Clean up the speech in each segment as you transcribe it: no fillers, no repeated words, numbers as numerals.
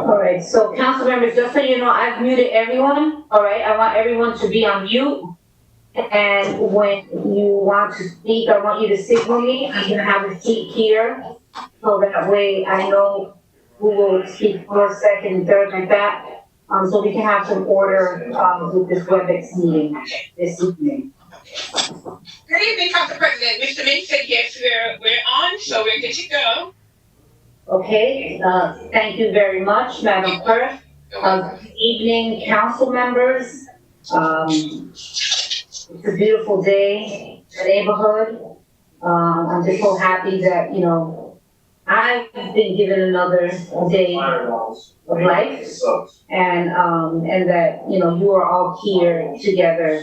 All right, so council members, just so you know, I've muted everyone, all right? I want everyone to be on mute. And when you want to speak, I want you to signal me. I'm gonna have a sheet here, so that way I know who will speak first, second, third, like that. So we can have some order, with this WebEx meeting this evening. Good evening, Council President. Mr. Ming said yes, we're on, so we're good to go. Okay, thank you very much, Madam Clerk. Good evening, council members. It's a beautiful day in the neighborhood. I'm just so happy that, you know, I've been given another day of life, and that, you know, you are all here together,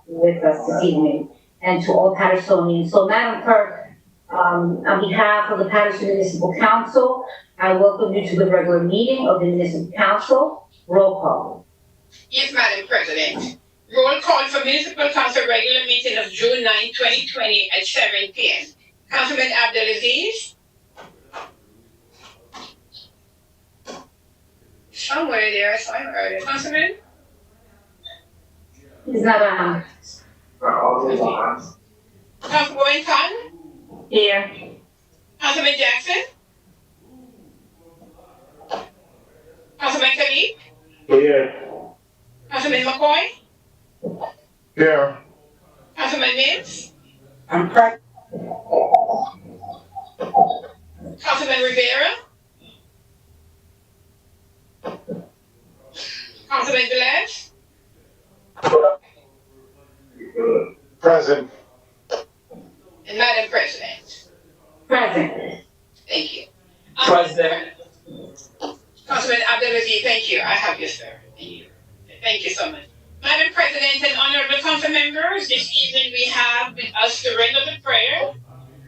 with us this evening, and to all Patersonians. So, Madam Clerk, on behalf of the Paterson Municipal Council, I welcome you to the regular meeting of the Municipal Council. Roll call. Yes, Madam President. Roll call for Municipal Council regular meeting of June 9, 2020 at 7 p.m. Councilman Abdelaziz? Somewhere there, I saw him earlier. Councilman? He's not on. Councilwoman Khan? Here. Councilman Jackson? Councilman Khalid? Here. Councilman McCoy? Here. Councilman Mims? I'm present. Councilman Rivera? Councilman Velez? Present. And Madam President? Present. Thank you. President. Councilman Abdelaziz, thank you. I have you, sir. Thank you. Thank you so much. Madam President and honorable council members, this evening we have with us the render of the prayer.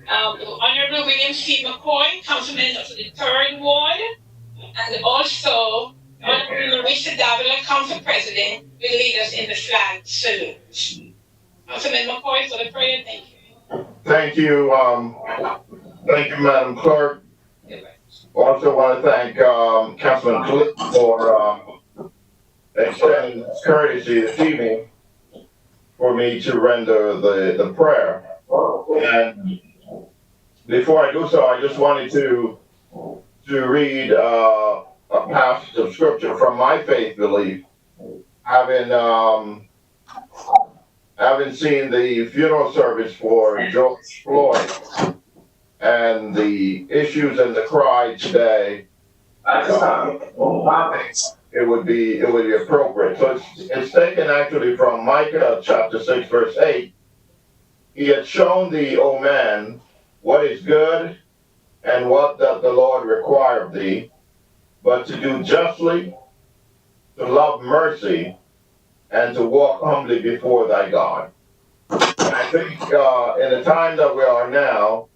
Honorable William C. McCoy, Councilman of the 3rd Ward, and also Honorable Larissa Davila, Council President, will lead us in the flag salute. Councilman McCoy for the prayer, thank you. Thank you, Madam Clerk. Also want to thank Councilman Cliff for extending courtesy this evening for me to render the prayer. And before I do so, I just wanted to read a passage of scripture from my faith belief, having seen the funeral service for George Floyd and the issues and the cry today. It would be appropriate. So it's taken actually from Micah chapter 6 verse 8. He had shown thee, O man, what is good and what doth the Lord require of thee, but to do justly, to love mercy, and to walk humbly before thy God. And I think in the time that we are now,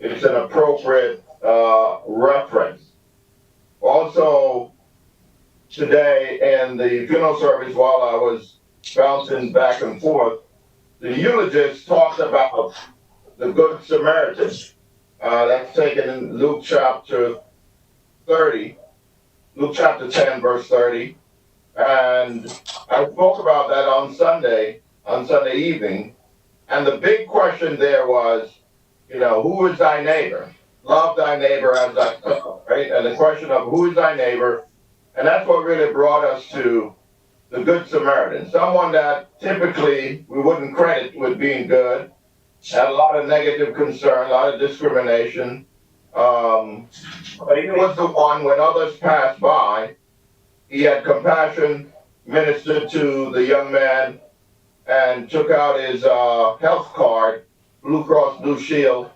it's an appropriate reference. Also, today in the funeral service, while I was bouncing back and forth, the eulogist talked about the Good Samaritan. That's taken in Luke chapter 30, Luke chapter 10, verse 30. And I spoke about that on Sunday evening. And the big question there was, you know, who is thy neighbor? Love thy neighbor as thyself, right? And the question of who is thy neighbor? And that's what really brought us to the Good Samaritan. Someone that typically we wouldn't credit with being good, had a lot of negative concern, a lot of discrimination. But he was the one when others passed by, he had compassion, ministered to the young man, and took out his health card, Blue Cross Blue Shield,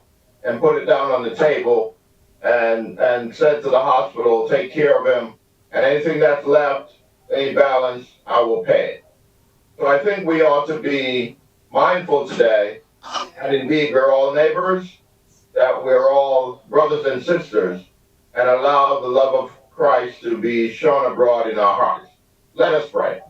and put it down on the table and said to the hospital, take care of him, and anything that's left, any balance, I will pay it. So I think we ought to be mindful today, and indeed we're all neighbors, that we're all brothers and sisters, and allow the love of Christ to be shown abroad in our hearts. Let us pray.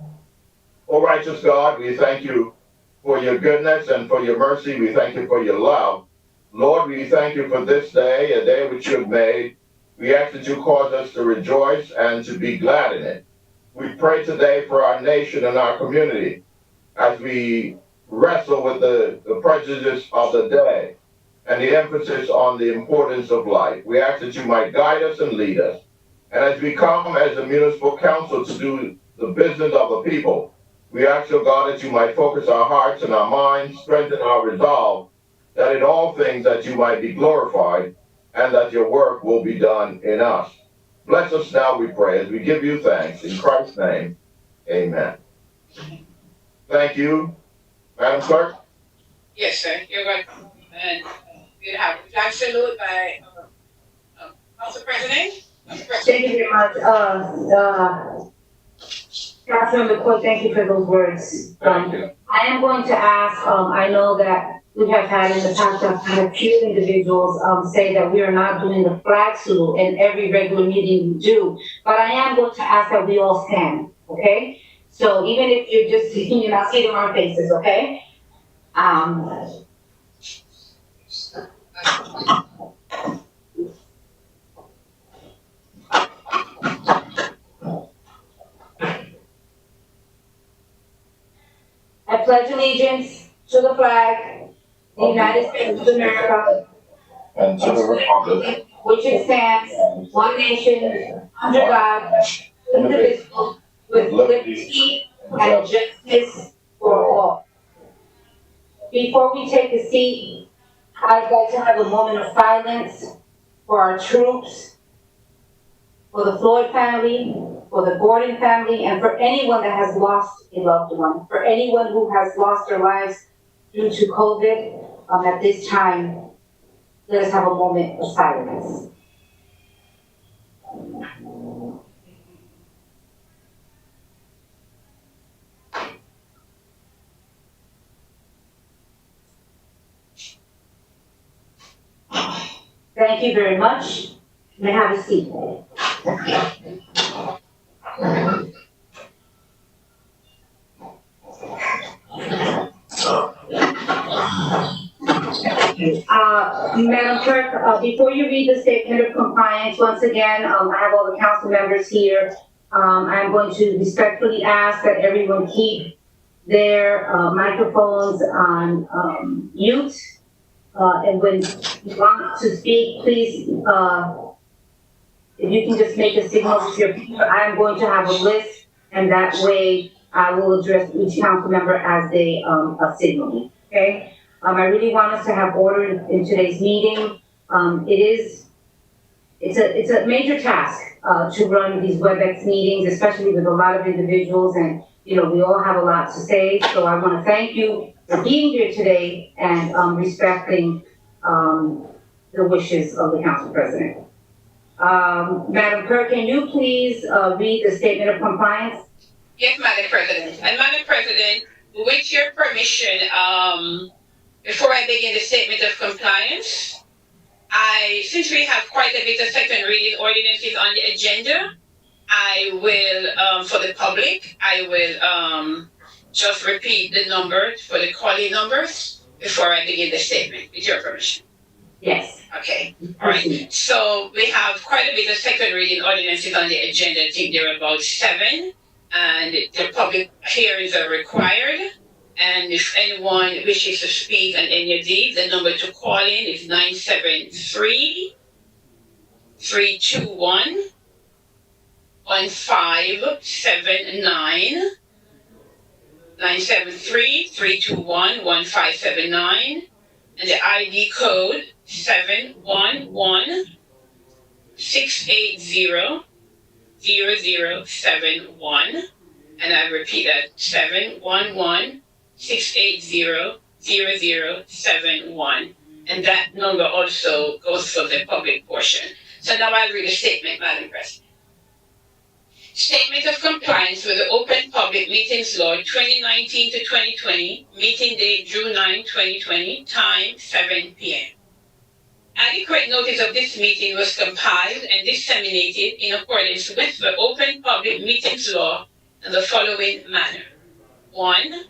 O righteous God, we thank you for your goodness and for your mercy. We thank you for your love. Lord, we thank you for this day, a day which you have made. We ask that you cause us to rejoice and to be glad in it. We pray today for our nation and our community as we wrestle with the prejudice of the day and the emphasis on the importance of life. We ask that you might guide us and lead us. And as we come as a municipal council to do the business of the people, we ask, oh God, that you might focus our hearts and our minds, strengthen our resolve, that in all things that you might be glorified and that your work will be done in us. Bless us now, we pray, as we give you thanks. In Christ's name, amen. Thank you, Madam Clerk. Yes, sir. You're welcome. And we have a flag salute by Council President. Thank you very much. Councilmember Coy, thank you for those words. Thank you. I am going to ask, I know that we have had in the past, I've had a few individuals say that we are not doing the flag salute in every regular meeting we do, but I am going to ask that we all stand, okay? So even if you're just, you're not seeing our faces, okay? I pledge allegiance to the flag, the United States of America, And to the republic, which it stands, one nation, under God, indivisible, with liberty and justice for all. Before we take a seat, I'd like to have a moment of silence for our troops, for the Floyd family, for the Gordon family, and for anyone that has lost a loved one, for anyone who has lost their lives due to COVID. At this time, let us have a moment of silence. Thank you very much. You may have a seat. Madam Clerk, before you read the statement of compliance, once again, I have all the council members here. I'm going to respectfully ask that everyone keep their microphones on mute. And when you want to speak, please, if you can just make a signal with your finger. I'm going to have a list, and that way I will address each council member as they signal me, okay? I really want us to have order in today's meeting. It's a major task to run these WebEx meetings, especially with a lot of individuals, and we all have a lot to say. So I want to thank you for being here today and respecting the wishes of the council president. Madam Clerk, can you please read the statement of compliance? Yes, Madam President. And Madam President, with your permission, before I begin the statement of compliance, since we have quite a bit of second reading ordinances on the agenda, I will, for the public, I will just repeat the numbers for the calling numbers before I begin the statement, with your permission. Yes. Okay, all right. So we have quite a bit of second reading ordinances on the agenda. I think there are about 7, and the public hearings are required. And if anyone wishes to speak on any of these, the number to call in is 973-321-1579, 973-321-1579, and the ID code 711-680-0071, and I repeat that, 711-680-0071, and that number also goes for the public portion. So now I'll read a statement, Madam President. Statement of compliance with the Open Public Meetings Law 2019 to 2020, meeting date June 9, 2020, time 7 p.m. Adequate notice of this meeting was compiled and disseminated in accordance with the Open Public Meetings Law in the following manner. 1.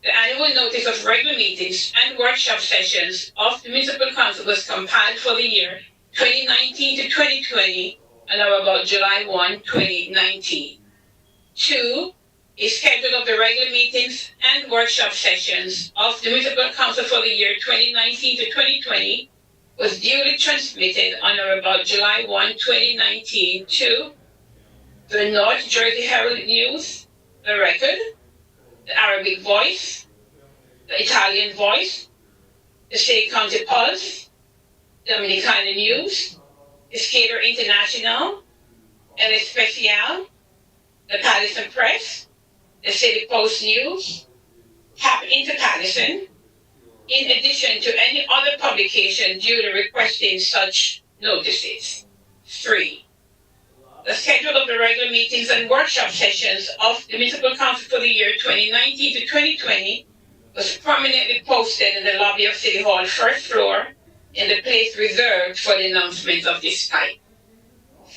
The annual notice of regular meetings and workshop sessions of the Municipal Council was compiled for the year 2019 to 2020, and are about July 1, 2019. 2. A schedule of the regular meetings and workshop sessions of the Municipal Council for the year 2019 to 2020 was duly transmitted on or about July 1, 2019 to the North Jersey Herald News, the Record, the Arabic Voice, the Italian Voice, the State County Pulse, the Dominicana News, the Skater International, El Especial, the Paterson Press, the City Post News, Tap into Paterson, in addition to any other publication duly requesting such notices. 3. The schedule of the regular meetings and workshop sessions of the Municipal Council for the year 2019 to 2020 was prominently posted in the lobby of City Hall, first floor, in the place reserved for the announcements of this type.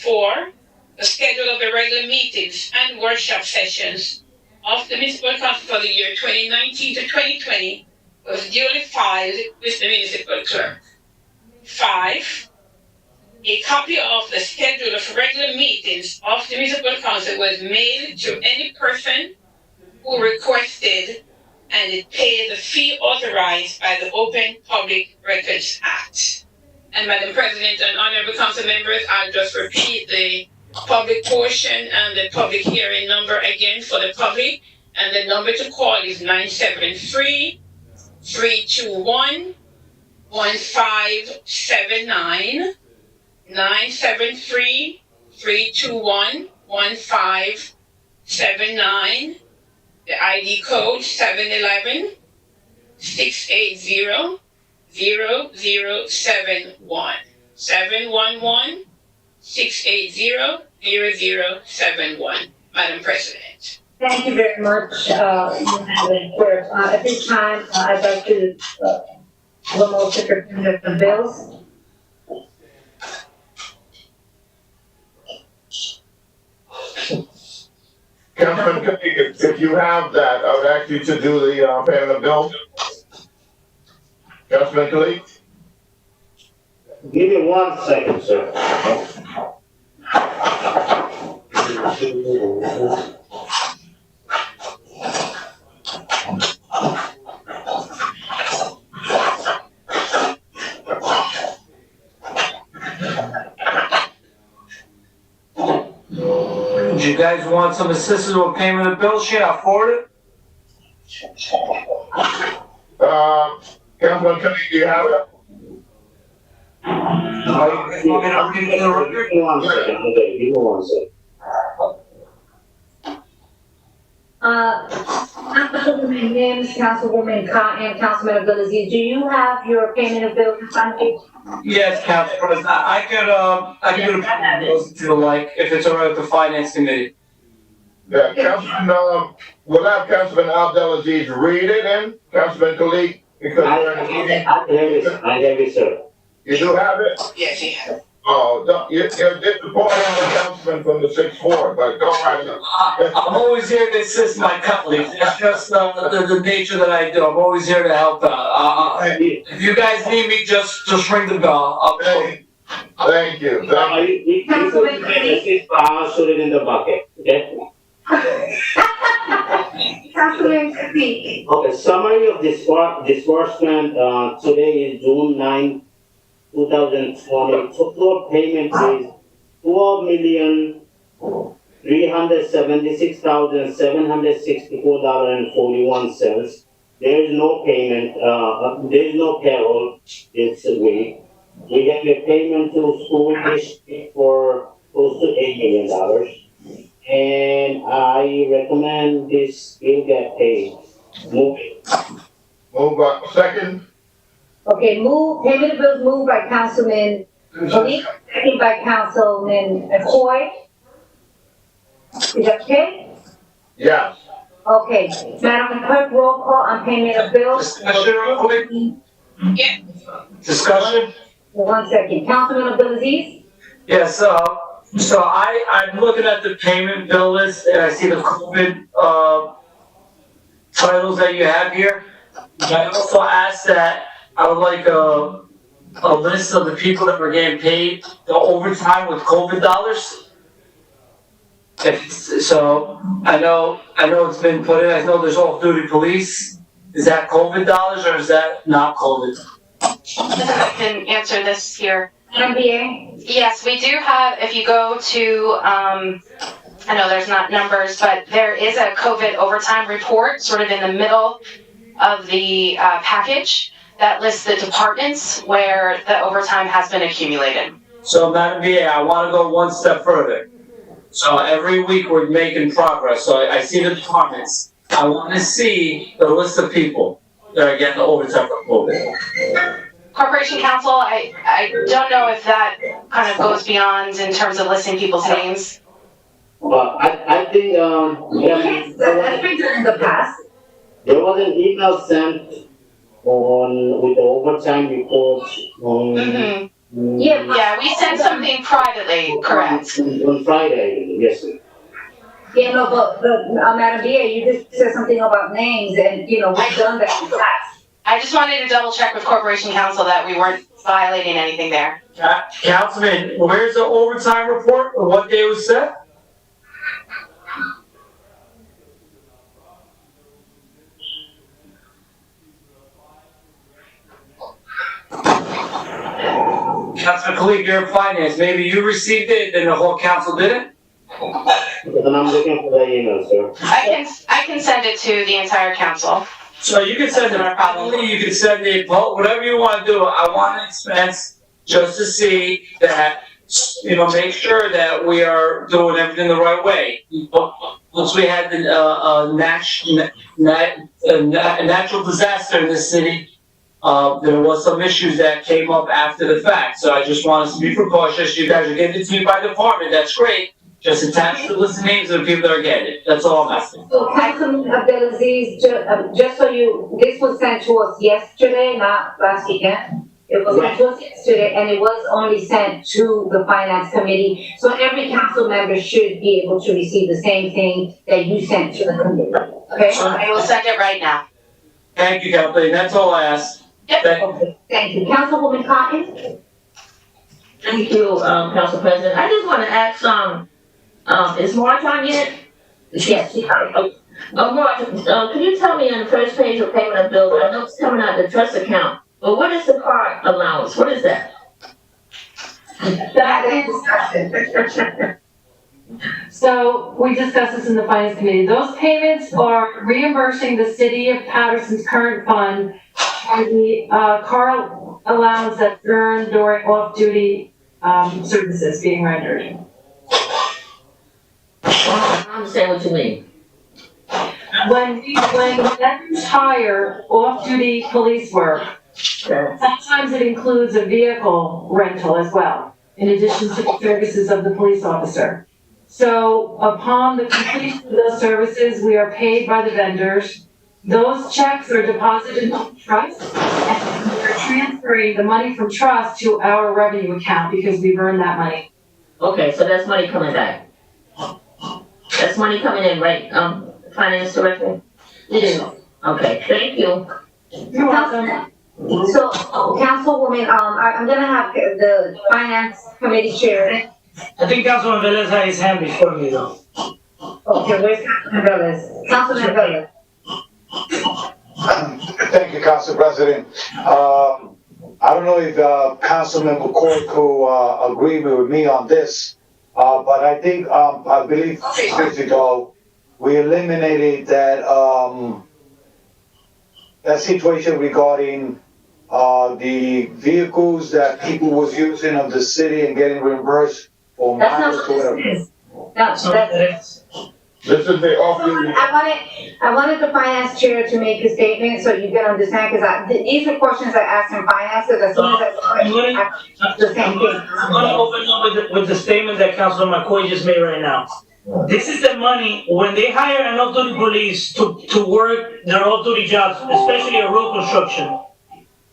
4. The schedule of the regular meetings and workshop sessions of the Municipal Council for the year 2019 to 2020 was duly filed with the municipal clerk. 5. A copy of the schedule of regular meetings of the Municipal Council was mailed to any person who requested, and it paid the fee authorized by the Open Public Records Act. And Madam President and honorable council members, I'll just repeat the public portion and the public hearing number again for the public. And the number to call is 973-321-1579. 973-321-1579. The ID code 711-680-0071. 711-680-0071. Madam President. Thank you very much, Madam Clerk. At this time, I'd like to have a motion for payment of the bills. Councilman Kalik, if you have that, I would ask you to do the payment of bills. Councilman Kalik? Give me 1 second, sir. Do you guys want some assistance with payment of bills? Should I forward it? Councilman Kalik, do you have it? You want me to read it in the record? Give me 1 second, okay, give me 1 second. Councilwoman Mims, Councilwoman Cotton, Councilman Abdulaziz, do you have your payment of bills in front of you? Yes, Council President. I could do the payment of bills if you like, if it's all right with the Finance Committee. Yeah, Councilman, we'll have Councilman Abdulaziz read it in, Councilman Kalik, because we're in the meeting. I have it, sir. You do have it? Yes, he has. Oh, you're disappointed on the councilman from the 6th Ward, but go right ahead. I'm always here to assist my colleagues. That's just the nature that I do. I'm always here to help out. If you guys need me, just ring the bell. Thank you. You put it in the 6th, I'll shoot it in the bucket, okay? Councilman Kalik. Okay, summary of disbursement, today is June 9, 2020. Total payment is $12,376,764.41. There is no payment, there is no payroll this week. We have a payment to school district for close to $8 million. And I recommend this bill get paid. Move it. Move by, second. Okay, payment of bills moved by Councilman Kalik, second by Councilman McCoy. Is that okay? Yes. Okay, Madam Clerk, roll call on payment of bills. Discussion real quick? Yeah. Discussion? 1 second. Councilman Abdulaziz? Yes, so I'm looking at the payment bill list and I see the COVID, titles that you have here. I also asked that I would like a list of the people that were getting paid the overtime with COVID dollars? So, I know it's been put in, I know there's off-duty police. Is that COVID dollars or is that not COVID? I can answer this here. MBA? Yes, we do have, if you go to, I know there's not numbers, but there is a COVID overtime report sort of in the middle of the package that lists the departments where the overtime has been accumulated. So, Madam VA, I want to go one step further. So every week we're making progress. So I see the departments. I want to see the list of people that are getting the overtime for COVID. Corporation Counsel, I don't know if that kind of goes beyond in terms of listing people's names. I think, That's been done in the past. there was an email sent with the overtime report on. Mm-hmm. Yeah. Yeah, we sent something privately, correct. On Friday, yes, sir. Yeah, no, but Madam VA, you just said something about names and, we've done that in the past. I just wanted to double check with Corporation Counsel that we weren't violating anything there. Councilman, where's the overtime report or what day was set? Councilman Khalid, you're in finance. Maybe you received it and the whole council didn't? And I'm looking for the email, sir. I can send it to the entire council. So you can send it privately, you can send it, whatever you want to do. I want an expense just to see that, make sure that we are doing everything the right way. Once we had the natural disaster in this city, there was some issues that came up after the fact. So I just want us to be precautious. You guys are getting it to me by department, that's great. Just attach the list of names of the people that are getting it. That's all I'm asking. So Councilman Abdelaziz, just so this was sent to us yesterday, not last weekend. It was sent to us yesterday, and it was only sent to the Finance Committee. So every council member should be able to receive the same thing that you sent to the committee, okay? I will send it right now. Thank you, Kathleen. That's all I asked. Yep. Okay, thank you. Councilwoman Cotton? Thank you, Council President. I just want to ask, is March on yet? Yes. March, can you tell me on the first page of payment of bills, I know it's coming out of the trust account, but what is the car allowance? What is that? So we discussed this in the Finance Committee. Those payments are reimbursing the city of Paterson's current fund for the car allowance that's earned during off-duty services being rendered. I don't understand what you mean. When vendors hire off-duty police work, sometimes it includes a vehicle rental as well, in addition to the services of the police officer. So upon the completion of those services, we are paid by the vendors. Those checks are deposited into trust, and we're transferring the money from trust to our revenue account because we've earned that money. Okay, so that's money coming back. That's money coming in, right, Finance Director? It is. Okay, thank you. You're welcome. So, Councilwoman, I'm gonna have the Finance Committee Chair. I think Councilman Velez had his hand before me though. Okay, where's Councilman Velez? Councilman Velez. Thank you, Council President. I don't know if Councilman McCoy could agree with me on this, but I think, I believe 6 weeks ago, we eliminated that situation regarding the vehicles that people was using of the city and getting reimbursed for That's miles not or what whatever. this is. That's. This is the off-duty. I wanted the Finance Chair to make a statement so you can understand, because these are questions I asked in Finance, because as soon as I saw it, I asked the same thing. I'm gonna open up with the statement that Councilman McCoy just made right now. This is the money, when they hire an off-duty police to work their off-duty jobs, especially a road construction,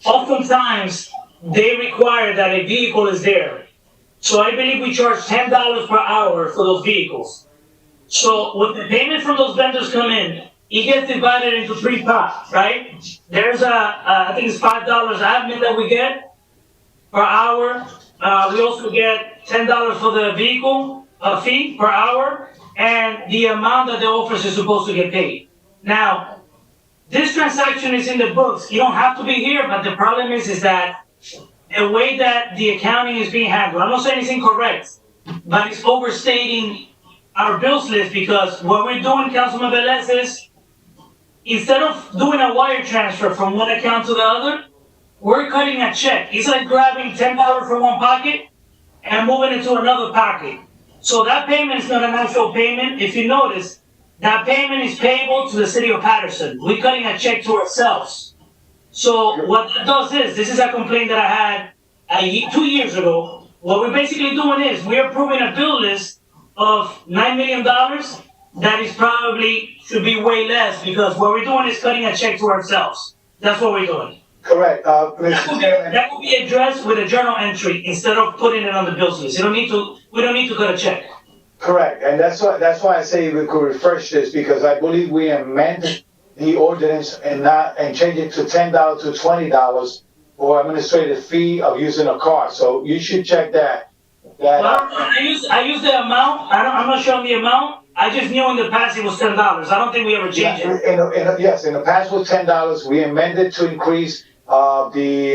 oftentimes they require that a vehicle is there. So I believe we charge $10 per hour for those vehicles. So when the payment from those vendors come in, it gets divided into 3 pots, right? There's I think it's $5 admin that we get. per hour. We also get $10 for the vehicle, fee per hour, and the amount that the officer is supposed to get paid. Now, this transaction is in the books. You don't have to be here, but the problem is that the way that the accounting is being handled, I'm not saying it's incorrect, but it's overstating our bills list, because what we're doing, Councilman Velez, is instead of doing a wire transfer from one account to the other, we're cutting a check. It's like grabbing $10 from one pocket and moving it to another pocket. So that payment is not an actual payment. If you notice, that payment is payable to the city of Paterson. We're cutting a check to ourselves. So what that does is, this is a complaint that I had 2 years ago. What we're basically doing is, we're approving a bill list of $9 million that is probably should be way less, because what we're doing is cutting a check to ourselves. That's what we're doing. Correct, Mr. Chairman. That will be addressed with a journal entry instead of putting it on the bills list. We don't need to cut a check. Correct, and that's why I say we could refresh this, because I believe we amended the ordinance and change it to $10 to $20 for administrative fee of using a car, so you should check that. Well, I use the amount. I'm not showing the amount. I just knew in the past it was $10. I don't think we ever changed it. Yes, in the past was $10, we amended to increase the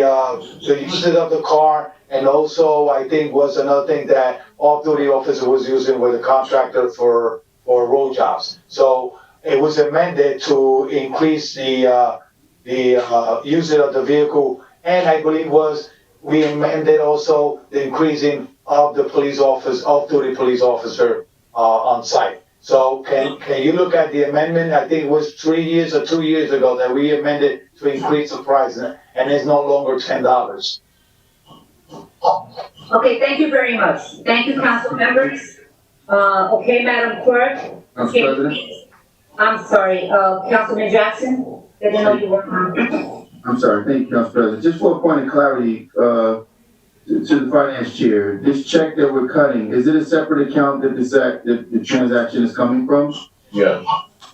usage of the car, and also I think was another thing that off-duty officer was using with a contractor for road jobs. So it was amended to increase the usage of the vehicle, and I believe we amended also the increasing of the police office, off-duty police officer on site. So can you look at the amendment? I think it was 3 years or 2 years ago that we amended to increase the price, and it's no longer $10. Okay, thank you very much. Thank you, council members. Okay, Madam Clerk. Council President? I'm sorry, Councilman Jackson, I didn't know you were on. I'm sorry, thank you, Council President. Just for a point of clarity, to the finance chair, this check that we're cutting, is it a separate account that the transaction is coming from? Yeah.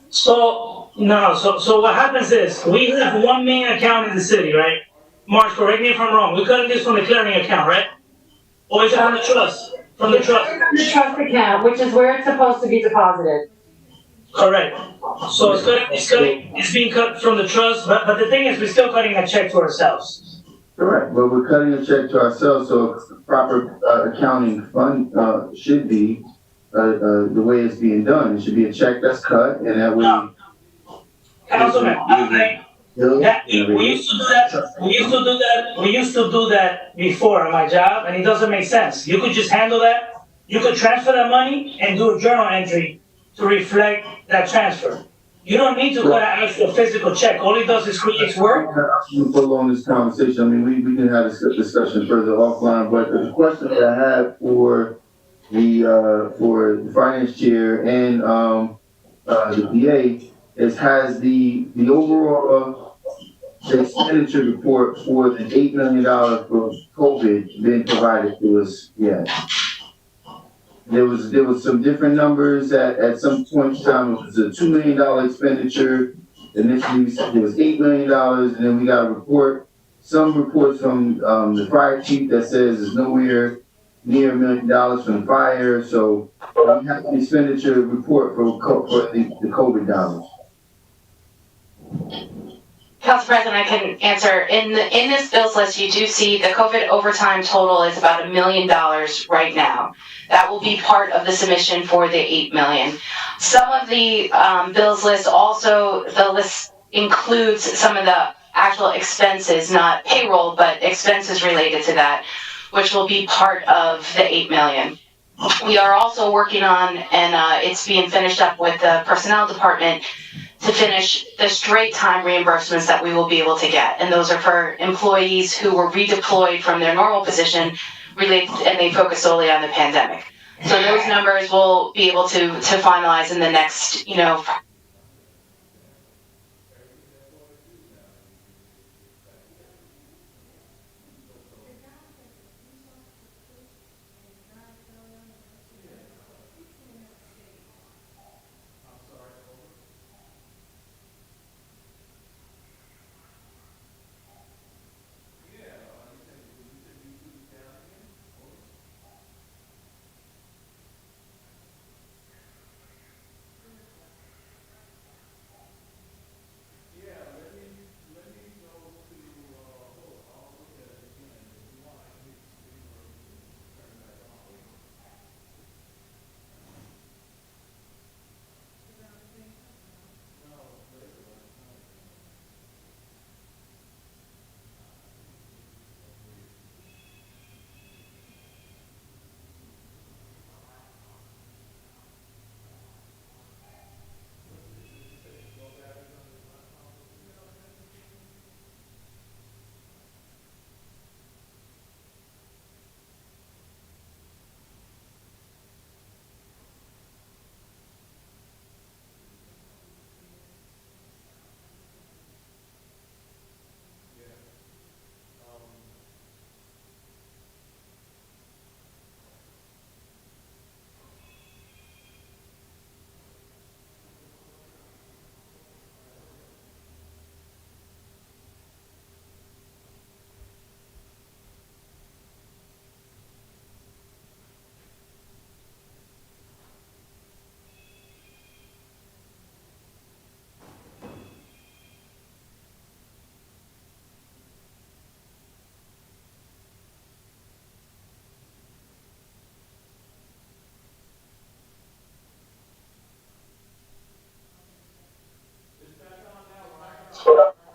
So what happens is, we have one main account in the city, right? Mark, correct me if I'm wrong. We're cutting this from the clearing account, right? Or is it from the trust? From the trust. From the trust account, which is where it's supposed to be deposited. Correct. So it's being cut from the trust, but the thing is, we're still cutting a check to ourselves. Correct, but we're cutting a check to ourselves, so proper accounting fund should be the way it's being done. It should be a check that's cut, and that way. Councilman, we used to do that before on my job, and it doesn't make sense. You could just handle that. You could transfer that money and do a journal entry to reflect that transfer. You don't need to cut an actual physical check. All it does is creates work. We prolong this conversation. I mean, we can have this discussion further offline, but the question that I have for the finance chair and the DA is, has the overall expenditure report for the $8 million for COVID been provided to us yet? There was some different numbers at some point in time. It was a $2 million expenditure. Initially, we said it was $8 million, and then we got a report, some reports from the fire chief that says it's nowhere near $1 million from the fire. So we have the expenditure report for the COVID dollars. Council President, I can answer. In this bills list, you do see the COVID overtime total is about $1 million right now. That will be part of the submission for the $8 million. Some of the bills list also, the list includes some of the actual expenses, not payroll, but expenses related to that, which will be part of the $8 million. We are also working on, and it's being finished up with the personnel department, to finish the straight time reimbursements that we will be able to get. And those are for employees who were redeployed from their normal position and they focus solely on the pandemic. So those numbers we'll be able to finalize in the next,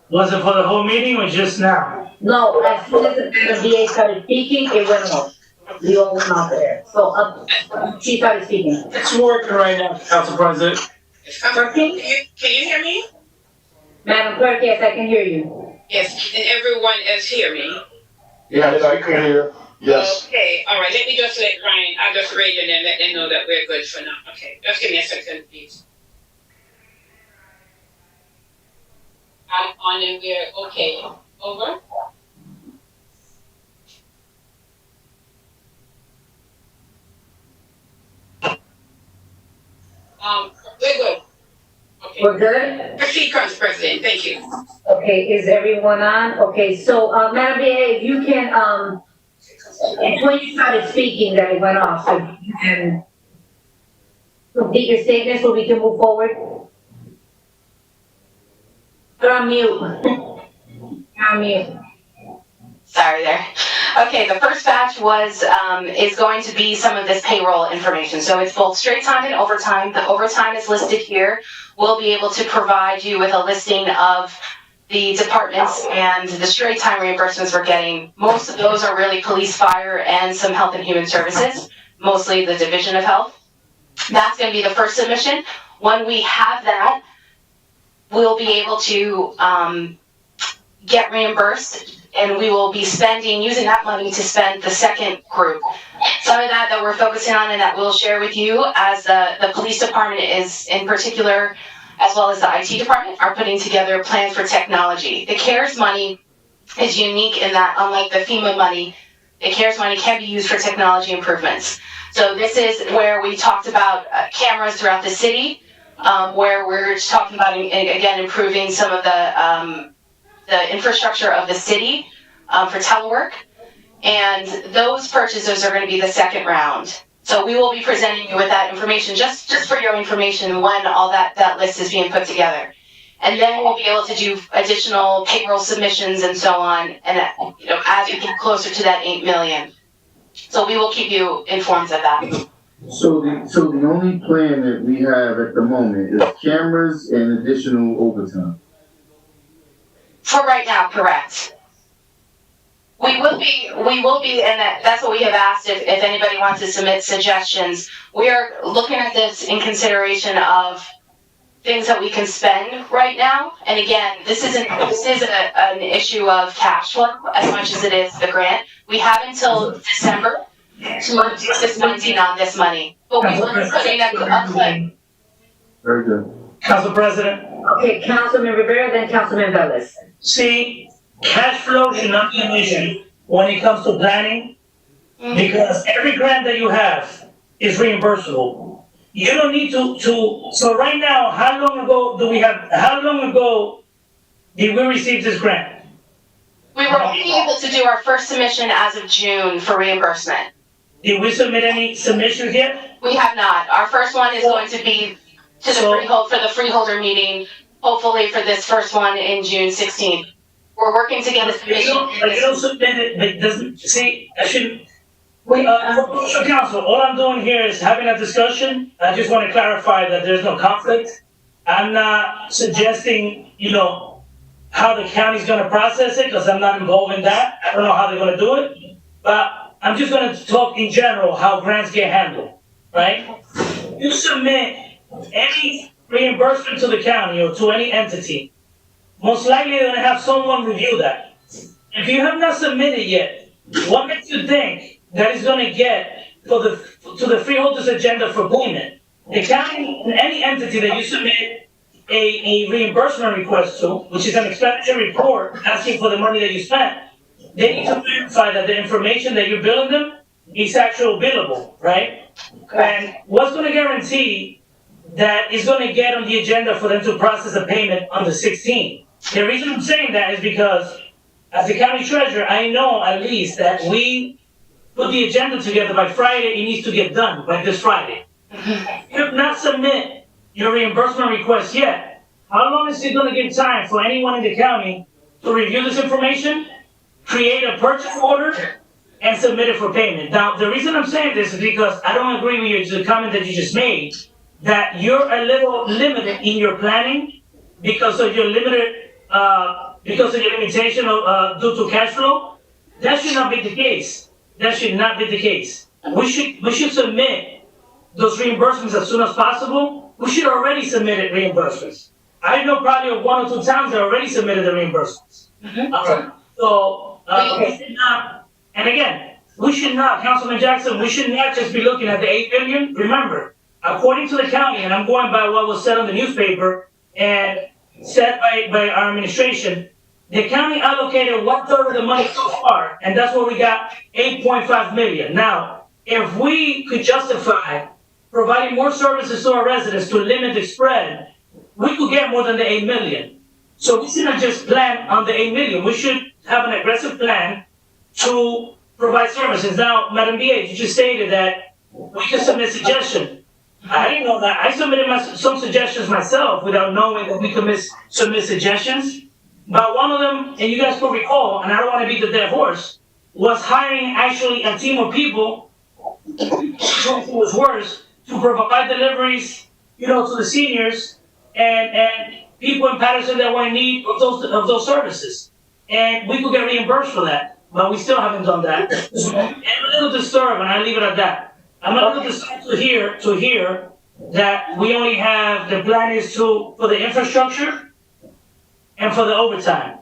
Was it for the whole meeting or just now? No, as soon as the DA started speaking, it went off. We all went off there. So, she started speaking. It's working right now, Council President. Working? Can you hear me? Madam Clerk, yes, I can hear you. Yes, and everyone else hear me? Yes, I can hear. Yes. Okay, all right, let me just let Ryan, I'll just read and then let them know that we're good for now. Okay, just give me a second, please. I'm on and we're okay. Over? We're good. Okay. We're good? Proceed, Council President, thank you. Okay, is everyone on? Okay, so, Madam DA, if you can, it's when you started speaking that it went off, so you can complete your statement so we can move forward. You're on mute. You're on mute. Sorry there. Okay, the first batch was, is going to be some of this payroll information. So it's both straight time and overtime. The overtime is listed here. We'll be able to provide you with a listing of the departments and the straight time reimbursements we're getting. Most of those are really police, fire, and some health and human services, mostly the Division of Health. That's going to be the first submission. When we have that, we'll be able to get reimbursed, and we will be using that money to spend the second group. Some of that we're focusing on and that we'll share with you as the police department is in particular, as well as the IT department, are putting together plans for technology. The CARES money is unique in that, unlike the FEMA money, the CARES money can be used for technology improvements. So this is where we talked about cameras throughout the city, where we're talking about, again, improving some of the infrastructure of the city for telework. And those purchases are going to be the second round. So we will be presenting you with that information, just for your information, when all that list is being put together. And then we'll be able to do additional payroll submissions and so on, and as we get closer to that 8 million. So we will keep you informed of that. So the only plan that we have at the moment is cameras and additional overtime. For right now, correct. We will be, and that's what we have asked if anybody wants to submit suggestions. We are looking at this in consideration of things that we can spend right now. And again, this is an issue of cash flow as much as it is the grant. We have until December to do this funding on this money. But we will be putting a plan. Very good. Council President? Okay, Councilman Rivera, then Councilman Velez. See, cash flow should not be an issue when it comes to planning, because every grant that you have is reimbursable. You don't need to, so right now, how long ago did we receive this grant? We were only able to do our first submission as of June for reimbursement. Did we submit any submissions yet? We have not. Our first one is going to be to the freeholder meeting, hopefully for this first one in June 16th. We're working to get a submission. But you don't submit it, but it doesn't, see, I shouldn't. So council, all I'm doing here is having a discussion. I just want to clarify that there's no conflict. I'm not suggesting, how the county's gonna process it, because I'm not involved in that. I don't know how they're gonna do it. But I'm just gonna talk in general how grants get handled, right? You submit any reimbursement to the county or to any entity, most likely they're gonna have someone review that. If you have not submitted yet, what makes you think that is gonna get to the freeholders agenda for payment? The county and any entity that you submit a reimbursement request to, which is an expenditure report asking for the money that you spent, they need to verify that the information that you're billing them is actual billable, right? And what's gonna guarantee that is gonna get on the agenda for them to process a payment on the 16th? The reason I'm saying that is because as the county treasurer, I know at least that we put the agenda together by Friday. It needs to get done by this Friday. If you have not submit your reimbursement request yet, how long is it gonna give time for anyone in the county to review this information, create a purchase order, and submit it for payment? Now, the reason I'm saying this is because I don't agree with the comment that you just made, that you're a little limited in your planning because of your limited because of the limitation of, due to cash flow. That should not be the case. That should not be the case. We should submit those reimbursements as soon as possible. We should already submit reimbursements. I know probably of 1 or 2 towns that already submitted the reimbursements. So, we should not, and again, we should not, Councilman Jackson, we should not just be looking at the 8 million. Remember, according to the county, and I'm going by what was said on the newspaper and said by our administration, the county allocated 1/3 of the money so far, and that's where we got 8.5 million. Now, if we could justify providing more services to our residents to limit the spread, we could get more than the 8 million. So we shouldn't just plan on the 8 million. We should have an aggressive plan to provide services. Now, Madam BA, you just stated that we can submit suggestions. I didn't know that. I submitted some suggestions myself without knowing that we could submit suggestions. But one of them, and you guys will recall, and I don't want to beat the dead horse, was hiring actually a team of people, it was worse, to provide deliveries, to the seniors and people in Paterson that were in need of those services. And we could get reimbursed for that, but we still haven't done that. So I'm a little disturbed, and I leave it at that. I'm a little disturbed to hear that we only have, the plan is for the infrastructure and for the overtime.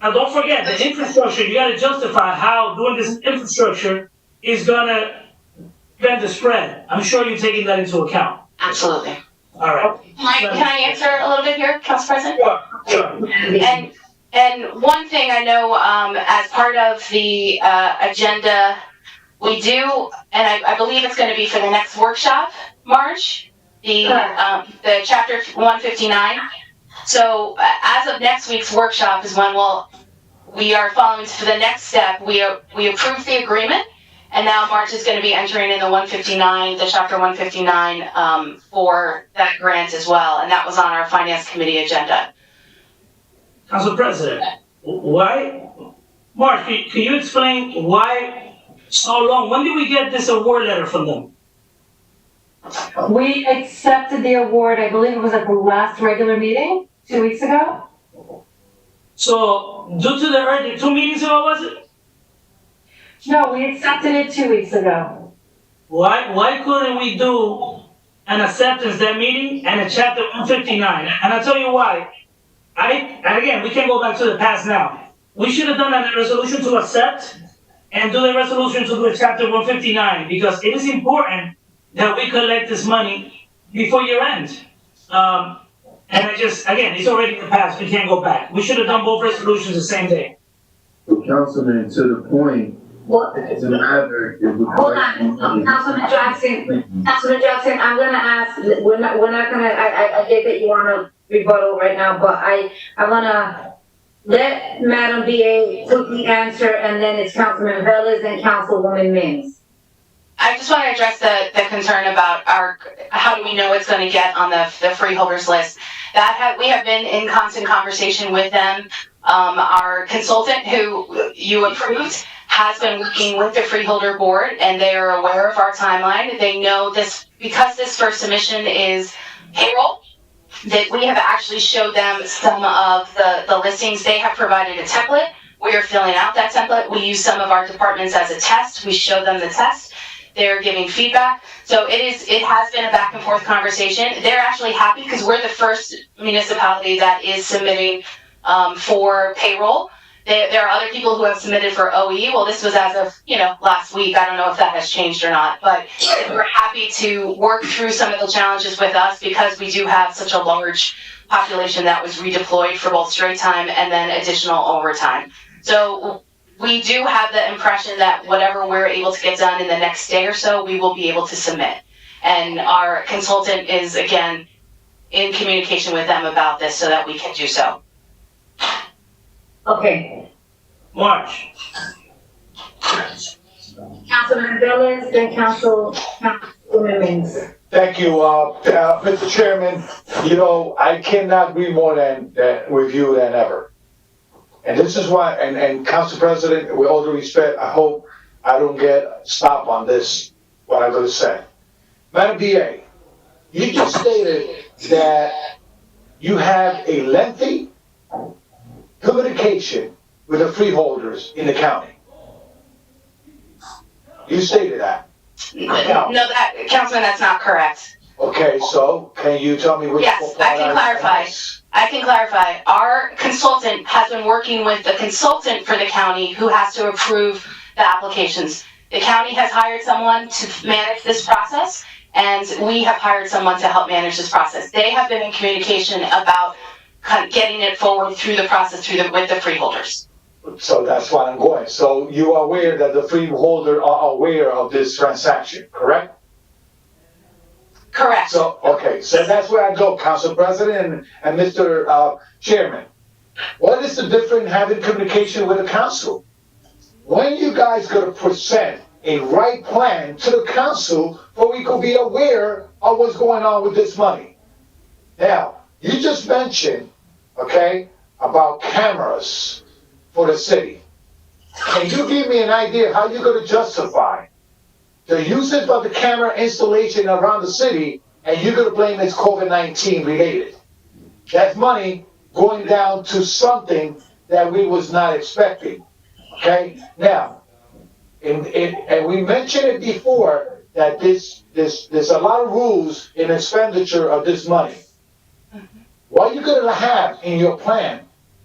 Now, don't forget, the infrastructure, you gotta justify how doing this infrastructure is gonna prevent the spread. I'm sure you're taking that into account. Absolutely. All right. Can I answer a little bit here, Council President? Sure. And one thing I know, as part of the agenda, we do, and I believe it's going to be for the next workshop, March, the chapter 159. So as of next week's workshop is when we are following for the next step. We approved the agreement, and now March is going to be entering in the chapter 159 for that grant as well, and that was on our finance committee agenda. Council President, Mark, can you explain why so long? When did we get this award letter from them? We accepted the award, I believe it was at the last regular meeting, 2 weeks ago. So, due to the 2 meetings ago, was it? No, we accepted it 2 weeks ago. Why couldn't we do an acceptance that meeting and a chapter 159? And I'll tell you why. And again, we can't go back to the past now. We should have done a resolution to accept and do the resolution to do a chapter 159, because it is important that we collect this money before year end. And again, it's already in the past, we can't go back. We should have done both resolutions the same day. So, Councilman, to the point, Well, it's a matter. hold on, Councilman Jackson, I'm gonna ask, we're not gonna, I get that you wanna rebuttal right now, but I wanna let Madam BA quickly answer, and then it's Councilman Velez and Councilwoman Mims. I just want to address the concern about how do we know it's going to get on the freeholders list. We have been in constant conversation with them. Our consultant who you approved has been working with the freeholder board, and they are aware of our timeline. They know this, because this first submission is payroll, that we have actually showed them some of the listings. They have provided a template. We are filling out that template. We use some of our departments as a test. We show them the test. They're giving feedback. So it has been a back and forth conversation. They're actually happy because we're the first municipality that is submitting for payroll. There are other people who have submitted for OE. Well, this was as of, last week. I don't know if that has changed or not, but we're happy to work through some of the challenges with us because we do have such a large population that was redeployed for both straight time and then additional overtime. So we do have the impression that whatever we're able to get done in the next day or so, we will be able to submit. And our consultant is, again, in communication with them about this so that we can do so. Okay, March. Councilman Velez, then Councilwoman Mims. Thank you, Mr. Chairman. I cannot agree more with you than ever. And this is why, and Council President, with all due respect, I hope I don't get stopped on this, what I'm going to say. Madam BA, you just stated that you have a lengthy communication with the freeholders in the county? You stated that. No, Councilman, that's not correct. Okay, so can you tell me which? Yes, I can clarify. I can clarify. Our consultant has been working with the consultant for the county who has to approve the applications. The county has hired someone to manage this process, and we have hired someone to help manage this process. They have been in communication about kind of getting it forward through the process with the freeholders. So that's why I'm going. So you are aware that the freeholder are aware of this transaction, correct? Correct. So, okay, so that's where I go, Council President and Mr. Chairman. What is the difference in having communication with the council? When you guys gonna present a right plan to the council so we could be aware of what's going on with this money? Now, you just mentioned, okay, about cameras for the city. Can you give me an idea how you're gonna justify the usage of the camera installation around the city, and you're gonna blame it's COVID-19 related? That's money going down to something that we was not expecting, okay? Now, and we mentioned it before, that there's a lot of rules in expenditure of this money. What are you gonna have in your plan?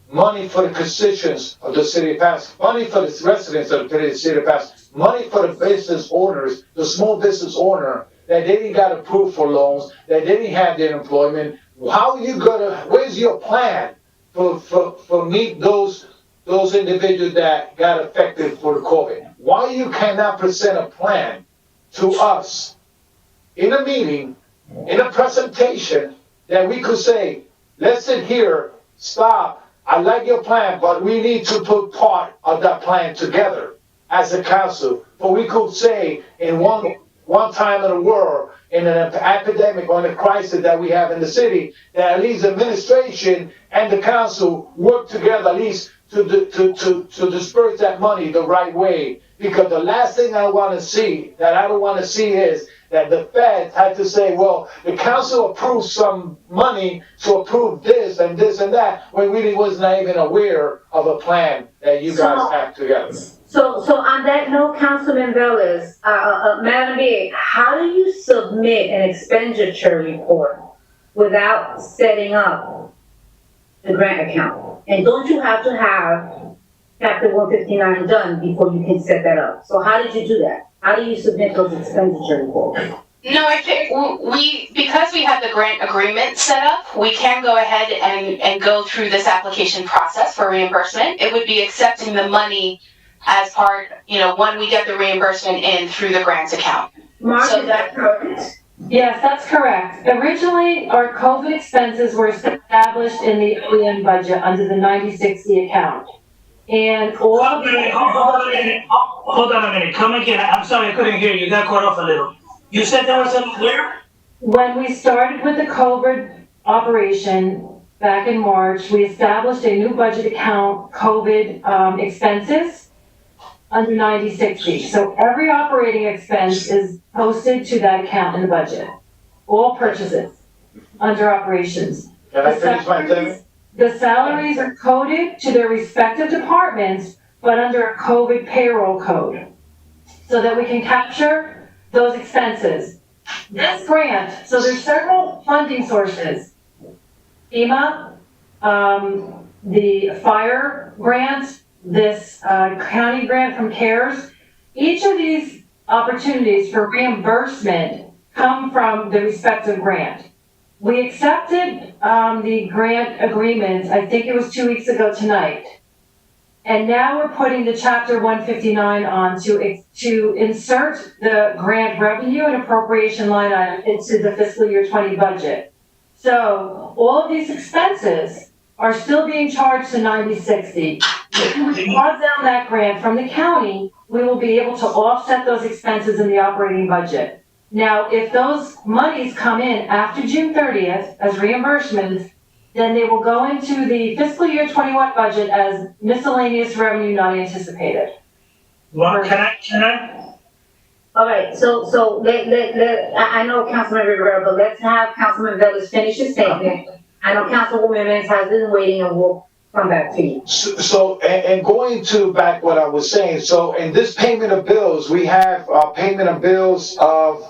Money for the constituents of the city of Paterson, money for the residents of the city of Paterson, money for the business owners, the small business owner that they didn't got approved for loans, that they didn't have their employment. How are you gonna, where's your plan for meet those individuals that got affected for the COVID? Why you cannot present a plan to us in a meeting, in a presentation, that we could say, let's sit here, stop, I like your plan, but we need to put part of that plan together as a council. But we could say in one time in the world, in an epidemic or in a crisis that we have in the city, that at least administration and the council work together at least to disperse that money the right way. Because the last thing I want to see, that I don't want to see, is that the Fed had to say, well, the council approved some money to approve this and that, when we was not even aware of a plan that you guys have together. So on that note, Councilman Velez, Madam B, how do you submit an expenditure report without setting up the grant account? And don't you have to have Chapter 159 done before you can set that up? So how did you do that? How do you submit those expenditure reports? No, I think because we have the grant agreement set up, we can go ahead and go through this application process for reimbursement. It would be accepting the money as part, when we get the reimbursement in through the grants account. Mark, So is that correct? Yes, that's correct. Originally, our COVID expenses were established in the OEM budget under the 9060 account. And all of Hold on a minute. Come again. I'm sorry, I couldn't hear you. You got cut off a little. You said there was a where? when we started with the COVID operation back in March, we established a new budget account, COVID expenses, under 9060. So every operating expense is posted to that account in the budget. All purchases under operations. Can I finish my thing? The salaries are coded to their respective departments, but under a COVID payroll code, so that we can capture those expenses. This grant, so there's several funding sources. FEMA, the fire grant, this county grant from CARES. Each of these opportunities for reimbursement come from the respective grant. We accepted the grant agreement, I think it was 2 weeks ago tonight. And now we're putting the Chapter 159 on to insert the grant revenue and appropriation line item into the fiscal year 20 budget. So all of these expenses are still being charged to 9060. If we draw down that grant from the county, we will be able to offset those expenses in the operating budget. Now, if those monies come in after June 30th as reimbursements, then they will go into the fiscal year 21 budget as miscellaneous revenue not anticipated. Well, can I? All right, so I know Councilman Rivera, but let's have Councilman Velez finish his statement. I know Councilwoman Vance has been waiting, and come back to you. So, and going to back what I was saying, so in this payment of bills, we have, payment of bills of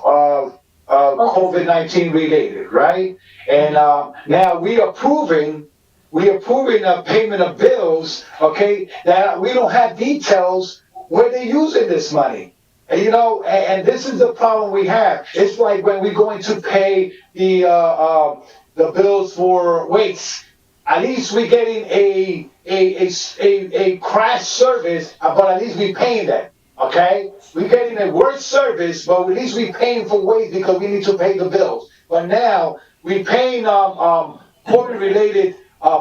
COVID-19 related, right? And, now we approving a payment of bills, okay, that we don't have details where they're using this money. And, you know, and this is the problem we have. It's like when we're going to pay the bills for weights. At least we're getting a crash service, but at least we paying that. Okay, we're getting a worse service, but at least we paying for weights because we need to pay the bills. But now we paying COVID related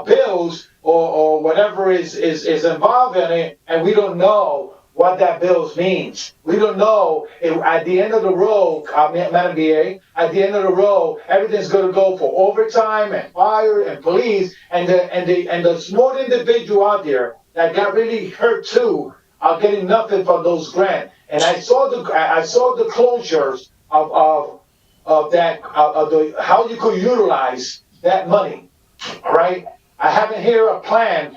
bills or whatever is involved in it, and we don't know what that bills means. We don't know if at the end of the road, Madam BA, at the end of the road, everything's going to go for overtime and fire and police, and the small individual out there that got really hurt too are getting nothing from those grants. And I saw the closures of how you could utilize that money, right? I haven't heard a plan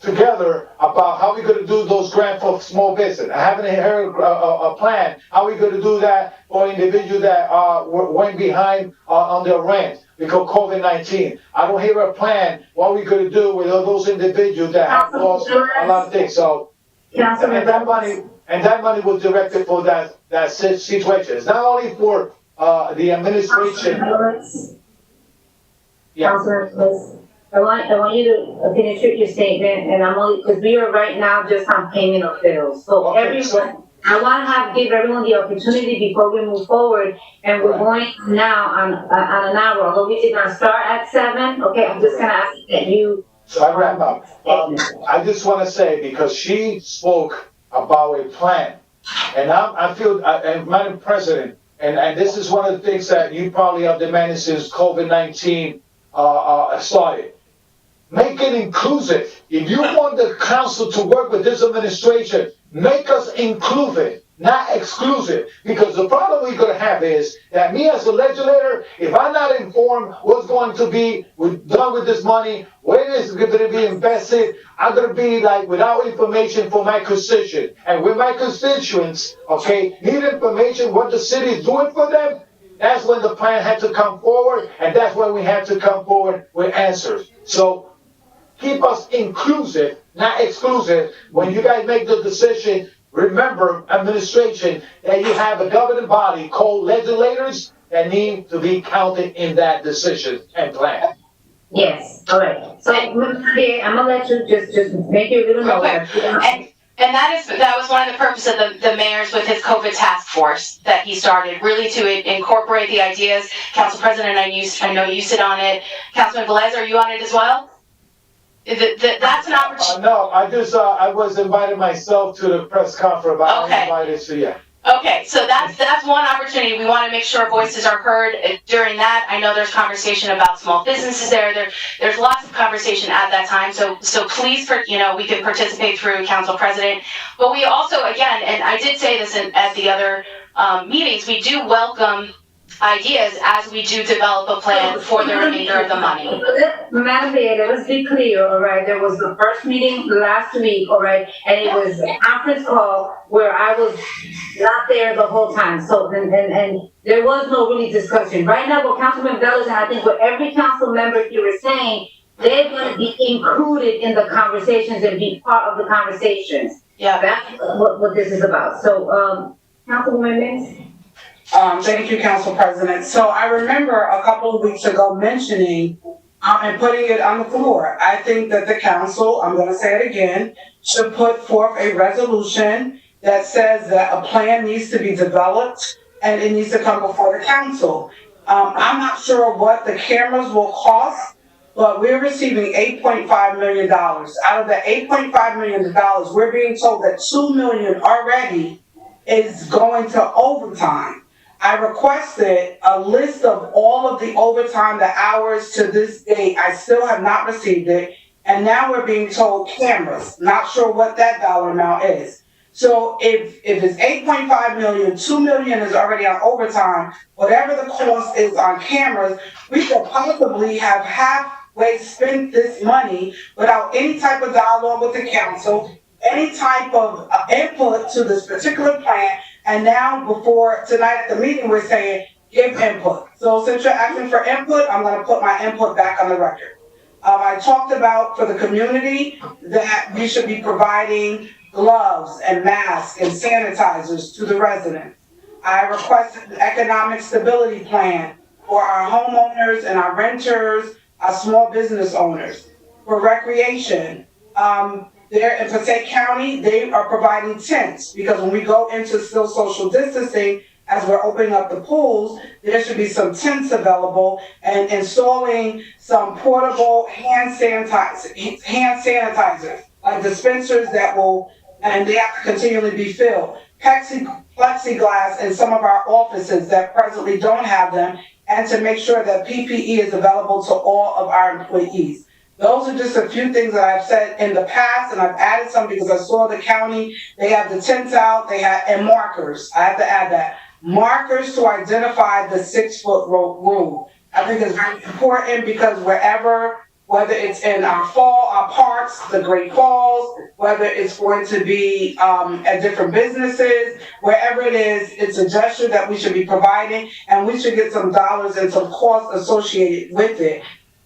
together about how we're going to do those grants for small business. I haven't heard a plan how we're going to do that for individuals that went behind on their rent because COVID-19. I don't hear a plan what we're going to do with all those individuals that have lost a lot of things. So, and that money was directed for that situation. It's not only for the administration. Yeah. I want you to finish your statement, and I'm only, because we are right now just on payment of bills. So Okay, everyone, I want to give everyone the opportunity before we move forward, and we're going now on an hour, although we did not start at 7, okay, I'm just gonna ask that you. So I wrap up. I just want to say, because she spoke about a plan, and I feel, and Madam President, and this is one of the things that you probably have demanded since COVID-19 started. Make it inclusive. If you want the council to work with this administration, make us inclusive, not exclusive. Because the problem we're going to have is that me as a legislator, if I'm not informed what's going to be done with this money, where is it going to be invested, I'm going to be like without information for my constituents. And when my constituents, okay, need information what the city is doing for them, that's when the plan had to come forward, and that's when we had to come forward with answers. So keep us inclusive, not exclusive. When you guys make the decision, remember, administration, that you have a governing body called legislators that need to be counted in that decision and plan. Yes, all right. So, I'm gonna let you just make your little note. And that was one of the purposes of the mayor's with his COVID task force that he started, really to incorporate the ideas. Council President, I know you sit on it. Councilman Velez, are you on it as well? That's an opportunity. No, I was invited myself to the press conference, but I was invited to, yeah. Okay, so that's one opportunity. We want to make sure voices are heard during that. I know there's conversation about small businesses there's lots of conversation at that time. So please, we can participate through Council President. But we also, again, and I did say this at the other meetings, we do welcome ideas as we do develop a plan for the remainder of the money. Madam Mayor, let's be clear, all right? There was the first meeting last week, all right? And it was a conference call where I was not there the whole time. So, and there was no really discussion. Right now, what Councilman Velez and I think what every council member here is saying, they're going to be included in the conversations and be part of the conversations. Yeah. That's what this is about. So, Councilwoman Mintz? Thank you, Council President. So I remember a couple of weeks ago mentioning and putting it on the floor. I think that the council, I'm going to say it again, should put forth a resolution that says that a plan needs to be developed and it needs to come before the council. I'm not sure what the cameras will cost, but we're receiving $8.5 million. Out of the $8.5 million, we're being told that $2 million already is going to overtime. I requested a list of all of the overtime, the hours to this date. I still have not received it. And now we're being told cameras. Not sure what that dollar amount is. So if it's 8.5 million, 2 million is already on overtime, whatever the cost is on cameras, we could possibly have half way spent this money without any type of dialogue with the council, any type of input to this particular plan. And now before tonight at the meeting, we're saying, give input. So since you're asking for input, I'm gonna put my input back on the record. I talked about for the community that we should be providing gloves and masks and sanitizers to the residents. I requested an economic stability plan for our homeowners and our renters, our small business owners. For recreation, there in Passaic County, they are providing tents, because when we go into still social distancing, as we're opening up the pools, there should be some tents available, and installing some portable hand sanitizers, like dispensers that will, and they have to continually be filled. Plexiglass in some of our offices that presently don't have them, and to make sure that PPE is available to all of our employees. Those are just a few things that I've said in the past, and I've added some because I saw the county, they have the tents out, and markers. I have to add that. Markers to identify the 6-foot rule. I think it's very important, because wherever, whether it's in our parks, the Great Falls, whether it's going to be at different businesses, wherever it is, it's a gesture that we should be providing, and we should get some dollars and some costs associated with it.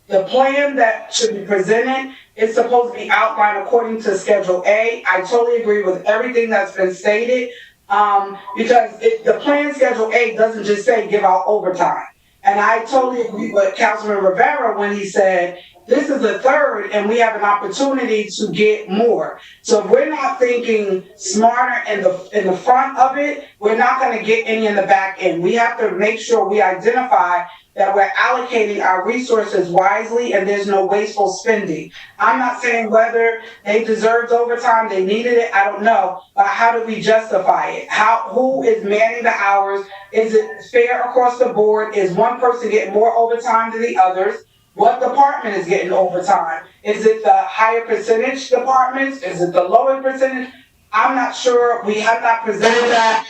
The plan that should be presented is supposed to be outlined according to Schedule A. I totally agree with everything that's been stated, because the plan Schedule A doesn't just say give out overtime. And I totally agree with Councilman Rivera when he said, this is a third and we have an opportunity to get more. So if we're not thinking smarter in the front of it, we're not gonna get any in the back end. We have to make sure we identify that we're allocating our resources wisely and there's no wasteful spending. I'm not saying whether they deserved overtime, they needed it, I don't know, but how do we justify it? Who is manning the hours? Is it fair across the board? Is one person getting more overtime than the others? What department is getting overtime? Is it the higher percentage departments? Is it the lower percentage? I'm not sure. We have not presented that.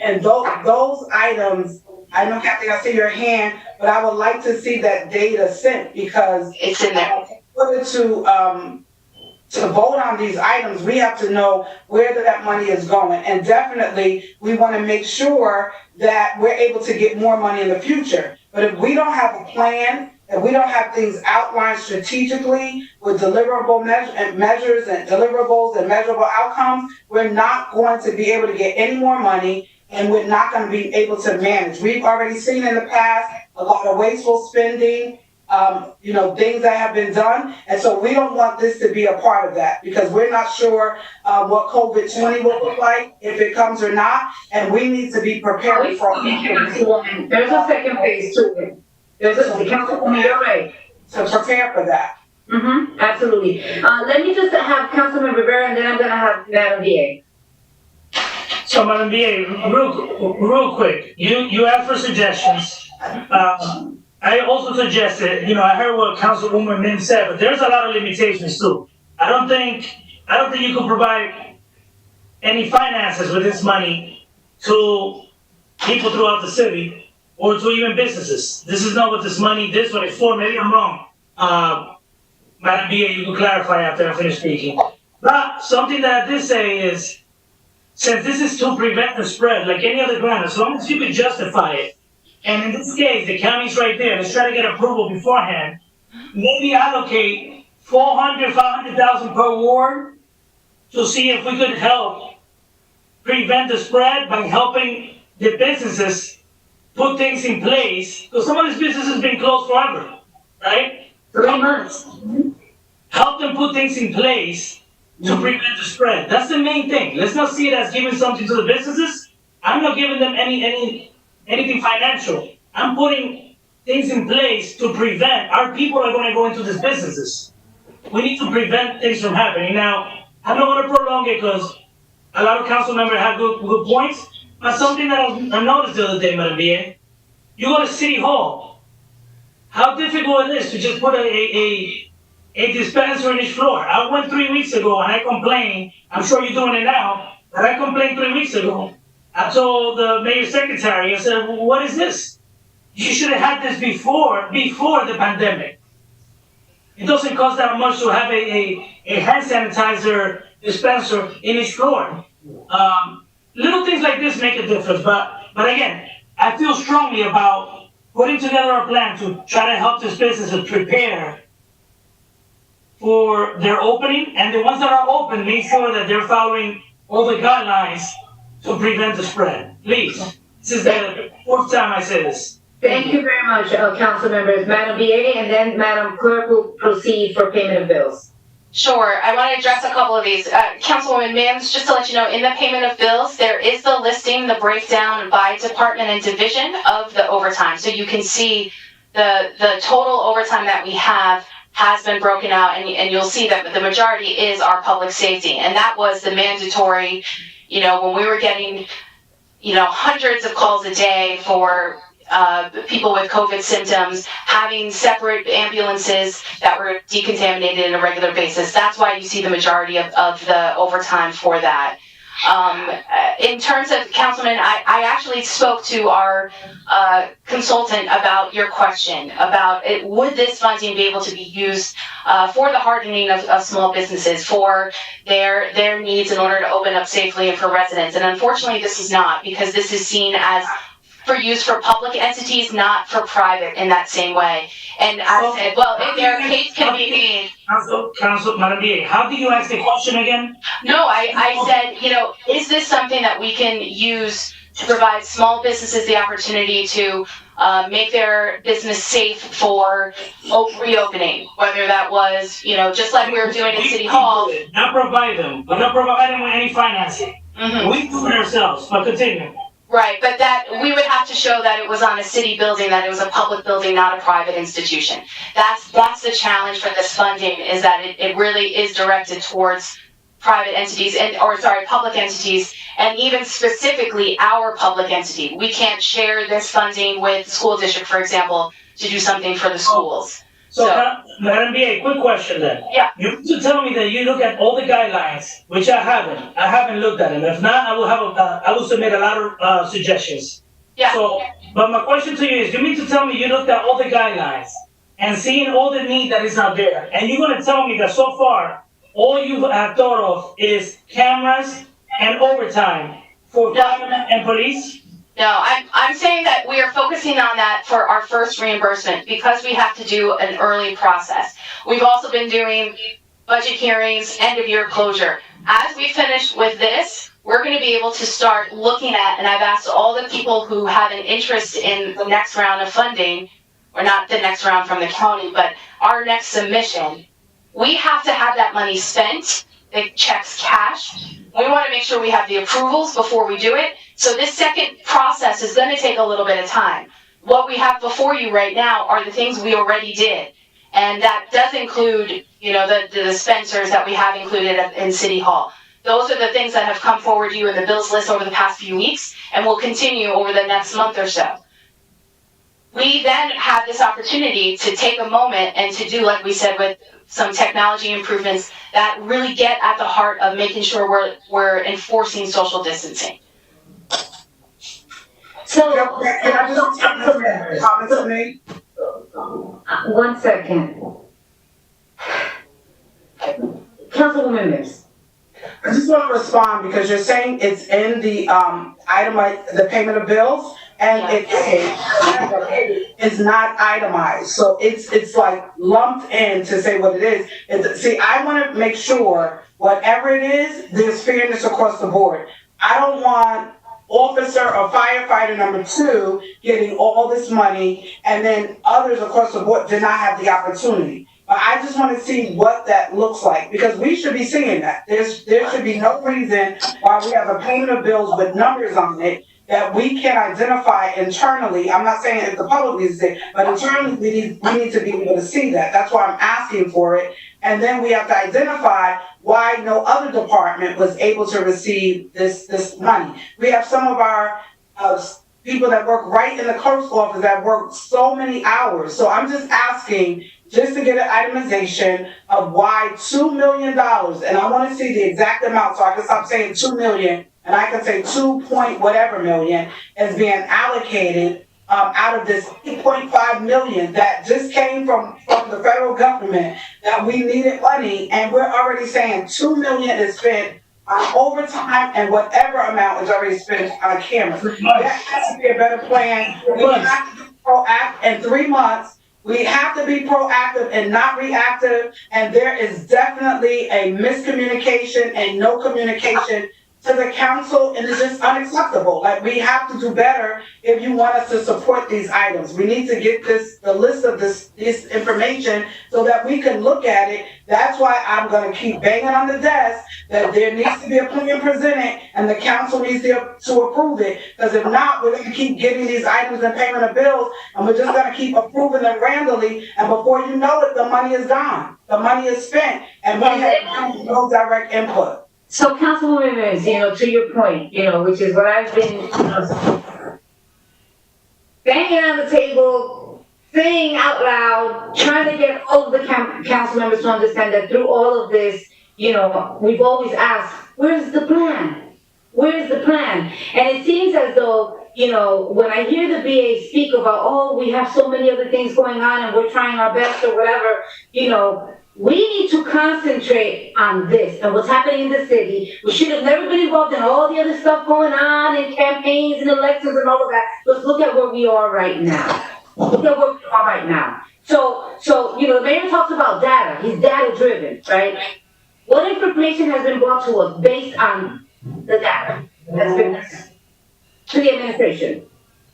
And those items, I know, Kathy, I see your hand, but I would like to see that data sent, because It's in there. To vote on these items, we have to know where that money is going. And definitely, we want to make sure that we're able to get more money in the future. But if we don't have a plan, if we don't have things outlined strategically with deliverable measures and deliverables and measurable outcomes, we're not going to be able to get any more money, and we're not going to be able to manage. We've already seen in the past a lot of wasteful spending, things that have been done. And so we don't want this to be a part of that, because we're not sure what COVID-20 will look like, if it comes or not. And we need to be prepared for it. There's a second phase to it. Councilwoman, you're right. To prepare for that. Mm-hmm, absolutely. Let me just have Councilman Rivera, and then I'm gonna have Madam VA. So, Madam VA, real quick, you asked for suggestions. I also suggested, I heard what Councilwoman Min said, but there's a lot of limitations too. I don't think you could provide any finances with this money to people throughout the city, or to even businesses. This is not what this money is for. Maybe I'm wrong. Madam VA, you can clarify after I finish speaking. But something that I did say is, since this is to prevent the spread, like any other grant, as long as you can justify it, and in this case, the county's right there, let's try to get approval beforehand, maybe allocate $500,000 per ward to see if we could help prevent the spread by helping the businesses put things in place, because some of these businesses have been closed forever, right? 3 months. Help them put things in place to prevent the spread. That's the main thing. Let's not see it as giving something to the businesses. I'm not giving them anything financial. I'm putting things in place to prevent. Our people are going to go into these businesses. We need to prevent things from happening. Now, I don't want to prolong it because a lot of council members have good points. But something that I noticed the other day, Madam VA, you go to City Hall. How difficult it is to just put a dispenser in each floor. I went 3 weeks ago and I complained. I'm sure you're doing it now, but I complained 3 weeks ago. I told the mayor's secretary, I said, well, what is this? You should have had this before the pandemic. It doesn't cost that much to have a hand sanitizer dispenser in each floor. Little things like this make a difference, but again, I feel strongly about putting together a plan to try to help these businesses prepare for their opening, and the ones that are open, make sure that they're following all the guidelines to prevent the spread. Please, this is the fourth time I say this. Thank you very much, council members. Madam BA, and then Madam Clerk will proceed for payment of bills. Sure, I want to address a couple of these. Councilwoman Mims, just to let you know, in the payment of bills, there is the listing, the breakdown by department and division of the overtime. So you can see the total overtime that we have has been broken out, and you'll see that the majority is our public safety. And that was the mandatory, when we were getting, hundreds of calls a day for people with COVID symptoms, having separate ambulances that were decontaminated on a regular basis. That's why you see the majority of the overtime for that. In terms of, Councilman, I actually spoke to our consultant about your question about would this funding be able to be used for the hardening of small businesses, for their needs in order to open up safely and for residents. And unfortunately, this is not, because this is seen as for use for public entities, not for private in that same way. And I said, well, if their case can be made. Council, Madam BA, how do you ask the question again? No, I said, is this something that we can use to provide small businesses the opportunity to make their business safe for reopening? Whether that was, just like we were doing in City Hall. Not provide them, but not provide them with any financing. Mm-hmm. We do it ourselves, but continue. Right, but that we would have to show that it was on a city building, that it was a public building, not a private institution. That's the challenge for this funding, is that it really is directed towards private entities public entities, and even specifically our public entity. We can't share this funding with the school district, for example, to do something for the schools. So, Madam BA, quick question then. Yeah. You need to tell me that you look at all the guidelines, which I haven't. I haven't looked at them. If not, I will submit a lot of suggestions. Yeah. So, but my question to you is, you mean to tell me you looked at all the guidelines and seeing all the need that is out there, and you're going to tell me that so far, all you have thought of is cameras and overtime for firemen and police? No, I'm saying that we are focusing on that for our first reimbursement because we have to do an early process. We've also been doing budget hearings, end of year closure. As we finish with this, we're going to be able to start looking at, and I've asked all the people who have an interest in the next round of funding, or not the next round from the county, but our next submission. We have to have that money spent, the checks cashed. We want to make sure we have the approvals before we do it. So this second process is going to take a little bit of time. What we have before you right now are the things we already did. And that does include, the dispensers that we have included in City Hall. Those are the things that have come forward to you in the bills list over the past few weeks and will continue over the next month or so. We then have this opportunity to take a moment and to do, like we said, with some technology improvements that really get at the heart of making sure we're enforcing social distancing. So, Can I just comment on me? 1 second. Councilwoman Mims. I just want to respond because you're saying it's in the the payment of bills, and it's not itemized. So it's like lumped in to say what it is. See, I want to make sure whatever it is, there's fairness across the board. I don't want officer or firefighter number 2 getting all this money and then others across the board did not have the opportunity. But I just want to see what that looks like, because we should be seeing that. There should be no reason why we have a payment of bills with numbers on it that we can identify internally. I'm not saying if the public needs to see, but internally we need to be able to see that. That's why I'm asking for it. And then we have to identify why no other department was able to receive this money. We have some of our people that work right in the clerk's office that work so many hours. So I'm just asking just to get an itemization of why $2 million, and I want to see the exact amount so I can stop saying 2 million and I can say 2 point whatever million is being allocated out of this 8.5 million that just came from the federal government, that we needed money, and we're already saying 2 million is spent on overtime and whatever amount is already spent on cameras. There has to be a better plan. We have to be proactive in 3 months. We have to be proactive and not reactive, and there is definitely a miscommunication and no communication to the council, and it's just unacceptable. Like, we have to do better if you want us to support these items. We need to get the list of this information so that we can look at it. That's why I'm gonna keep banging on the desk that there needs to be a plan presented and the council needs to approve it. Because if not, we're gonna keep getting these items and payment of bills, and we're just gonna keep approving them randomly, and before you know it, the money is gone. The money is spent, and we have no direct input. So Councilwoman Mims, to your point, which is what I've been banging on the table, saying out loud, trying to get all of the council members to understand that through all of this, we've always asked, where's the plan? Where's the plan? And it seems as though, when I hear the BA speak about, we have so many other things going on and we're trying our best or whatever, we need to concentrate on this and what's happening in the city. We should have never been involved in all the other stuff going on and campaigns and elections and all of that. Let's look at where we are right now. Look at where we are right now. So the mayor talks about data. He's data driven, right? What information has been brought to us based on the data that's been to the administration?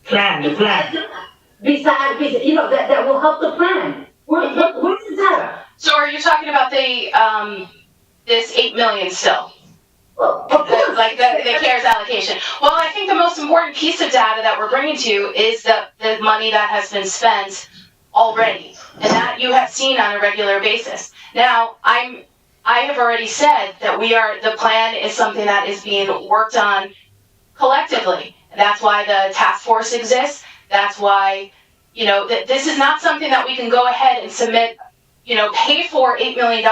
The plan. Besides, that will help the plan. Where's the data? So are you talking about this 8 million still? Well, of course. Like the CARES allocation. Well, I think the most important piece of data that we're bringing to you is the money that has been spent already, and that you have seen on a regular basis. Now, I have already said that the plan is something that is being worked on collectively. That's why the task force exists. That's why, this is not something that we can go ahead and submit, pay for $8 million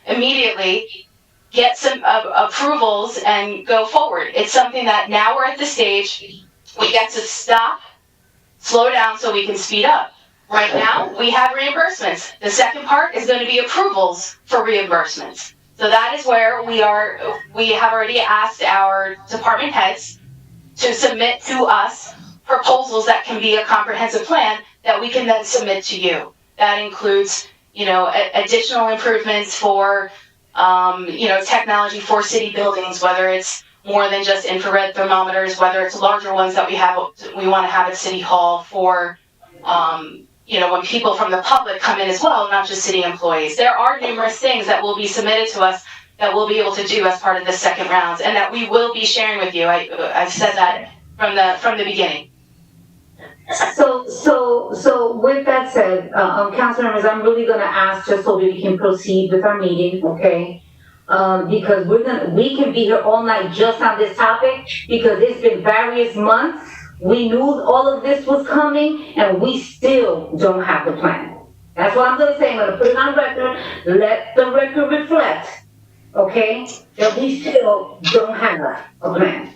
immediately, get some approvals and go forward. It's something that now we're at the stage, we get to stop, slow down so we can speed up. Right now, we have reimbursements. The second part is going to be approvals for reimbursements. So that is where we have already asked our department heads to submit to us proposals that can be a comprehensive plan that we can then submit to you. That includes, additional improvements for, technology for city buildings, whether it's more than just infrared thermometers, whether it's larger ones that we want to have at City Hall for, when people from the public come in as well, not just city employees. There are numerous things that will be submitted to us that we'll be able to do as part of the second round, and that we will be sharing with you. I've said that from the beginning. So with that said, council members, I'm really gonna ask just so we can proceed with our meeting, okay? Because we can be here all night just on this topic, because it's been various months. We knew all of this was coming, and we still don't have the plan. That's what I'm gonna say. I'm gonna put it on record. Let the record reflect, okay, that we still don't have a plan.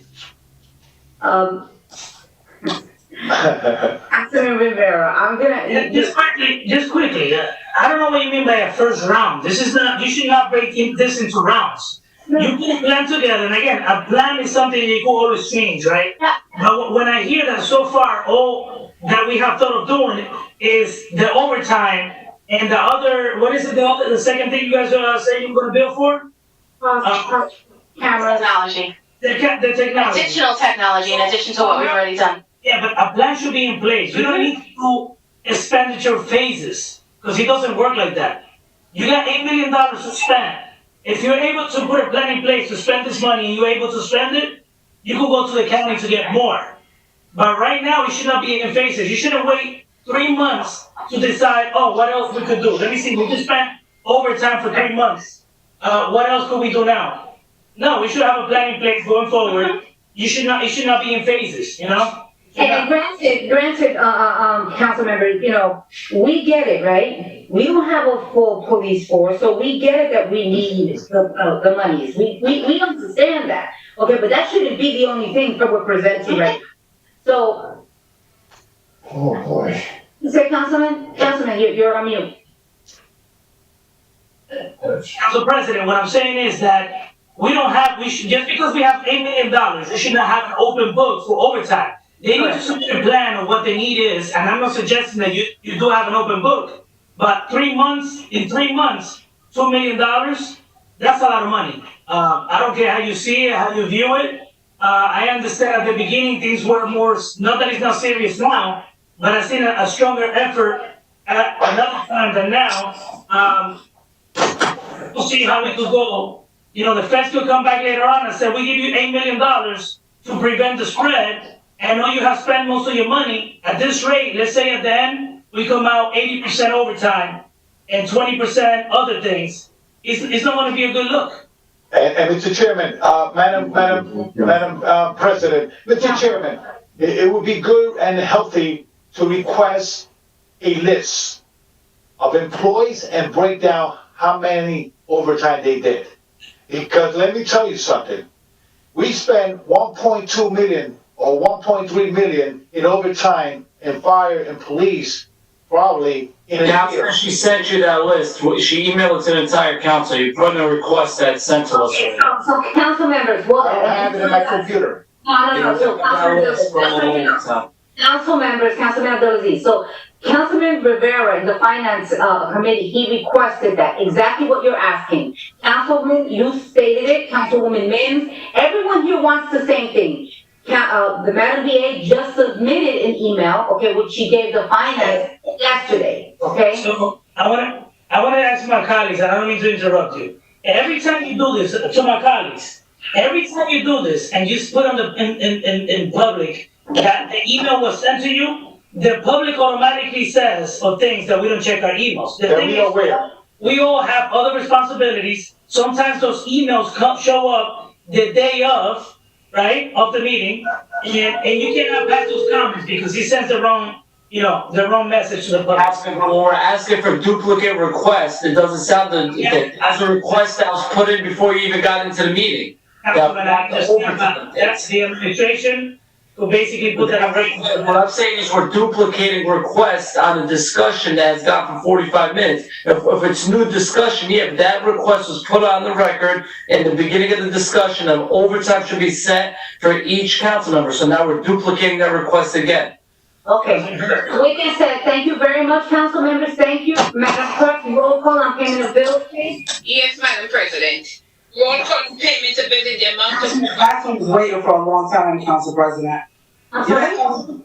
Councilman Rivera, I'm gonna Just quickly. I don't know what you mean by a first round. This is not. You should not break this into rounds. No. You put a plan together, and again, a plan is something you can always change, right? Yeah. But when I hear that so far, all that we have thought of doing is the overtime and the other. What is it? The second thing you guys are saying you're going to bill for? Camera technology. The technology. Additional technology in addition to what we've already done. Yeah, but a plan should be in place. You don't need to do expenditure phases, because it doesn't work like that. You got $8 million to spend. If you're able to put a plan in place to spend this money and you're able to spend it, you can go to the county to get more. But right now, it should not be in phases. You shouldn't wait 3 months to decide, what else we could do. Let me see, we just spent overtime for 3 months. What else could we do now? No, we should have a plan in place going forward. It should not be in phases, And granted, council members, we get it, right? We don't have a full police force, so we get it that we need the monies. We understand that, okay? But that shouldn't be the only thing that we're presenting right now. So, Oh, boy. Say, Councilman, you're on mute. Council President, what I'm saying is that just because we have $8 million, we should not have an open book for overtime. They need to submit a plan of what the need is, and I'm not suggesting that you do have an open book, but in 3 months, $2 million, that's a lot of money. I don't care how you see it, how you view it. I understand at the beginning things were more, not that it's not serious now, but I've seen a stronger effort at another time than now. We'll see how it could go. You know, the feds could come back later on and say, we give you $8 million to prevent the spread, and I know you have spent most of your money. At this rate, let's say at the end, we come out 80% overtime and 20% other things. It's not going to be a good look. And Mr. Chairman, Madam President, Mr. Chairman, it would be good and healthy to request a list of employees and break down how many overtime they did. Because let me tell you something, we spent 1.2 million or 1.3 million in overtime in fire and police probably in a year. Councilor, she sent you that list. She emailed it to the entire council. You put in a request that sent to us. So council members, well. I don't have it in my computer. No, so Councilman Abdulaziz. So Councilman Rivera in the Finance Committee, he requested that, exactly what you're asking. Councilman, you stated it, Councilwoman Mims, everyone here wants the same thing. The Madam VA just submitted an email, okay, which she gave the Finance yesterday, okay? So I want to ask my colleagues, and I don't mean to interrupt you. Every time you do this, to my colleagues, every time you do this and you put on in public that the email was sent to you, the public automatically says for things that we don't check our emails. The thing is, we all have other responsibilities. Sometimes those emails show up the day of, right, of the meeting, and you cannot pass those comments because he sends the wrong message to the public. When we're asking for duplicate requests, it doesn't sound as a request that was put in before you even got into the meeting. That's the administration who basically put that on. What I'm saying is we're duplicating requests on a discussion that has gone for 45 minutes. If it's new discussion, yeah, that request was put on the record in the beginning of the discussion of overtime should be set for each council member. So now we're duplicating that request again. Okay, with that said, thank you very much, council members, thank you. Madam Clerk, roll call on payment of bills, please. Yes, Madam President. Roll call payment to bill in the amount of. That one was waiting for a long time, Council President. I'm sorry?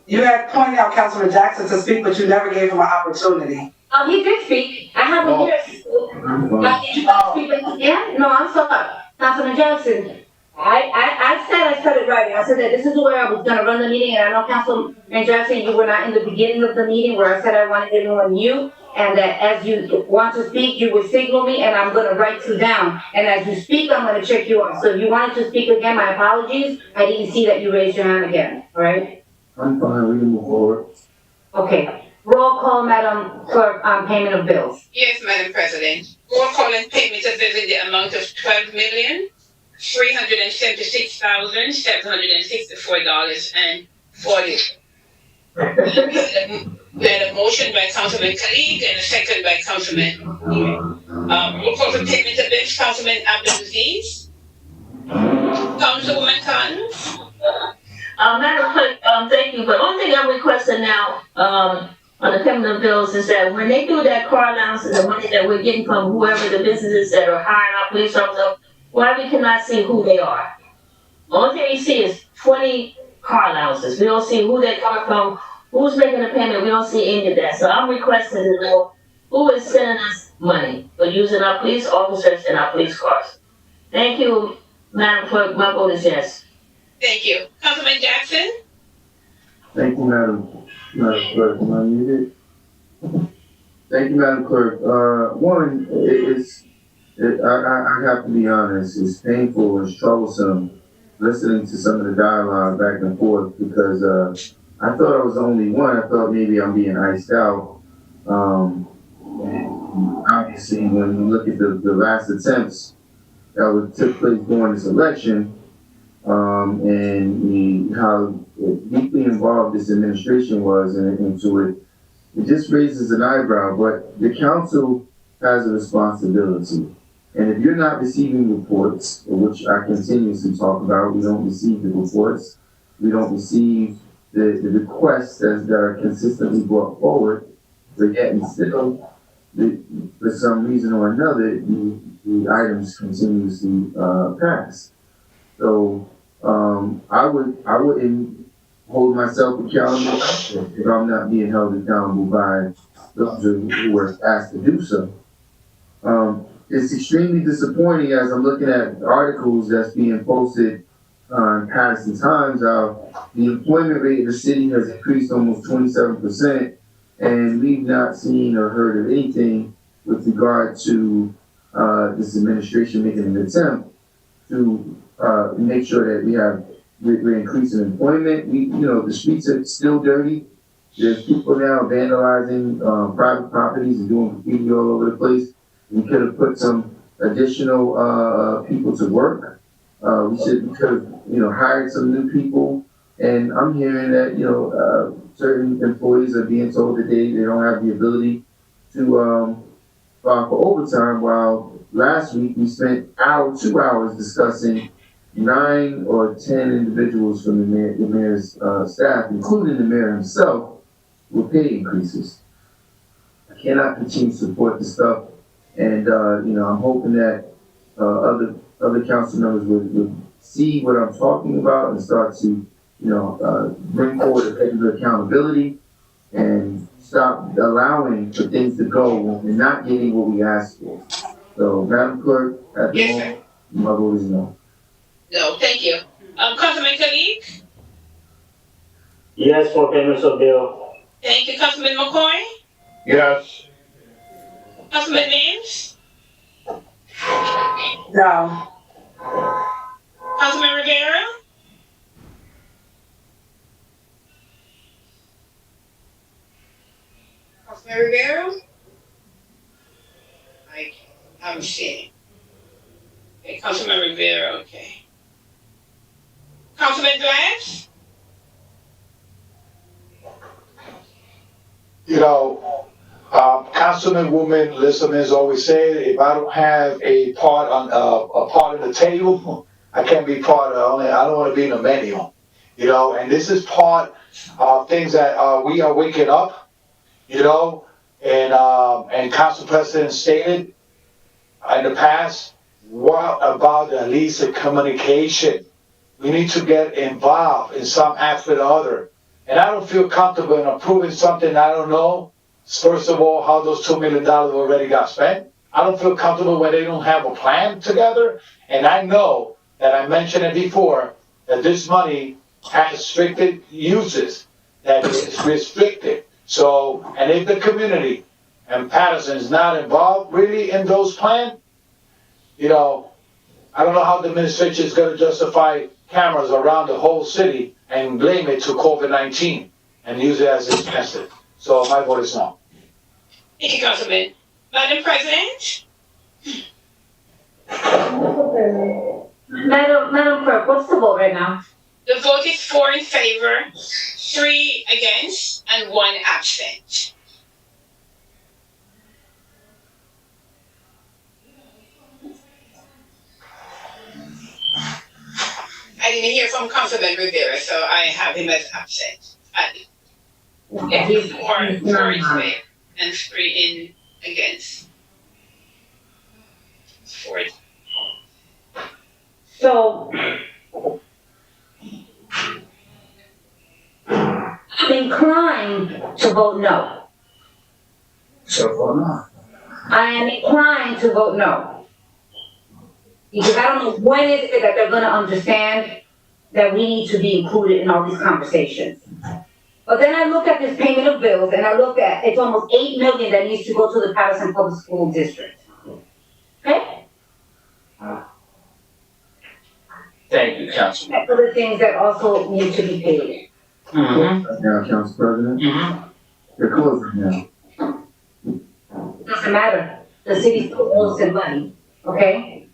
You had pointed out Councilman Jackson to speak, but you never gave him an opportunity. He did speak. I have him here. Did you speak again? No, I'm sorry. Councilman Jackson, I said it right. I said that this is the way I was gonna run the meeting, and I know Councilman Jackson, you were not in the beginning of the meeting where I said I wanted everyone mute, and that as you want to speak, you would signal me, and I'm gonna write you down. And as you speak, I'm gonna check you off. So if you wanted to speak again, my apologies. I didn't see that you raised your hand again, all right? I'm fine, we can move forward. Okay. Roll call, Madam Clerk, on payment of bills. Yes, Madam President. Roll call and payment of bills in the amount of $12,376,764.40. We had a motion by Councilman Khalid and a second by Councilman. Roll call for payment of bills, Councilman Abdulaziz. Councilwoman Collins. Madam Clerk, thank you, but only thing I'm requesting now, on the payment of bills is that when they do that car allowance and the money that we're getting from whoever the businesses that are hiring our police officers, why we cannot see who they are? Only thing we see is 20 car allowances. We don't see who they're coming from, who's making the payment. We don't see any of that. So I'm requesting to know who is sending us money for using our police officers and our police cars. Thank you, Madam Clerk. My vote is yes. Thank you. Councilman Jackson? Thank you, Madam Clerk. Am I muted? Thank you, Madam Clerk. One, I have to be honest, it's painful and troublesome listening to some of the dialogue back and forth because I thought I was the only one. I thought maybe I'm being iced out. And obviously, when you look at the last attempts that took place during this election, and how deeply involved this administration was into it, it just raises an eyebrow. But the council has a responsibility. And if you're not receiving reports, which I continuously talk about, we don't receive the reports, we don't receive the requests that are consistently brought forward, but yet and still, for some reason or another, the items continuously pass. So I wouldn't hold myself accountable if I'm not being held accountable by those who were asked to do so. It's extremely disappointing as I'm looking at articles that's being posted on Paterson Times. The employment rate in the city has increased almost 27%, and we've not seen or heard of anything with regard to this administration making an attempt to make sure that we're increasing employment. The streets are still dirty. There's people now vandalizing private properties and doing graffiti all over the place. We could have put some additional people to work. We could have hired some new people. And I'm hearing that certain employees are being told that they don't have the ability to file for overtime. While last week we spent 2 hours discussing 9 or 10 individuals from the mayor's staff, including the mayor himself, with pay increases. I cannot continue to support this stuff. And, I'm hoping that other council members would see what I'm talking about and start to, bring forward effective accountability and stop allowing for things to go when we're not getting what we asked for. So, Madam Clerk, at the moment, my vote is no. No, thank you. Councilman Kalik? Yes, for payments of bill. Thank you. Councilman McCoy? Yes. Councilman Mims? No. Councilman Rivera? Councilman Rivera? I'm seeing. Okay, Councilman Rivera, okay. Councilman Glass? Councilwoman Lissaman's always said, if I don't have a part of the table, I can't be part of it. I don't want to be in the menu. And this is part of things that we are waking up, and Council President stated in the past, what about at least the communication? We need to get involved in some aspect or other. And I don't feel comfortable in approving something I don't know. First of all, how those $2 million already got spent. I don't feel comfortable when they don't have a plan together. And I know that I mentioned it before, that this money has restricted uses, that it's restricted. So, and if the community and Paterson is not involved really in those plans, I don't know how the administration is going to justify cameras around the whole city and blame it to COVID-19 and use it as expensive. So my vote is no. Thank you, Councilman. Madam President? Madam Clerk, what's the vote right now? The vote is 4 in favor, 3 against, and 1 absent. I didn't hear from Councilman Rivera, so I have him as absent. It's 4 in favor and 3 against. 4. So, I'm inclined to vote no. So vote no. I am inclined to vote no. Because I don't know when is it that they're gonna understand that we need to be included in all these conversations. But then I look at this payment of bills and I look at, it's almost $8 million that needs to go to the Paterson Public School District. Okay? Thank you, Councilman. That's other things that also need to be paid. Now, Council President, they're closing now. Doesn't matter. The city still owes them money, okay?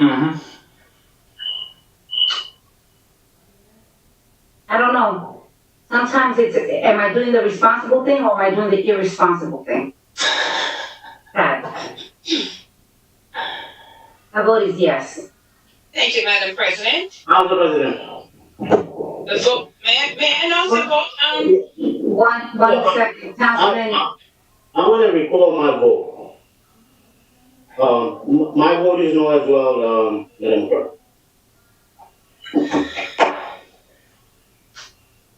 Mm-hmm. I don't know. Sometimes it's, am I doing the responsible thing or am I doing the irresponsible thing? My vote is yes. Thank you, Madam President. Council President. The vote, may I announce the vote? One second, Councilman. I want to recall my vote. My vote is no as well, Madam Clerk.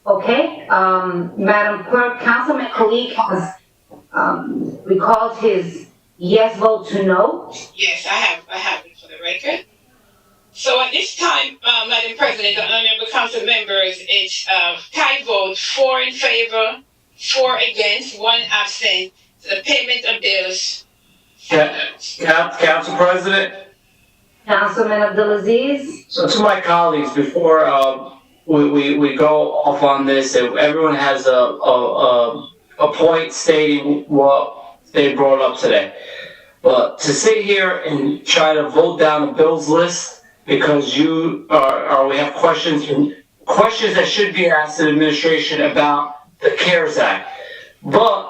Okay, Madam Clerk, Councilman Kalik has, recalled his yes vote to no. Yes, I have it for the record. So at this time, Madam President, and honorable council members, it's tie vote, 4 in favor, 4 against, 1 absent to the payment of bills. Council President? Councilman Abdulaziz? So to my colleagues, before we go off on this, everyone has a point stating what they brought up today. But to sit here and try to vote down the bills list because we have questions that should be asked to the administration about the CARES Act. But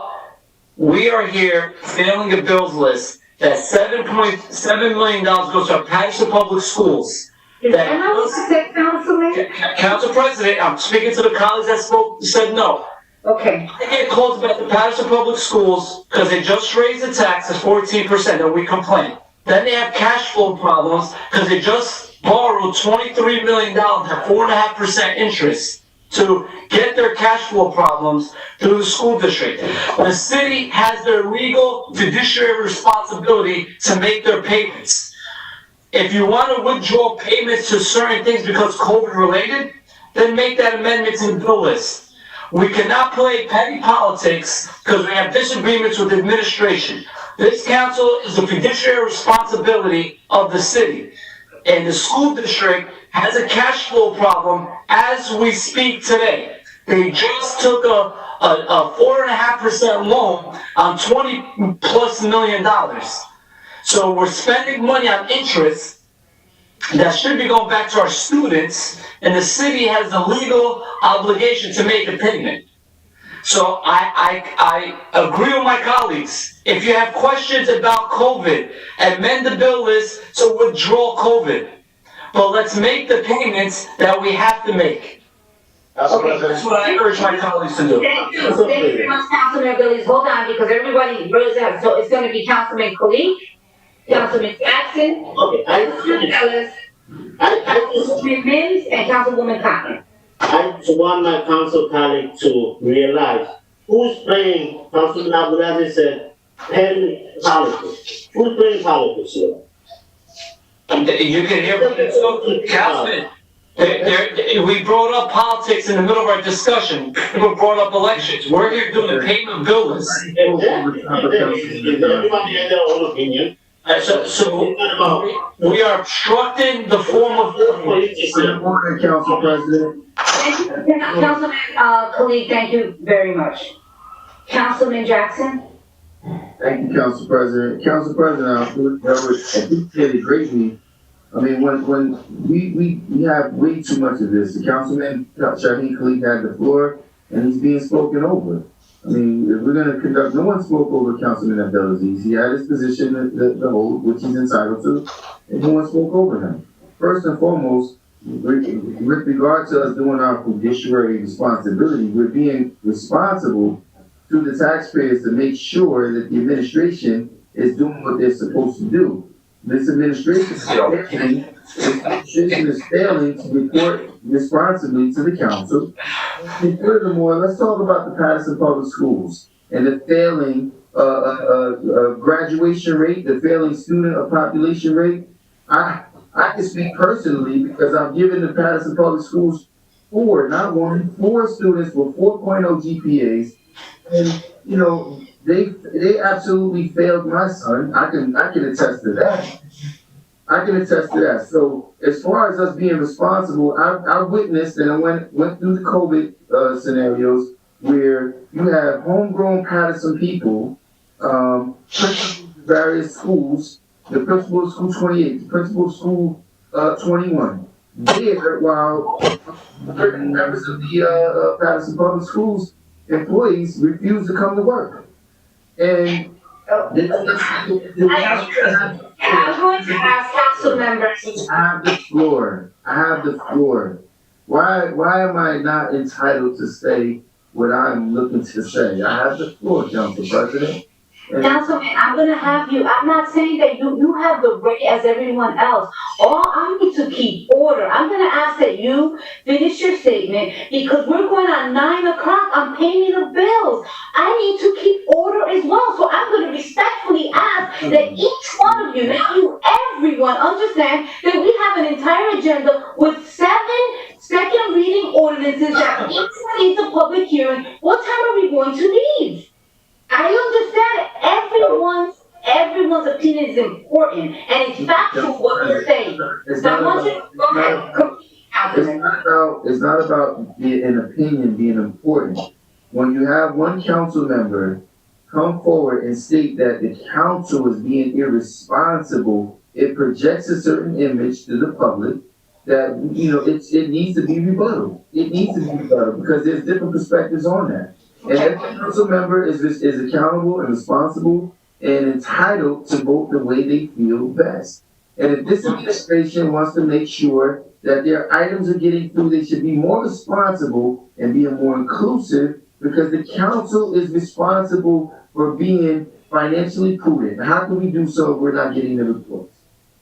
we are here failing a bills list that $7.7 million goes to our Paterson Public Schools. Is that not what you said, Councilman? Council President, I'm speaking to the colleagues that said no. Okay. I get calls about the Paterson Public Schools because they just raised the taxes 14% and we complain. Then they have cash flow problems because they just borrowed $23 million at 4.5% interest to get their cash flow problems through the school district. The city has their legal fiduciary responsibility to make their payments. If you want to withdraw payments to certain things because COVID related, then make that amendment to the bill list. We cannot play petty politics because we have disagreements with the administration. This council is the fiduciary responsibility of the city. And the school district has a cash flow problem as we speak today. They just took a 4.5% loan on $20+ million. So we're spending money on interest that should be going back to our students, and the city has the legal obligation to make a payment. So I agree with my colleagues. If you have questions about COVID, amend the bill list to withdraw COVID. But let's make the payments that we have to make. Council President. That's what I urge my colleagues to do. Thank you very much, Councilman Abdulaziz. Hold on, because everybody rose up. So it's going to be Councilman Kalik, Councilman Jackson, Okay, Councilman Ellis, Councilman Mims, and Councilwoman Cotton. I want my council colleague to realize who's playing, Councilman Abdulaziz said, petty politics. Who's playing politics here? You can hear from Councilman. We brought up politics in the middle of our discussion. People brought up elections. We're here doing the payment of bill list. Everybody has their own opinion. So we are obstructing the form of Order, Council President. Thank you, Councilman Kalik, thank you very much. Councilman Jackson? Thank you, Council President. Council President, I appreciate it greatly. I mean, when we have way too much of this. The Councilman Shaheen Khalid had the floor, and he's being spoken over. I mean, if we're going to conduct, no one spoke over Councilman Abdulaziz. He had his position the hold, which he's entitled to, and no one spoke over him. First and foremost, with regard to us doing our fiduciary responsibility, we're being responsible to the taxpayers to make sure that the administration is doing what they're supposed to do. This administration is failing to report responsibly to the council. And furthermore, let's talk about the Paterson Public Schools and the failing graduation rate, the failing student population rate. I can speak personally because I've given the Paterson Public Schools 4 students with 4.0 GPAs, and you know they absolutely failed my son. I can attest to that. So as far as us being responsible, I witnessed and I went through the COVID scenarios where you have homegrown Paterson people, principals of various schools, the principal of school 28, the principal of school 21, there while certain members of the Paterson Public Schools employees refuse to come to work. And I'm going to ask council members. I have the floor. I have the floor. Why am I not entitled to say what I'm looking to say? I have the floor, Council President. Councilman, I'm gonna have you, I'm not saying that you have the right as everyone else. All I need to keep order. I'm gonna ask that you finish your statement because we're going on 9 o'clock on payment of bills. I need to keep order as well. So I'm gonna respectfully ask that each one of you, not you, everyone, understand that we have an entire agenda with 7 second reading ordinances that each one needs a public hearing. What time are we going to leave? I understand everyone's opinion is important and it's factual what you're saying. It's not about an opinion being important. When you have one council member come forward and state that the council is being irresponsible, it projects a certain image to the public that, it needs to be rebutted. It needs to be rebutted because there's different perspectives on that. And every council member is accountable and responsible and entitled to vote the way they feel best. And if this administration wants to make sure that their items are getting through, they should be more responsible and being more inclusive because the council is responsible for being financially prudent. How can we do so if we're not getting the reports?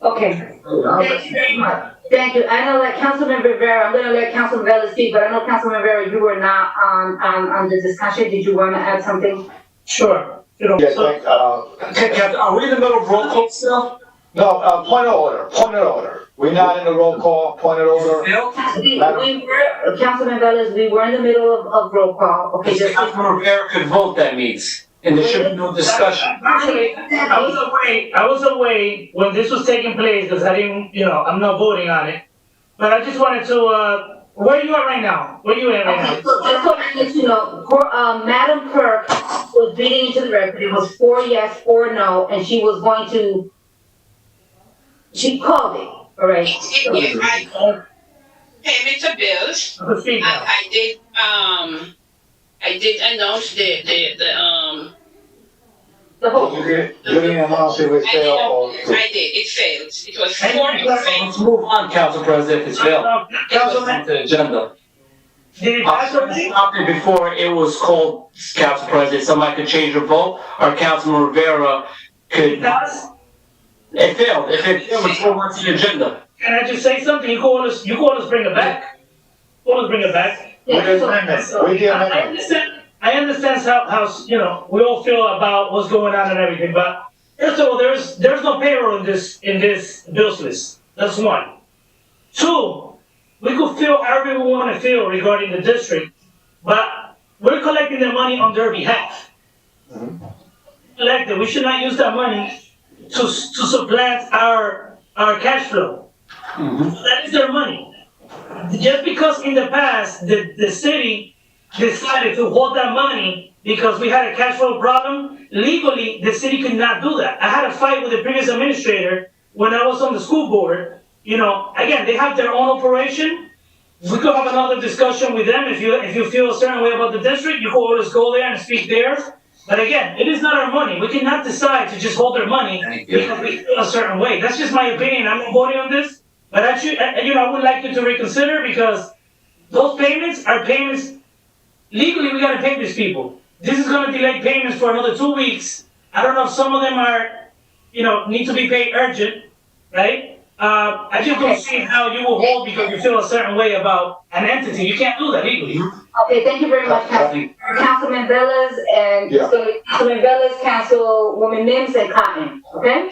Okay, thank you very much. Thank you. I know that Councilman Rivera, I'm gonna let Councilman Vela speak, but I know Councilman Rivera, you were not on the discussion. Did you wanna add something? Sure. Yeah, Are we in the middle of roll call still? no, point of order. We're not in the roll call, point of order. We were, Councilman Velez, we were in the middle of roll call. Okay, just. Councilman Rivera could vote that means, and there should be no discussion. Actually, I was away when this was taking place because I didn't, I'm not voting on it. But I just wanted to, where are you at right now? Where are you at right now? Okay, so just so I let you know, Madam Clerk was reading into the record. It was 4 yes, 4 no, and she was going to, she called it, all right? Yes, payment of bills. I did announce You didn't announce it was failed. I did, it failed. It was 4. Let's move on, Council President, if it's failed. Councilman, The agenda. did it pass already? Stopped it before it was called, Council President. Somebody could change the vote, or Councilman Rivera Did it could. pass? It failed. If it failed, it's over to the agenda. Can I just say something? You call us bring it back. Call us bring it back. With the amendment. I understand how we all feel about what's going on and everything, but first of all, there's no payroll in this bills list. That's one. 2, we could feel however we want to feel regarding the district, but we're collecting the money on their behalf. We should not use that money to supplant our cash flow. That is their money. Just because in the past the city decided to hold that money because we had a cash flow problem, legally the city could not do that. I had a fight with the previous administrator when I was on the school board. Again, they have their own operation. We could have another discussion with them if you feel a certain way about the district. You could always go there and speak there. But again, it is not our money. We cannot decide to just hold their money because we feel a certain way. That's just my opinion. I'm not voting on this. But actually, I would like you to reconsider because those payments are payments. Legally, we gotta pay these people. This is gonna delay payments for another 2 weeks. I don't know if some of them are, need to be paid urgent, right? I just don't see how you will hold because you feel a certain way about an entity. You can't do that legally. Okay, thank you very much, Councilman Velez, and Yeah. so Councilman Velez, Councilwoman Mims, and Cotton, okay?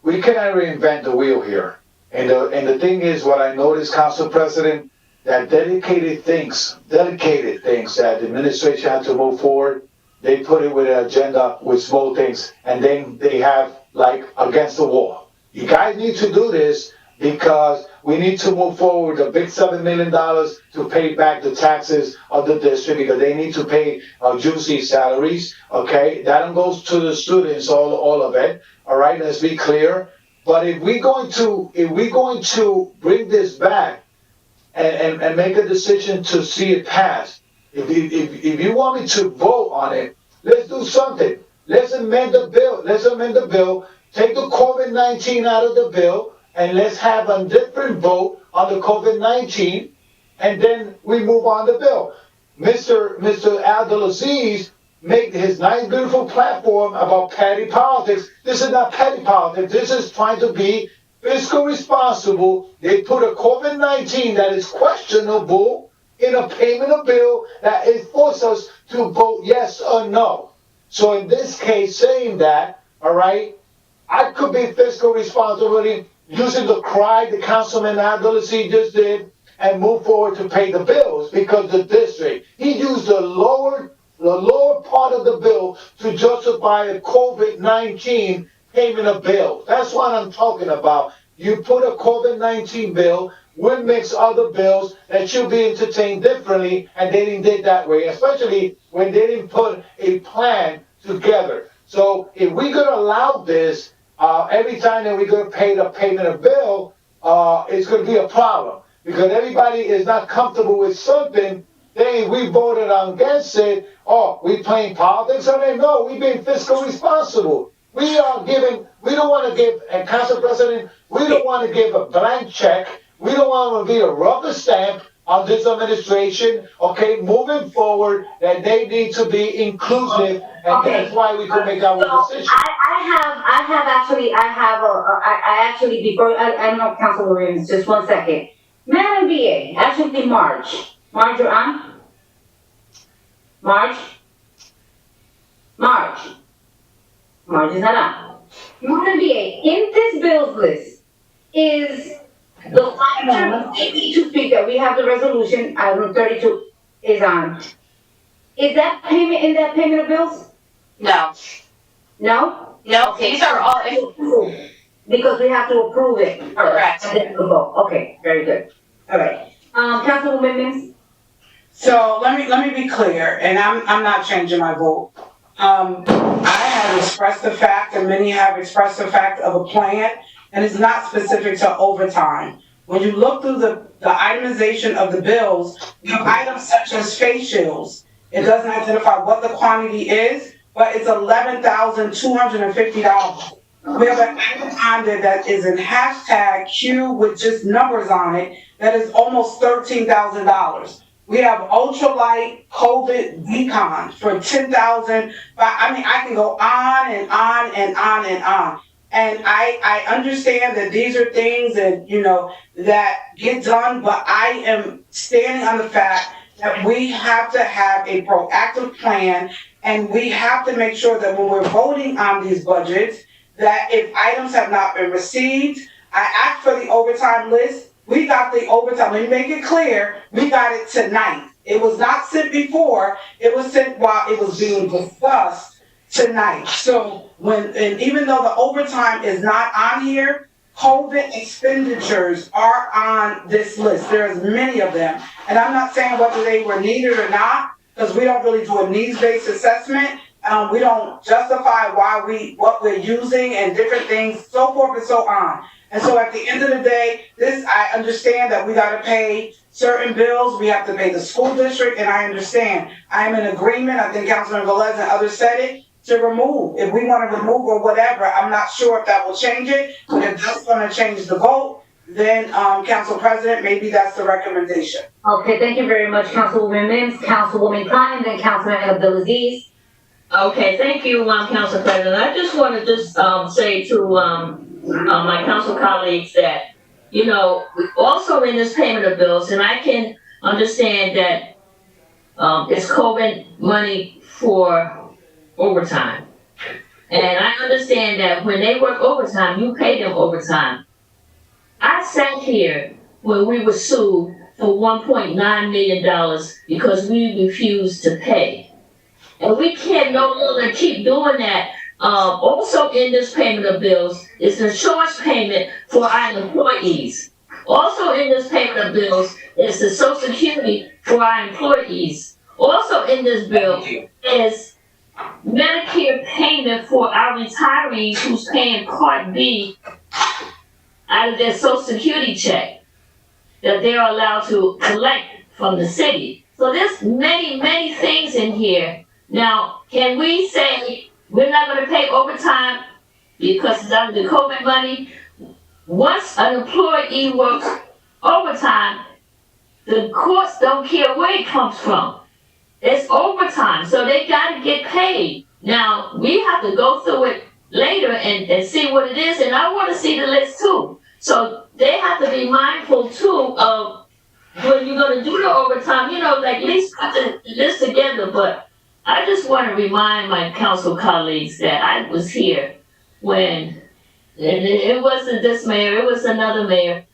We cannot reinvent the wheel here. And the thing is, what I noticed, Council President, that dedicated things that the administration had to move forward, they put it with an agenda with small things, and then they have, against the wall. You guys need to do this, because we need to move forward the big $7 million to pay back the taxes of the district because they need to pay juicy salaries. Okay, that goes to the students, all of it. All right, let's be clear. But if we're going to bring this back and make a decision to see it pass, if you want me to vote on it, let's do something. Let's amend the bill. Take the COVID-19 out of the bill, and let's have a different vote on the COVID-19, and then we move on the bill. Mr. Abdulaziz make his nice, beautiful platform about petty politics. This is not petty politics. This is trying to be fiscal responsible. They put a COVID-19 that is questionable in a payment of bill that it forces us to vote yes or no. So in this case, saying that, all right, I could be fiscal responsibility using the cry the Councilman Abdulaziz just did and move forward to pay the bills because the district, he used the lower part of the bill to justify a COVID-19 payment of bills. That's what I'm talking about. You put a COVID-19 bill, we mix other bills that should be entertained differently, and they didn't did that way, especially when they didn't put a plan together. So if we're going to allow this, every time that we're going to pay the payment of bill, it's going to be a problem because everybody is not comfortable with something. Then we voted against it. Oh, we playing politics on it? No, we being fiscal responsible. We don't want to give, and Council President, we don't want to give a blank check. We don't want to be a rubber stamp on this administration, okay, moving forward, that they need to be inclusive, and that's why we can make our decision. I actually, before, I don't know, Council Williams, just 1 second. Madam VA, actually Marge, you're on? Marge is not on. Madam VA, in this bills list is the line 82 feet that we have the resolution, item 32 is on. Is that payment in that payment of bills? No, No? Okay. these are all, Because we have to approve it. Correct. And then we'll vote. Okay, very good. All right. Councilwoman Mims? So let me be clear, and I'm not changing my vote. I have expressed the fact, and many have expressed the fact of a plan, and it's not specific to overtime. When you look through the itemization of the bills, you have items such as face shields. It doesn't identify what the quantity is, but it's $11,250. We have an item on there that is in hashtag Q with just numbers on it, that is almost $13,000. We have ultralight COVID decon for $10,000. I mean, I can go on and on and on and on. And I understand that these are things that, that get done, but I am standing on the fact that we have to have a proactive plan, and we have to make sure that when we're voting on these budgets, that if items have not been received, I asked for the overtime list. We got the overtime. Let me make it clear, we got it tonight. It was not sent before, it was sent while it was being discussed tonight. So even though the overtime is not on here, COVID expenditures are on this list. There's many of them. And I'm not saying whether they were needed or not, because we don't really do a needs-based assessment. We don't justify what we're using and different things, so forth and so on. And so at the end of the day, I understand that we gotta pay certain bills, we have to pay the school district, and I understand. I am in agreement, I think Councilman Velez and others said it, to remove. If we wanna remove or whatever, I'm not sure if that will change it, but if that's gonna change the vote, then, Council President, maybe that's the recommendation. Okay, thank you very much, Councilwoman Mims, Councilwoman Cotton, then Councilman Abdulaziz. Okay, thank you, Council President. I just want to say to my council colleagues that, also in this payment of bills, and I can understand that it's COVID money for overtime. And I understand that when they work overtime, you pay them overtime. I sat here when we were sued for $1.9 million because we refused to pay. And we can't no longer keep doing that Also in this payment of bills is the insurance payment for our employees. Also in this payment of bills is the Social Security for our employees. Also in this bill is Medicare payment for our retirees who's paying Part B out of their Social Security check that they're allowed to collect from the city. So there's many, many things in here. Now, can we say we're not gonna pay overtime because it's out of the COVID money? Once an employee works overtime, the courts don't care where it comes from. It's overtime, so they gotta get paid. Now, we have to go through it later and see what it is, and I wanna see the list too. So they have to be mindful too of when you're gonna do the overtime, like at least put the list together. But I just wanna remind my council colleagues that I was here when, and it wasn't this mayor, it was another mayor,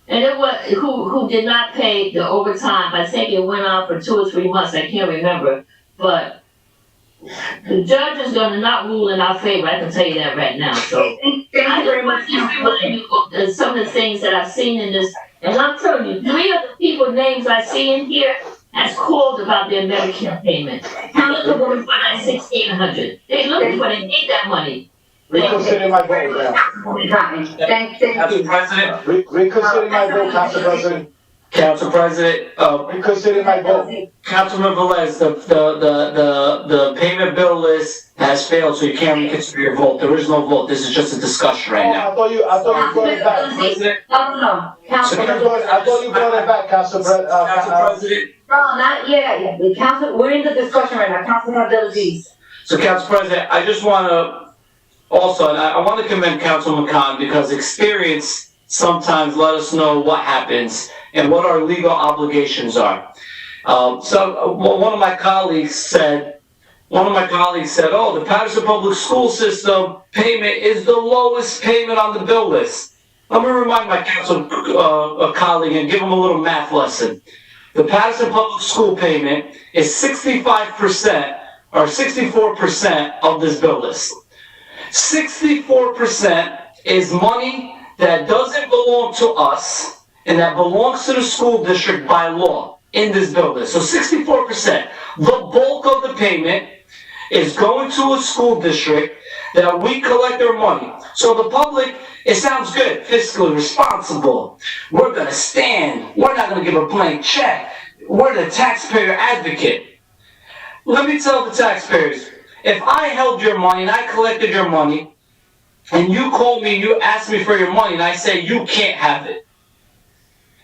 and it was, who did not pay the overtime. I think it went on for 2 or 3 months, I can't remember. But the judge is gonna not rule in our favor, I can tell you that right now, so. Thank you very much. I just remind you of some of the things that I've seen in this, and I'm telling you, 3 of the people's names I see in here has called about their Medicare payment. They're looking for that $1,600. They're looking for, they need that money. Reconsider my vote now. Thank Council you. President, Reconsider my vote, Council President. Council President, Reconsider my vote. Councilman Velez, the payment bill list has failed, so you can't reconsider your vote. There is no vote. This is just a discussion right now. I thought you brought it back. President, No. Council. I thought you brought it back, Council President. No, not yet. The council, we're in the discussion right now. Councilman Abdelaziz. So, Council President, I just want to also, and I want to commend Councilman Khan because experience sometimes let us know what happens and what our legal obligations are. One of my colleagues said, oh, the Paterson Public School System payment is the lowest payment on the bill list. Let me remind my council colleague and give him a little math lesson. The Paterson Public School payment is 65% or 64% of this bill list. 64% is money that doesn't belong to us and that belongs to the school district by law in this bill list. So 64%, the bulk of the payment is going to a school district that we collect their money. So the public, it sounds good, fiscally responsible. We're gonna stand, we're not gonna give a blank check. We're the taxpayer advocate. Let me tell the taxpayers, if I held your money and I collected your money, and you called me and you asked me for your money and I say you can't have it,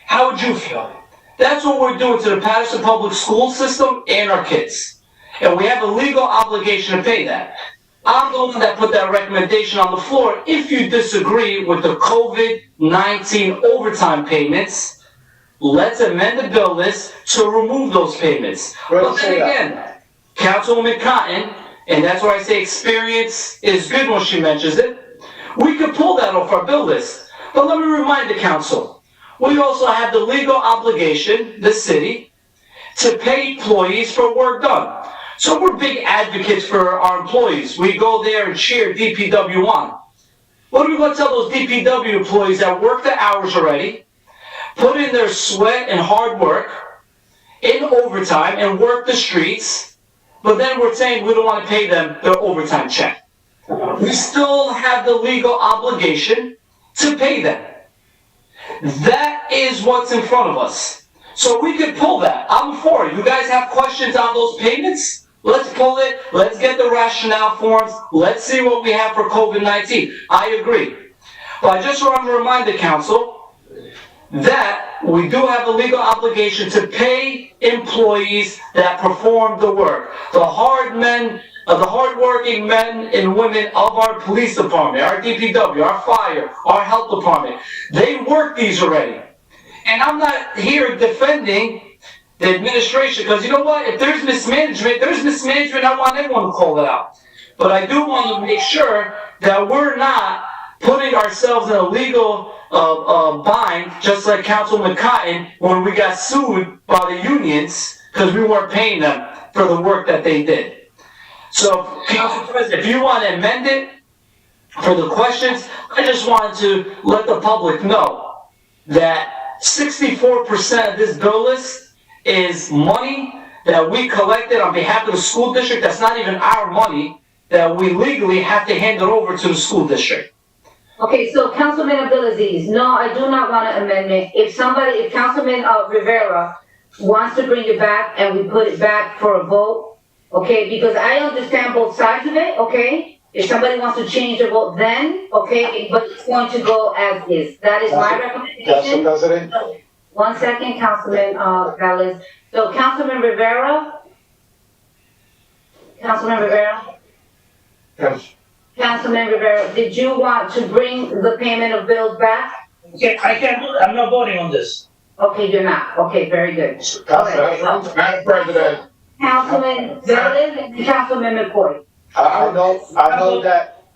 how would you feel? That's what we're doing to the Paterson Public School System and our kids. And we have a legal obligation to pay that. I'm the one that put that recommendation on the floor. If you disagree with the COVID-19 overtime payments, let's amend the bill list to remove those payments. But then again, Councilwoman Cotton, and that's why I say experience is good when she mentions it, we could pull that off our bill list. But let me remind the council, we also have the legal obligation, the city, to pay employees for work done. So we're big advocates for our employees. We go there and cheer DPW on. What are we going to tell those DPW employees that work the hours already, put in their sweat and hard work, in overtime, and work the streets, but then we're saying we don't want to pay them their overtime check? We still have the legal obligation to pay them. That is what's in front of us. So we could pull that. I'm for it. You guys have questions on those payments? Let's pull it. Let's get the rationale forms. Let's see what we have for COVID-19. I agree. But I just want to remind the council that we do have a legal obligation to pay employees that perform the work. The hard-working men and women of our police department, our DPW, our fire, our health department, they work these already. And I'm not here defending the administration, because you know what? If there's mismanagement, there's mismanagement. I want everyone to call it out. But I do want to make sure that we're not putting ourselves in a legal bind, just like Councilman Cotton, when we got sued by the unions because we weren't paying them for the work that they did. So, Council President, if you want to amend it for the questions, I just wanted to let the public know that 64% of this bill list is money that we collected on behalf of the school district. That's not even our money, that we legally have to hand it over to the school district. Okay, so Councilman Abdulaziz, no, I do not want an amendment. If Councilman Rivera wants to bring it back and we put it back for a vote, okay, because I understand both sides of it, okay? If somebody wants to change the vote then, okay, but it's going to go as is. That is my recommendation. Council President? 1 second, Councilman Velez. So Councilman Rivera? Yes. Councilman Rivera, did you want to bring the payment of bills back? Okay, I can't, I'm not voting on this. Okay, you're not. Okay, very good. Madam President, Councilman Velez and Councilman McCoy. I know that,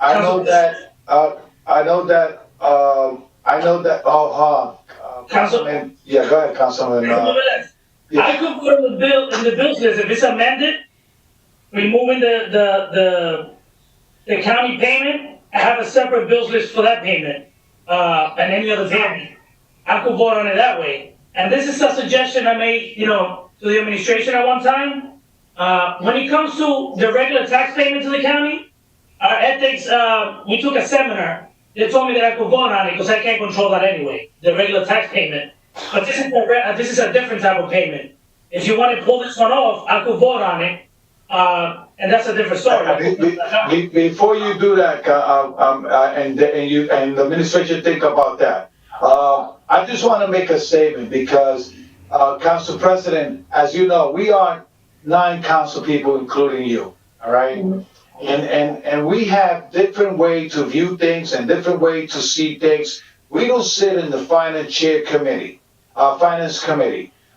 Councilman, yeah, go ahead, Councilman, I could put in the bills list, if it's amended, removing the county payment, I have a separate bills list for that payment, and any other payment. I could vote on it that way. And this is a suggestion I made, to the administration at one time. When it comes to the regular tax payment to the county, our ethics, we took a seminar. They told me that I could vote on it because I can't control that anyway, the regular tax payment. But this is a different type of payment. If you want to pull this one off, I could vote on it, and that's a different story. Before you do that, and the administration think about that, I just want to make a statement because, Council President, as you know, we are 9 council people, including you, all right? And we have different ways to view things and different ways to see things. We don't sit in the finance committee.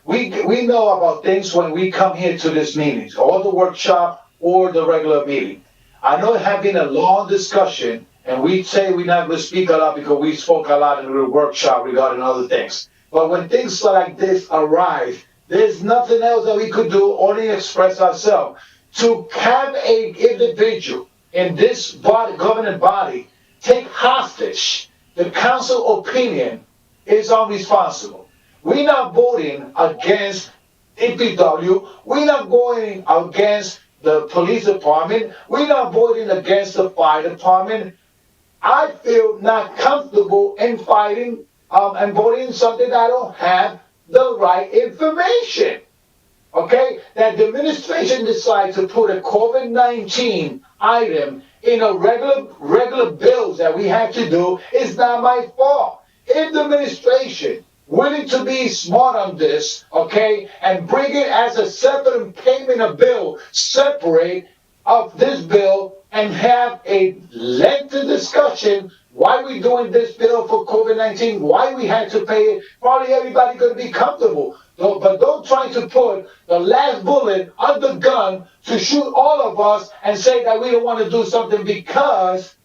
We know about things when we come here to this meetings, or the workshop, or the regular meeting. I know it has been a long discussion, and we say we're not going to speak a lot because we spoke a lot in the workshop regarding other things. But when things like this arise, there's nothing else that we could do, only express ourselves. To have an individual in this body, governing body, take hostage the council opinion is unresponsible. We're not voting against DPW. We're not going against the police department. We're not voting against the fire department. I feel not comfortable in fighting and voting something I don't have the right information. Okay? That the administration decides to put a COVID-19 item in a regular bills that we have to do is not my fault. If the administration willing to be smart on this, okay, and bring it as a separate payment of bill, separate of this bill, and have a lengthy discussion why we doing this bill for COVID-19, why we had to pay it, probably everybody gonna be comfortable. But don't try to put the last bullet on the gun to shoot all of us and say that we don't want to do something because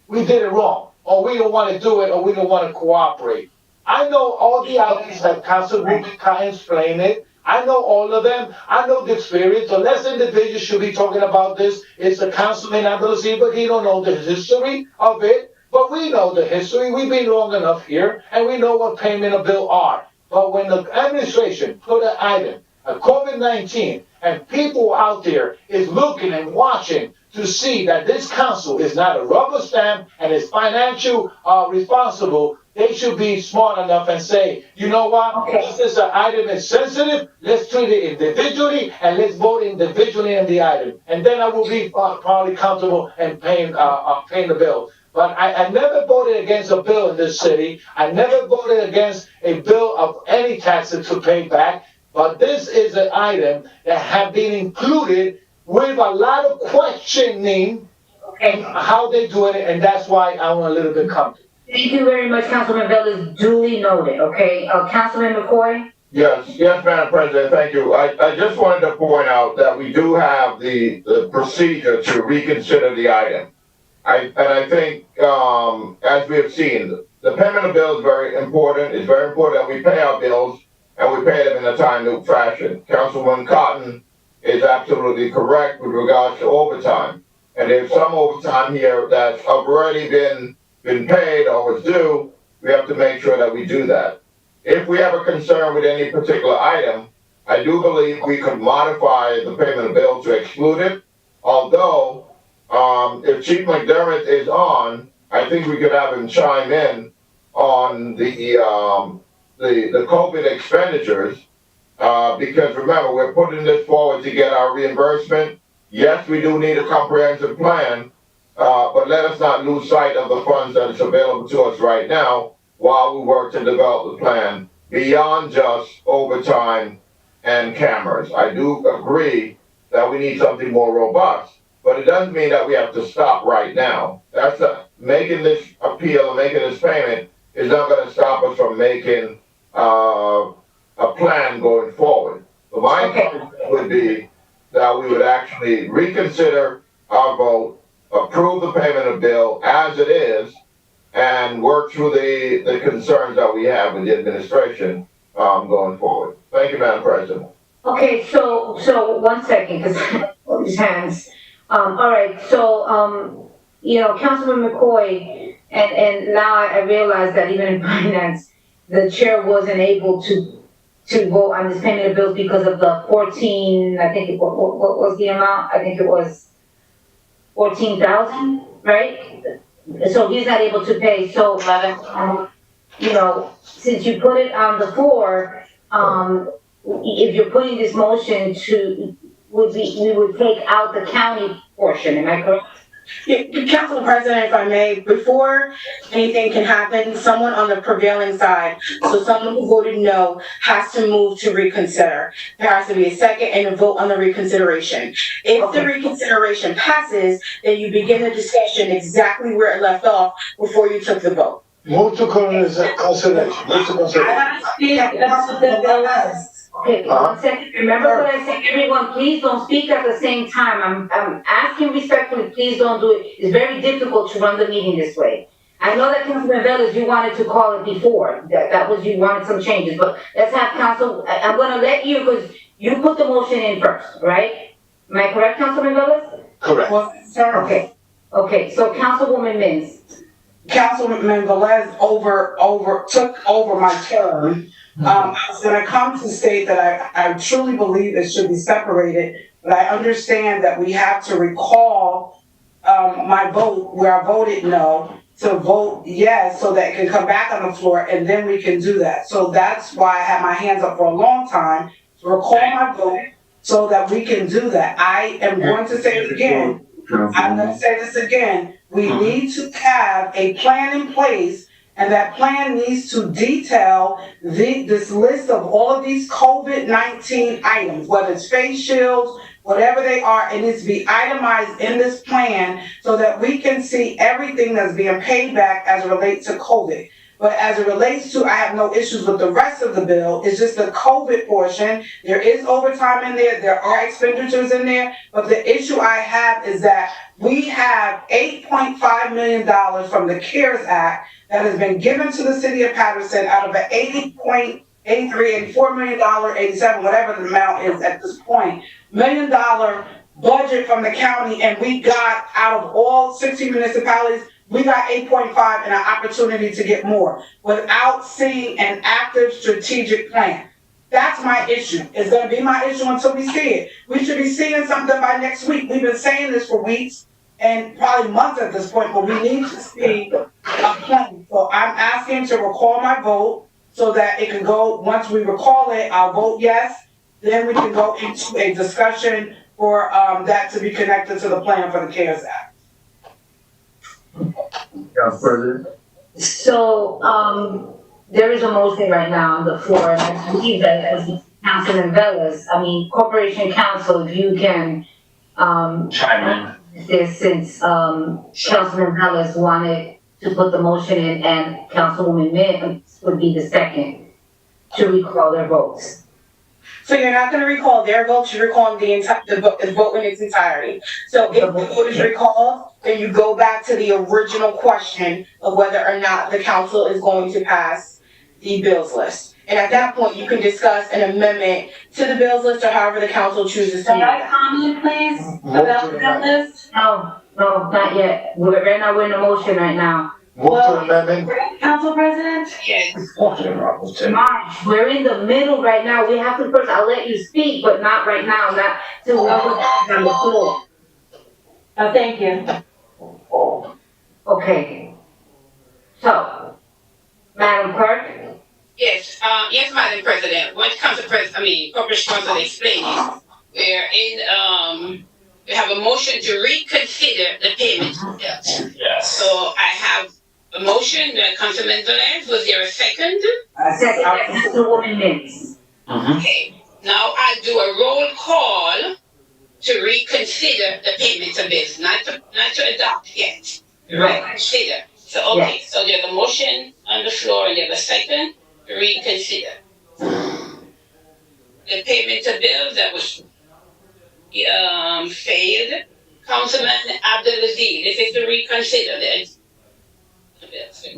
we did it wrong, or we don't want to do it, or we don't want to cooperate. I know all the outlets that Councilwoman Kai explained it. I know all of them. I know the experience. The less individuals should be talking about this. It's the councilman, I believe, but he don't know the history of it. But we know the history. We've been long enough here, and we know what payment of bill are. But when the administration put an item, a COVID-19, and people out there is looking and watching to see that this council is not a rubber stamp and is financial responsible, they should be smart enough and say, you know what, this is an item that's sensitive, let's treat it individually, and let's vote individually on the item. And then I will be probably comfortable in paying the bill. But I never voted against a bill in this city. I never voted against a bill of any taxes to pay back. But this is an item that have been included with a lot of questioning and how they do it, and that's why I'm a little bit comfortable. Thank you very much, Councilman Velez. Duly noted, okay? Councilman McCoy? Yes, Madam President, thank you. I just wanted to point out that we do have the procedure to reconsider the item. I think, as we have seen, the payment of bills is very important. It's very important that we pay our bills and we pay them in a timely fashion. Councilwoman Cotton is absolutely correct with regards to overtime. And there's some overtime here that's already been paid or was due, we have to make sure that we do that. If we have a concern with any particular item, I do believe we could modify the payment of bill to exclude it. Although, if Chief McDermott is on, I think we could have him chime in on the COVID expenditures. Because remember, we're putting this forward to get our reimbursement. Yes, we do need a comprehensive plan, but let us not lose sight of the funds that is available to us right now while we work to develop the plan beyond just overtime and cameras. I do agree that we need something more robust, but it doesn't mean that we have to stop right now. Making this appeal and making this payment is not going to stop us from making a plan going forward. So my encouragement would be that we would actually reconsider our vote, approve the payment of bill as it is, and work through the concerns that we have with the administration going forward. Thank you, Madam President. Okay, so 1 second, because all these hands. All right, so, Councilman McCoy, and now I realize that even in finance, the chair wasn't able to vote on this payment of bills because of the 14, I think, what was the amount? I think it was 14,000, right? So he's not able to pay, so, 11. Since you put it on the floor, if you're putting this motion we would take out the county portion, am I correct? Yeah, Council President, if I may, before anything can happen, someone on the prevailing side, so someone who voted no, has to move to reconsider. There has to be a second and a vote on the reconsideration. If the reconsideration passes, then you begin the discussion exactly where it left off before you took the vote. Move to consideration. Move to consideration. Okay, 1 second. Remember what I said, everyone, please don't speak at the same time. I'm asking respectfully, please don't do it. It's very difficult to run the meeting this way. I know that Councilman Velez, you wanted to call it before, that was, you wanted some changes, but let's have council, I'm gonna let you, because you put the motion in first, right? Am I correct, Councilman Velez? Correct. Well, sir, Okay, so Councilwoman Mins. Councilman Velez took over my term. I was gonna come to state that I truly believe it should be separated, but I understand that we have to recall my vote where I voted no to vote yes so that it can come back on the floor and then we can do that. So that's why I had my hands up for a long time to recall my vote so that we can do that. I am going to say it again. I'm going to say this again. We need to have a plan in place, and that plan needs to detail this list of all of these COVID-19 items, whether it's face shields, whatever they are, it needs to be itemized in this plan so that we can see everything that's being paid back as it relates to COVID. But as it relates to, I have no issues with the rest of the bill. It's just the COVID portion. There is overtime in there. There are expenditures in there. But the issue I have is that we have $8.5 million from the CARES Act that has been given to the city of Paterson out of an $84 million, 87, whatever the amount is at this point, $1 million budget from the county, and we got out of all 60 municipalities, we got 8.5 and an opportunity to get more without seeing an active strategic plan. That's my issue. It's going to be my issue until we see it. We should be seeing something by next week. We've been saying this for weeks and probably months at this point, but we need to see a plan. So I'm asking to recall my vote so that it can go, once we recall it, I'll vote yes. Then we can go into a discussion for that to be connected to the plan for the CARES Act. Council President. So, there is a motion right now on the floor, and I believe that as Councilman Velez, Corporation Council, if you can, Chime this since, Councilman Velez wanted to put the motion in and Councilwoman Mims would be the second to recall their votes. So you're not going to recall their vote, you're recalling the vote in its entirety. So if the vote is recalled, then you go back to the original question of whether or not the council is going to pass the bills list. And at that point, you can discuss an amendment to the bills list or however the council chooses to May move I that. comment, please, about the bill list? No, not yet. Right now, we're in a motion right now. Move to amendment. Council President? Yes. March, we're in the middle right now. We have to first, I'll let you speak, but not right now, not till we're on the floor. Oh, thank you. Okay. So, Madam Clerk? Yes, yes, Madam President, what Corporation Counsel explained, we're in, we have a motion to reconsider the payment of bills. Yes. So I have a motion, Councilman Velez, was there a second? Second, Councilwoman Mims. Okay, now I'll do a roll call to reconsider the payment of bills, not to adopt yet. Right. Consider. So, okay, Yes. so there's a motion on the floor and there's a second to reconsider. The payment of bills that was failed. Councilman Abdelaziz, this is to reconsider the bills.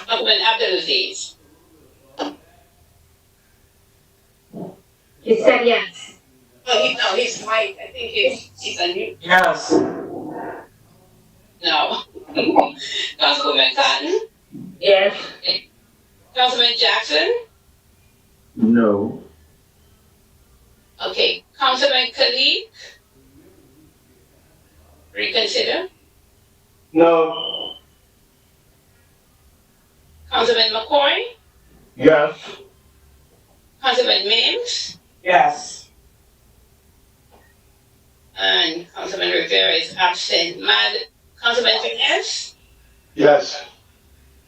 Councilman Abdelaziz. He said yes. Oh, he's white. I think he's a new. Yes. No. Councilwoman Cotton? Yes. Councilman Jackson? No. Okay. Councilman Khalid? Reconsider. No. Councilman McCoy? Yes. Councilman Mims? Yes. And Councilman Rivera is absent. Councilman Velez? Yes.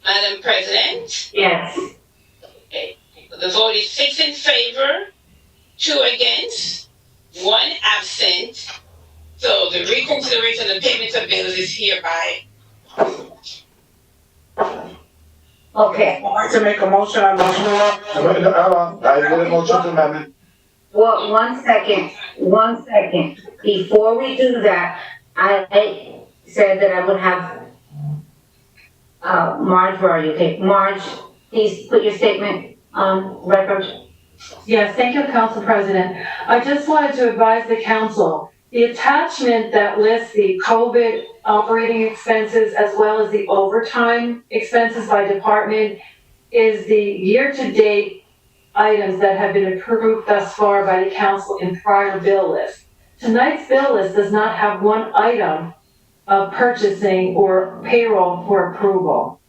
Madam President? Yes. Okay. The vote is 6 in favor, 2 against, 1 absent. So the reconsideration of the payment of bills is hereby. Okay. I'd like to make a motion on the floor. Hold on, I did a motion to amendment. Well, one second. Before we do that, I said that I would have, Marge, where are you? Okay, Marge, please put your statement on record. Yes, thank you, Council President. I just wanted to advise the council, the attachment that lists the COVID operating expenses as well as the overtime expenses by department is the year-to-date items that have been approved thus far by the council in prior bill lists. Tonight's bill list does not have one item of purchasing or payroll for approval.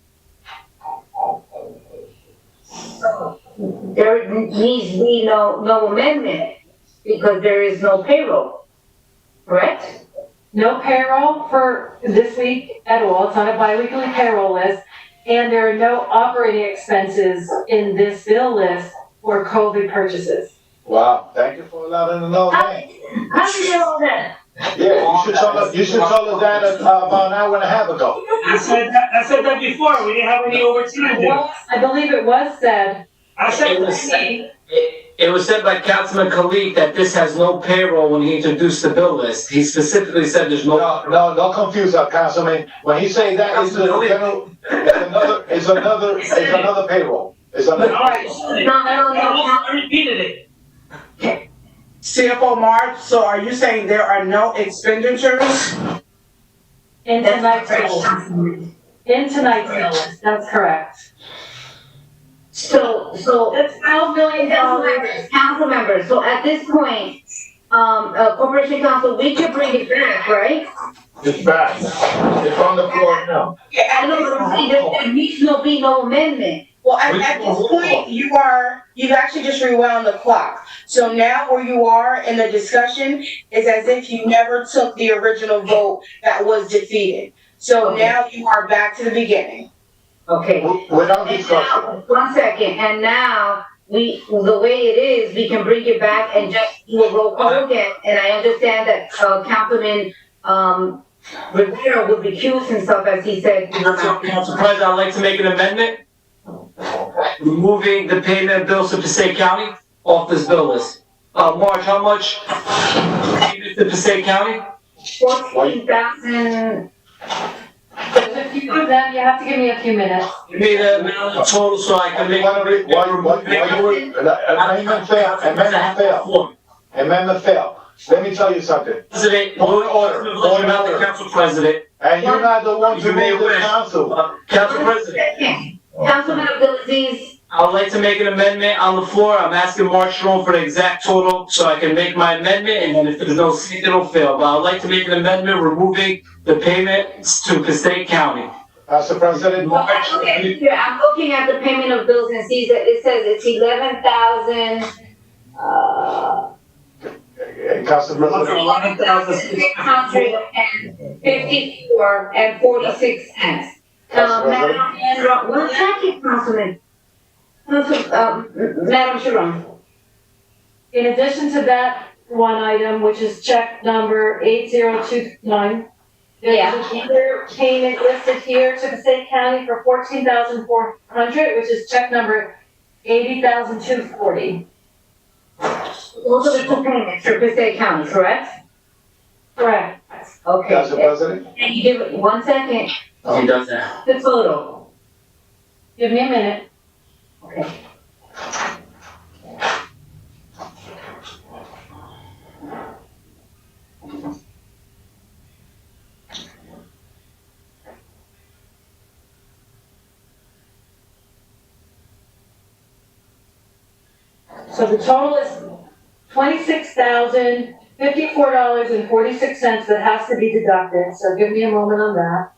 There needs to be no amendment because there is no payroll, correct? No payroll for this week at all. It's on a biweekly payroll list. And there are no operating expenses in this bill list for COVID purchases. Wow, thank you for allowing to know that. How do you get all that? Yeah, you should tell us that about an hour and a half ago. I said that before, we didn't have any overtime there. I believe it was said. I said It was said, it was said by Councilman Khalid that this has no payroll when he introduced the bill list. He specifically said there's no. No, don't confuse us, Councilman. When he say that, it's another payroll. It's another. I repeated it. CFO Marge, so are you saying there are no expenditures? In tonight's bill list. In tonight's bill list, that's correct. So It's $12 million. council members, so at this point, Corporation Council, we could bring it back, right? It's back. It's on the floor now. I know, see, there needs to be no amendment. Well, at this point, you've actually just rewound the clock. So now where you are in the discussion is as if you never took the original vote that was defeated. So now you are back to the beginning. Okay. Without And discussion. now, 1 second, and now, the way it is, we can bring it back and just do a roll call again. And I understand that, Councilman, Rivera would recuse himself, as he said. Council President, I'd like to make an amendment. Removing the payment of bills to Passaic County off this bill list. Marge, how much payment to Passaic County? 14,000. There's a a few of them, you have to give me a few minutes. Give me the amount of total so I can make. Amendment failed. Let me tell you something. President, Order. Council President. And you're not the one to move the council. Council President, Councilman Abdulaziz, I would like to make an amendment on the floor. I'm asking Mark Strong for the exact total so I can make my amendment, and then if there's no seat, it'll fail. But I would like to make an amendment removing the payments to Passaic County. Council President. I'm looking at the payment of bills and sees that it says it's 11,000, Council President. 11,654 and 46 cents. Madam, one second, Councilman. Madam Sharon. In addition to that one item, which is check number 8029, Yeah. there's another payment listed here to Passaic County for $14,400, which is check number 80,240. Those are the two payments for Passaic County, correct? Correct. Okay. Council President. And you give it 1 second, He does that. the total. Give me a minute. Okay. So the total is $26,054.46 that has to be deducted, so give me a moment on that.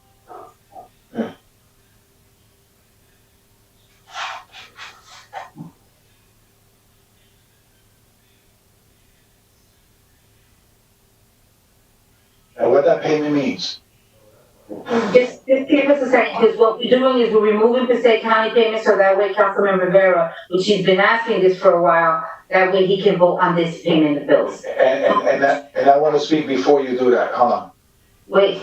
And what that payment means. Just give us a second, because what we're doing is we're removing Passaic County payments, so that way Councilman Rivera, which he's been asking this for a while, that way he can vote on this payment of bills. And I want to speak before you do that, hold on. Wait,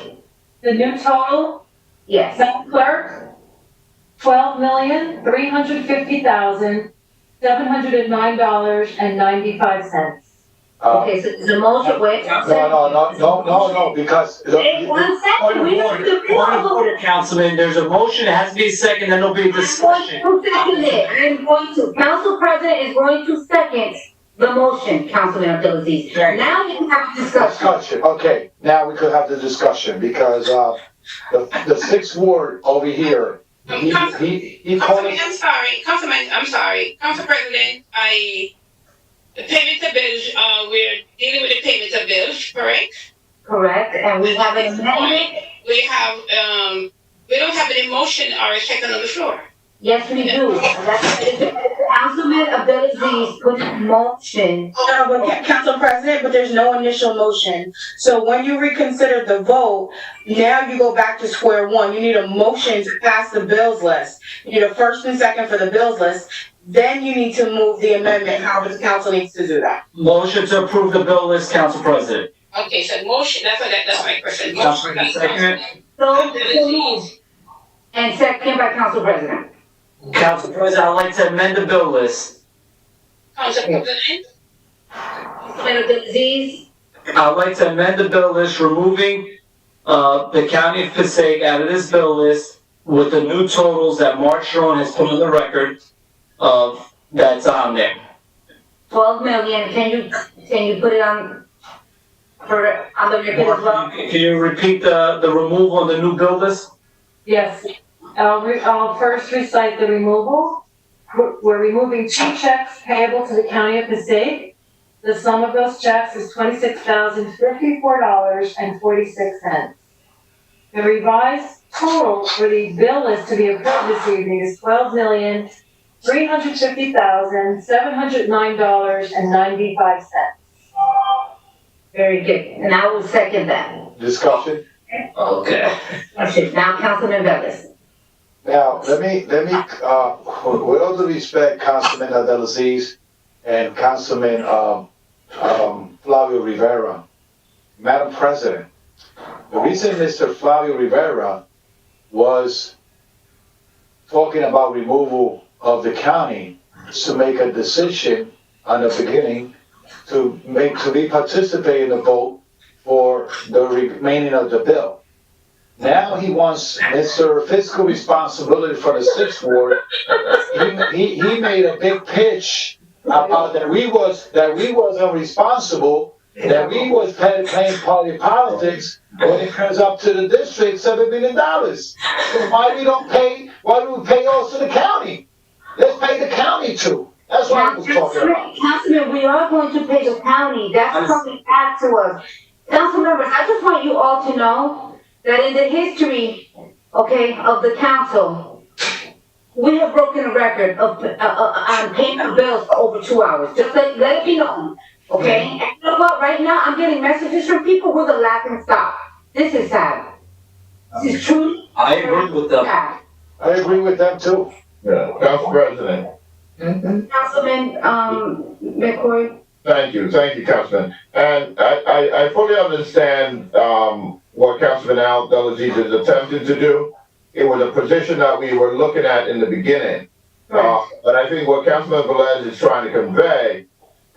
The new total, yes, Madam Clerk, $12,350,709.95. okay, so there's a motion, wait. No, because. Wait, 1 second, we don't do Point of order, Councilman. There's a motion, it has to be a second, then there'll be a discussion. I'm going to second it. I'm going to, Council President is going to second the motion, Councilman Abdulaziz. Now we can have a discussion. Discussion, okay, now we could have the discussion, because, the sixth ward over here, he called Councilman, us. I'm sorry. Council President, the payment of bills, we're dealing with the payment of bills, correct? Correct, and we have an amendment. We have, we don't have an motion or a second on the floor. Yes, we do. Councilman Abdulaziz put a motion. Council President, but there's no initial motion. So when you reconsider the vote, now you go back to square one. You need a motion to pass the bills list. You need a first and second for the bills list. Then you need to move the amendment, however the council needs to do that. Motion to approve the bill list, Council President. Okay, so motion, that's my question. Council Motion, President, second. So moved. And second by Council President. Council President, I'd like to amend the bill list. Council President, Councilman Abdulaziz. I'd like to amend the bill list, removing, the County of Passaic out of this bill list with the new totals that Mark Sharon has put on the record of, that's on there. 12 million, can you put it on the record as well? Can you repeat the removal on the new bill list? Yes, I'll first recite the removal. We're removing 2 checks payable to the County of Passaic. The sum of those checks is $26,054.46. The revised total for the bill list to be approved this evening is $12,350,709.95. Very good, and I will second that. Discussion. Okay. Now, Councilman Velez. Now, let me, with all due respect, Councilman Abdulaziz and Councilman, Flavio Rivera, Madam President, the reason Mr. Flavio Rivera was talking about removal of the county is to make a decision on the beginning to participate in the vote for the remaining of the bill. Now he wants Mr. Fiscal Responsibility for the Sixth Ward. He made a big pitch about that we wasn't responsible, that we was playing party politics when it comes up to the district, $7 million. So why do we pay also the county? Let's pay the county too. That's what I was talking about. Councilman, we are going to pay the county. That's coming back to us. Council members, I just want you all to know that in the history, okay, of the council, we have broken a record of on paying the bills for over 2 hours. Just let it be known, okay? And you know what? Right now, I'm getting messages from people with a laughing stock. This is sad. This is true. I agree with them. Sad. I agree with them too. Yeah, Council President. Councilman, McCoy. Thank you, Councilman. And I fully understand, what Councilman Al Delaziz is attempting to do. It was a position that we were looking at in the beginning. But I think what Councilman Velez is trying to convey,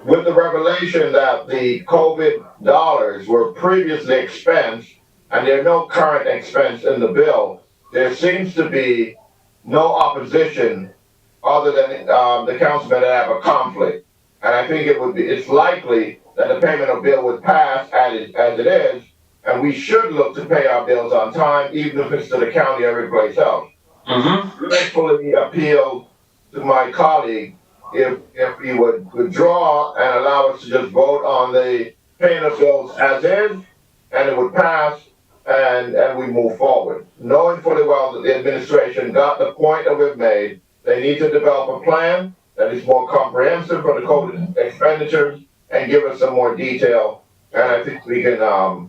with the revelation that the COVID dollars were previously expensed, and there are no current expense in the bill, there seems to be no opposition other than, the councilman that have a conflict. And I think it's likely that the payment of bill would pass as it is, and we should look to pay our bills on time, even if it's to the county or every place else. Respectfully appeal to my colleague, if he would withdraw and allow us to just vote on the payment of bills as is, and it would pass, and we move forward. Knowing fully well that the administration got the point that we've made, they need to develop a plan that is more comprehensive for the COVID expenditures and give us some more detail, and I think we can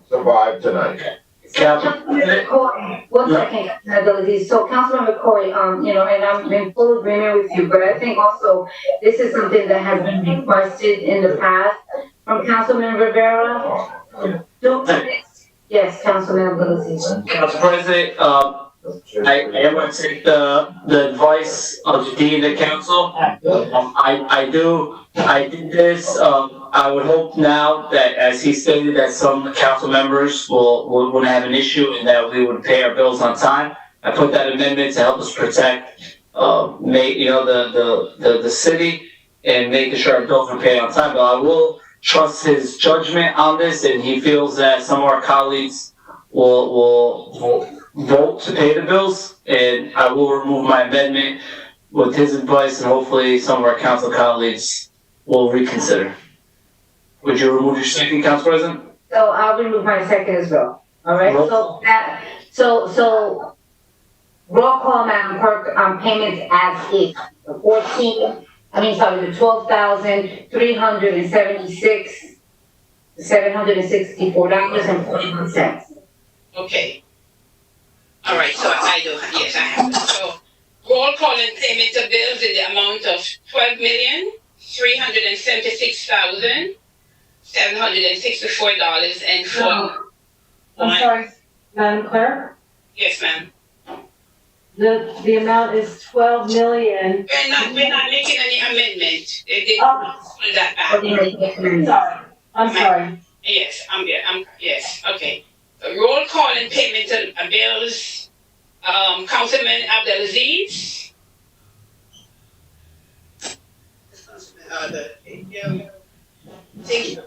survive tonight. Councilman McCoy, one second, Councilman. So Councilman McCoy, and I'm in full agreement with you, but I think also this is something that has been requested in the past from Councilman Rivera. Yes, Councilman Abdulaziz. Council President, I am going to take the advice of the Dean of the Council. I did this, I would hope now that, as he stated, that some council members wouldn't have an issue and that we would pay our bills on time. I put that amendment to help us protect, the city and making sure our bills are paid on time. But I will trust his judgment on this, and he feels that some of our colleagues will vote to pay the bills, and I will remove my amendment with his advice, and hopefully some of our council colleagues will reconsider. Would you remove your second, Council President? So I'll remove my second as well, all right? So roll call, Madam Clerk, on payments as is, the $764.41. Okay. All right, so I have it. So roll call and payment of bills in the amount of $12,376,764.04. I'm sorry, Madam Clerk? Yes, ma'am. The amount is 12 million. We're not making any amendment. They did pull that back. I'm sorry. Yes, yes, okay. So roll call and payment of bills, Councilman Abdelaziz. Think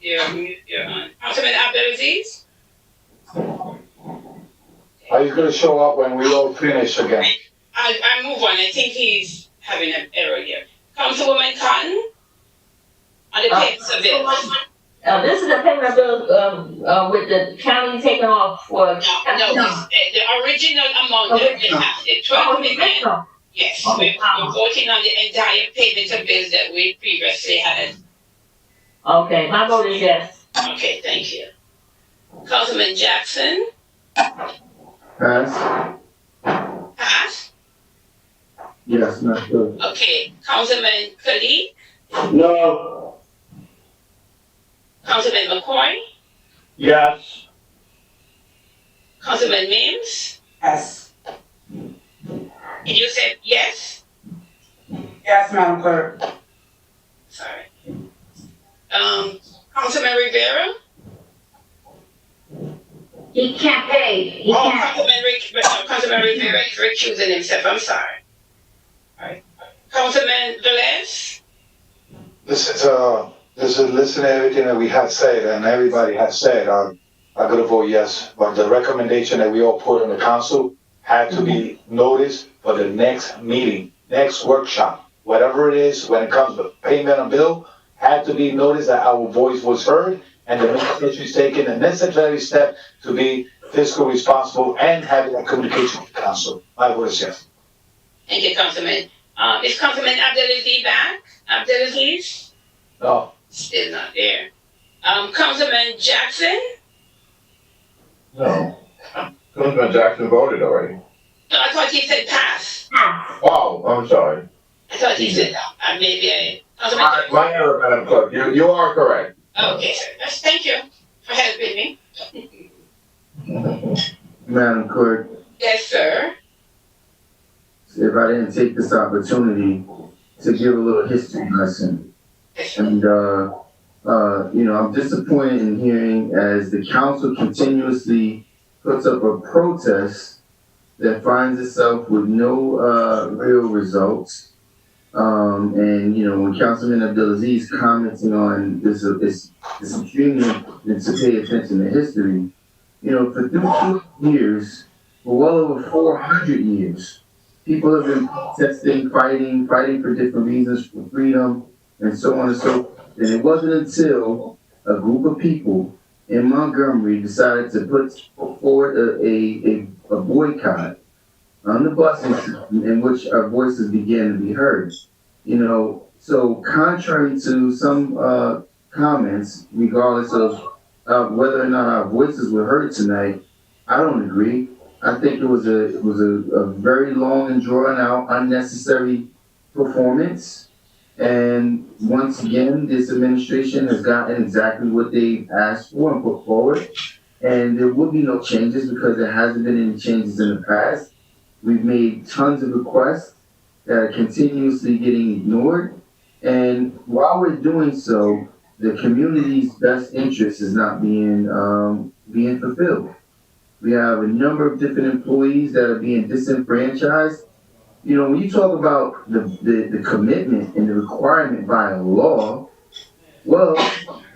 you're on. Councilman Abdelaziz? Are you gonna show up when we all finish again? I move on. I think he's having an error here. Councilwoman Cotton? On the payments of bills. This is the payment of bills, with the county taking off for. No, the original amount that we have, the 12 million. Yes, we're voting on the entire payment of bills that we previously had. Okay, my vote is yes. Okay, thank you. Councilman Jackson? Pass? Pass? Yes, not good. Okay, Councilman Khalid? No. Councilman McCoy? Yes. Councilman Mims? Yes. You said yes? Yes, Madam Clerk. Sorry. Councilman Rivera? He can't pay. He Oh, can't. Councilman Rivera is recusing himself, I'm sorry. Alright. Councilman Velez? Listen to everything that we had said and everybody has said. I'm gonna vote yes, but the recommendation that we all put on the council had to be noticed for the next meeting, next workshop, whatever it is, when it comes to payment of bill, had to be noticed that our voice was heard and the administration is taking the necessary step to be fiscally responsible and having that communication with the council. My vote is yes. Thank you, Councilman. Is Councilman Abdelaziz back? Abdelaziz? No. Still not there. Councilman Jackson? No. Councilman Jackson voted already. No, I thought he said pass. Oh, I'm sorry. I thought he said, Councilman Jackson. My error, Madam Clerk. You are correct. Okay, sir. Thank you for helping me. Madam Clerk, Yes, sir. if I didn't take this opportunity to give a little history lesson. And, I'm disappointed in hearing as the council continuously puts up a protest that finds itself with no, real results. When Councilman Abdelaziz is commenting on this extremely important to pay attention to history, for 2 years, for well over 400 years, people have been protesting, fighting for different reasons, for freedom, and so on and so forth. And it wasn't until a group of people in Montgomery decided to put forward a boycott on the busing system in which our voices began to be heard. So contrary to some comments, regardless of whether or not our voices were heard tonight, I don't agree. I think it was a very long and drawn out, unnecessary performance. And once again, this administration has gotten exactly what they asked for and put forward. And there will be no changes because there hasn't been any changes in the past. We've made tons of requests that are continuously getting ignored. And while we're doing so, the community's best interest is not being fulfilled. We have a number of different employees that are being disenfranchised. When you talk about the commitment and the requirement by law, well,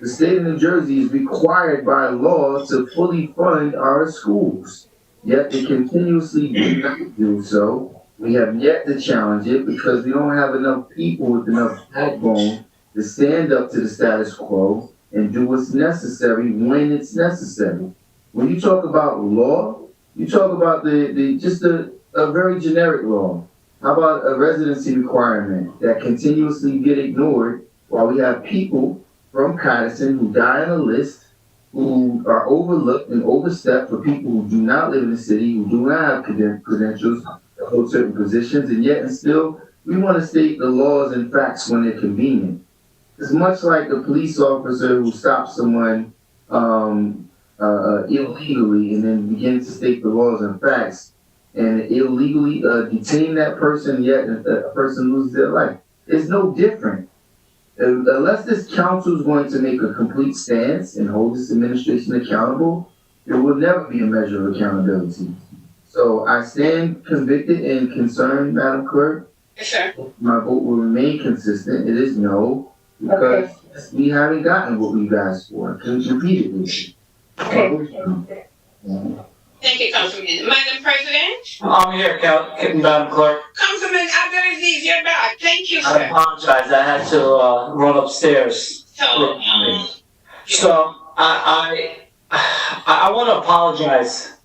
the state of New Jersey is required by law to fully fund our schools. Yet they continuously do not do so. We have yet to challenge it because we don't have enough people with enough backbone to stand up to the status quo and do what's necessary when it's necessary. When you talk about law, you talk about a very generic law. How about a residency requirement that continuously get ignored while we have people from Paterson who die on a list, who are overlooked and overstepped for people who do not live in the city, who do not have credentials to hold certain positions, and yet and still we want to state the laws and facts when they're convenient. It's much like a police officer who stops someone illegally and then begins to state the laws and facts and illegally detain that person, yet a person loses their life. It's no different. Unless this council is going to make a complete stance and hold this administration accountable, there will never be a measure of accountability. So I stand convicted and concerned, Madam Clerk. Yes, sir. My vote will remain consistent. It is no, because we haven't gotten what we've asked for repeatedly. Okay. Thank you, Councilman. Madam President? I'm here, Madam Clerk. Councilman Abdelaziz, you're back. Thank you, I sir. apologize, I had to run upstairs. So, I want to apologize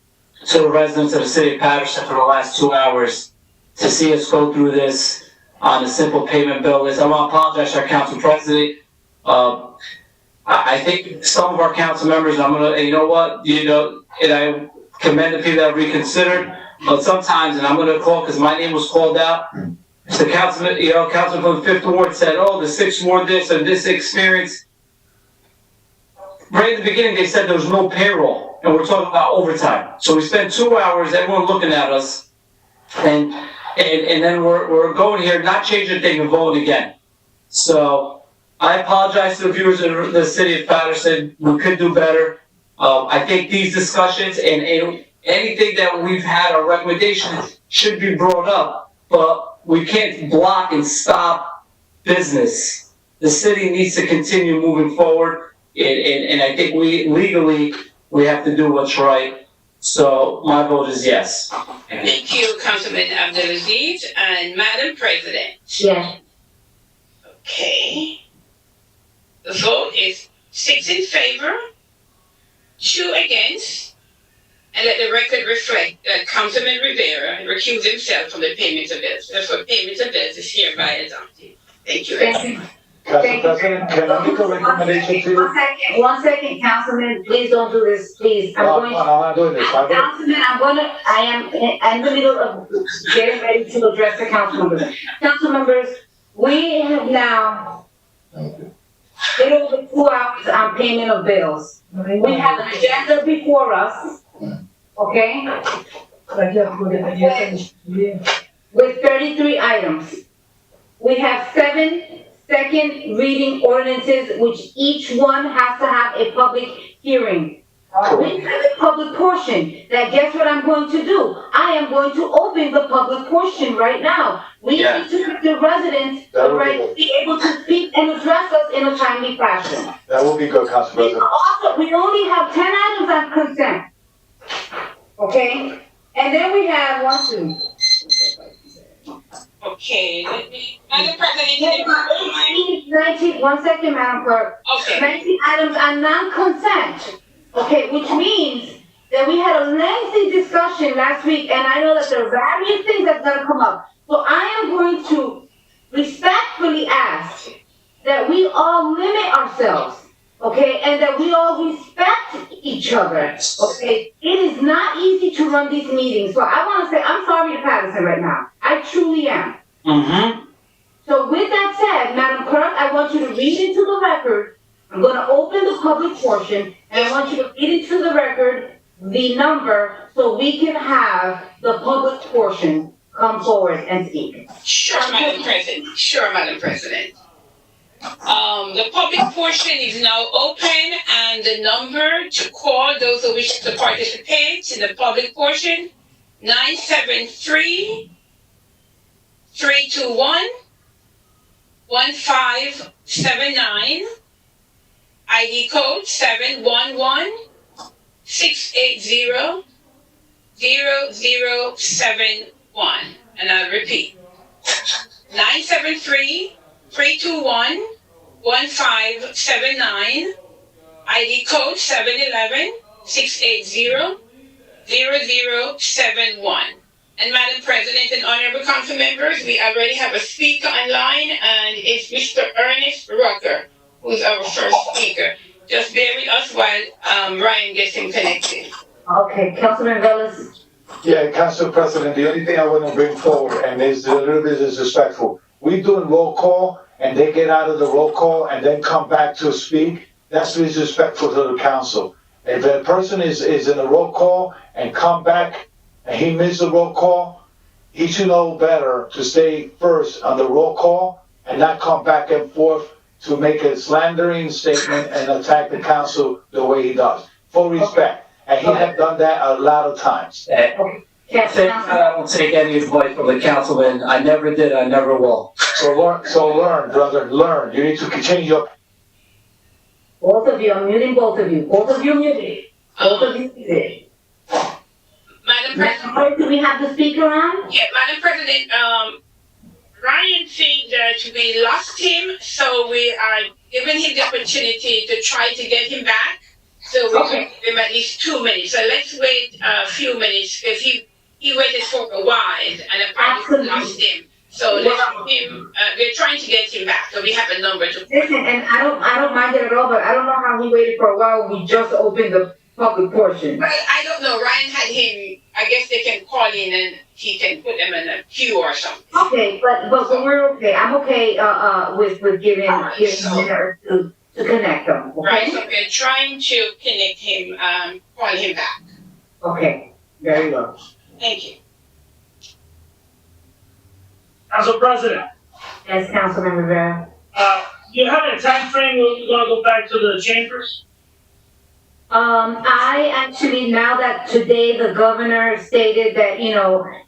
to the residents of the city of Paterson for the last 2 hours to see us go through this on a simple payment bill list. I want to apologize to our council president. I think some of our council members, and I commend the people that reconsidered, but sometimes, and I'm going to call because my name was called out, the councilman, councilman from the 5th Ward said, oh, the 6th Ward this and this experience. Right at the beginning, they said there was no payroll, and we're talking about overtime. So we spent 2 hours, everyone looking at us, and then we're going here, not changing a thing and voting again. So I apologize to the viewers of the city of Paterson. We could do better. I think these discussions and anything that we've had our recommendations should be brought up, but we can't block and stop business. The city needs to continue moving forward, and I think legally, we have to do what's right. So my vote is yes. Thank you, Councilman Abdelaziz. And Madam President? Yes. Okay. The vote is 6 in favor, 2 against, and let the record reflect that Councilman Rivera recused himself from the payment of bills. Therefore, payment of bills is hereby adopted. Thank you. Thank you. Council President, can I make a recommendation to you? One second, Councilman, please don't do this, please. I'm not doing this. Councilman, I am in the middle of getting ready to address the council members. Council members, we have now been over 2 hours on payment of bills. We have an agenda before us, okay? With 33 items. We have 7 second reading ordinances, which each one has to have a public hearing. We have a public portion. That guess what I'm going to do? I am going to open the public portion right now. We need to give the residents the right to be able to speak and address us in a timely fashion. That will be good, Council President. Also, we only have 10 items on consent. Okay? And then we have 1, 2. Okay, Madam President. 19, 1 second, Madam Clerk. Okay. 19 items on non-consent. Okay, which means that we had a lengthy discussion last week, and I know that there are various things that's gonna come up. So I am going to respectfully ask that we all limit ourselves, okay, and that we all respect each other, okay? It is not easy to run these meetings, so I wanna say, I'm sorry to Paterson right now. I truly am. Mm-hmm. So with that said, Madam Clerk, I want you to read into the record. I'm gonna open the public portion, and I want you to read into the record the number so we can have the public portion come forward and speak. Sure, Madam President. Sure, Madam President. The public portion is now open, and the number to call those who wish to participate in the public portion, 973-321-1579, ID code 711-680-0071, and I'll repeat, 973-321-1579, ID code 711-680-0071. And Madam President and honorable council members, we already have a speaker online, and it's Mr. Ernest Rucker, who's our first speaker. Just bear with us while Ryan gets him connected. Okay, Councilman Velez. Yeah, Council President, the only thing I want to bring forward, and is a little bit disrespectful, we doing roll call, and they get out of the roll call and then come back to speak. That's disrespectful to the council. If a person is in a roll call and come back and he missed the roll call, he should know better to stay first on the roll call and not come back and forth to make a slandering statement and attack the council the way he does. Full respect. And he had done that a lot of times. I don't take any advice from the councilman. I never did, I never will. So learn, brother, learn. You need to change your... Both of you, I'm muting both of you. Both of you muted. Both of you muted. Madam President. Do we have the speaker on? Yeah, Madam President, Ryan thinks that we lost him, so we are giving him the opportunity to try to get him back. So we can give him at least 2 minutes. So let's wait a few minutes, because he waited for a while and apparently we lost him. So let's give him, we're trying to get him back. So we have a number to. Listen, and I don't mind it at all, but I don't know how he waited for a while. We just opened the public portion. Well, I don't know. Ryan had him. I guess they can call in and he can put them in a queue or something. Okay, but we're okay. I'm okay with giving her to connect them. Okay? Right. So we're trying to connect him, call him back. Okay. Very well. Thank you. Council President, Yes, Councilman Rivera. you have a time frame when we're gonna go back to the chambers? I actually, now that today the governor stated that,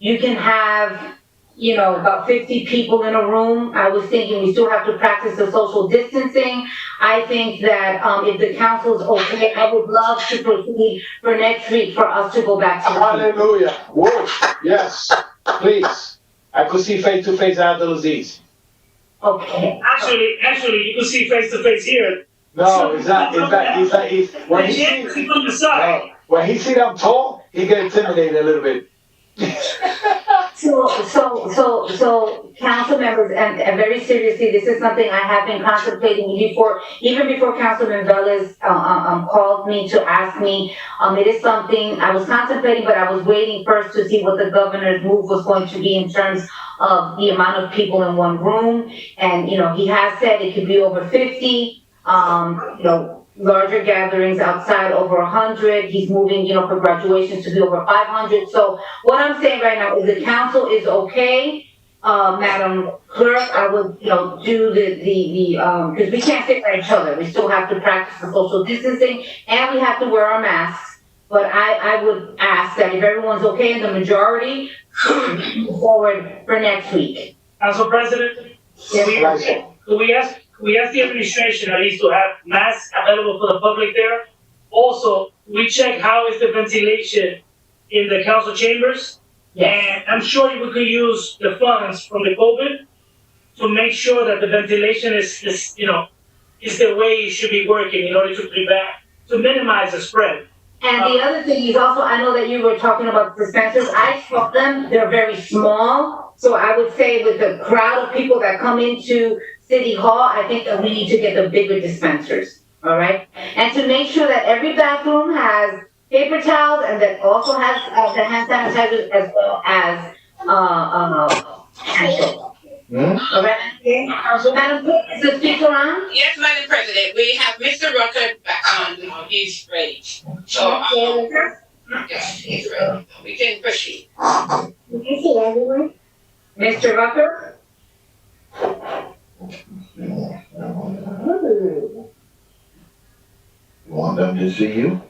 you can have, about 50 people in a room, I was thinking we still have to practice the social distancing. I think that, if the council's okay, I would love to proceed for next week for us to go back to the. Hallelujah. Whoa, yes, please. I could see face to face Abdulaziz. Okay. Actually, you can see face to face here. No, it's not, when he see them tall, he get intimidated a little bit. So, council members, and very seriously, this is something I have been contemplating even before Councilman Velez, called me to ask me. It is something I was contemplating, but I was waiting first to see what the governor's move was going to be in terms of the amount of people in one room. And, he has said it could be over 50, larger gatherings outside over 100. He's moving, for graduations to be over 500. So what I'm saying right now is the council is okay. Madam Clerk, I would, do because we can't sit by each other. We still have to practice the social distancing and we have to wear our masks. But I would ask that if everyone's okay in the majority, move forward for next week. Council President, we ask the administration at least to have masks available for the public there. Also, we check how is the ventilation in the council chambers. Yes. And I'm sure we could use the funds from the COVID to make sure that the ventilation is the way it should be working in order to minimize the spread. And the other thing is also, I know that you were talking about dispensers. I saw them, they're very small. So I would say with the crowd of people that come into City Hall, I think that we need to get the bigger dispensers, all right? And to make sure that every bathroom has paper towels and that also has the hand sanitizers as well as hand soap. All right? So Madam Clerk, is the speaker on? Yes, Madam President, we have Mr. Rucker back on, he's ready. So, yes, he's ready. We can proceed. Can you see everyone? Mr. Rucker? You want them to see you?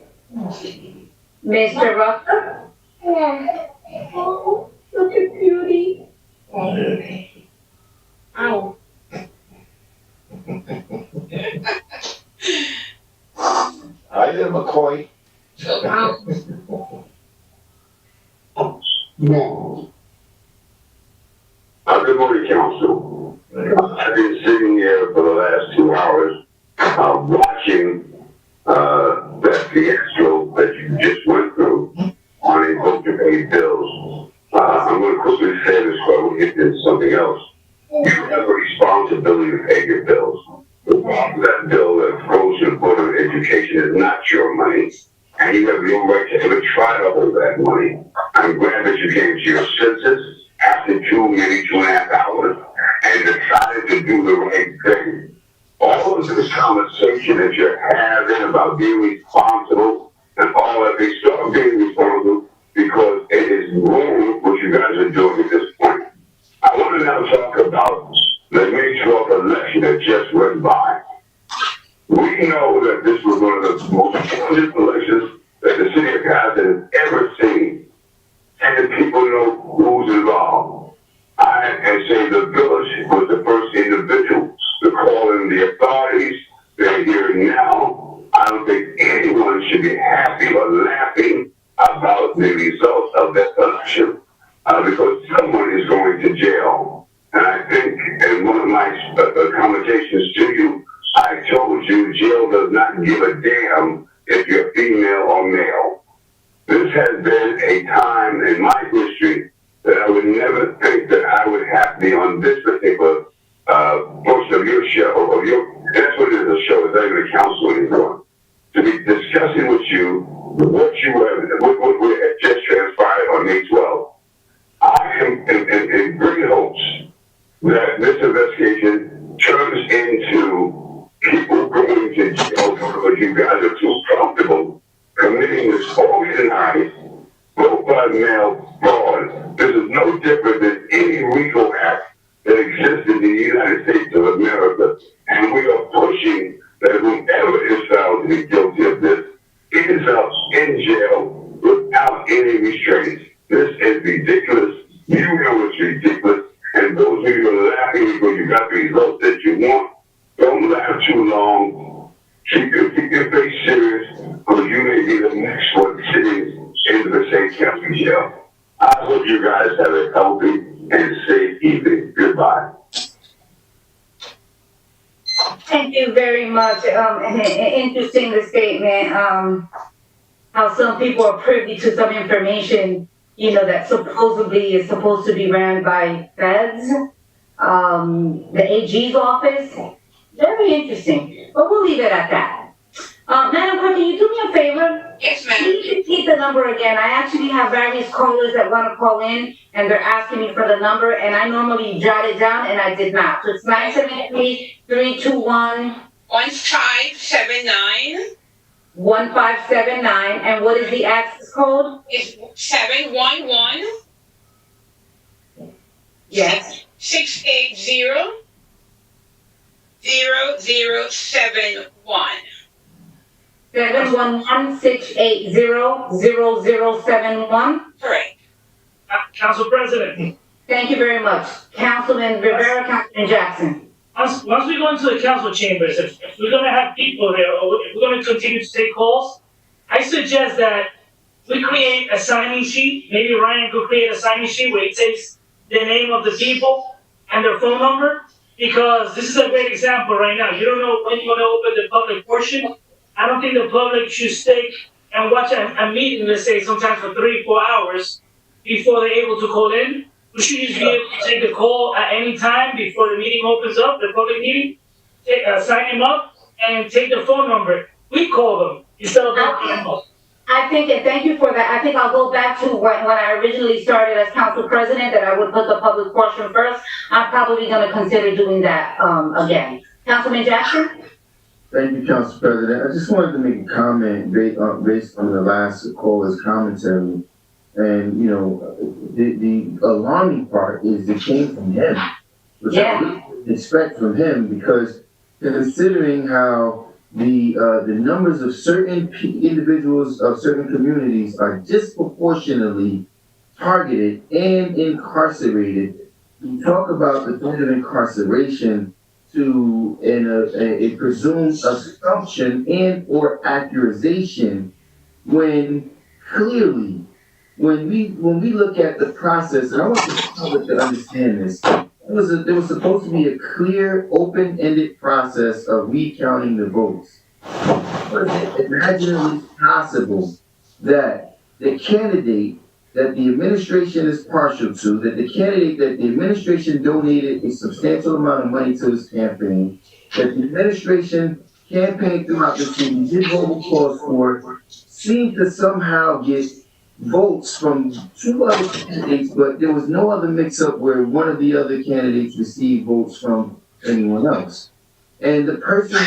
Mr. Rucker? Yeah. Oh, look at beauty. Ow. Hi there, McCoy. Good morning, Council. I've been sitting here for the last 2 hours, watching that fiasco that you just went through on a vote to pay bills. I'm going to quickly say this before we get into something else. You have a responsibility to pay your bills. That bill that goes to the Board of Education is not your money, and you have no right to ever try to hold that money. I'm glad that you came to your senses after 2.5 hours and decided to do the right thing. All of this conversation that you're having about being responsible and all that, they start being responsible because it is wrong what you guys are doing at this point. I want to now talk about the May 12th election that just went by. We know that this was one of the most challenging elections that the city of Gaza has ever seen. And people know who's involved. I say the village was the first individual to call in the authorities. They're here now. I don't think anyone should be happy or laughing about the results of that election because someone is going to jail. And I think in one of my conversations to you, I told you jail does not give a damn if you're female or male. This has been a time in my history that I would never think that I would have to be on this particular portion of your show, that's what it is, a show, it's not even a council anymore. To be discussing with you what just transpired on May 12th. I am in great hopes that this investigation turns into people going to jail because you guys are too comfortable committing this organized vote-by-mail fraud. This is no different than any legal act that exists in the United States of America. And we are pushing that whoever is found to be guilty of this is in jail without any restraints. This is ridiculous. You know it's ridiculous. And those of you who are laughing because you got the results that you want, don't laugh too long. Keep your face serious, because you may be the next one sitting in the St. County jail. I hope you guys have a healthy and safe evening. Goodbye. Thank you very much. Interesting the statement, how some people are privy to some information, that supposedly is supposed to be ran by feds, the AG's office. Very interesting, but we'll leave it at that. Madam Clerk, can you do me a favor? Yes, ma'am. Please repeat the number again. I actually have various callers that want to call in, and they're asking me for the number, and I normally jot it down, and I did not. So it's 973-321. 1579. 1579, and what is the access code? It's 711. Yes. 680. 0071. 711-680-0071. Correct. Council President, Thank you very much. Councilman Rivera, Councilman Jackson. once we go into the council chambers, if we're gonna have people there, or if we're gonna continue to take calls, I suggest that we create a sign-in sheet. Maybe Ryan could create a sign-in sheet where it takes the name of the people and their phone number, because this is a great example right now. You don't know when you're gonna open the public portion. I don't think the public should stay and watch a meeting, let's say, sometimes for 3-4 hours before they're able to call in. We should just be able to take the call at any time before the meeting opens up, the public meeting, sign them up, and take the phone number. We call them instead of calling them up. I think, and thank you for that, I think I'll go back to when I originally started as council president, that I would put the public portion first. I'm probably gonna consider doing that, again. Councilman Jackson? Thank you, Council President. I just wanted to make a comment based on the last caller's commentary. And, the alarming part is it came from him, which I really expect from him, because considering how the numbers of certain individuals of certain communities are disproportionately targeted and incarcerated, we talk about the threat of incarceration to a presumed assumption and or accusation, when clearly, when we look at the process, and I want the public to understand this, there was supposed to be a clear, open-ended process of recounting the votes. Was it imaginably possible that the candidate that the administration is partial to, that the candidate that the administration donated a substantial amount of money to his campaign, that the administration campaigned throughout the city, did robocalls for, seemed to somehow get votes from 2 other candidates, but there was no other mix-up where one of the other candidates received votes from anyone else. And the person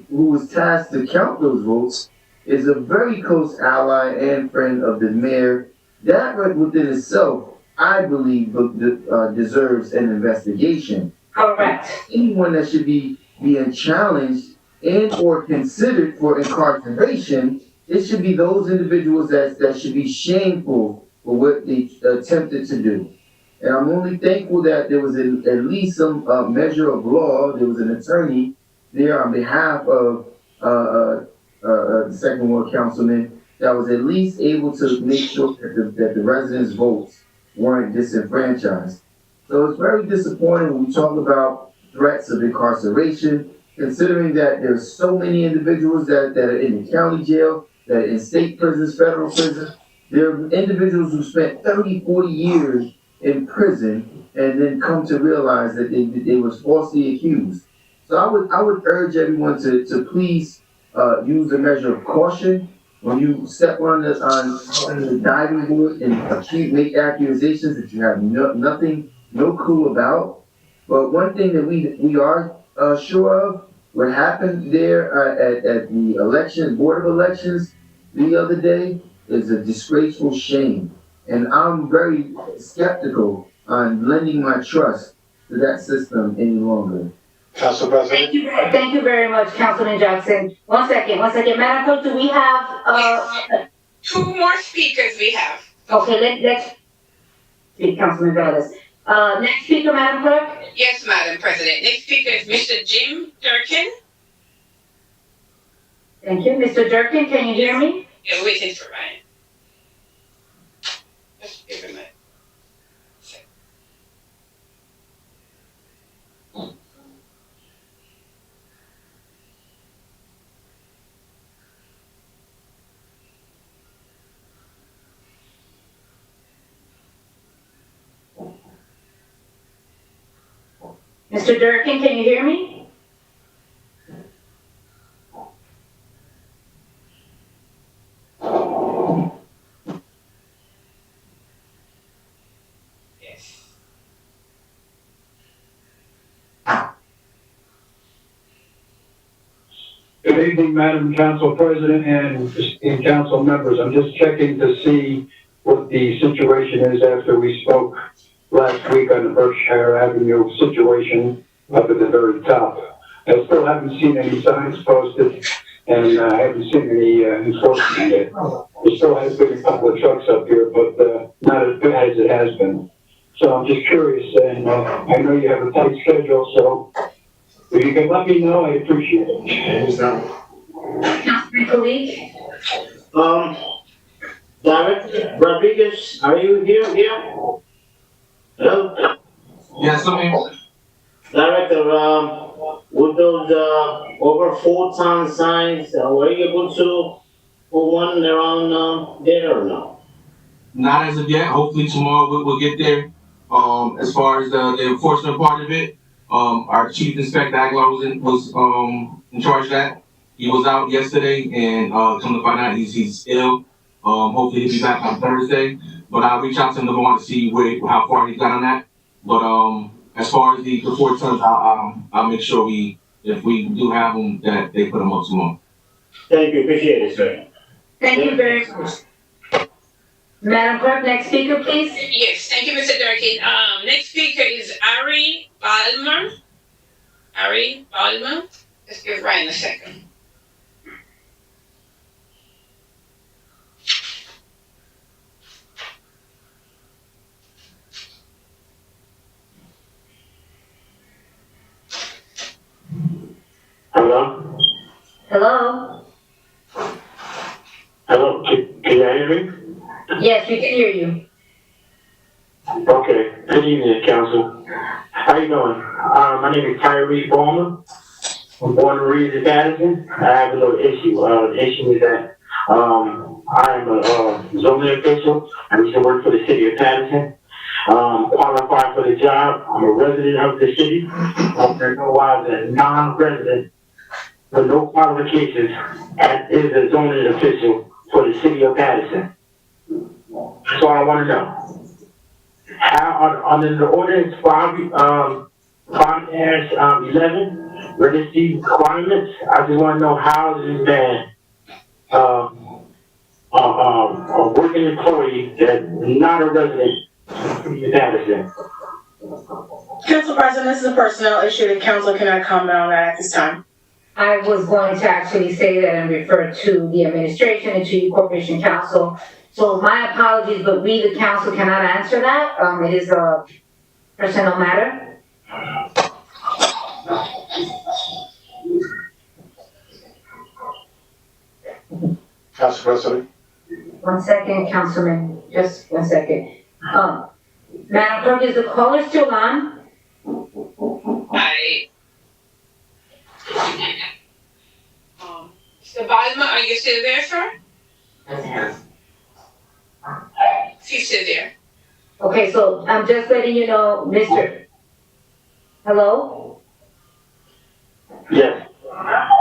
who was tasked to count those votes is a very close ally and friend of the mayor. That within itself, I believe, deserves an investigation. Correct. Anyone that should be being challenged and or considered for incarceration, it should be those individuals that should be shameful for what they attempted to do. And I'm only thankful that there was at least some measure of law. There was an attorney there on behalf of the second ward councilman that was at least able to make sure that the residents' votes weren't disenfranchised. So it's very disappointing when we talk about threats of incarceration, considering that there's so many individuals that are in the county jail, that are in state prisons, federal prisons. There are individuals who spent 30, 40 years in prison and then come to realize that they was falsely accused. So I would urge everyone to please use a measure of caution when you step on the diving board and make accusations that you have no clue about. But one thing that we are sure of, what happened there at the Board of Elections the other day, is a disgraceful shame. And I'm very skeptical on lending my trust to that system any longer. Council President? Thank you very much, Councilman Jackson. One second. Madam Clerk, do we have, 2 more speakers we have. Okay, let's speak, Councilman Velez. Next speaker, Madam Clerk? Yes, Madam President. Next speaker is Mr. Jim Durkin. Thank you. Mr. Durkin, can you hear me? Yeah, waiting for Ryan. Just give him a second. Mr. Durkin, can you hear me? Yes. Good evening, Madam Council President and council members. I'm just checking to see what the situation is after we spoke last week on the Berkshire Avenue situation up at the very top. I still haven't seen any signs posted, and I haven't seen any enforcement yet. There still has been a couple of trucks up here, but not as bad as it has been. So I'm just curious, and I know you have a tight schedule, so if you can let me know, I appreciate it. Councilman Kalik? Director Rodriguez, are you here? Hello? Yes, I'm here. Director, with those, over 4-ton signs, were you able to put one around, there or no? Not as of yet. Hopefully tomorrow we'll get there. As far as the enforcement part of it, our chief inspector Aguilar was in charge of that. He was out yesterday, and come to find out he's ill. Hopefully he'll be back on Thursday. But I'll reach out to him tomorrow to see how far he's got on that. But as far as the 4 tons, I'll make sure if we do have them, that they put them up tomorrow. Thank you, appreciate it, sir. Thank you very much. Madam Clerk, next speaker, please. Yes, thank you, Mr. Durkin. Next speaker is Ari Balmer. Let's give Ryan a second. Hello? Hello? Hello, can you hear me? Yes, we can hear you. Okay, good evening, council. How you doing? My name is Tyree Bowman. I'm born and raised in Paterson. I have a little issue. The issue is that I am a zoning official. I used to work for the city of Paterson. Qualified for the job. I'm a resident of the city. I'm going to know why as a non-resident with no qualifications is a zoning official for the city of Paterson. That's all I want to know. How under the ordinance 5-11 registry requirements, I just want to know how this man, a working employee that's not a resident of Paterson. Council President, this is a personnel issue. The council cannot comment on that at this time. I was going to actually say that and refer to the administration and to you, Corporation Council. So my apologies, but we, the council, cannot answer that. It is a personnel matter. Council President. 1 second, Councilman, just 1 second. Madam Clerk, is the caller still on? Mr. Balmer, are you still there, sir? Yes. He's still there. Okay, so I'm just letting you know, Mr. Hello? Yes.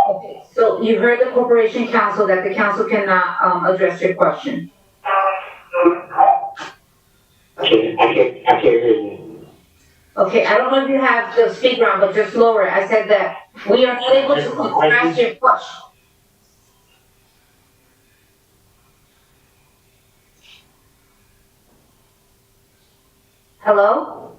Okay, so you heard the Corporation Council that the council cannot address your question. I can't hear you. Okay, I don't know if you have the speaker on, but just lower it. I said that we are not able to address your question. Hello?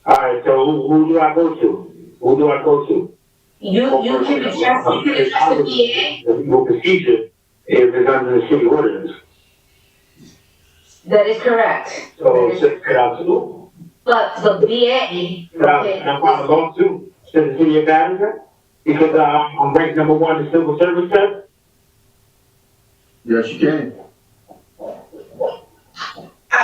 Alright, so who do I go to? Who do I go to? You can address the PA. The procedure if it's under the city ordinance. That is correct. So it's put out to, But the VA, okay, I'm on the law too, to the city of Paterson, because I'm ranked number 1 in civil service test. Yes, you can.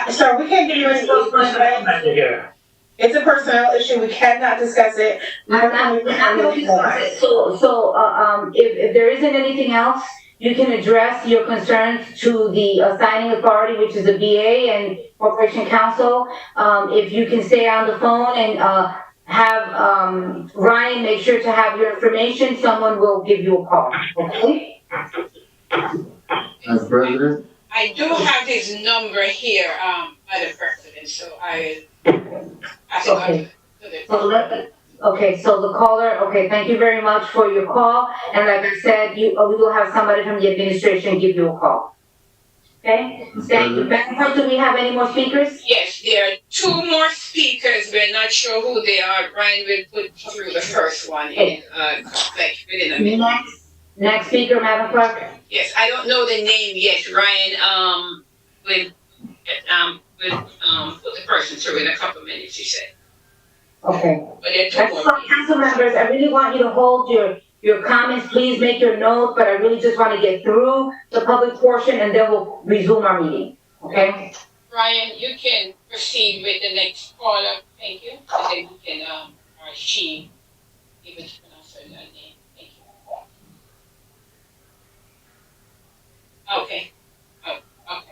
Sir, we can't give you any Here. It's a personnel issue. We cannot discuss it. I'm not gonna discuss it. So, if there isn't anything else, you can address your concerns to the assigning authority, which is the VA and Corporation Counsel. If you can stay on the phone and, have, Ryan make sure to have your information, someone will give you a call, okay? As president? I do have his number here, Madam President, so I pass it on Okay. to the. So the caller, okay, thank you very much for your call, and like I said, we will have somebody from the administration give you a call. Okay, thank you. Madam Clerk, do we have any more speakers? Yes, there are 2 more speakers. We're not sure who they are. Ryan will put through the first one in, like, within a minute. Next speaker, Madam Clerk. Yes, I don't know the name yet. Ryan, will put the person through in a couple of minutes, he said. Okay. But there are 2 more. Council members, I really want you to hold your comments, please make your notes, but I really just want to get through the public portion and then we'll resume our meeting, okay? Ryan, you can proceed with the next caller, thank you. And then we can, or she, even to pronounce her name, thank you. Okay, oh, okay.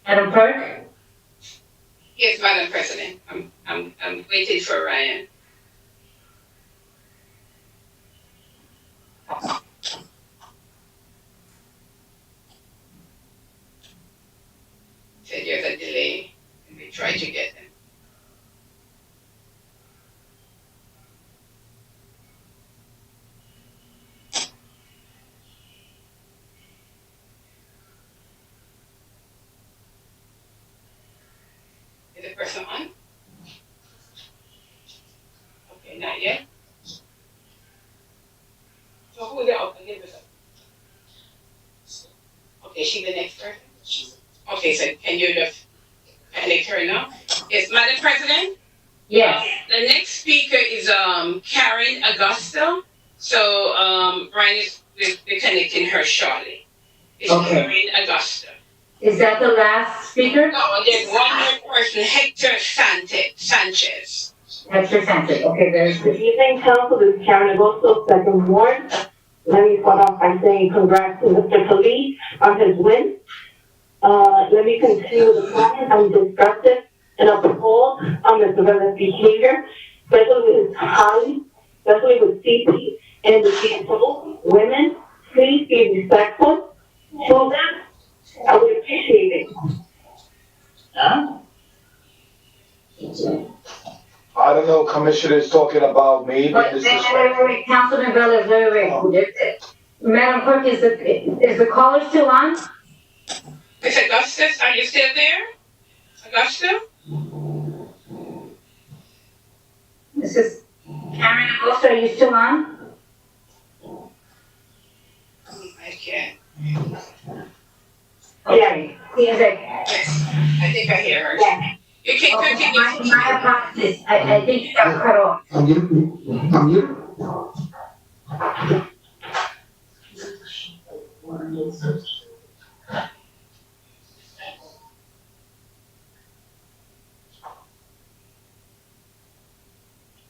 Madam Clerk? Yes, Madam President, I'm waiting for Ryan. Said there's a delay, and we try to get him. Is the person on? Okay, not yet. So who is it? Okay, give us up. Okay, she the next person? Okay, so can you just connect her now? Yes, Madam President? Yes. The next speaker is, Karen Augusta. So, Ryan will be connecting her shortly. It's Okay. Karen Augusta. Is that the last speaker? No, there's one more person, Hector Sanchez. Hector Sanchez, okay, very Good good. evening, Council. This is Karen Agosto, Second Ward. Let me start off by saying congrats to Mr. Khalid on his win. Let me continue the comment. I'm disgusted and appalled on Mr. Vella's behavior, especially with his colleagues, especially with CP and the people, women. Please be respectful to them. I would appreciate it. Huh? I don't know, Commissioner is talking about me, but this is. Wait, Councilman Velez, wait. Madam Clerk, is the caller still on? Miss Augustus, are you still there? Augusta? Mrs. Karen Augusta, are you still on? I can't. Okay. Yes, I think I hear her. Yeah. You can Okay, continue. my apologies, I think you got cut off. I'm you.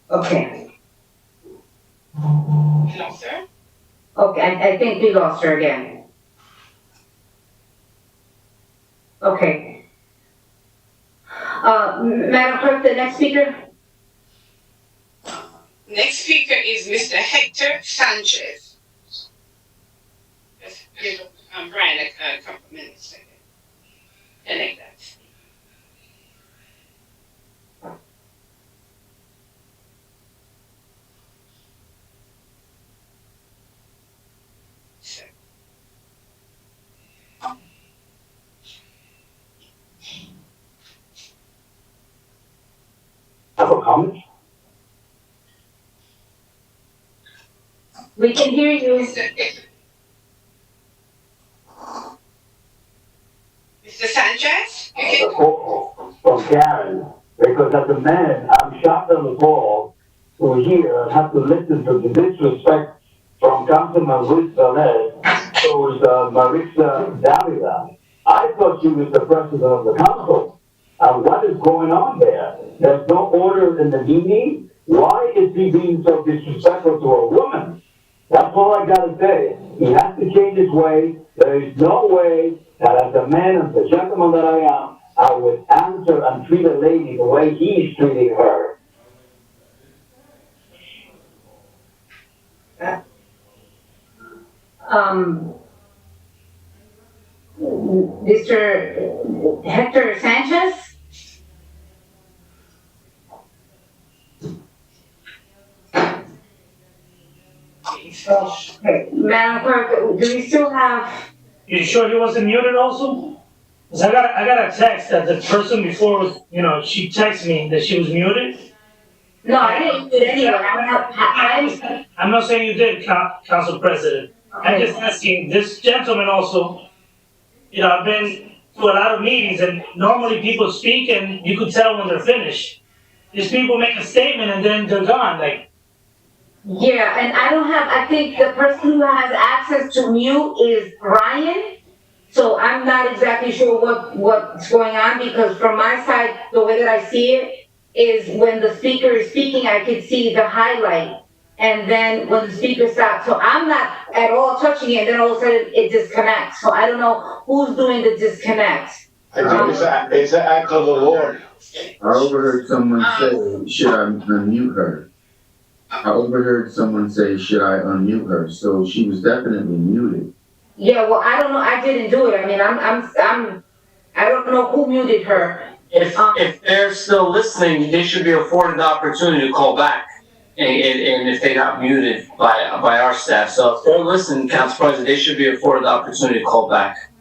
Okay, Hello, sir? okay, I think we lost her again. Okay. Madam Clerk, the next speaker? Next speaker is Mr. Hector Sanchez. Let's give Brian a couple minutes. connect that. Have a comment? We can hear you. Mr. Sanchez, you can. From Karen, because as a man, I'm shocked on the call to hear and have to listen to the disrespect from Councilman Ruiz Velez towards Maritza Davila. I thought she was the president of the council. And what is going on there? There's no order in the meeting. Why is he being so disrespectful to a woman? That's all I gotta say. He has to change his way. There is no way that as a man and the gentleman that I am, I would answer and treat a lady the way he's treating her. Mr. Hector Sanchez? Okay, Madam Clerk, do we still have? You sure he wasn't muted also? Cause I got a text that the person before was, she texted me that she was muted. No, I didn't mute anyone. I'm not saying you did, Council President. Okay. I'm just asking, this gentleman also, I've been to a lot of meetings and normally people speak and you could tell when they're finished. These people make a statement and then they're gone, like. Yeah, and I think the person who has access to mute is Ryan. So I'm not exactly sure what's going on, because from my side, the way that I see it is when the speaker is speaking, I can see the highlight. And then when the speaker stops, so I'm not at all touching it, and then all of a sudden it disconnects. So I don't know who's doing the disconnect. I think it's an act of the Lord. I overheard someone say, should I unmute her? I overheard someone say, should I unmute her? So she was definitely muted. Yeah, well, I don't know. I didn't do it. I mean, I don't know who muted her. If they're still listening, they should be afforded the opportunity to call back. And if they got muted by our staff. So if they're listening, Council President, they should be afforded the opportunity to call back.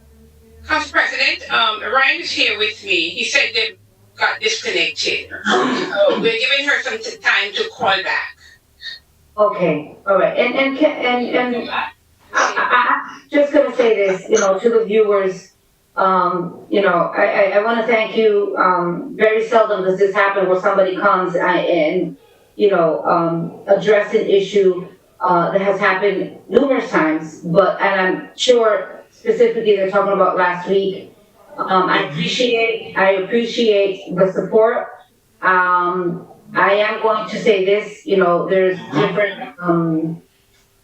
Council President, Ryan is here with me. He said they got disconnected. So we're giving her some time to call back. Okay, all right. And I'm just gonna say this, to the viewers. I want to thank you. Very seldom does this happen where somebody comes and address an issue that has happened numerous times. And I'm sure specifically they're talking about last week. I appreciate the support. I am going to say this. There's different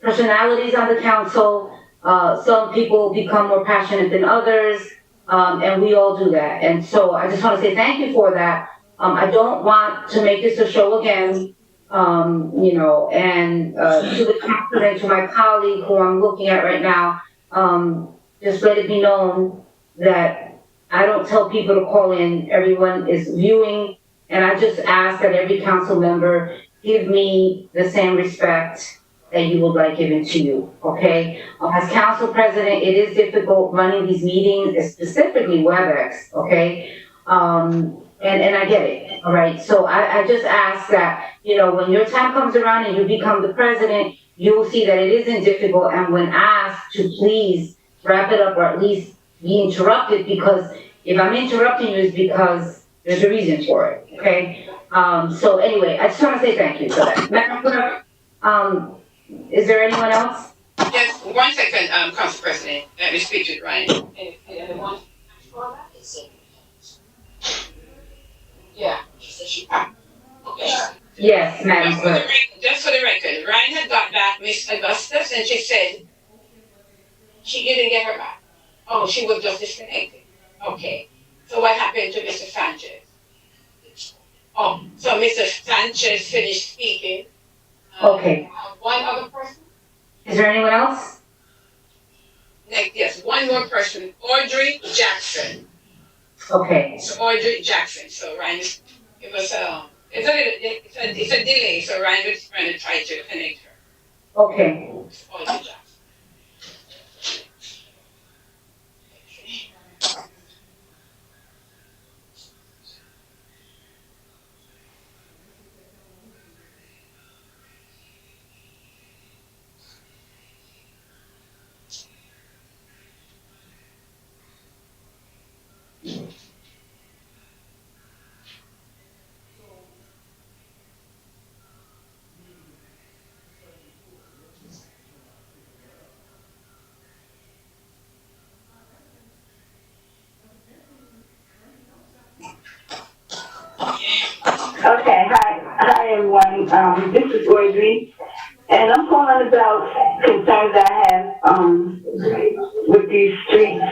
personalities on the council. Some people become more passionate than others, and we all do that. And so I just want to say thank you for that. I don't want to make this a show again, and to the council and to my colleague who I'm looking at right now, just let it be known that I don't tell people to call in. Everyone is viewing, and I just ask that every council member give me the same respect that you would like given to you, okay? As council president, it is difficult running these meetings, specifically WebEx, okay? And I get it, all right? So I just ask that, when your time comes around and you become the president, you will see that it isn't difficult, and when asked to please wrap it up or at least be interrupted, because if I'm interrupting you, it's because there's a reason for it, okay? So anyway, I just want to say thank you for that. Madam Clerk, is there anyone else? Just 1 second, Council President. Let me speak to Ryan. Yeah. Yes, Madam Clerk. Just for the record, Ryan had got back Miss Augustus, and she said she didn't get her back. Oh, she was just disconnected. Okay. So what happened to Mr. Sanchez? Oh, so Mr. Sanchez finished speaking. Okay. One other person? Is there anyone else? Yes, one more person. Audrey Jackson. Okay, So Audrey Jackson. So Ryan, it was it's a delay. So Ryan was trying to try to connect her. okay. It's Audrey Jackson. Okay, hi everyone. This is Audrey, and I'm calling about concerns I have with these streets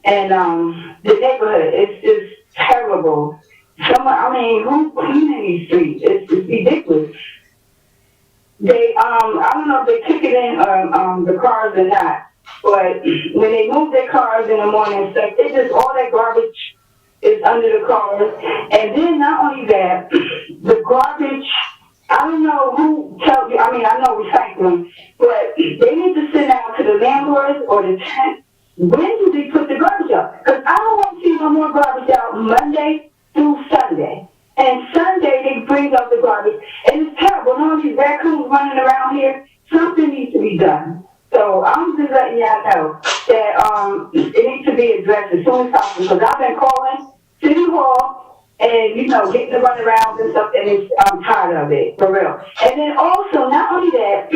and the neighborhood. It's just terrible. I mean, who's cleaning these streets? It's ridiculous. I don't know if they kick it in the cars or not, but when they move their cars in the morning and stuff, it's just all that garbage is under the cars. And then not only that, the garbage, I don't know who tells you, I mean, I know recycling, but they need to send out to the landlords or the tenants. When do they put the garbage out? Because I don't want to see no more garbage out Monday through Sunday. And Sunday they bring up the garbage. And it's terrible. All these raccoons running around here, something needs to be done. So I'm just letting y'all know that it needs to be addressed as soon as possible. Because I've been calling City Hall and, getting the runarounds and stuff, and I'm tired of it, for real. And then also, not only that,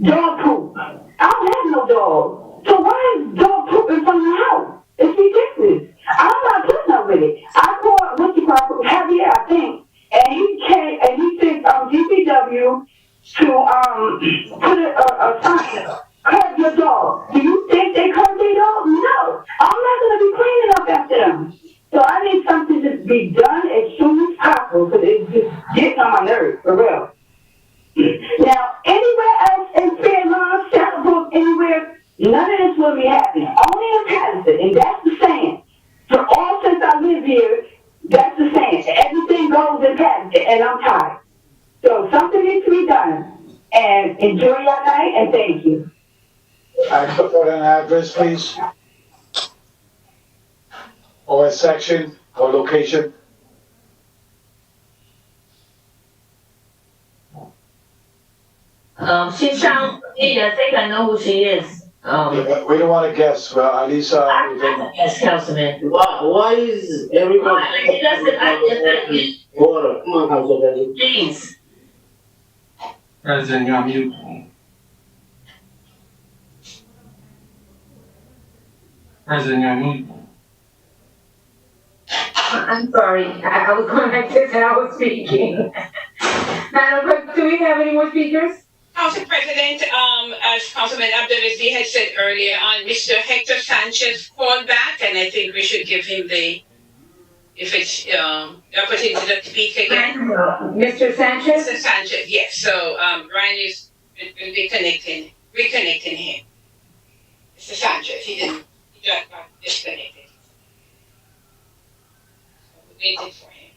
dog poop. I don't have no dog. So why is dog poop in front of the house? It's ridiculous. I'm not putting up with it. I called Javier, I think, and he came and he sent DPW to put a sign up. Curb your dog. Do you think they curb their dog? No. I'm not gonna be cleaning up after them. So I need something to be done as soon as possible because it's just getting on my nerves, for real. Now, anywhere else in Fairlawn, Shadowbrook, anywhere, none of this will be happening. Only in Paterson, and that's the saying. For all since I live here, that's the saying. Everything goes in Paterson, and I'm tired. So something needs to be done. And enjoy your night, and thank you. I put that an address, please. Or a section, or location. She sounds familiar. I think I know who she is. We don't want to guess, well, at least, Yes, Councilman. Why is everyone? Order, come on, Councilman. Please. President, you're on mute. President, you're on mute. I'm sorry, I was going like this and I was speaking. Madam Clerk, do we have any more speakers? Council President, as Councilman Abdelaziz had said earlier on, Mr. Hector Sanchez called back, and I think we should give him the opportunity to speak again. Mr. Sanchez? Mr. Sanchez, yes. So Ryan will be reconnecting him. Mr. Sanchez, he just got disconnected. So we waited for him.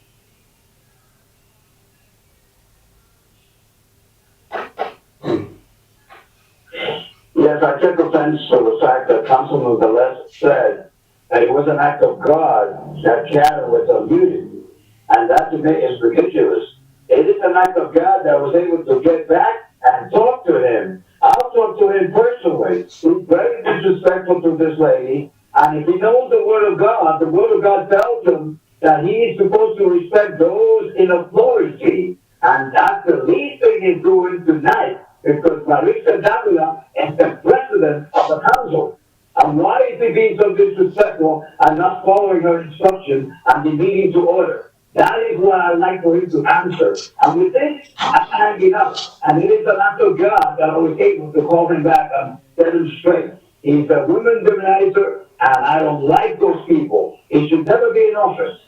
Yes, I take offense to the fact that Councilman Velez said that it was an act of God that Karen was unmuted. And that to me is ridiculous. It is an act of God that was able to get back and talk to him. I'll talk to him personally. He's very disrespectful to this lady. And if he knows the Word of God tells him that he is supposed to respect those in authority. And that's the least thing he's doing tonight. Because Marisa Davila is the president of the council. And why is he being so disrespectful and not following her instructions and the meeting to order? That is what I'd like for him to answer. And with this, I'm hanging up. And it is an act of God that I was able to call him back and set him straight. He's a women womanizer, and I don't like those people. He should never be in office.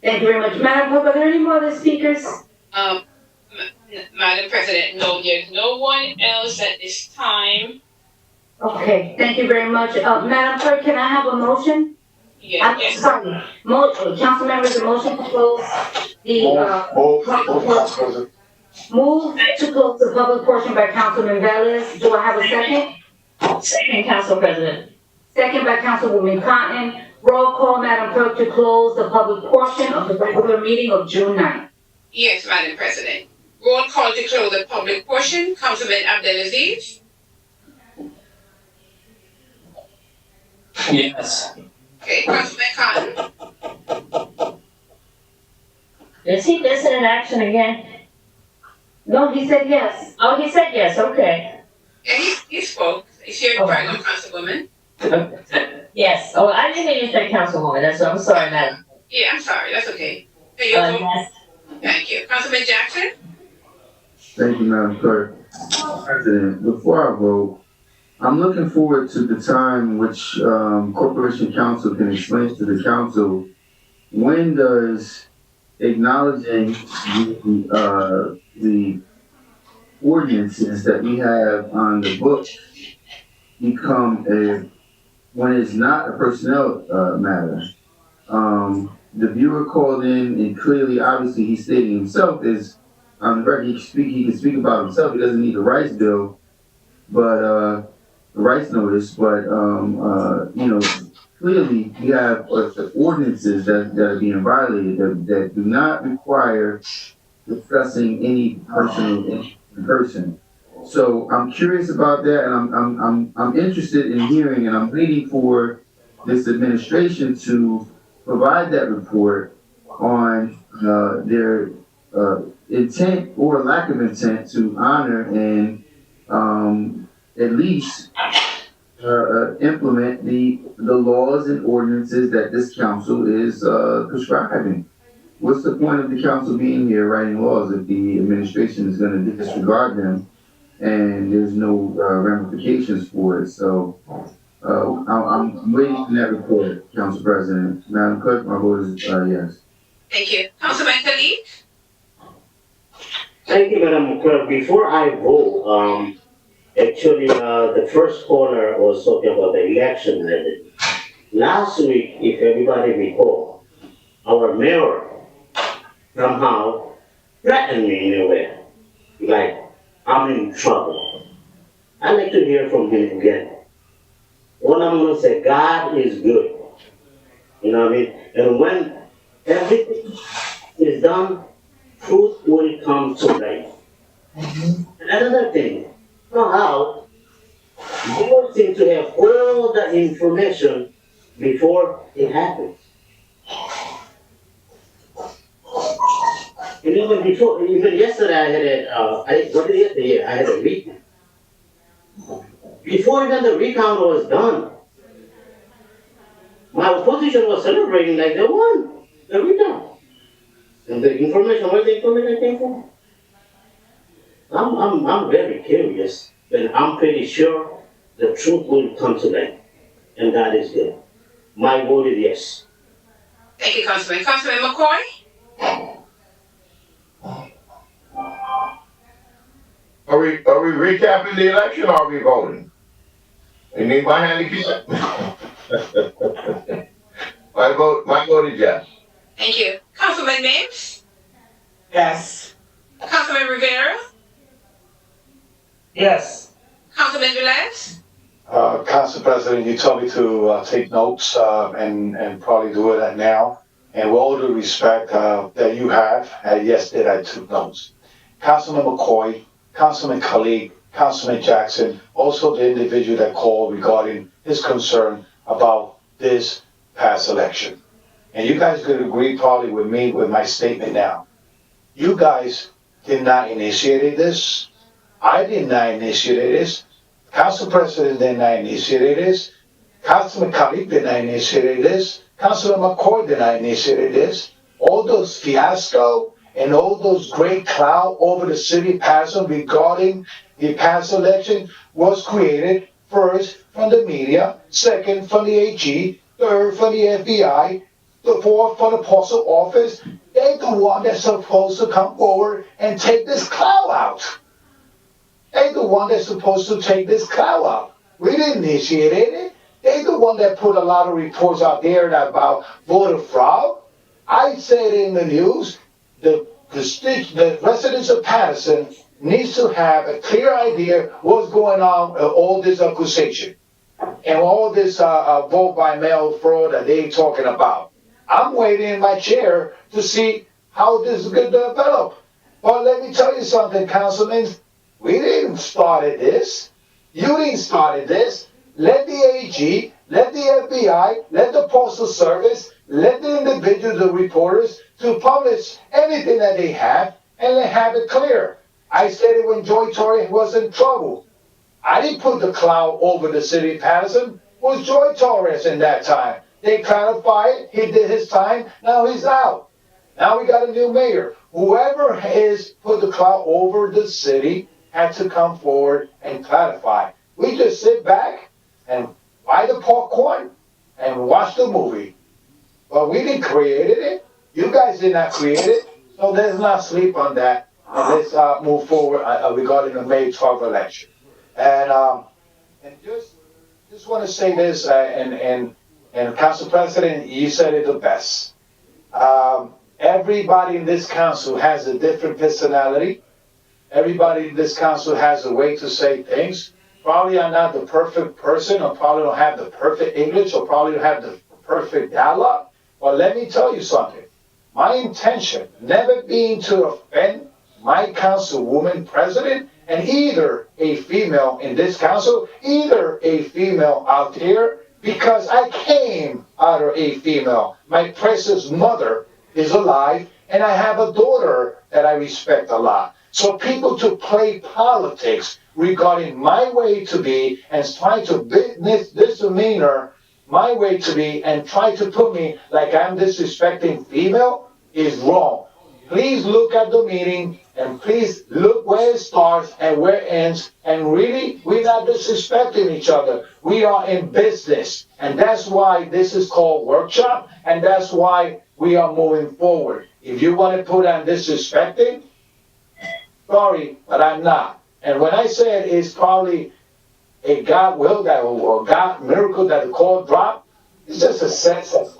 Thank you very much. Madam Clerk, are there any more other speakers? Madam President, no, there's no one else at this time. Okay, thank you very much. Madam Clerk, can I have a motion? Yes, I'm yes. sorry, council members, a motion to close the, move to close the public portion by Councilman Velez. Do I have a second? Second, Council President. Second by Councilwoman Cotton. Roll call, Madam Clerk, to close the public portion of the regular meeting of June 9th. Yes, Madam President. Roll call to close the public portion. Councilman Abdelaziz. Yes. Okay, Councilman Cotton. Is he missing in action again? No, he said yes. Oh, he said yes, okay. Yeah, he spoke. He's here to try to Councilwoman. Yes, oh, I didn't hear you say Councilwoman, that's what, I'm sorry, madam. Yeah, I'm sorry, that's okay. There you go. Yes. Thank you. Councilman Jackson? Thank you, Madam Clerk. President, before I vote, I'm looking forward to the time which Corporation Counsel can explain to the council, when does acknowledging the ordinances that we have on the book become when it's not a personnel matter. The viewer called in and clearly, obviously, he's stating himself is on the record. He can speak about himself. He doesn't need a rights bill, but rights notice. But clearly we have ordinances that are being violated that do not require discussing any personal person. So I'm curious about that, and I'm interested in hearing, and I'm waiting for this administration to provide that report on their intent or lack of intent to honor and at least implement the laws and ordinances that this council is prescribing. What's the point of the council being here writing laws if the administration is going to disregard them and there's no ramifications for it? So I'm waiting for that report, Council President. Madam Clerk, my vote is yes. Thank you. Councilman Khalid? Thank you, Madam Clerk. Before I vote, actually, the first caller was talking about the election method. Last week, if everybody recall, our mayor somehow threatened me in a way, like I'm in trouble. I'd like to hear from him again. What I'm going to say, God is good. You know what I mean? And when everything is done, truth will come to light. Another thing, somehow, you seem to have all the information before it happens. And even yesterday I had I had a recount. Before even the recount was done, my opposition was celebrating like they won the recount. And the information, where the information came from? I'm very curious, but I'm pretty sure the truth will come to light. And that is good. My vote is yes. Thank you, Councilman. Councilman McCoy? Are we recapping the election or are we voting? You need my handicap? My vote is yes. Thank you. Councilman Mims? Yes. Councilman Rivera? Yes. Councilman Velez? Council President, you told me to take notes and probably do it now. And with all due respect that you have, yes, did I took notes. Councilman McCoy, Councilman Khalid, Councilman Jackson, also the individual that called regarding his concern about this past election. And you guys could agree probably with me with my statement now. You guys did not initiate this. I did not initiate this. Council President did not initiate this. Councilman Khalid did not initiate this. Councilman McCoy did not initiate this. All those fiasco and all those great cloud over the city of Paterson regarding the past election was created first from the media, second from the AG, third from the FBI, for the postal office, they're the one that's supposed to come forward and take this cloud out. They're the one that's supposed to take this cloud out. We didn't initiate it. They're the one that put a lot of reports out there about voter fraud. I said in the news, the residents of Paterson needs to have a clear idea what's going on with all this accusation and all this vote by mail fraud that they're talking about. I'm waiting in my chair to see how this is going to develop. But let me tell you something, councilmen. We didn't start this. You didn't start this. Let the AG, let the FBI, let the Postal Service, let the individuals, the reporters, to publish everything that they have, and they have it clear. I said it when Joy Torres was in trouble. I didn't put the cloud over the city of Paterson. It was Joy Torres in that time. They clarified, he did his time, now he's out. Now we got a new mayor. Whoever has put the cloud over the city had to come forward and clarify. We just sit back and buy the popcorn and watch the movie. But we didn't create it. You guys did not create it. So let's not sleep on that. And let's move forward regarding the May 12th election. And just want to say this, and Council President, you said it the best. Everybody in this council has a different personality. Everybody in this council has a way to say things. Probably I'm not the perfect person, or probably don't have the perfect English, or probably don't have the perfect dialogue. But let me tell you something. My intention never being to offend my councilwoman president, and either a female in this council, either a female out there, because I came out of a female. My precious mother is alive, and I have a daughter that I respect a lot. So people to play politics regarding my way to be and try to misdemeanor my way to be and try to put me like I'm disrespecting female is wrong. Please look at the meeting and please look where it starts and where it ends. And really, we're not disrespecting each other. We are in business. And that's why this is called workshop. And that's why we are moving forward. If you want to put on disrespecting, sorry, but I'm not. And when I said it's probably a God will that or God miracle that the call dropped, it's just a sense of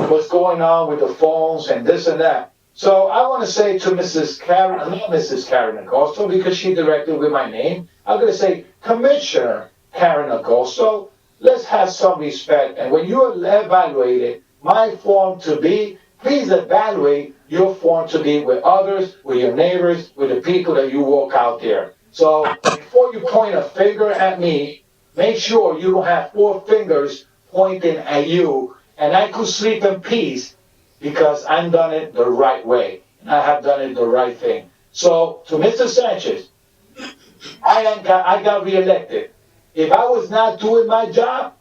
what's going on with the phones and this and that. So I want to say to Mrs. Karen, not Mrs. Karen Agosto, because she directed with my name, I'm going to say Commissioner Karen Agosto, let's have some respect. And when you evaluate my form to be, please evaluate your form to be with others, with your neighbors, with the people that you walk out there. So before you point a finger at me, make sure you don't have 4 fingers pointing at you, and I could sleep in peace because I've done it the right way. And I have done it the right thing. So to Mr. Sanchez, I got reelected. If I was not doing my job,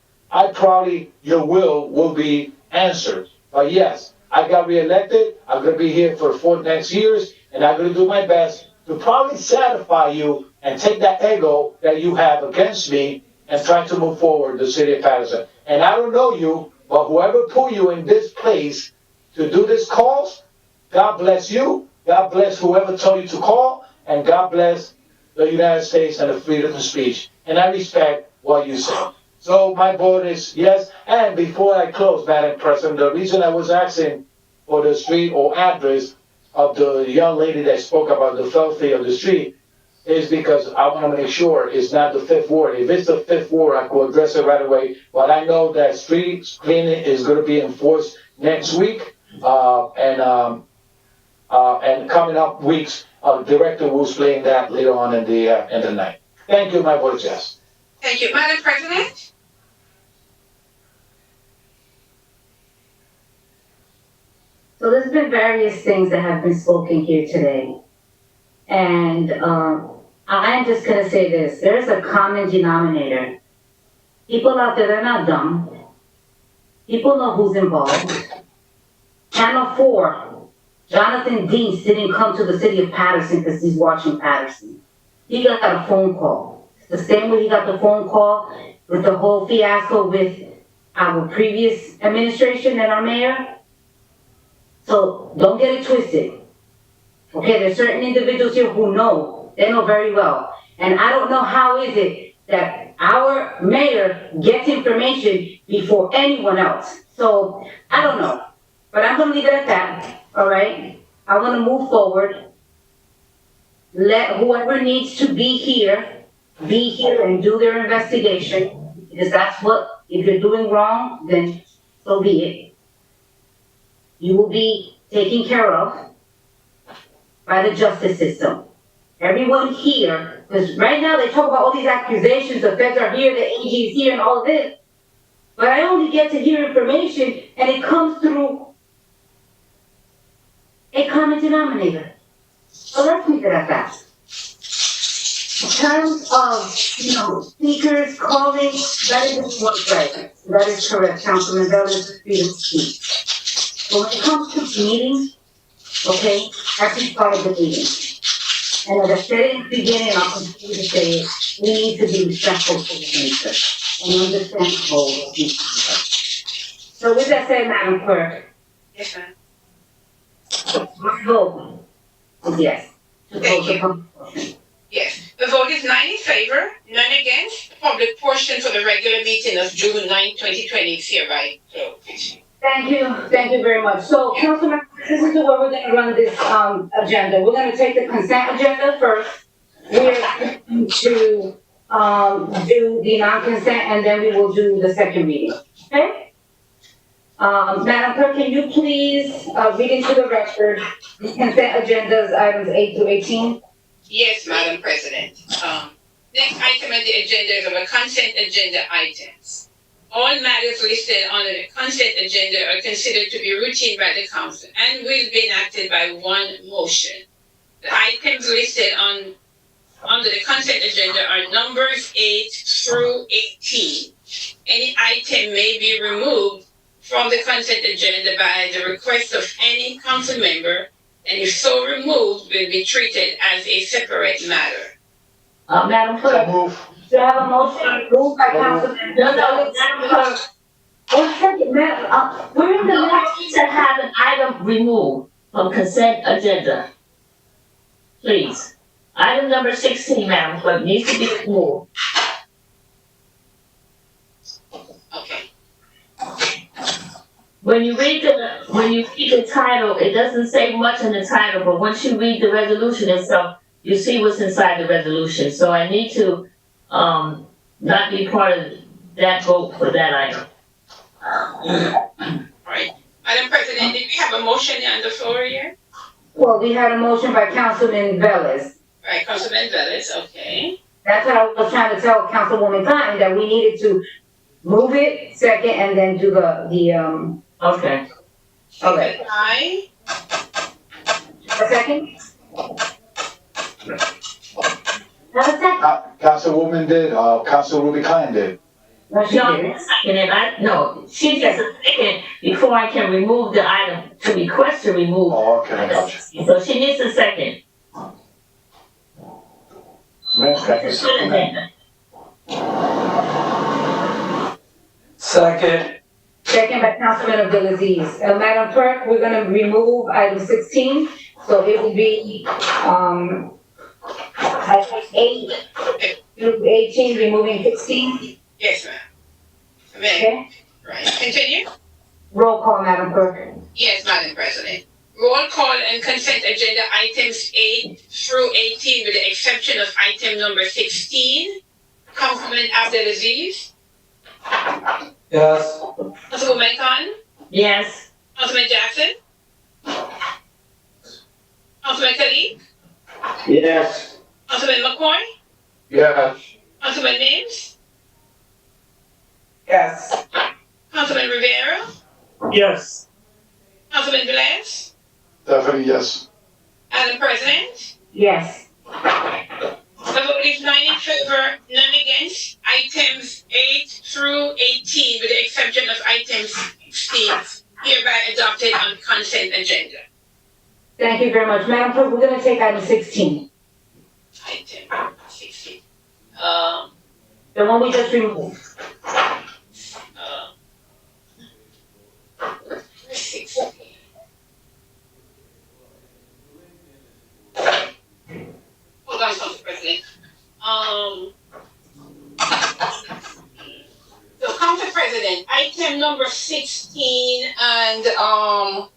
your will be answered. But yes, I got reelected. I'm going to be here for 4 next years, and I'm going to do my best to probably satisfy you and take that ego that you have against me and try to move forward the city of Paterson. And I don't know you, but whoever put you in this place to do this calls, God bless you, God bless whoever told you to call, and God bless the United States and the freedom of speech. And I respect what you say. So my vote is yes. And before I close, Madam President, the reason I was asking for the street or address of the young lady that spoke about the filthy of the street is because I want to make sure it's not the 5th ward. If it's the 5th ward, I could address it right away. But I know that street cleaning is going to be enforced next week, and coming up weeks. Director will explain that later on in the night. Thank you. My vote is yes. Thank you, Madam President. So there's been various things that have been spoken here today. And I'm just going to say this. There's a common denominator. People out there, they're not dumb. People know who's involved. Channel 4, Jonathan Deese didn't come to the city of Paterson because he's watching Paterson. He got a phone call. The same way he got the phone call with the whole fiasco with our previous administration and our mayor. So don't get it twisted. Okay, there's certain individuals here who know, they know very well. And I don't know how is it that our mayor gets information before anyone else. So I don't know, but I'm gonna leave it at that, all right? I wanna move forward. Let whoever needs to be here and do their investigation, because that's what, if you're doing wrong, then so be it. You will be taken care of by the justice system. Everyone here, because right now they talk about all these accusations, the feds are here, the AG is here, and all of this, but I only get to hear information, and it comes through a common denominator. So let's leave it at that. In terms of, speakers calling, that isn't what's right. That is correct, Councilman, that is freedom of speech. But when it comes to meetings, okay, that's just part of the meeting. And as I said in the beginning, and I'll continue to say it, we need to be respectful to the nature and understand the role of each other. So with that said, Madam Clerk. Yes, ma'am. My vote is yes. To close the public portion. Yes, the vote is 9 in favor, none against. The public portion for the regular meeting of June 9, 2020 is hereby closed. Thank you very much. So, Councilman, this is the way we're gonna run this, agenda. We're gonna take the consent agenda first. We're going to, do the non-consent, and then we will do the second reading, okay? Madam Clerk, can you please, read into the record the consent agendas, items 8 through 18? Yes, Madam President. Next item on the agenda is our consent agenda items. All matters listed on the consent agenda are considered to be routine by the council and will be enacted by one motion. The items listed under the consent agenda are numbers 8 through 18. Any item may be removed from the consent agenda by the request of any council member, and if so removed, will be treated as a separate matter. Madam Clerk, do I have a motion moved by Councilman? No, Madam Clerk. 1 second, Madam, we're in the No, middle. I need to have an item removed from consent agenda. Please. Item number 16, Madam Clerk, needs to be removed. Okay. When you read the title, it doesn't say much in the title, but once you read the resolution itself, you see what's inside the resolution. So I need to, not be part of that vote for that item. Right. Madam President, did we have a motion on the floor here? Well, we had a motion by Councilman Velez. Right, Councilman Velez, okay. That's what I was trying to tell Councilwoman Cotton, that we needed to move it second and then do the Okay. Okay. Aye. A second? Have a second? Councilwoman did, Council Ruby Klein did. No, she No, didn't. she needs a second before I can remove the item, to request to remove. Oh, okay, I got you. So she needs a second. Second. Second by Councilman Abdulaziz. Madam Clerk, we're gonna remove item 16, so it will be, item 8 through 18, removing 16, Yes, ma'am. okay? Right, continue? Roll call, Madam Clerk. Yes, Madam President. Roll call and consent agenda items 8 through 18 with the exception of item number 16. Councilman Abdulaziz. Yes. Councilwoman Khan. Yes. Councilman Jackson. Councilman Khalid. Yes. Councilman McCoy. Yes. Councilman Mims. Yes. Councilman Rivera. Yes. Councilman Velez. Definitely yes. Madam President. Yes. The vote is 9 in favor, none against. Items 8 through 18, with the exception of item 16, hereby adopted on consent agenda. Thank you very much. Madam Clerk, we're gonna take item 16. Item 16. The one we just removed. President, item number 16 and 31,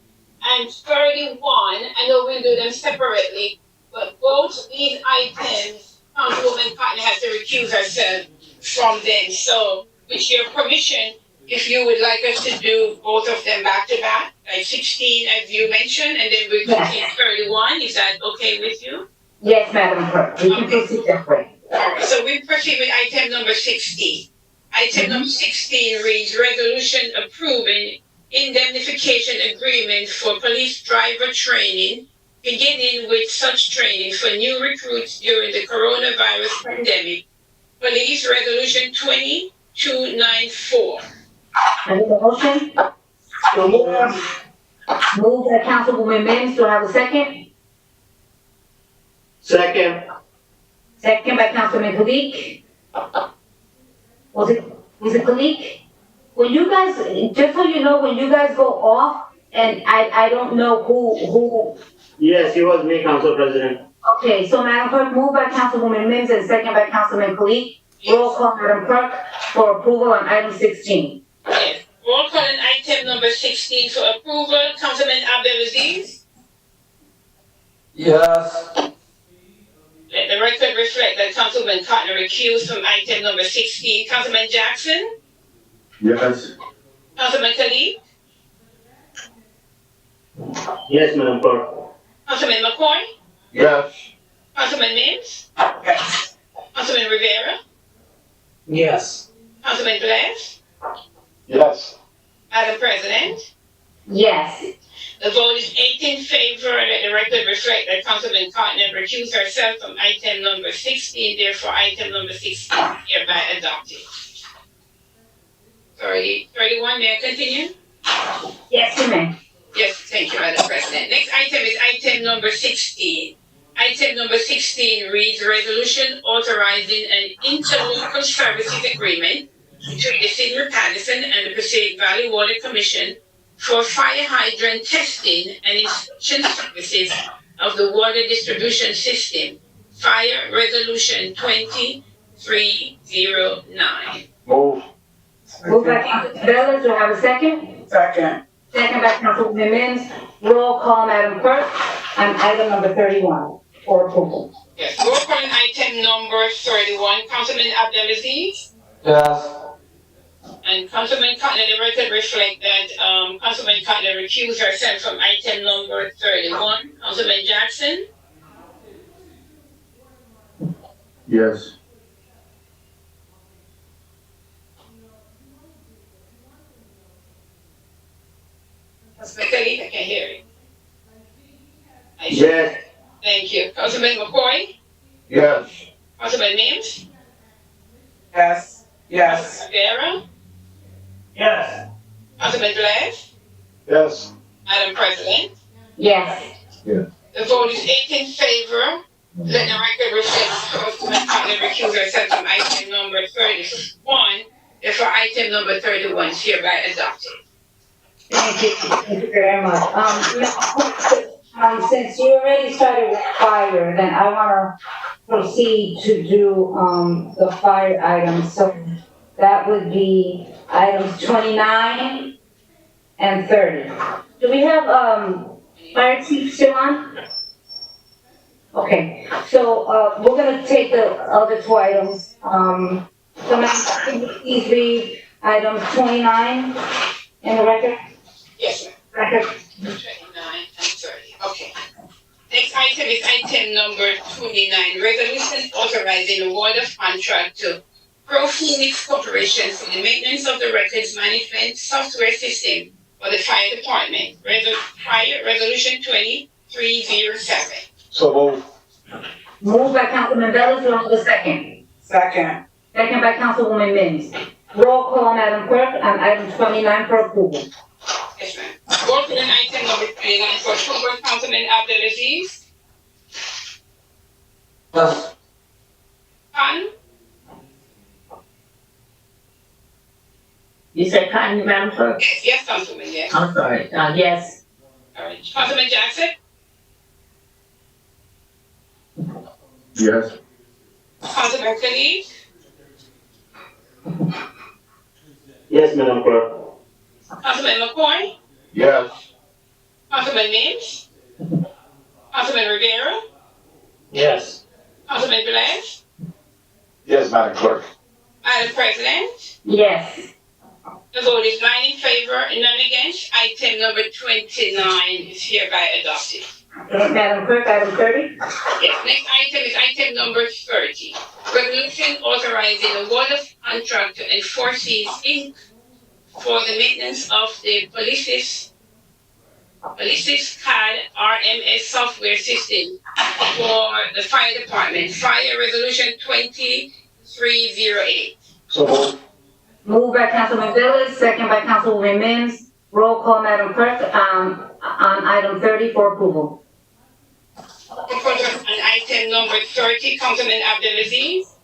I know we'll do them separately, but both these items, Councilwoman Cotton has to recuse herself from them. So with your permission, if you would like us to do both of them back to back, like 16 as you mentioned, and then we continue 31, is that okay with you? Yes, Madam Clerk, we can proceed that way. All right, so we proceed with item number 16. Item number 16 reads, resolution approving indemnification agreement for police driver training, beginning with such training for new recruits during the coronavirus pandemic. Police Resolution 2294. I need a motion? Move by Councilwoman Mims, do I have a second? Second. Second by Councilman Kalik. Was it Kalik? When you guys, just so you know, when you guys go off, and I don't know who. Yes, it was me, Council President. Okay, so Madam Clerk, moved by Councilwoman Mims and second by Councilman Kalik. Roll call, Madam Clerk, for approval on item 16. Yes. Roll call on item number 16 for approval. Councilman Abdelaziz? Yes. Let the record reflect that Councilman Cotton recused from item number 16. Councilman Jackson? Yes. Councilman Khalid? Yes, Madam Clerk. Councilman McCoy? Yes. Councilman Mims? Yes. Councilman Rivera? Yes. Councilman Glass? Yes. Madam President? Yes. The vote is 8 in favor. Let the record reflect that Councilman Cotton recused herself from item number 16. Therefore, item number 16 hereby adopted. 31, may I continue? Yes, you may. Yes, thank you, Madam President. Next item is item number 16. Item number 16 reads resolution authorizing an interlocal services agreement between the City of Paterson and the Passaic Valley Water Commission for fire hydrant testing and inspection services of the water distribution system. Fire Resolution 2309. Move. Moved by Councilman Bella, do I have a second? Second. Second by Councilwoman Mims. Roll call, Madam Clerk, on item number 31 for approval. Yes, roll call on item number 31. Councilman Abdelaziz? Yes. And Councilman Cotton, the record reflect that Councilman Cotton recused herself from item number 31. Councilman Jackson? Yes. Councilman Khalid, I can't hear you. Yes. Thank you. Councilman McCoy? Yes. Councilman Mims? Yes. Yes. Rivera? Yes. Councilman Glass? Yes. Madam President? Yes. The vote is 8 in favor. Let the record reflect Councilman Cotton recused herself from item number 31. Therefore, item number 31 is hereby adopted. Thank you very much. Since you already started with fire, then I wanna proceed to do, the fire items. So that would be items 29 and 30. Do we have, fire chief still on? Okay, so, we're gonna take the other two items. Somebody please read items 29 in the record? Yes, ma'am. Record. 29 and 30. Okay. Next item is item number 29. Resolution authorizing award of contract to Pro Phoenix Corporation for the maintenance of the records management software system for the fire department. Fire Resolution 2307. So move. Moved by Councilman Bella, do I have a second? Second. Second by Councilwoman Mims. Roll call, Madam Clerk, on item 29 for approval. Yes, ma'am. Roll call on item number 29 for approval. Councilman Abdelaziz? Yes. Khan? You said Cotton, Madam Clerk? Yes, Councilman, yes. I'm sorry, yes. All right. Councilman Jackson? Yes. Councilman Khalid? Yes, Madam Clerk. Councilman McCoy, Yes. Councilman Mims, Councilman Rivera, Yes. Councilman Velez, Yes, Madam Clerk. Madam President. Yes. The vote is 9 in favor, none against. Item number 29 is hereby adopted. Madam Clerk, item 30? Yes, next item is item number 30. Resolution authorizing award of contract to Enforces Inc. for the maintenance of the Police's CAD RMS software system for the fire department. Fire Resolution 2308. So moved. Moved by Councilman Velez, second by Councilwoman Mims. Roll call, Madam Clerk, on item 30 for approval. On item number 30, Councilman Abdelaziz,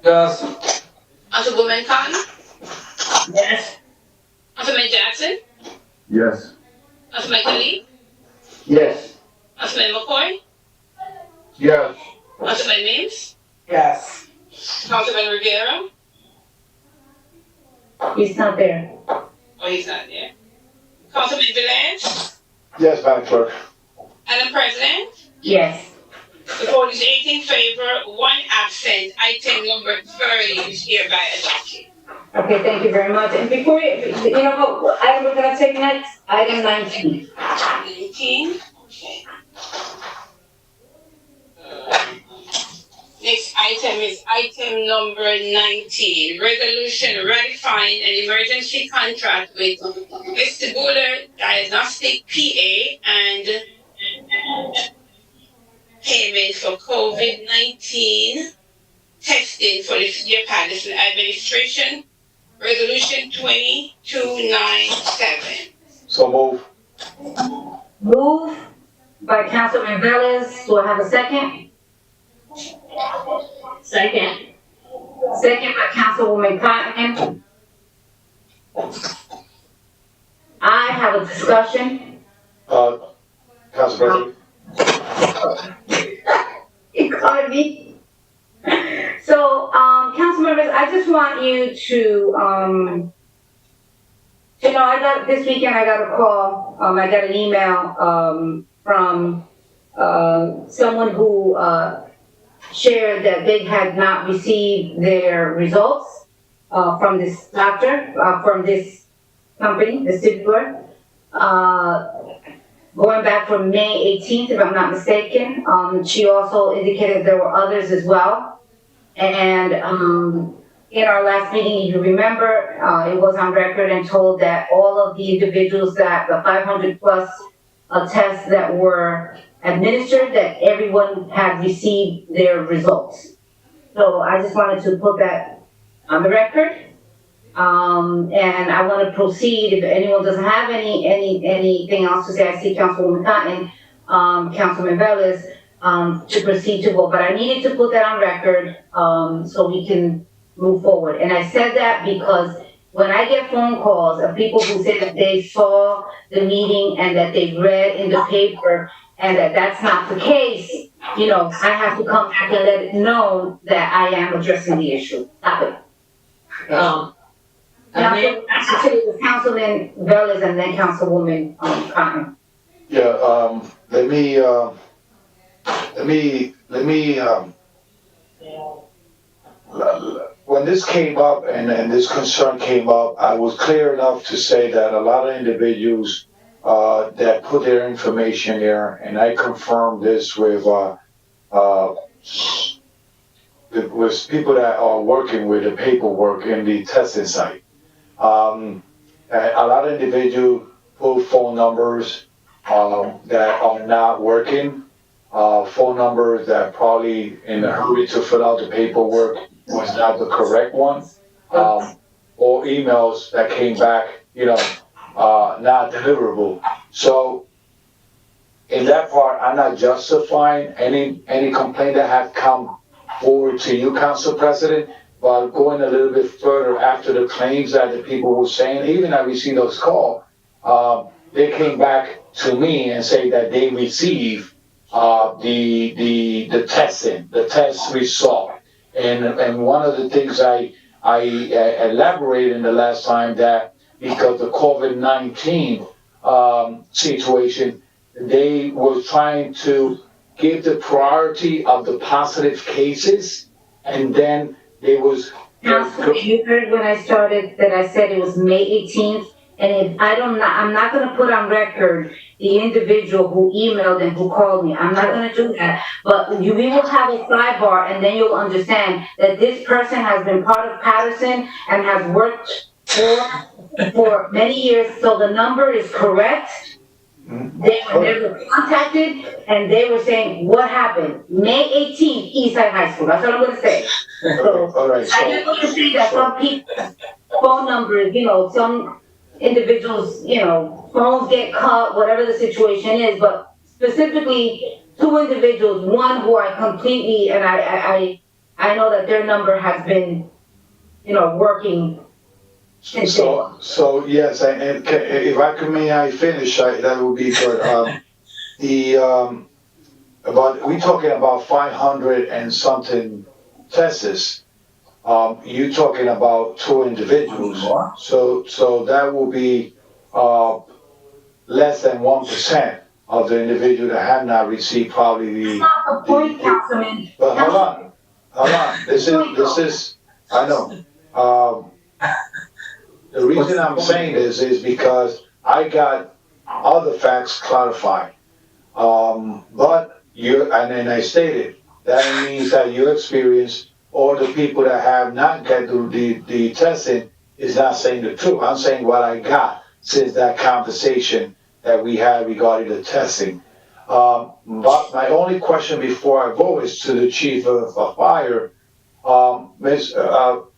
Yes. Councilwoman Cotton, Yes. Councilman Jackson, Yes. Councilman Khalid, Yes. Councilman McCoy, Yes. Councilman Mims, Yes. Councilman Rivera. He's not there. Oh, he's not there. Councilman Velez, Yes, Madam Clerk. Madam President. Yes. The vote is 8 in favor, 1 absent. Item number 30 is hereby adopted. Okay, thank you very much. And before you know what item we're gonna take next? Item 19. 19. Okay. Next item is item number 19. Resolution ratifying an emergency contract with Vestibular Diagnostic PA and payment for COVID-19 testing for the City of Paterson Administration. Resolution 2297. So moved. Moved by Councilman Velez. Do I have a second? Second. Second by Councilwoman Cotton. I have a discussion. Council President. You caught me. So, council members, I just want you to, this weekend I got a call, I got an email, from, someone who, shared that they had not received their results, from this doctor, from this company, the Citibank, going back from May 18th, if I'm not mistaken. She also indicated there were others as well. And in our last meeting, you remember, it was on record and told that all of the individuals that the 500 plus tests that were administered, that everyone had received their results. So I just wanted to put that on the record. And I want to proceed, if anyone doesn't have anything else to say. I see Councilwoman Cotton, Councilman Velez, to proceed to vote, but I needed to put that on record, so we can move forward. And I said that because when I get phone calls of people who say that they saw the meeting and that they read in the paper and that that's not the case, I have to come back and let it know that I am addressing the issue. Stop it. Councilman Velez and then Councilwoman Cotton. Yeah, let me when this came up and this concern came up, I was clear enough to say that a lot of individuals that put their information there, and I confirmed this with people that are working with the paperwork in the testing site. A lot of individuals put phone numbers that are not working, phone numbers that probably in a hurry to fill out the paperwork was not the correct one, or emails that came back, not deliverable. So in that part, I'm not justifying any complaint that have come forward to you, Council President, but going a little bit further after the claims that the people were saying, even I received those calls, they came back to me and say that they received the testing, the test result. And one of the things I I elaborated in the last time that because the COVID-19 situation, they were trying to give the priority of the positive cases, and then they was. Council, you heard when I started that I said it was May 18th, and if I'm not gonna put on record the individual who emailed and who called me. I'm not gonna do that. But we will have a sidebar, and then you'll understand that this person has been part of Paterson and has worked for many years, so the number is correct. They were contacted, and they were saying, what happened? May 18th, Eastside High School. That's what I'm gonna say. So, All right, I just want to say that some people's phone numbers, some individuals, phones get cut, whatever the situation is, but specifically two individuals, one who I completely, and I know that their number has been, working. So yes, and if I could, may I finish, that would be good. But we're talking about 500 and something tests. You're talking about two individuals. So that will be less than 1% of the individual that have not received probably the. That's not the point, Councilman. But hold on. This is. I know. The reason I'm saying this is because I got other facts clarified. But and then I stated, that means that your experience or the people that have not got the testing is not saying the truth. I'm saying what I got since that conversation that we had regarding the testing. But my only question before I vote is to the chief of fire,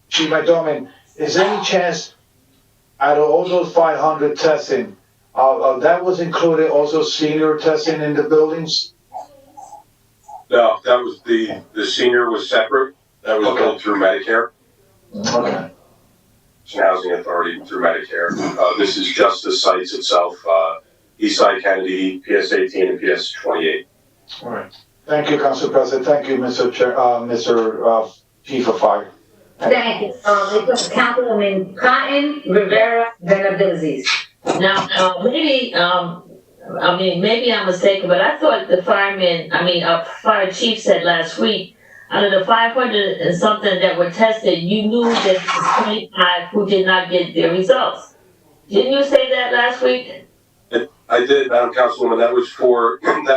Chief McDormand, is there any chance out of all those 500 testing, that was included also senior testing in the buildings? No, that was the senior was separate. That was billed through Medicare. Okay. It's an housing authority through Medicare. This is just the sites itself, Eastside Kennedy, PS 18 and PS 28. All right. Thank you, Council President. Thank you, Mr. Chief of Fire. Thank you. It was Councilwoman Cotton, Rivera, Benavides. Now, maybe I'm mistaken, but I thought the fire chief said last week, out of the 500 and something that were tested, you knew that there was 25 who did not get their results. Didn't you say that last week? I did, Madam Councilwoman. That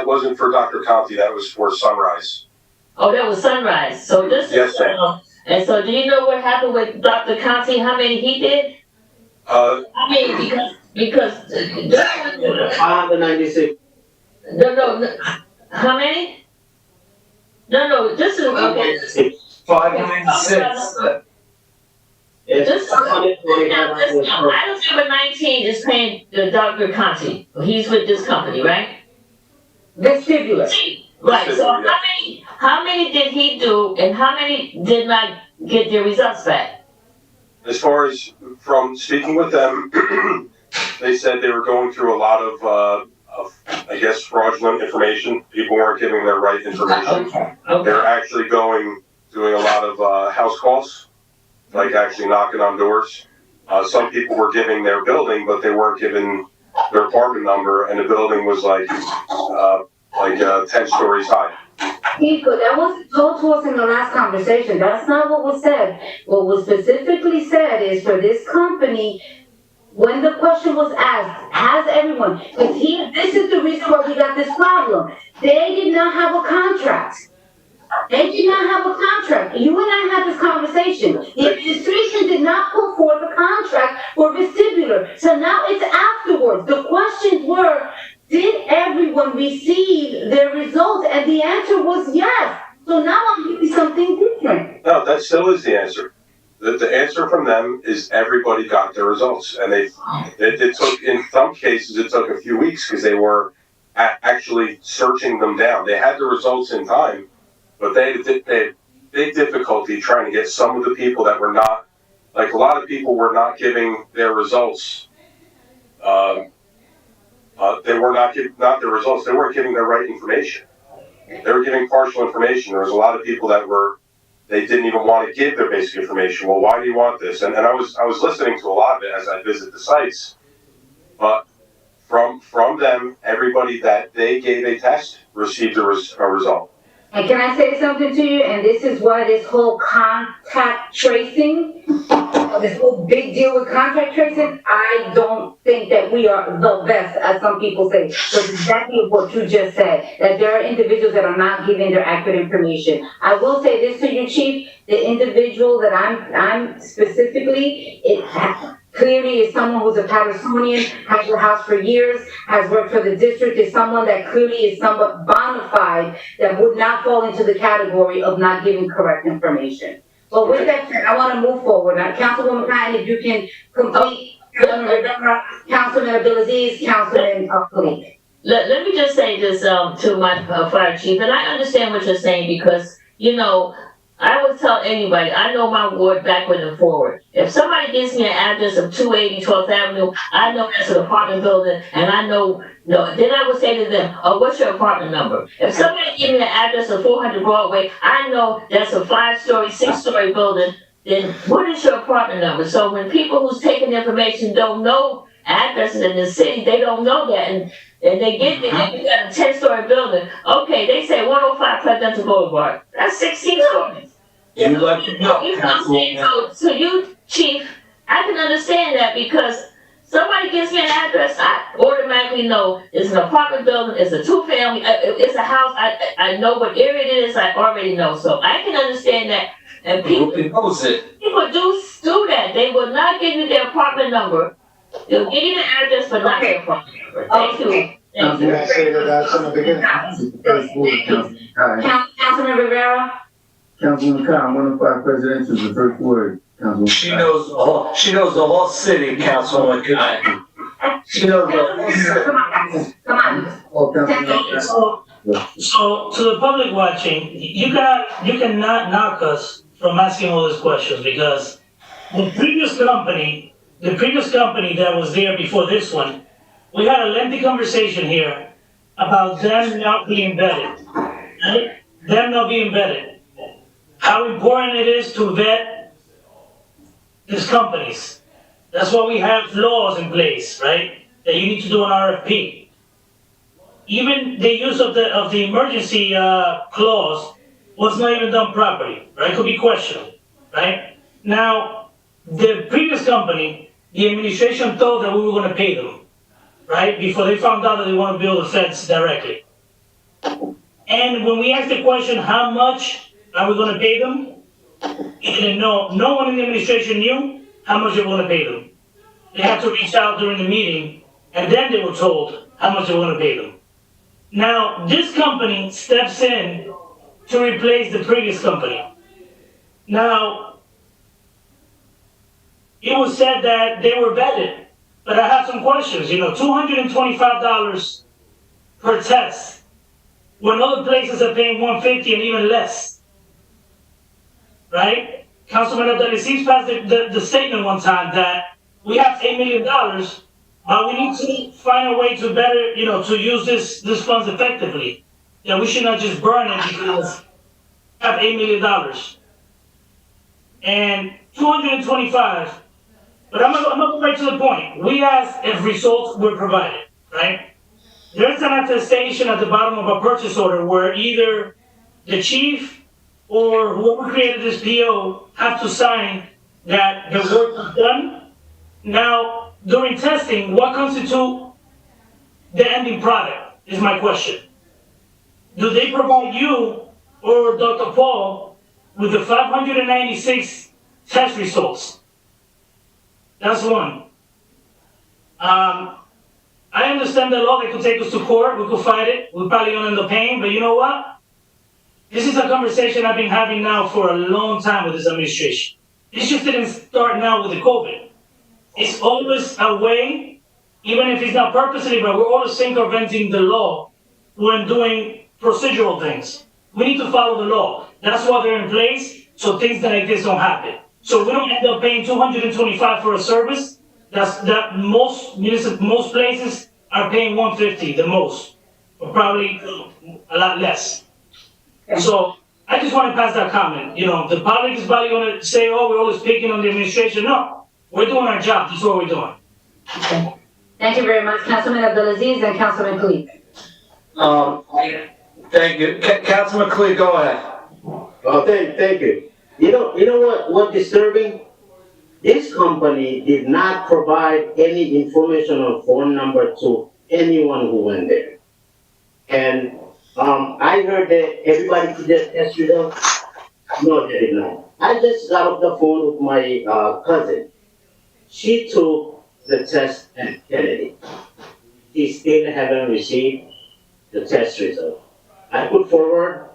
wasn't for Dr. Conti. That was for Sunrise. Oh, that was Sunrise. So this yes, is, and so do you know what happened with Dr. Conti? How many he did? Because 596. No. How many? No, this is okay. 596. This item number 19 is paying the Dr. Conti. He's with this company, right? Vestibular. Right. So how many did he do, and how many did not get their results back? As far as from speaking with them, they said they were going through a lot of I guess, fraudulent information. People weren't giving their right information. Okay. They're actually doing a lot of house calls, like actually knocking on doors. Some people were giving their building, but they weren't giving their apartment number, and the building was like 10 stories high. Nico, that wasn't told to us in the last conversation. That's not what was said. What was specifically said is for this company, when the question was asked, has everyone, because this is the reason why we got this problem. They did not have a contract. They did not have a contract. You and I had this conversation. The administration did not put forth a contract for vestibular. So now it's afterwards. The questions were, did everyone receive their results? And the answer was yes. So now I'm giving something different. No, that still is the answer. The answer from them is everybody got their results. And it took, in some cases, it took a few weeks because they were actually searching them down. They had the results in time, but they had big difficulty trying to get some of the people that were not, like a lot of people were not giving their results. They were not their results. They weren't giving their right information. They were giving partial information. There was a lot of people that they didn't even want to give their basic information. Well, why do you want this? And I was listening to a lot of it as I visit the sites, but from them, everybody that they gave a test received a result. And can I say something to you? And this is why this whole contact tracing, this whole big deal with contact tracing, I don't think that we are the best, as some people say. So it's exactly what you just said, that there are individuals that are not giving their accurate information. I will say this to you, Chief, the individual that I'm specifically, clearly is someone who's a Patersonian, has your house for years, has worked for the district, is someone that clearly is somewhat bona fide, that would not fall into the category of not giving correct information. But with that said, I want to move forward. Now, Councilwoman Patton, if you can complete, Councilman Abdulaziz, Councilman Khalid. Let me just say this to my fire chief, and I understand what you're saying because, you know, I would tell anybody, I know my ward backward and forward. If somebody gives me an address of 280 12th Avenue, I know that's an apartment building, and I know, then I would say to them, oh, what's your apartment number? If somebody gives me an address of 400 Broadway, I know that's a 5-story, 6-story building, then what is your apartment number? So when people who's taking information don't know addresses in the city, they don't know that, and they get there, you got a 10-story building. Okay, they say 105 Presidential Boulevard. That's 16 stories. You let them know, So you, Chief, I can understand that because somebody gives me an address, I automatically know it's an apartment building, it's a 2-family, it's a house, I know what area it is, I already know. So I can understand that. And people do that. They will not give you their apartment number. They'll give you the address, but not their apartment number. Thank you. Thank you. I say that in the beginning. Councilman Rivera? Councilman Khan, 105 Presidential, the first word. Councilman. She knows the whole city, Councilwoman Khan. She knows the whole city. Come on. Oh, So to the public watching, you cannot knock us from asking all these questions because the previous company that was there before this one, we had a lengthy conversation here about them not being vetted, right? Them not being vetted. How important it is to vet these companies. That's why we have laws in place, right? That you need to do an RFP. Even the use of the emergency clause was not even done properly, right? Could be questioned, right? Now, the previous company, the administration thought that we were going to pay them, right? Before they found out that they want to build a fence directly. And when we asked the question, how much are we going to pay them? They didn't know. No one in the administration knew how much they were going to pay them. They had to reach out during the meeting, and then they were told how much they were going to pay them. Now, this company steps in to replace the previous company. Now, it was said that they were vetted, but I have some questions. You know, $225 per test, when other places are paying $150 and even less, right? Councilman Abdulaziz passed the statement one time that we have $8 million, but we need to find a way to better, to use this funds effectively. Yeah, we should not just burn it because we have $8 million. And 225, but I'm gonna go right to the point. We asked if results were provided, right? There's an attestation at the bottom of a purchase order where either the chief or whoever created this PO have to sign that the work was done. Now, during testing, what constitutes the ending product is my question. Do they provide you or Dr. Paul with the 596 test results? That's one. I understand the law, they could take us to court, we could fight it, we're probably gonna end up paying, but you know what? This is a conversation I've been having now for a long time with this administration. This just didn't start now with the COVID. It's always a way, even if it's not purposely, but we're always circumventing the law when doing procedural things. We need to follow the law. That's why they're in place, so things like this don't happen. So we don't end up paying $225 for a service. That most places are paying $150, the most, or probably a lot less. So I just want to pass that comment. You know, the public is probably going to say, oh, we're always picking on the administration. No, we're doing our job. That's what we're doing. Okay. Thank you very much, Councilman Abdulaziz and Councilman Khalid. Thank you. Councilman Khalid, go ahead. Oh, thank you. You know what disturbing? This company did not provide any information or phone number to anyone who went there. And I heard that everybody could just test results. No, they did not. I just got off the phone with my cousin. She took the test at Kennedy. She still haven't received the test result. I put forward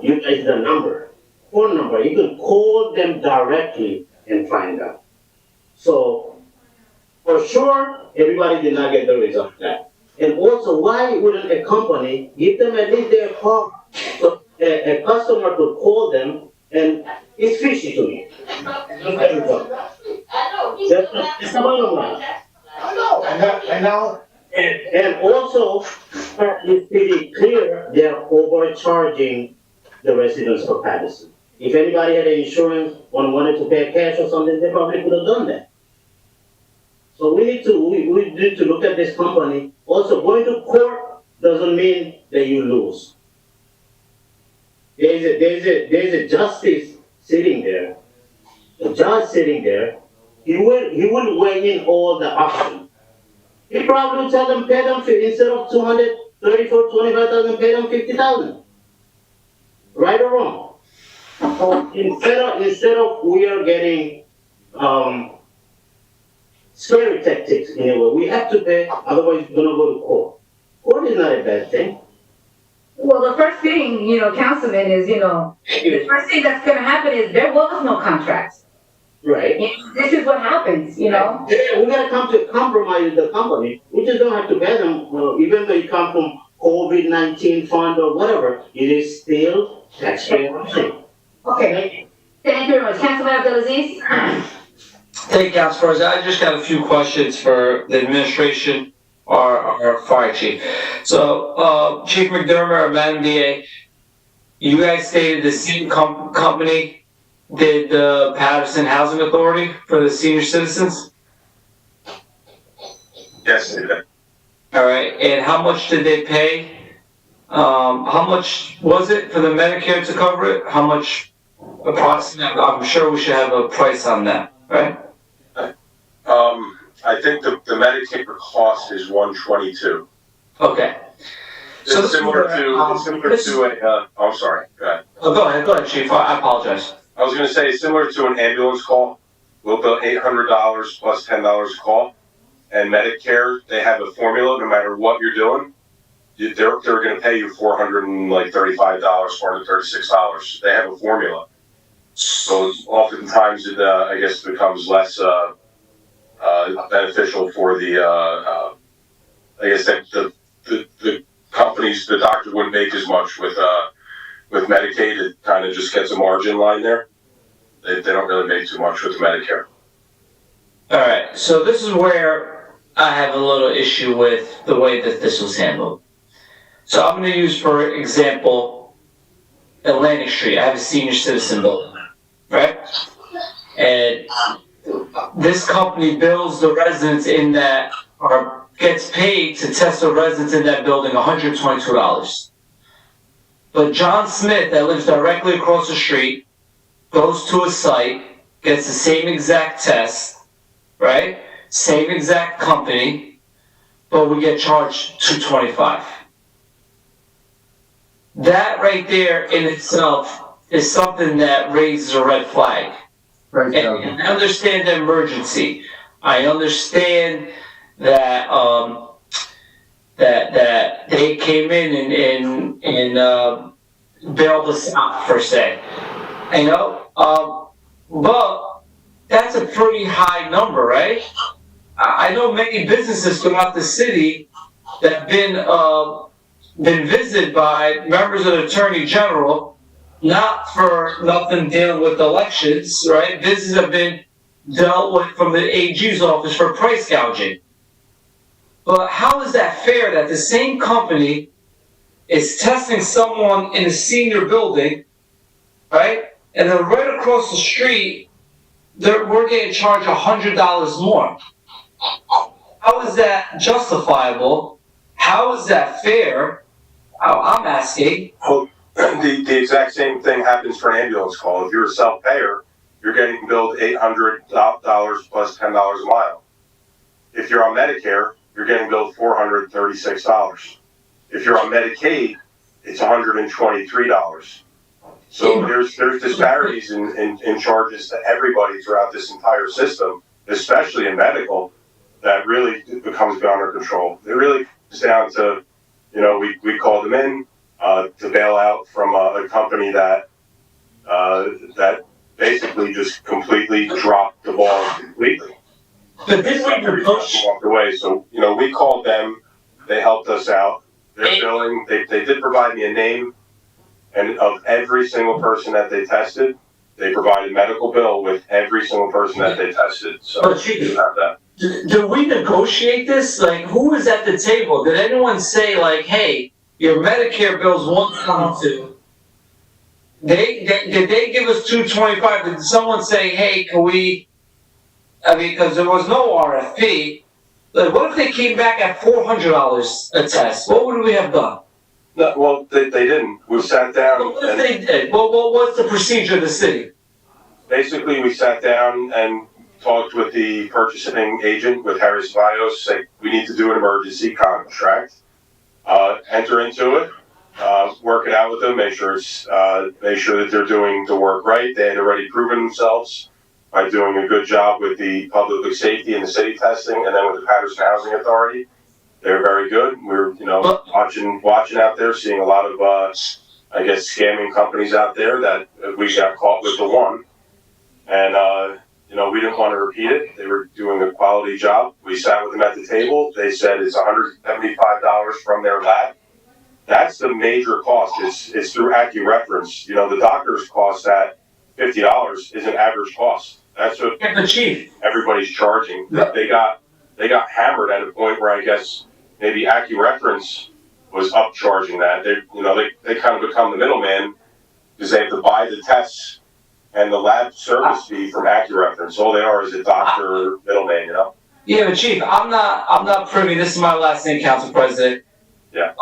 you guys the number, phone number. You can call them directly and find out. So, for sure, everybody did not get the result back. And also, why wouldn't a company give them at least their call so a customer could call them? And it's fishy to me. That's the bottom line. I know. And also, it's pretty clear they're overcharging the residents of Paterson. If anybody had an insurance or wanted to pay cash or something, they probably could have done that. So we need to look at this company. Also, going to court doesn't mean that you lose. There's a justice sitting there, a judge sitting there. He will weigh in all the options. He probably will tell them pay them instead of $225,000, pay them $50,000. Right or wrong? So instead of we are getting scary tactics in a way, we have to pay, otherwise we're gonna go to court. Court is not a bad thing. Well, the first thing, Councilman, is, the first thing that's gonna happen is there was no contracts. Right. This is what happens, Yeah, we gotta come to compromise the company. We just don't have to pay them, even though you come from COVID-19 fund or whatever, it is still taxpayer money. Okay. Thank you very much. Councilman Abdulaziz? Thank you, Council President. I just got a few questions for the administration or our fire chief. So, Chief McDermott or Madam DA, you guys stated the same company did the Paterson Housing Authority for the senior citizens? Yes, they did. All right, and how much did they pay? How much was it for the Medicare to cover it? How much approximately? I'm sure we should have a price on that, right? I think the Medicare cost is $122. Okay. So It's similar to a, I'm sorry, go ahead. Oh, go ahead, Chief, I apologize. I was gonna say, similar to an ambulance call, we'll bill $800 plus $10 a call. And Medicare, they have a formula, no matter what you're doing, they're gonna pay you $435, $436. They have a formula. So oftentimes it, I guess, becomes less, beneficial for the, I guess that the companies, the doctor wouldn't make as much with Medicaid. It kind of just gets a margin line there. They don't really make too much with the Medicare. All right, so this is where I have a little issue with the way that this was handled. So I'm going to use, for example, Atlantic Street. I have a senior citizen building, right? And this company bills the residents in that, or gets paid to test the residents in that building $122. But John Smith, that lives directly across the street, goes to a site, gets the same exact test, right? Same exact company, but we get charged $225. That right there in itself is something that raises a red flag. Right. And I understand the emergency. I understand that that they came in and bailed us out, per se. But that's a pretty high number, right? I know many businesses throughout the city that have been visited by members of the Attorney General, not for nothing dealing with elections, right? Businesses have been dealt with from the AG's office for price gouging. But how is that fair that the same company is testing someone in a senior building right? And then right across the street, we're getting charged $100 more. How is that justifiable? How is that fair? I'm asking. Well, the exact same thing happens for an ambulance call. If you're a self-payer, you're getting billed $800 plus $10 a mile. If you're on Medicare, you're getting billed $436. If you're on Medicaid, it's $123. So there's disparities in charges to everybody throughout this entire system, especially in medical, that really becomes beyond our control. It really comes down to, we called them in to bail out from a company that basically just completely dropped the ball completely. But this walked away. So, we called them, they helped us out. Their billing, they did provide me a name, and of every single person that they tested, they provided medical bill with every single person that they tested. So you have that. Do we negotiate this? Like, who is at the table? Did anyone say, like, hey, your Medicare bill's $122? Did they give us $225? Did someone say, hey, can we? I mean, because there was no RFP. Like, what if they came back at $400 a test? What would we have done? No, well, they didn't. We sat down. What if they did? Well, what's the procedure of the city? Basically, we sat down and talked with the purchasing agent, with Harris Bios, say we need to do an emergency contract, enter into it, work it out with them, make sure that they're doing the work right. They had already proven themselves by doing a good job with the public safety and the city testing, and then with the Paterson Housing Authority. They're very good. We're, watching out there, seeing a lot of, scamming companies out there that we got caught with the one. And, we didn't want to repeat it. They were doing a quality job. We sat with them at the table. They said it's $175 from their lab. That's the major cost. It's through AccuReference. The doctor's cost at $50 is an average cost. That's what everybody's charging. They got hammered at a point where I guess maybe AccuReference was upcharging that. They kind of become the middleman because they have to buy the tests and the lab service fee from AccuReference. All they are is a doctor middleman, Yeah, but Chief, I'm not privy. This is my last name, Council President. Yeah.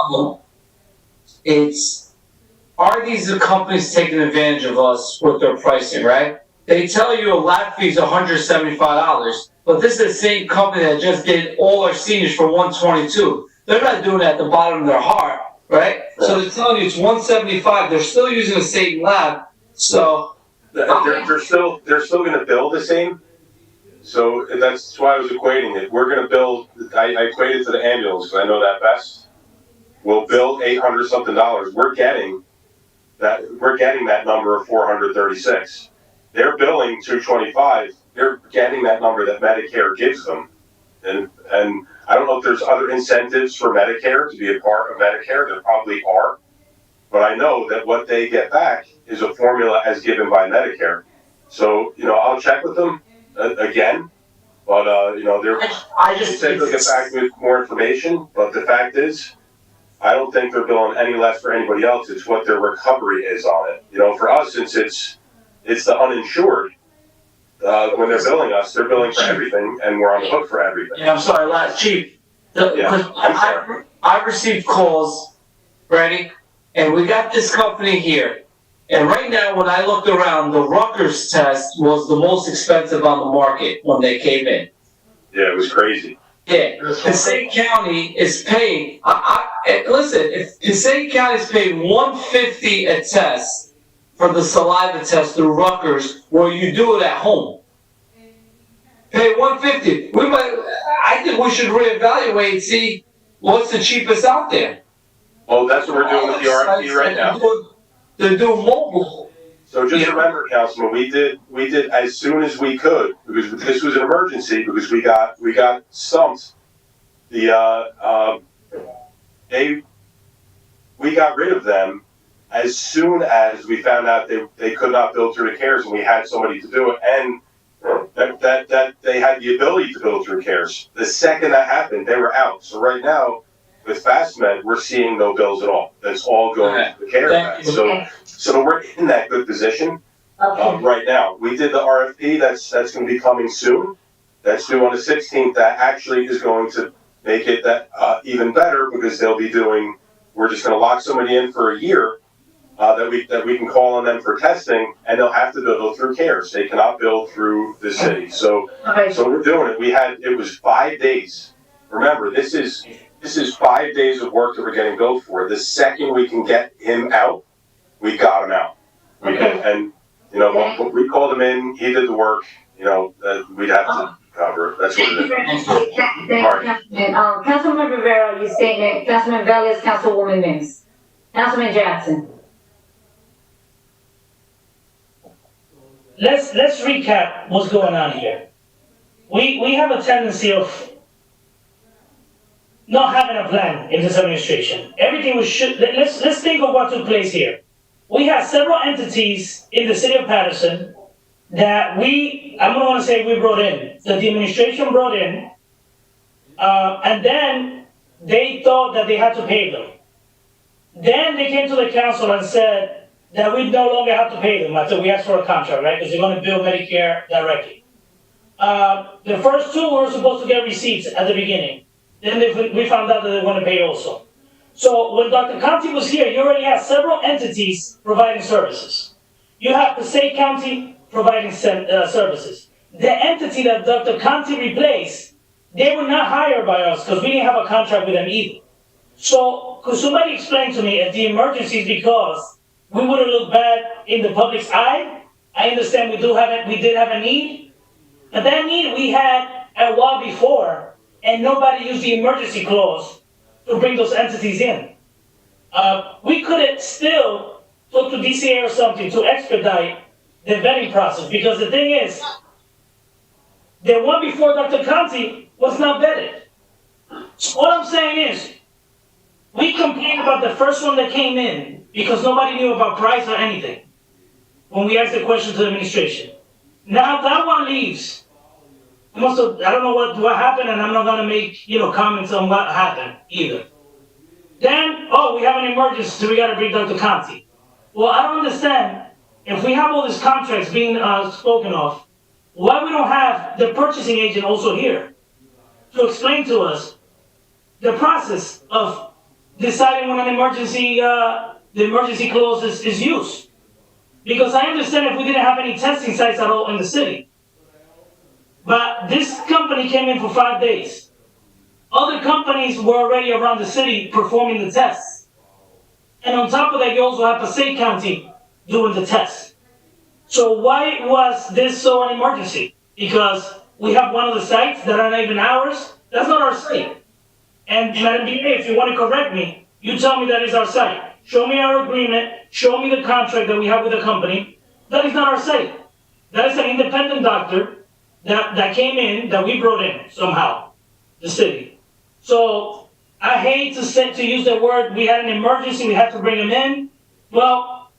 Are these the companies taking advantage of us with their pricing, right? They tell you a lab fee is $175, but this is the same company that just did all our seniors for $122. They're not doing it at the bottom of their heart, right? So they're telling you it's $175. They're still using the same lab, so they're still going to bill the same. So that's why I was equating it. We're going to bill. I equated to the ambulance because I know that best. We'll bill $800 something. We're getting that number of $436. They're billing $225. They're getting that number that Medicare gives them, and I don't know if there's other incentives for Medicare to be a part of Medicare. There probably are, but I know that what they get back is a formula as given by Medicare. So I'll check with them again, but they said they'll get back with more information. But the fact is, I don't think they're billing any less for anybody else. It's what their recovery is on it. For us, since it's the uninsured. When they're billing us, they're billing for everything, and we're on the hook for everything. Yeah, I'm sorry, Chief. I received calls, ready, and we got this company here. And right now, when I looked around, the Rutgers test was the most expensive on the market when they came in. Yeah, it was crazy. Yeah, Passaic County is paying. Listen, if Passaic County is paying $150 a test for the saliva test through Rutgers, where you do it at home, pay $150. I think we should reevaluate and see what's the cheapest out there. Well, that's what we're doing with the RFP right now. They're doing mobile. So just remember, Councilman, we did as soon as we could, because this was an emergency, because we got stumped. We got rid of them as soon as we found out they could not bill through the CARES, and we had somebody to do it, and that they had the ability to bill through CARES. The second that happened, they were out. So right now, with FastMed, we're seeing no bills at all. That's all going to the CARES Act. So we're in that good position right now. We did the RFP. That's going to be coming soon. That's due on the 16th. That actually is going to make it that even better because they'll be doing. We're just going to lock somebody in for a year that we can call on them for testing, and they'll have to bill through CARES. They cannot bill through the city. So we're doing it. It was 5 days. Remember, this is 5 days of work that we're getting billed for. The second we can get him out, we got him out. And we called him in. He did the work. We'd have to cover it. That's what it is. Thank you, Councilman. Councilman Rivera, your statement. Councilman Velez, Councilwoman Mims. Councilman Jackson. Let's recap what's going on here. We have a tendency of not having a plan in this administration. Everything was let's think of what took place here. We had several entities in the city of Paterson that I'm gonna want to say we brought in, that the administration brought in, and then they thought that they had to pay them. Then they came to the council and said that we no longer have to pay them after we asked for a contract, right? Because they're going to bill Medicare directly. The first two were supposed to get receipts at the beginning. Then we found out that they want to pay also. So when Dr. Conti was here, you already have several entities providing services. You have Passaic County providing services. The entity that Dr. Conti replaced, they were not hired by us because we didn't have a contract with them either. So could somebody explain to me if the emergency is because we wouldn't look bad in the public's eye? I understand we did have a need, but that need we had a while before, and nobody used the emergency clause to bring those entities in. We could have still talked to DCA or something to expedite the vetting process, because the thing is, the one before Dr. Conti was not vetted. So what I'm saying is, we complained about the first one that came in because nobody knew about price or anything when we asked the question to the administration. Now that one leaves. I don't know what happened, and I'm not gonna make comments on what happened either. Then, we have an emergency, so we gotta bring Dr. Conti. Well, I don't understand, if we have all these contracts being spoken of, why we don't have the purchasing agent also here to explain to us the process of deciding when an emergency, the emergency clause is used. Because I understand if we didn't have any testing sites at all in the city. But this company came in for 5 days. Other companies were already around the city performing the tests. And on top of that, you also have Passaic County doing the tests. So why was this so an emergency? Because we have one of the sites that are not even ours? That's not our site. And Madam DA, if you want to correct me, you tell me that is our site. Show me our agreement, show me the contract that we have with the company. That is not our site. That is an independent doctor that came in, that we brought in somehow, the city. So I hate to use the word, we had an emergency, we had to bring him in. Well,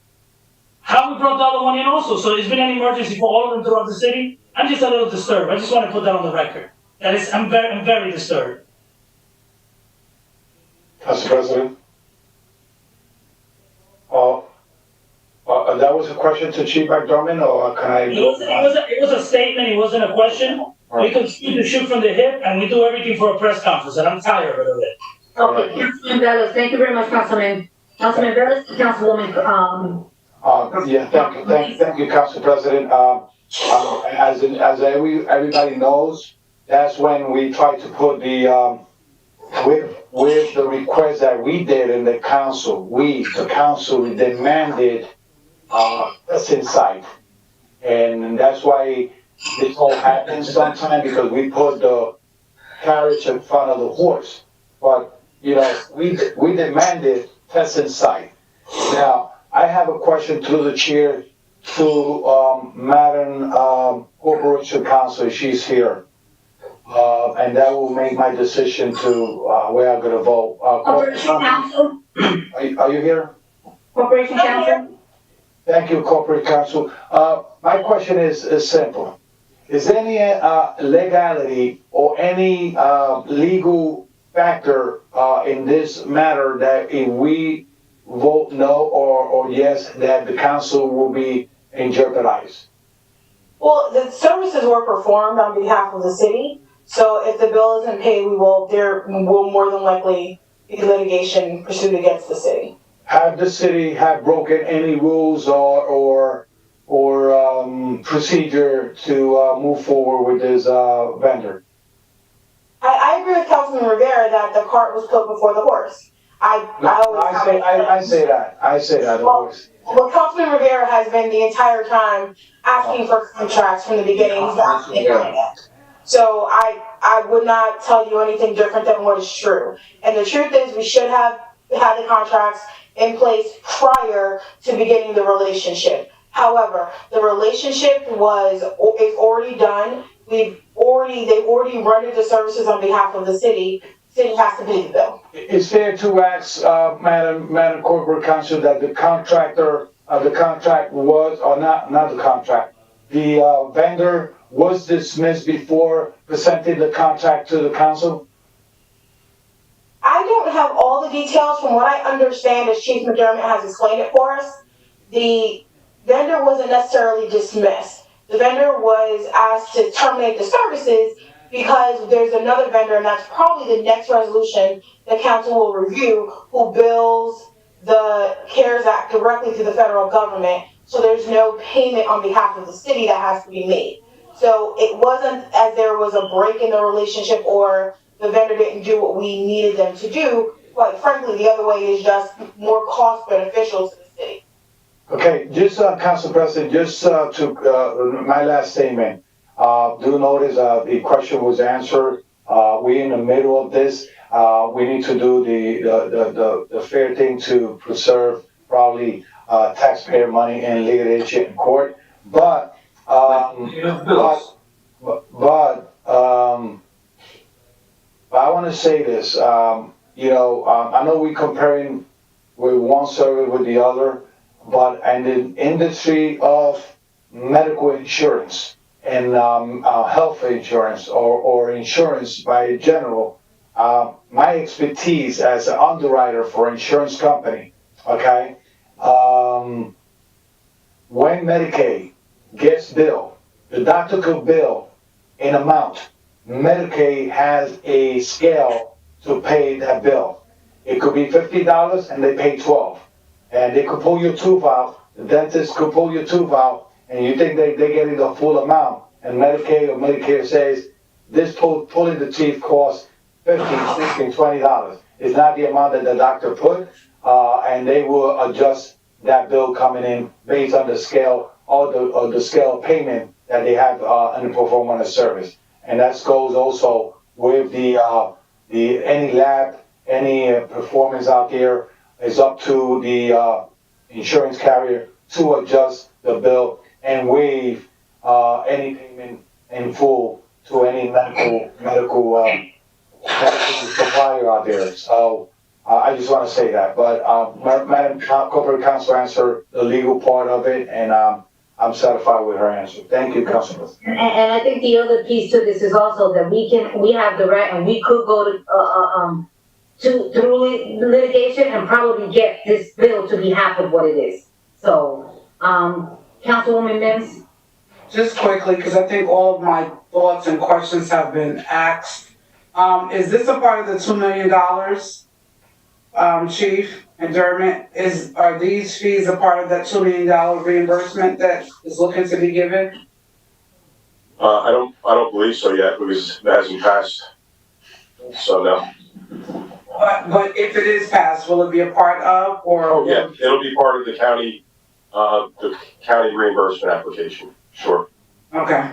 how we brought the other one in also. So it's been an emergency for all of them throughout the city. I'm just a little disturbed. I just want to put that on the record. I'm very disturbed. Council President? That was a question to Chief McDermott, or can I? It was a statement, it wasn't a question. We continue to shoot from the hip, and we do everything for a press conference, and I'm tired of it. Okay, Councilman Velez, thank you very much, Councilman. Councilman Velez, Councilwoman, Thank you, Council President. As everybody knows, that's when we try to put the, with the request that we did in the council, the council demanded, testing site. And that's why this all happens sometimes, because we put the carriage in front of the horse. But, we demanded testing site. Now, I have a question through the chair to Madam Corporation Counsel, she's here. And that will make my decision to where I'm gonna vote. Corporation Counsel? Are you here? Corporation Counsel? Thank you, Corporate Counsel. My question is simple. Is there any legality or any legal factor, in this matter that if we vote no or yes, that the council will be jeopardized? Well, the services were performed on behalf of the city, so if the bill isn't paid, there will more than likely be litigation pursued against the city. Have the city have broken any rules or procedure to move forward with this vendor? I agree with Councilman Rivera that the cart was put before the horse. I say that, of course. Well, Councilman Rivera has been the entire time asking for contracts from the beginning. So I would not tell you anything different than what is true. And the truth is, we should have had the contracts in place prior to beginning the relationship. However, the relationship is already done. They've already rendered the services on behalf of the city. City has to pay the bill. It's fair to ask, Madam Corporate Counsel, that the contractor, the contract was, or not the contract, the vendor was dismissed before presenting the contract to the council? I don't have all the details. From what I understand, as Chief McDermott has explained it for us, the vendor wasn't necessarily dismissed. The vendor was asked to terminate the services because there's another vendor, and that's probably the next resolution the council will review, who bills the CARES Act directly to the federal government. So there's no payment on behalf of the city that has to be made. So it wasn't as there was a break in the relationship or the vendor didn't do what we needed them to do. Quite frankly, the other way is just more cost beneficial to the city. Okay, just Council President, just to my last statement. Do notice the question was answered. We're in the middle of this. We need to do the fair thing to preserve probably taxpayer money and litigation in court. But I want to say this. I know we're comparing with one service with the other, but in the industry of medical insurance and health insurance or insurance by general, my expertise as an underwriter for insurance company, okay, when Medicaid gets billed, the doctor could bill an amount. Medicaid has a scale to pay that bill. It could be $50 and they pay $12. And they could pull your tooth out, the dentist could pull your tooth out, and you think they're getting the full amount. And Medicaid or Medicare says, this pulling the teeth costs $15, $16, $20. It's not the amount that the doctor put, and they will adjust that bill coming in based on the scale or the scale of payment that they have in the performance of service. And that goes also with the any lab, any performance out there is up to the insurance carrier to adjust the bill and waive any payment in full to any medical supplier out there. So I just want to say that. But Madam Corporate Counsel answered the legal part of it, and I'm satisfied with her answer. Thank you, Councilman. And I think the other piece to this is also that we have the right, and we could go to through litigation and probably get this bill to be half of what it is. So, Councilwoman Mims? Just quickly, because I think all of my thoughts and questions have been asked. Is this a part of the $2 million, Chief McDermott? Are these fees a part of that $2 million reimbursement that is looking to be given? I don't believe so yet because it hasn't passed. So no. But if it is passed, will it be a part of, or? Oh yeah, it'll be part of the county reimbursement application. Sure. Okay.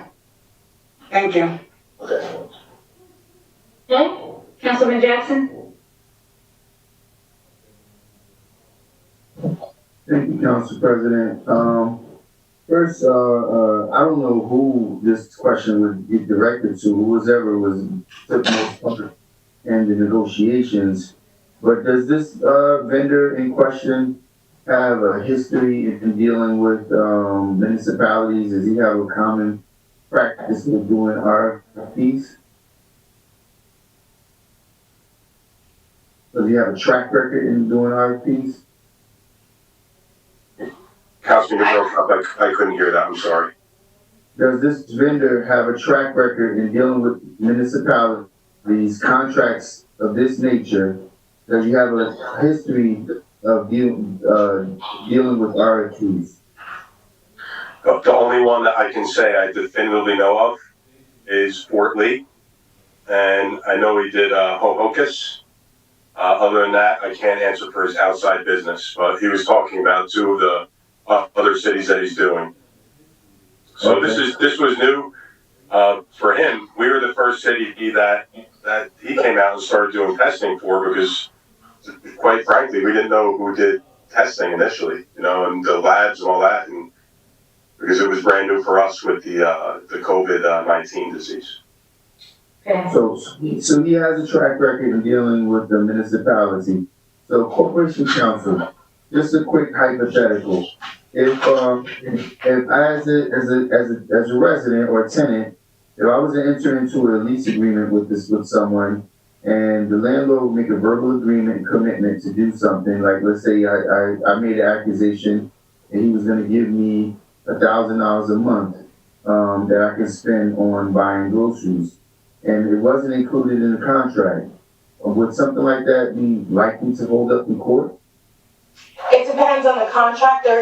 Thank you. Okay. Okay, Councilman Jackson? Thank you, Council President. First, I don't know who this question would be directed to, whoever took most part in the negotiations, but does this vendor in question have a history in dealing with municipalities? Does he have a common practice of doing RFPs? Does he have a track record in doing RFPs? Councilman, you broke up. I couldn't hear that. I'm sorry. Does this vendor have a track record in dealing with municipalities, contracts of this nature? Does he have a history of dealing with RFPs? The only one that I can say I definitively know of is Fort Lee. And I know he did Hohokus. Other than that, I can't answer for his outside business, but he was talking about 2 of the other cities that he's doing. So Okay. this was new for him. We were the first city that he came out and started doing testing for, because quite frankly, we didn't know who did testing initially, and the labs and all that, and because it was brand new for us with the COVID-19 disease. So he has a track record in dealing with the municipality. So corporation counsel, just a quick hypothetical. If I as a resident or a tenant, if I was to enter into a lease agreement with someone, and the landlord would make a verbal agreement and commitment to do something, like let's say I made an accusation and he was going to give me $1,000 a month that I could spend on buying groceries, and it wasn't included in the contract, would something like that be likely to hold up in court? It depends on the contract. There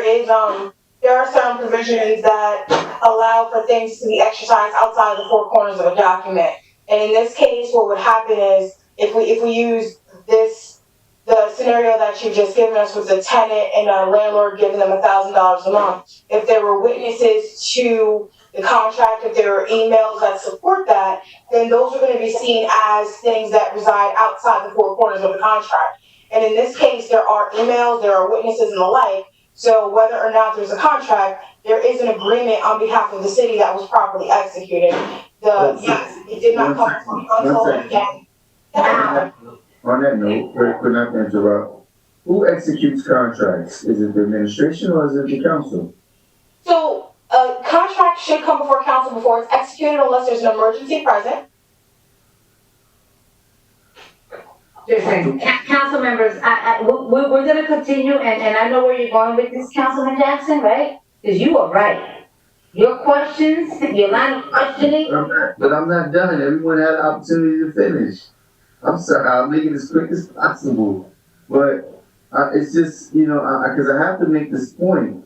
are certain provisions that allow for things to be exercised outside the 4 corners of a document. And in this case, what would happen is if we use the scenario that you've just given us with the tenant and a landlord giving them $1,000 a month, if there were witnesses to the contract, if there are emails that support that, then those are going to be seen as things that reside outside the 4 corners of the contract. And in this case, there are emails, there are witnesses and the like. So whether or not there's a contract, there is an agreement on behalf of the city that was properly executed. Yes, it did not come until again. On that note, we're not to interrupt. Who executes contracts? Is it the administration or is it the council? So a contract should come before council before it's executed unless there's an emergency present. Listen, council members, we're gonna continue, and I know where you're going with this, Councilman Jackson, right? Because you are right. Your questions, your line of questioning. But I'm not done. Everyone had an opportunity to finish. I'm sorry, I'll make it as quick as possible. But it's just, because I have to make this point.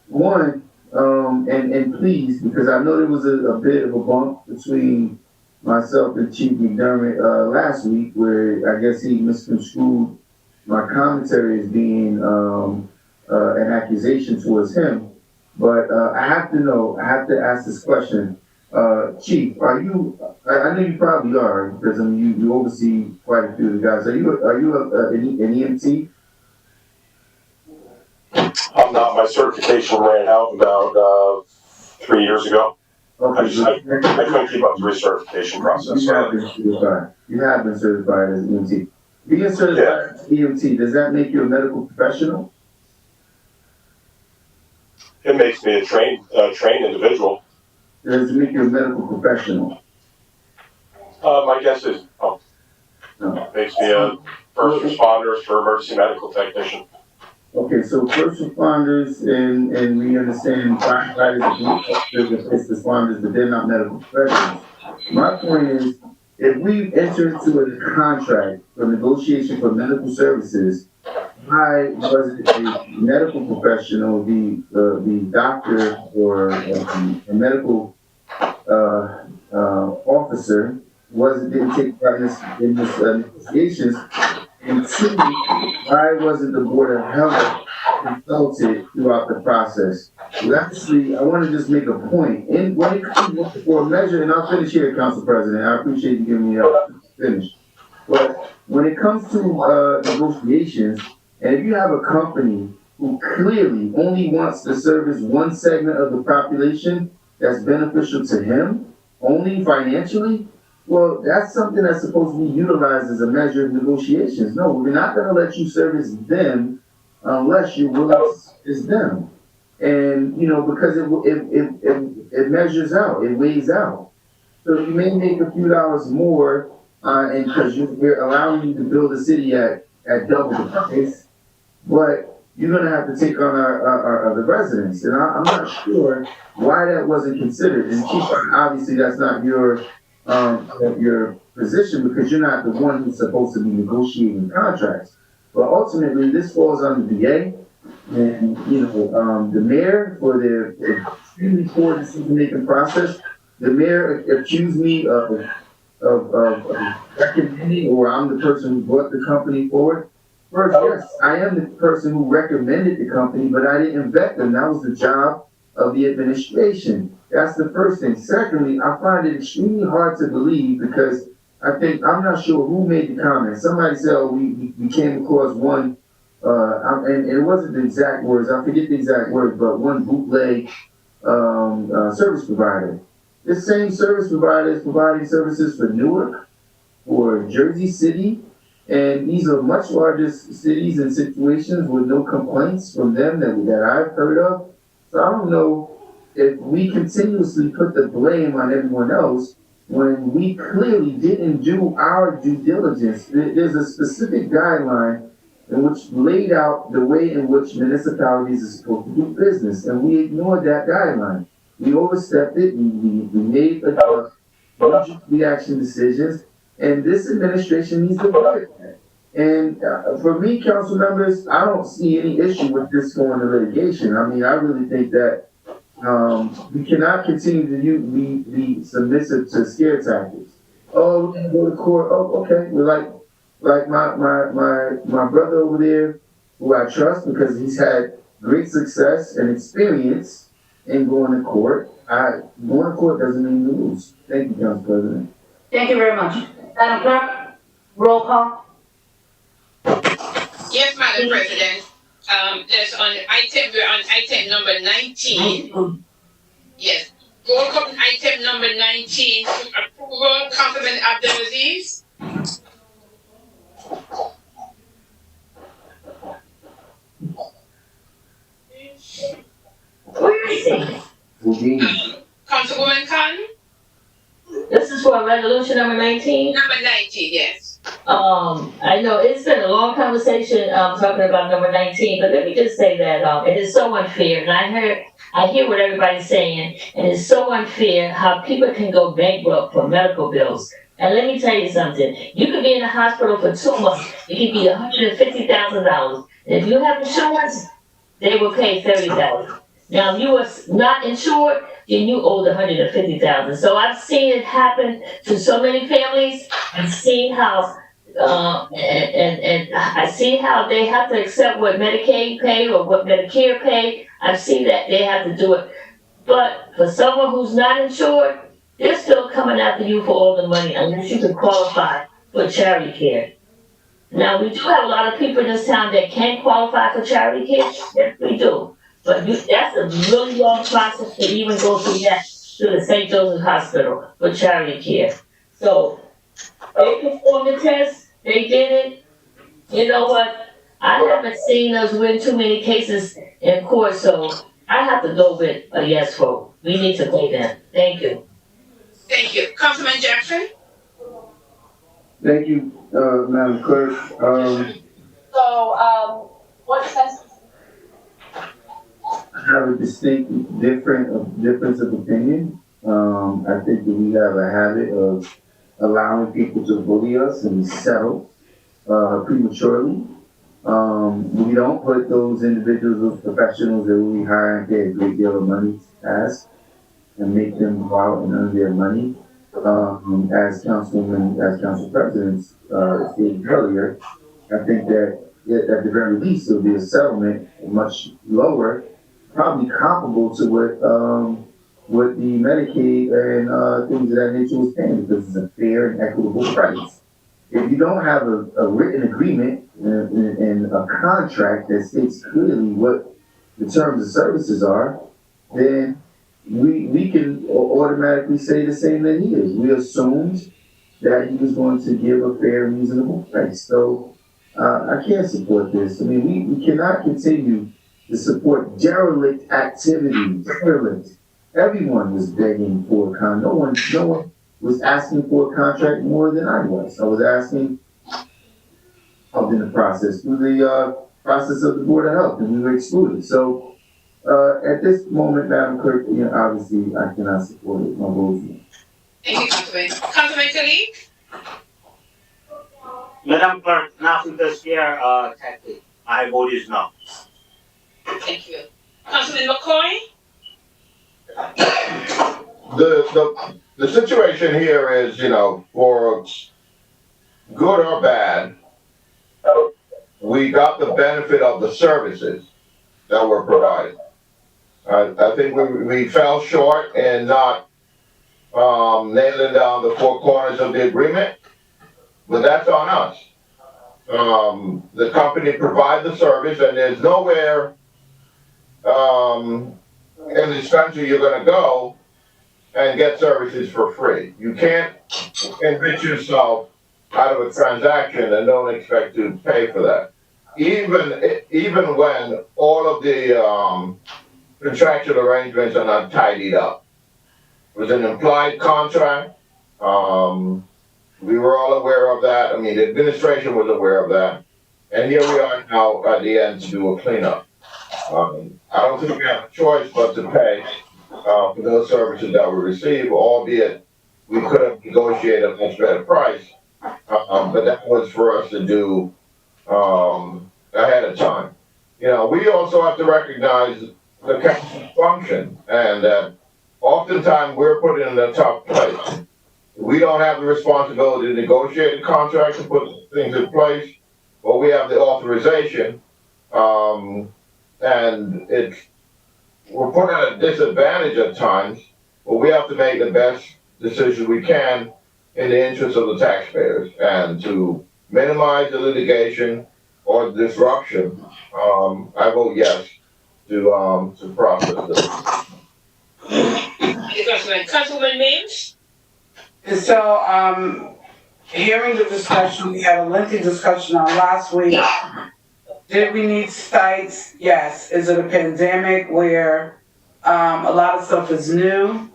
One, and please, because I know there was a bit of a bump between myself and Chief McDermott last week, where I guess he misconstrued my commentary as being an accusation towards him. But I have to ask this question. Chief, are you, I know you probably are, because you oversee quite a few of the guys. Are you an EMT? I'm not. My certification ran out about 3 years ago. Okay. I couldn't keep up the recertification process. You have been certified as an EMT. Being certified as EMT, does that make you a medical professional? It makes me a trained individual. Does it make you a medical professional? My guess is, makes me a first responder for emergency medical technician. Okay, so first responders, and we understand firefighters, first responders, but they're not medical professionals. My point is, if we enter into a contract for negotiation for medical services, why was it a medical professional, the doctor or a medical officer didn't take part in this negotiations? And two, why wasn't the Board of Health consulted throughout the process? Lastly, I want to just make a point. And when it comes for a measure, and I'll finish here, Council President, I appreciate you giving me a finish. But when it comes to negotiations, and if you have a company who clearly only wants to service one segment of the population that's beneficial to him, only financially, well, that's something that's supposed to be utilized as a measure of negotiations. No, we're not going to let you service them unless you're willing to service them. And, because it measures out, it weighs out. So you may make a few dollars more and because you're allowing me to build a city at double the price, but you're gonna have to take on our the residents, and I'm not sure why that wasn't considered. And Chief, obviously that's not your position because you're not the one who's supposed to be negotiating contracts. But ultimately, this falls on the DA and the mayor for their extremely poor decision-making process. The mayor accused me of recommending, or I'm the person who brought the company forward. First, yes, I am the person who recommended the company, but I didn't vet them. That was the job of the administration. That's the first thing. Secondly, I find it extremely hard to believe because I'm not sure who made the comment. Somebody said, oh, we came across one, and it wasn't the exact words. I forget the exact words, but one bootleg service provider. This same service provider is providing services for Newark, for Jersey City, and these are much larger cities and situations with no complaints from them that I've heard of. So I don't know if we continuously put the blame on everyone else when we clearly didn't do our due diligence. There's a specific guideline in which laid out the way in which municipalities are supposed to do business, and we ignored that guideline. We overstepped it. We made reaction decisions, and this administration needs to avoid that. And for me, council members, I don't see any issue with this going to litigation. I mean, I really think that we cannot continue to be submissive to scare tactics. Oh, we're gonna go to court. Oh, okay. We're like my brother over there, who I trust because he's had great success and experience in going to court. Going to court doesn't mean you lose. Thank you, Council President. Thank you very much. Madam Clerk, roll call. Yes, Madam President. We're on item number 19. Yes. Roll call on item number 19. Approval, Councilman Abdelaziz. Where is he? Councilwoman Khan. This is for resolution number 19? Number 19, yes. I know it's been a long conversation, talking about number 19, but let me just say that, it is so unfair, and I hear what everybody's saying, and it's so unfair how people can go bankrupt for medical bills. And let me tell you something, you could be in the hospital for 2 months, it could be $150,000. If you have insurance, they will pay $30,000. Now, if you are not insured, then you owe the $150,000. So I've seen it happen to so many families. I've seen how, and I see how they have to accept what Medicaid pay or what Medicare pay. I've seen that they have to do it. But for someone who's not insured, they're still coming after you for all the money unless you can qualify for charity care. Now, we do have a lot of people in this town that can qualify for charity care. Yes, we do. But that's a really long process to even go through that, through the St. Joseph's Hospital for charity care. So, they performed the test, they did it. You know what? I haven't seen us win too many cases in court, so I have to go with a yes vote. We need to go there. Thank you. Thank you. Councilman Jackson? Thank you, Madam Clerk. What sense? I have a distinct difference of opinion. I think that we have a habit of allowing people to bully us and settle prematurely. We don't put those individuals, those professionals that we hire and pay a great deal of money to task and make them go out and earn their money. As council presidents stated earlier, I think that at the very least there'll be a settlement much lower, probably comparable to what the Medicaid and things of that nature was paying, because it's a fair and equitable price. If you don't have a written agreement and a contract that states clearly what the terms of services are, then we can automatically say the same that he is. We assumed that he was going to give a fair and reasonable price. So I can't support this. I mean, we cannot continue to support derelict activity. Derelict. Everyone was begging for a con. No one was asking for a contract more than I was. I was asking help in the process through the process of the Board of Health, and we were excluded. So at this moment, Madam Clerk, obviously I cannot support it. My vote is no. Thank you, Councilman. Councilman Khalid? Madam Clerk, nothing to share, tactic. My vote is no. Thank you. Councilman McCoy? The situation here is, for good or bad, we got the benefit of the services that were provided. I think we fell short in not nailing down the four corners of the agreement, but that's on us. The company provides the service, and there's nowhere in this country you're going to go and get services for free. You can't enrich yourself out of a transaction and don't expect to pay for that. Even when all of the contractual arrangements are not tidied up. It was an implied contract. We were all aware of that. I mean, the administration was aware of that. And here we are now at the end to do a cleanup. I don't think we have a choice but to pay for those services that we receive, albeit we could have negotiated a much better price. But that was for us to do ahead of time. We also have to recognize the council's function, and that oftentimes we're put in a tough place. We don't have the responsibility to negotiate a contract and put things in place, but we have the authorization, and we're put at a disadvantage at times, but we have to make the best decision we can in the interest of the taxpayers, and to minimize the litigation or disruption. I vote yes to process this. Councilman Mims? So, hearing the discussion, we had a lengthy discussion on last week. Did we need sites? Yes. Is it a pandemic where a lot of stuff is new?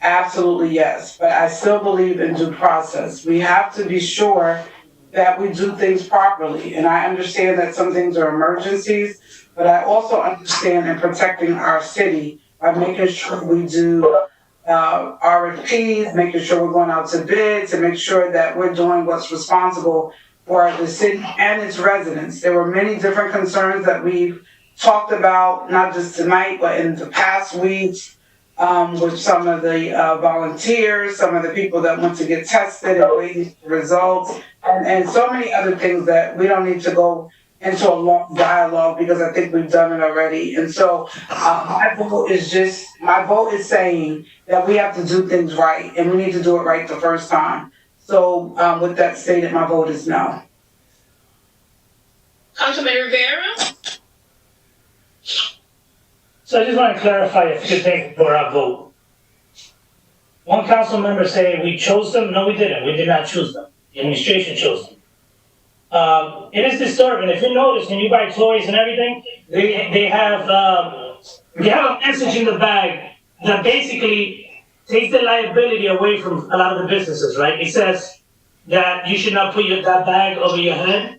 Absolutely yes. But I still believe in due process. We have to be sure that we do things properly. And I understand that some things are emergencies, but I also understand in protecting our city by making sure we do RFPs, making sure we're going out to bids, and make sure that we're doing what's responsible for the city and its residents. There were many different concerns that we've talked about, not just tonight, but in the past weeks, with some of the volunteers, some of the people that went to get tested and waiting for results, and so many other things that we don't need to go into a long dialogue because I think we've done it already. And so my vote is saying that we have to do things right, and we need to do it right the first time. So with that stated, my vote is no. Councilman Rivera? So I just want to clarify a few things for our vote. One council member said we chose them. No, we didn't. We did not choose them. The administration chose them. It is disturbing. If you notice, when you buy toys and everything, they have a message in the bag that basically takes the liability away from a lot of the businesses, right? It says that you should not put that bag over your head.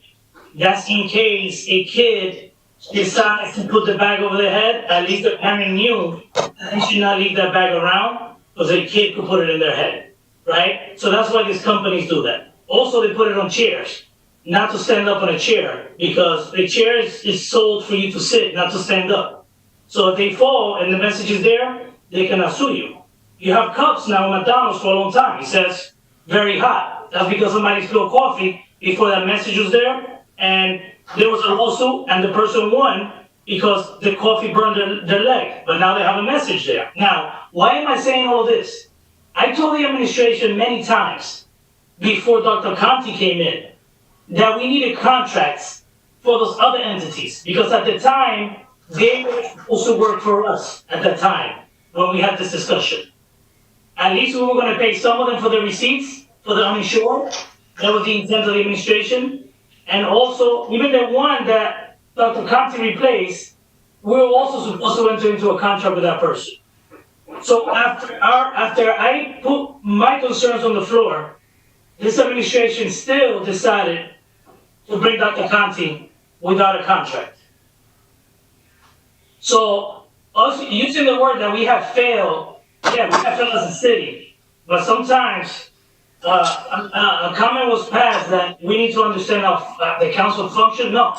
That's in case a kid decides to put the bag over their head. At least the parent knew that they should not leave that bag around because a kid could put it in their head, right? So that's why these companies do that. Also, they put it on chairs, not to stand up on a chair, because the chair is sold for you to sit, not to stand up. So if they fall and the message is there, they cannot sue you. You have cups now at McDonald's for a long time. It says, very hot. That's because somebody spilled coffee before that message was there, and there was a lawsuit, and the person won because the coffee burned their leg. But now they have a message there. Now, why am I saying all this? I told the administration many times before Dr. Conti came in that we needed contracts for those other entities, because at the time, they were supposed to work for us at that time when we had this discussion. At least we were going to pay some of them for the receipts, for the uninsured. That was the intent of the administration. And also, even the one that Dr. Conti replaced, we were also supposed to enter into a contract with that person. So after I put my concerns on the floor, this administration still decided to bring Dr. Conti without a contract. So us using the word that we have failed, yeah, we have failed as a city, but sometimes a comment was passed that we need to understand how the council function. No,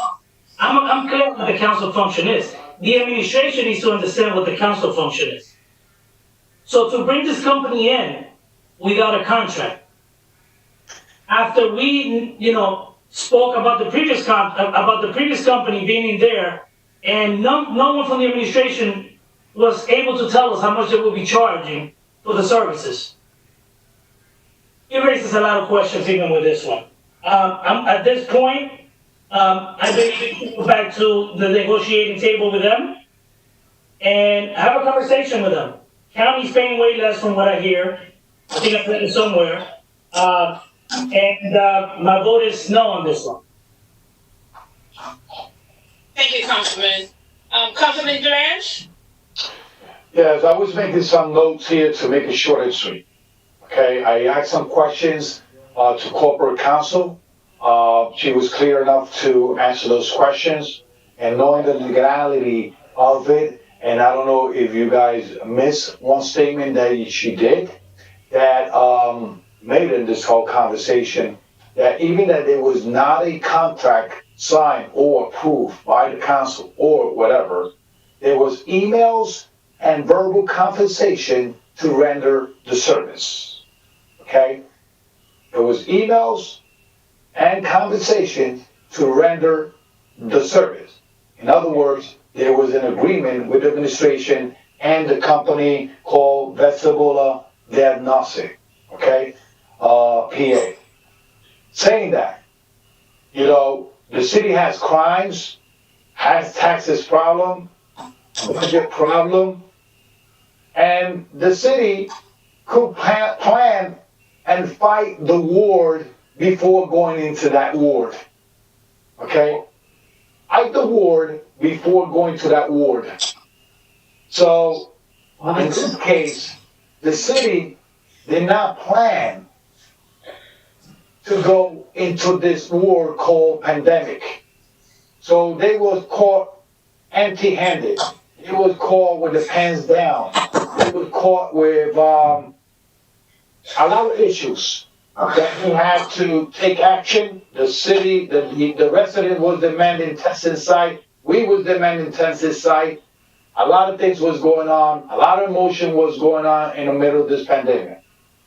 I'm clear what the council function is. The administration needs to understand what the council function is. So to bring this company in without a contract, after we, spoke about the previous company being in there, and no one from the administration was able to tell us how much they will be charging for the services. It raises a lot of questions even with this one. At this point, I believe we should go back to the negotiating table with them and have a conversation with them. County's paying way less from what I hear. I think I've read it somewhere. My vote is no on this one. Thank you, Councilman. Councilman Blanche? Yes, I was making some notes here to make it short and sweet. Okay, I asked some questions to corporate counsel. She was clear enough to answer those questions, and knowing the legality of it, and I don't know if you guys missed one statement that she did that made in this whole conversation, that even that there was not a contract signed or approved by the council or whatever, there was emails and verbal compensation to render the service. Okay? There was emails and compensation to render the service. In other words, there was an agreement with the administration and the company called Vestibular Diagnostic, okay, PA. Saying that, the city has crimes, has taxes problem, budget problem, and the city could plan and fight the ward before going into that ward. Okay? Fight the ward before going to that ward. So, in this case, the city did not plan to go into this war called pandemic. So they was caught empty-handed. They was caught with the pants down. They was caught with a lot of issues that we had to take action. The city, the resident was demanding testing site. We was demanding testing site. A lot of things was going on. A lot of emotion was going on in the middle of this pandemic.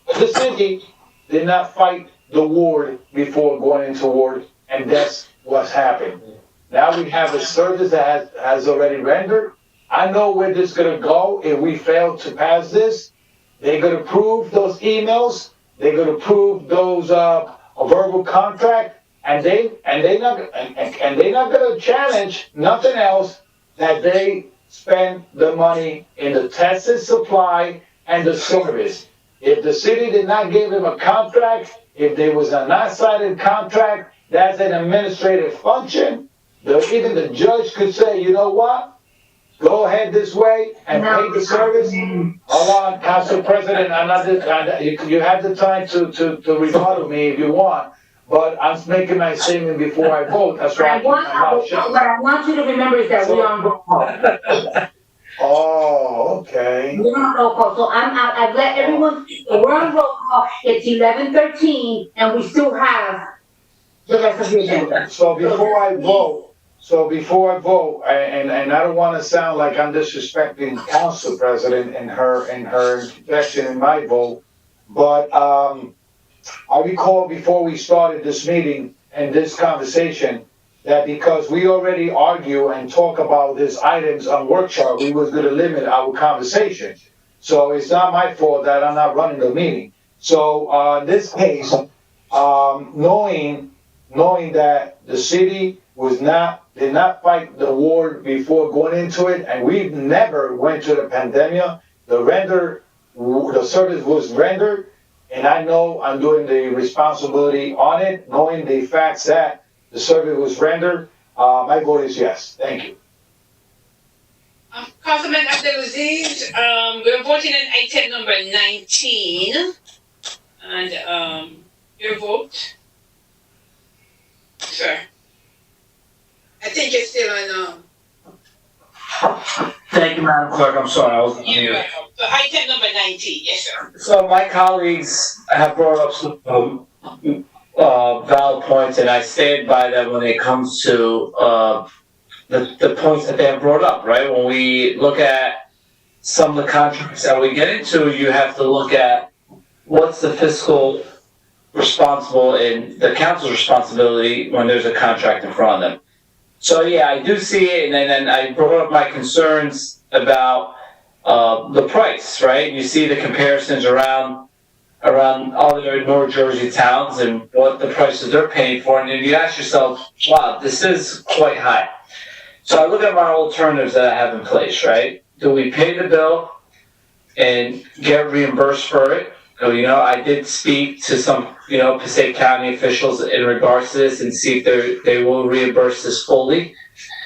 But the city did not fight the ward before going into ward, and that's what's happened. Now we have a service that has already rendered. I know where this is going to go if we fail to pass this. They're going to prove those emails. They're going to prove those verbal contract, and they're not going to challenge nothing else that they spend the money in the tested supply and the service. If the city did not give them a contract, if there was a non-signed contract, that's an administrative function. Even the judge could say, you know what? Go ahead this way and pay the service. Hold on, Council President, you have the time to rebuttal me if you want, but I'm making my statement before I vote. That's why I keep my mouth shut. What I want you to remember is that we're on roll call. Oh, okay. We're on roll call, so I've let everyone, we're on roll call, it's 11:13, and we still have the rest of the agenda. So before I vote, and I don't want to sound like I'm disrespecting Council President and her interjection in my vote, but I recall before we started this meeting and this conversation that because we already argue and talk about these items on workshop, we was going to limit our conversation. So it's not my fault that I'm not running the meeting. So in this case, knowing that the city did not fight the war before going into it, and we never went to the pandemic, the service was rendered, and I know I'm doing the responsibility on it, knowing the facts that the service was rendered. My vote is yes. Thank you. Councilman Abdelaziz, we're voting on item number 19. And your vote? Sir. I think it's still on. Thank you, Madam Clerk. I'm sorry, I was. You're welcome. So item number 19, yes, sir. So my colleagues have brought up some valid points, and I stand by them when it comes to the points that they have brought up, right? When we look at some of the contracts that we get into, you have to look at what's the fiscal responsible and the council's responsibility when there's a contract in front of them. So yeah, I do see it, and then I brought up my concerns about the price, right? You see the comparisons around other North Jersey towns and what the prices they're paying for, and then you ask yourself, wow, this is quite high. So I look at my alternatives that I have in place, right? Do we pay the bill and get reimbursed for it? So, I did speak to some, Passaic County officials in regards to this and see if they will reimburse this fully.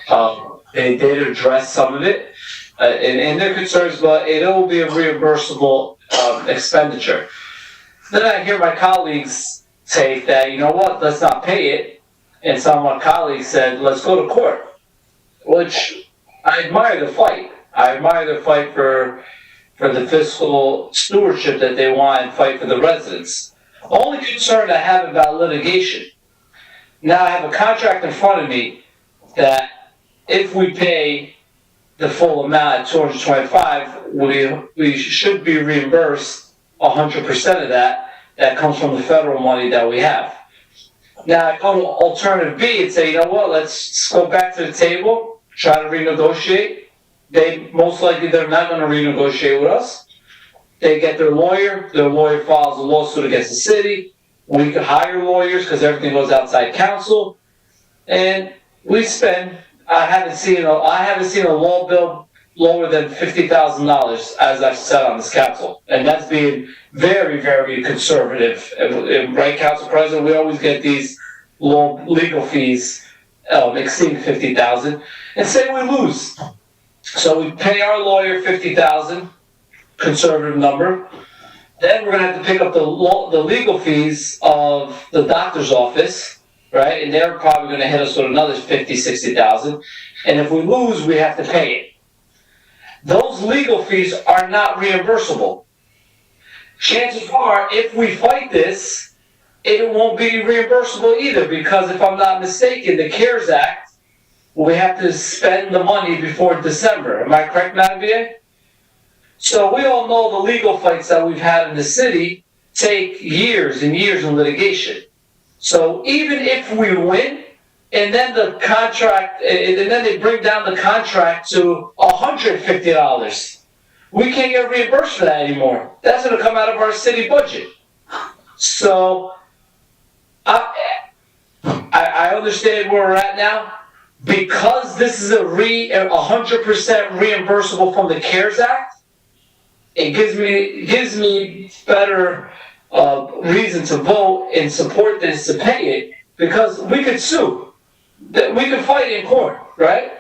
They did address some of it and their concerns, but it will be a reimbursable expenditure. Then I hear my colleagues say that, let's not pay it. And some of my colleagues said, let's go to court, which I admire the fight. I admire the fight for the fiscal stewardship that they want and fight for the residents. Only concern I have about litigation. Now I have a contract in front of me that if we pay the full amount at $225, we should be reimbursed 100% of that comes from the federal money that we have. Now I go to alternative B and say, let's go back to the table, try to renegotiate. They're not going to renegotiate with us. They get their lawyer files a lawsuit against the city. We could hire lawyers because everything goes outside counsel. And we spend, I haven't seen a law bill lower than $50,000, as I've said on this council. And that's being very, very conservative. Right, Council President, we always get these legal fees exceeding $50,000. And say we lose. So we pay our lawyer $50,000, conservative number. Then we're going to have to pick up the legal fees of the doctor's office, right? And they're probably going to hit us with another $50,000, $60,000. And if we lose, we have to pay it. Those legal fees are not reimbursable. Chances are, if we fight this, it won't be reimbursable either, because if I'm not mistaken, the CARES Act, we have to spend the money before December. Am I correct, Madam VA? So we all know the legal fights that we've had in the city take years and years in litigation. So even if we win, and then the contract, and then they bring down the contract to $150, we can't get reimbursed for that anymore. That's going to come out of our city budget. So I understand where we're at now. Because this is 100% reimbursable from the CARES Act, it gives me better reason to vote and support this to pay it, because we could sue. We could fight in court, right?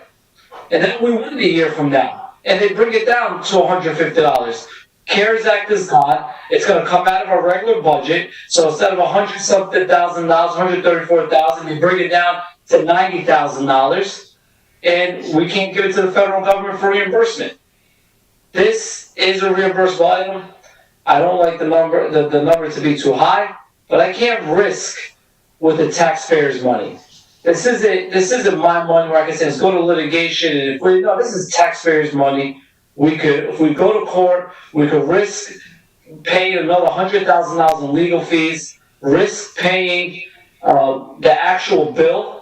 And then we win a year from now. And they bring it down to $150. CARES Act is gone. It's going to come out of our regular budget. So instead of $100-something thousand, $134,000, they bring it down to $90,000, and we can't give it to the federal government for reimbursement. This is a reimbursable item. I don't like the number to be too high, but I can't risk with the taxpayers' money. This isn't my money where I can say, let's go to litigation, and this is taxpayers' money. If we go to court, we could risk paying another $100,000 in legal fees, risk paying the actual bill,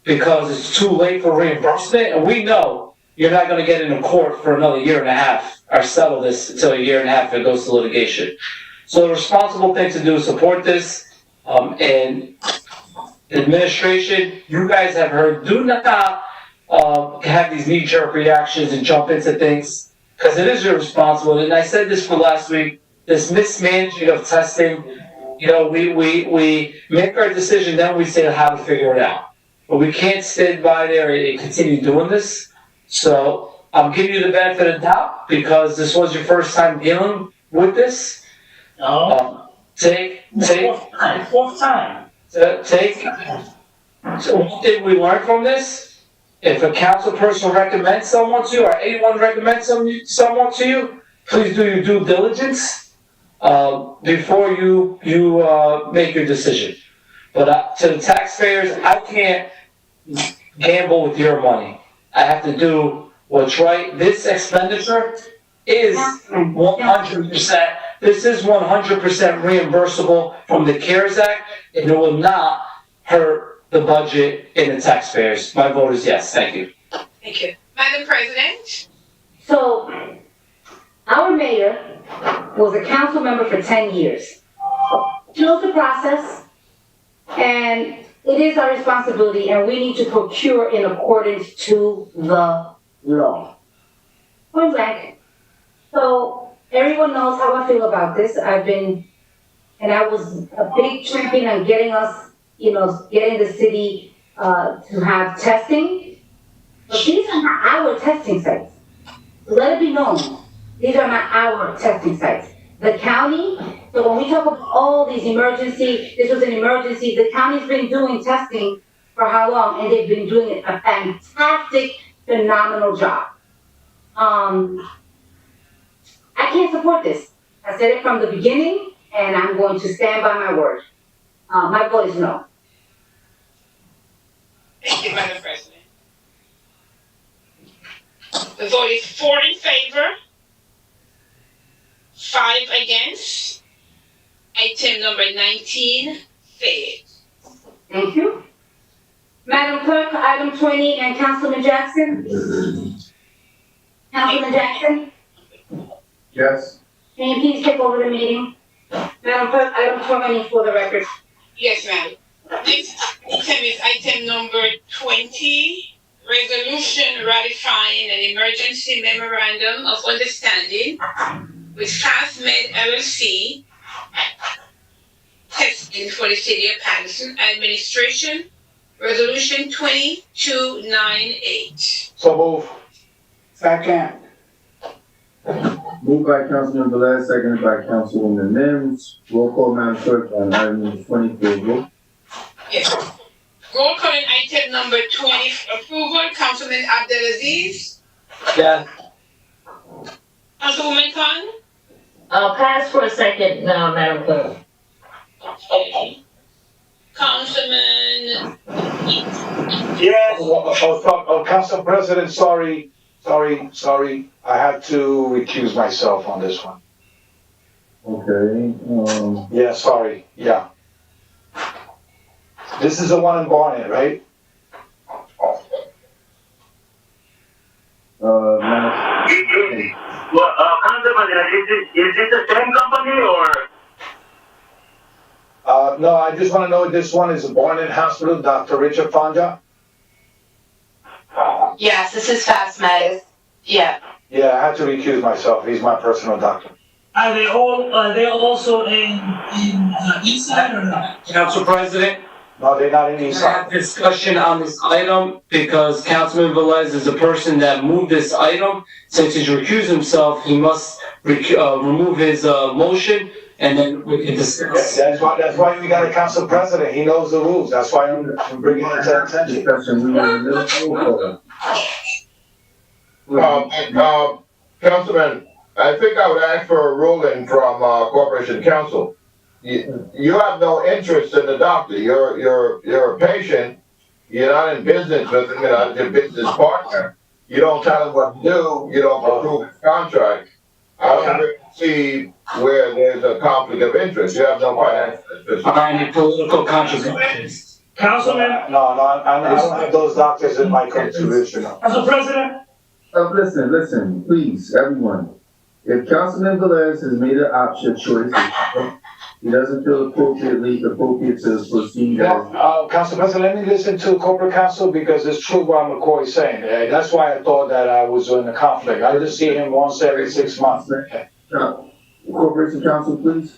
because it's too late for reimbursement, and we know you're not going to get into court for another year and a half, or settle this until a year and a half if it goes to litigation. So the responsible thing to do is support this, and administration, you guys have heard, do not have these knee-jerk reactions and jump into things, because it is your responsibility. And I said this for last week, this mismanaging of testing, we make our decision, then we say how to figure it out. But we can't stand by there and continue doing this. So I'm giving you the benefit of the doubt because this was your first time dealing with this. No, Take, fourth time. so what did we learn from this? If a council person recommends someone to you, or anyone recommends someone to you, please do your due diligence, before you make your decision. But to the taxpayers, I can't gamble with your money. I have to do what's right. This expenditure is 100%, this is 100% reimbursable from the CARES Act, and it will not hurt the budget and the taxpayers. My vote is yes. Thank you. Thank you. Madam President? So, our mayor was a council member for 10 years. He knows the process, and it is our responsibility, and we need to procure in accordance to the law. Point blank. So, everyone knows how I feel about this. I was a big champion on getting us, getting the city to have testing. But these are not our testing sites. Let it be known, these are not our testing sites. The county, so when we talk about all these this was an emergency, the county's been doing testing for how long? And they've been doing a fantastic, phenomenal job. I can't support this. I said it from the beginning, and I'm going to stand by my word. My vote is no. Thank you, Madam President. The vote is 4 in favor, 5 against. Item number 19 fails. Thank you. Madam Clerk, item 20 and Councilman Jackson. Councilman Jackson, Yes. can you please take over the meeting? Madam Clerk, item 20 for the record. Yes, ma'am. Next item is item number 20, resolution ratifying an emergency memorandum of understanding with FastMed LLC, testing for the city of Paterson administration, resolution 2298. So move. Second. Moved by Councilman Velez, seconded by Councilwoman Mims. Roll call, Madam Clerk, on item number 20 for approval. Yes. Roll call on item number 20 approval, Councilman Abdelaziz. Yes. Councilwoman Khan. Pass for a second now, Madam Clerk. Okay. Councilman. Yes. Council President, sorry. I have to recuse myself on this one. Okay, Yeah, sorry, yeah. This is the one in Barnet, right? Madam, Well, Council President, is this the same company or? No, I just wanna know if this one is Barnet Hospital, Dr. Richard Fanja? Yes, this is FastMed. Yeah. Yeah, I had to recuse myself, he's my personal doctor. Are they also in Eastside or not? Council President, No, they're not in we Eastside. have discussion on this item because Councilman Velez is the person that moved this item. Since he's recused himself, he must remove his motion, and then we can discuss. That's why we got a council president, he knows the rules, that's why I'm bringing it to attention. discussion, we need a little roll call. Councilman, I think I would ask for a ruling from, Corporation Council. You have no interest in the doctor, you're a patient, you're not in business with him, you're not your business partner. You don't tell him what to do, you don't approve his contract. I don't really see where there's a conflict of interest, you have no financial interest. Or any political contributions. Councilman, No, I don't have those doctors in my contribution. Council President, Listen, please, everyone. If Councilman Velez has made an option choice, he doesn't feel appropriate to proceed as. Council President, let me listen to corporate counsel because it's true what McCoy is saying. That's why I thought that I was in a conflict. I just see him once every 6 months. Corporation Counsel, please.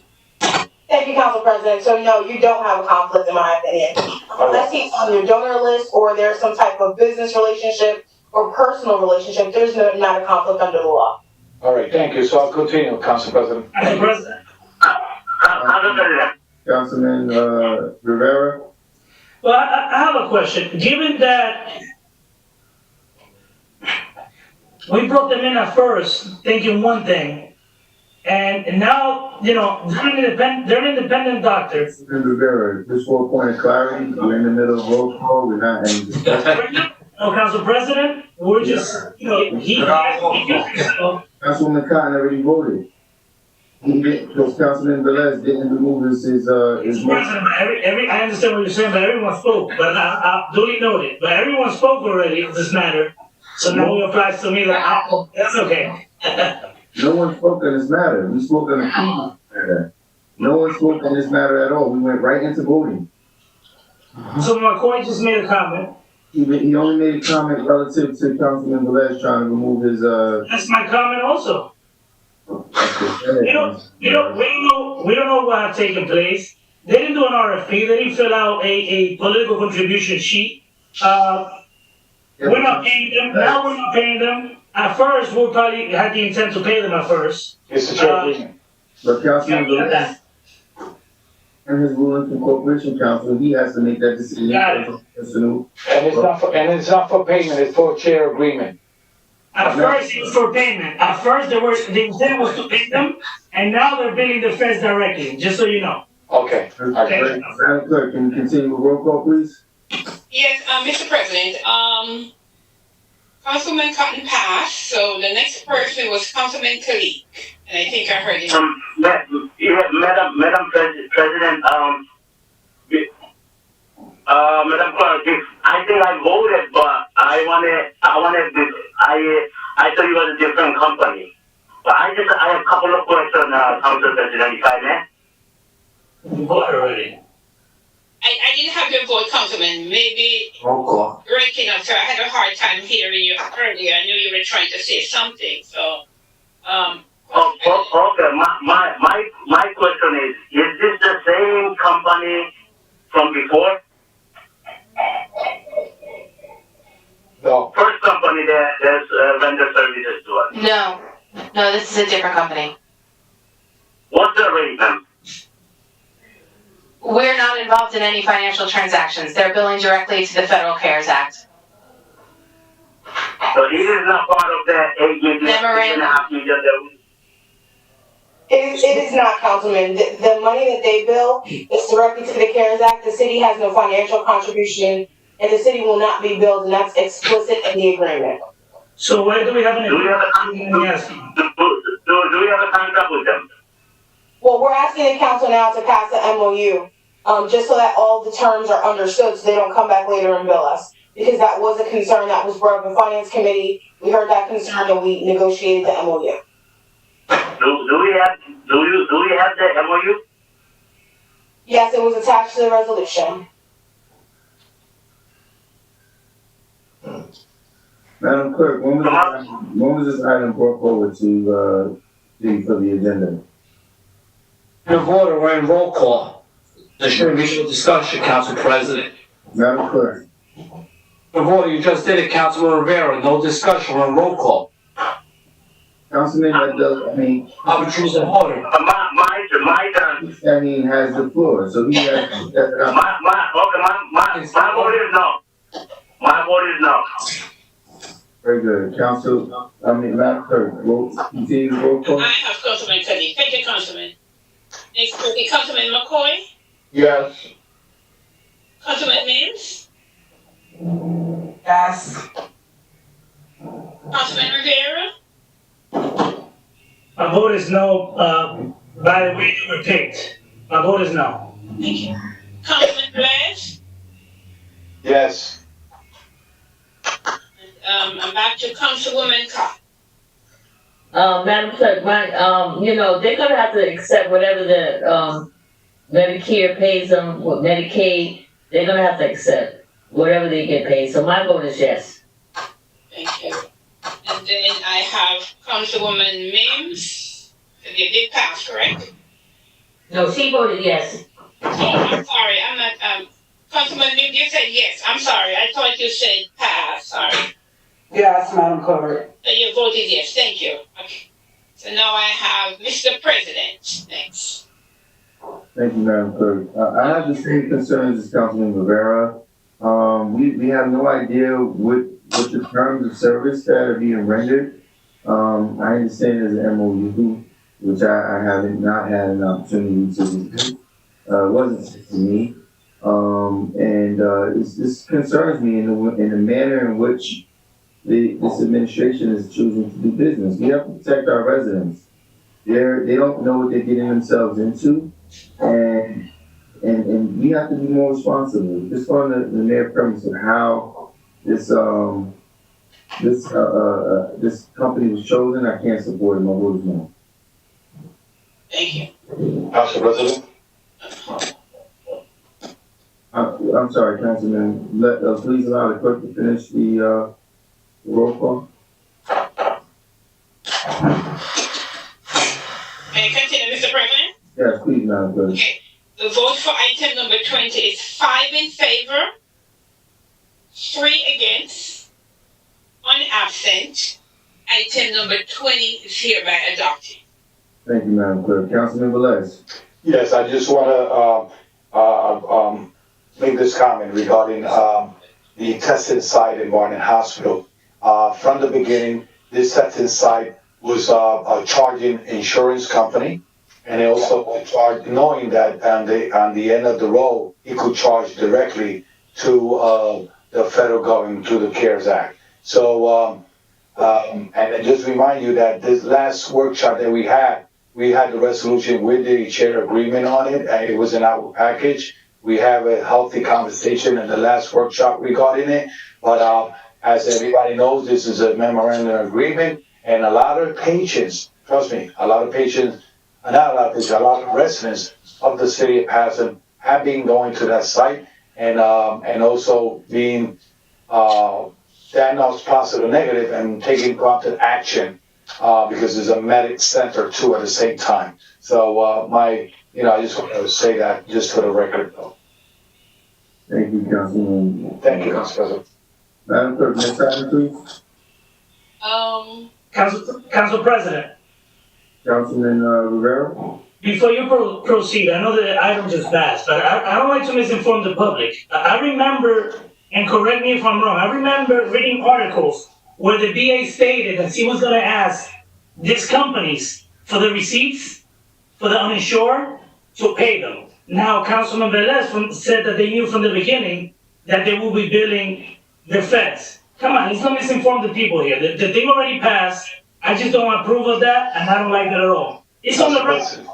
Thank you, Council President. So no, you don't have a conflict in my opinion. Unless he's on your donor list or there's some type of business relationship or personal relationship, there's not a conflict under the law. All right, thank you. So I'll continue, Council President. Council President. Councilman, Rivera? Well, I have a question. Given that we brought them in at first thinking one thing, and now, you know, they're an independent doctor. Councilman Rivera, just for a point of clarity, we're in the middle of roll call, we're not ending. No, Council President, we're just, you know, he Councilwoman Cotton already voted. He didn't, because Councilman Velez didn't remove his President, but I understand what you're saying, but everyone spoke, but I duly noted, but everyone spoke already on this matter, so now it applies to me that, that's okay. No one spoke on this matter. We spoke on the previous matter. No one spoke on this matter at all. We went right into voting. So McCoy just made a comment. He only made a comment relative to Councilman Velez trying to remove his, That's my comment also. We don't know what had taken place. They didn't do an RFP. They didn't fill out a political contribution sheet. We're not paying them. Now we're not paying them. At first, we probably had the intent to pay them at first. Mr. Chair, but Councilman Velez, and his ruling from Corporation Council, he has to make that decision. and it's not for payment, it's for chair agreement. At first, it was for payment. At first, the intent was to pay them, and now they're billing the feds directly, just so you know. Okay. Madam Clerk, can we continue with roll call, please? Yes, Mr. President, Councilman Cotton passed, so the next person was Councilman Kalik, and I think I heard him. Madam President, Madam Clerk, I think I voted, but I thought it was a different company. But I have a couple of questions, Council President, if I may. You voted already. I didn't have your vote, Councilman. Maybe Roll call. breaking up, so I had a hard time hearing you earlier. I knew you were trying to say something, so, Okay, my question is this the same company from before? No. First company that's render services to us. No, this is a different company. What's the rate then? We're not involved in any financial transactions. They're billing directly to the Federal CARES Act. So it is not part of that $8.5 million. It is not, Councilman. The money that they bill is directly to the CARES Act. The city has no financial contribution, and the city will not be billed, and that's explicit in the agreement. So where do we have an Do we have a contract with them? Well, we're asking the council now to pass the MOU, just so that all the terms are understood, so they don't come back later and bill us. Because that was a concern that was brought up in Finance Committee. We heard that concern and we negotiated the MOU. Do we have the MOU? Yes, it was attached to the resolution. Madam Clerk, when was this item brought forward to for the agenda? Point of order, we're in roll call. There shouldn't be no discussion, Council President. Madam Clerk. Point of order, you just did it, Councilman Rivera, no discussion, we're in roll call. Councilman, I would choose an order. My turn. Has the floor, so he has. My vote is no. My vote is no. Very good. Madam Clerk, continue the roll call. I have Councilman Kalik. Thank you, Councilman. Next will be Councilman McCoy. Yes. Councilman Mims. Yes. Councilman Rivera. My vote is no, by the way you were picked. My vote is no. Thank you. Councilman Velez. Yes. I'm back to Councilwoman Cox. Madam Clerk, they're gonna have to accept whatever the, Medicare pays them, with Medicaid, they're gonna have to accept whatever they get paid, so my vote is yes. Thank you. And then I have Councilwoman Mims. You did pass, correct? No, she voted yes. Oh, I'm sorry, I'm not, Councilman Mims, you said yes. I'm sorry, I thought you said pass, sorry. Yeah, Clerk. Your vote is yes, thank you. Okay. So now I have Mr. President next. Thank you, Madam Clerk. I have the same concerns as Councilman Rivera. We have no idea what the terms of service that are being rendered. I understand there's an MOU, which I haven't not had an opportunity to review. It wasn't sent to me. This concerns me in the manner in which this administration is choosing to do business. We have to protect our residents. They don't know what they're getting themselves into, and we have to be more responsible. Just on the mere premise of how this company was chosen, I can't support it. My vote is no. Thank you. Council President? I'm sorry, Councilman. Please allow the clerk to finish the roll call. May I continue, Mr. President? Yes, please, Madam Clerk. Okay. The vote for item number 20 is 5 in favor, 3 against, 1 absent. Item number 20 is hereby adopted. Thank you, Madam Clerk. Councilman Velez. Yes, I just want to make this comment regarding the testing site in Barnet Hospital. From the beginning, this testing site was a charging insurance company, and it also charged, knowing that on the end of the road, it could charge directly to the federal government through the CARES Act. So, and I just remind you that this last workshop that we had the resolution with the chair agreement on it, and it was in our package. We have a healthy conversation in the last workshop we got in it, but as everybody knows, this is a memorandum agreement, and a lot of patients, trust me, a lot of residents of the city of Paterson have been going to that site and also being diagnosed positive or negative and taking prompted action because there's a medic center too at the same time. So I just want to say that just for the record though. Thank you, Councilman. Thank you, Council President. Madam Clerk, next item, please. Council President, Councilman Rivera. before you proceed, I know the item just passed, but I don't like to misinform the public. I remember, and correct me if I'm wrong, I remember reading articles where the BA stated that he was going to ask these companies for the receipts for the uninsured to pay them. Now, Councilman Velez said that they knew from the beginning that they will be billing the feds. Come on, let's not misinform the people here. The thing already passed. I just don't approve of that, and I don't like that at all. It's on the record.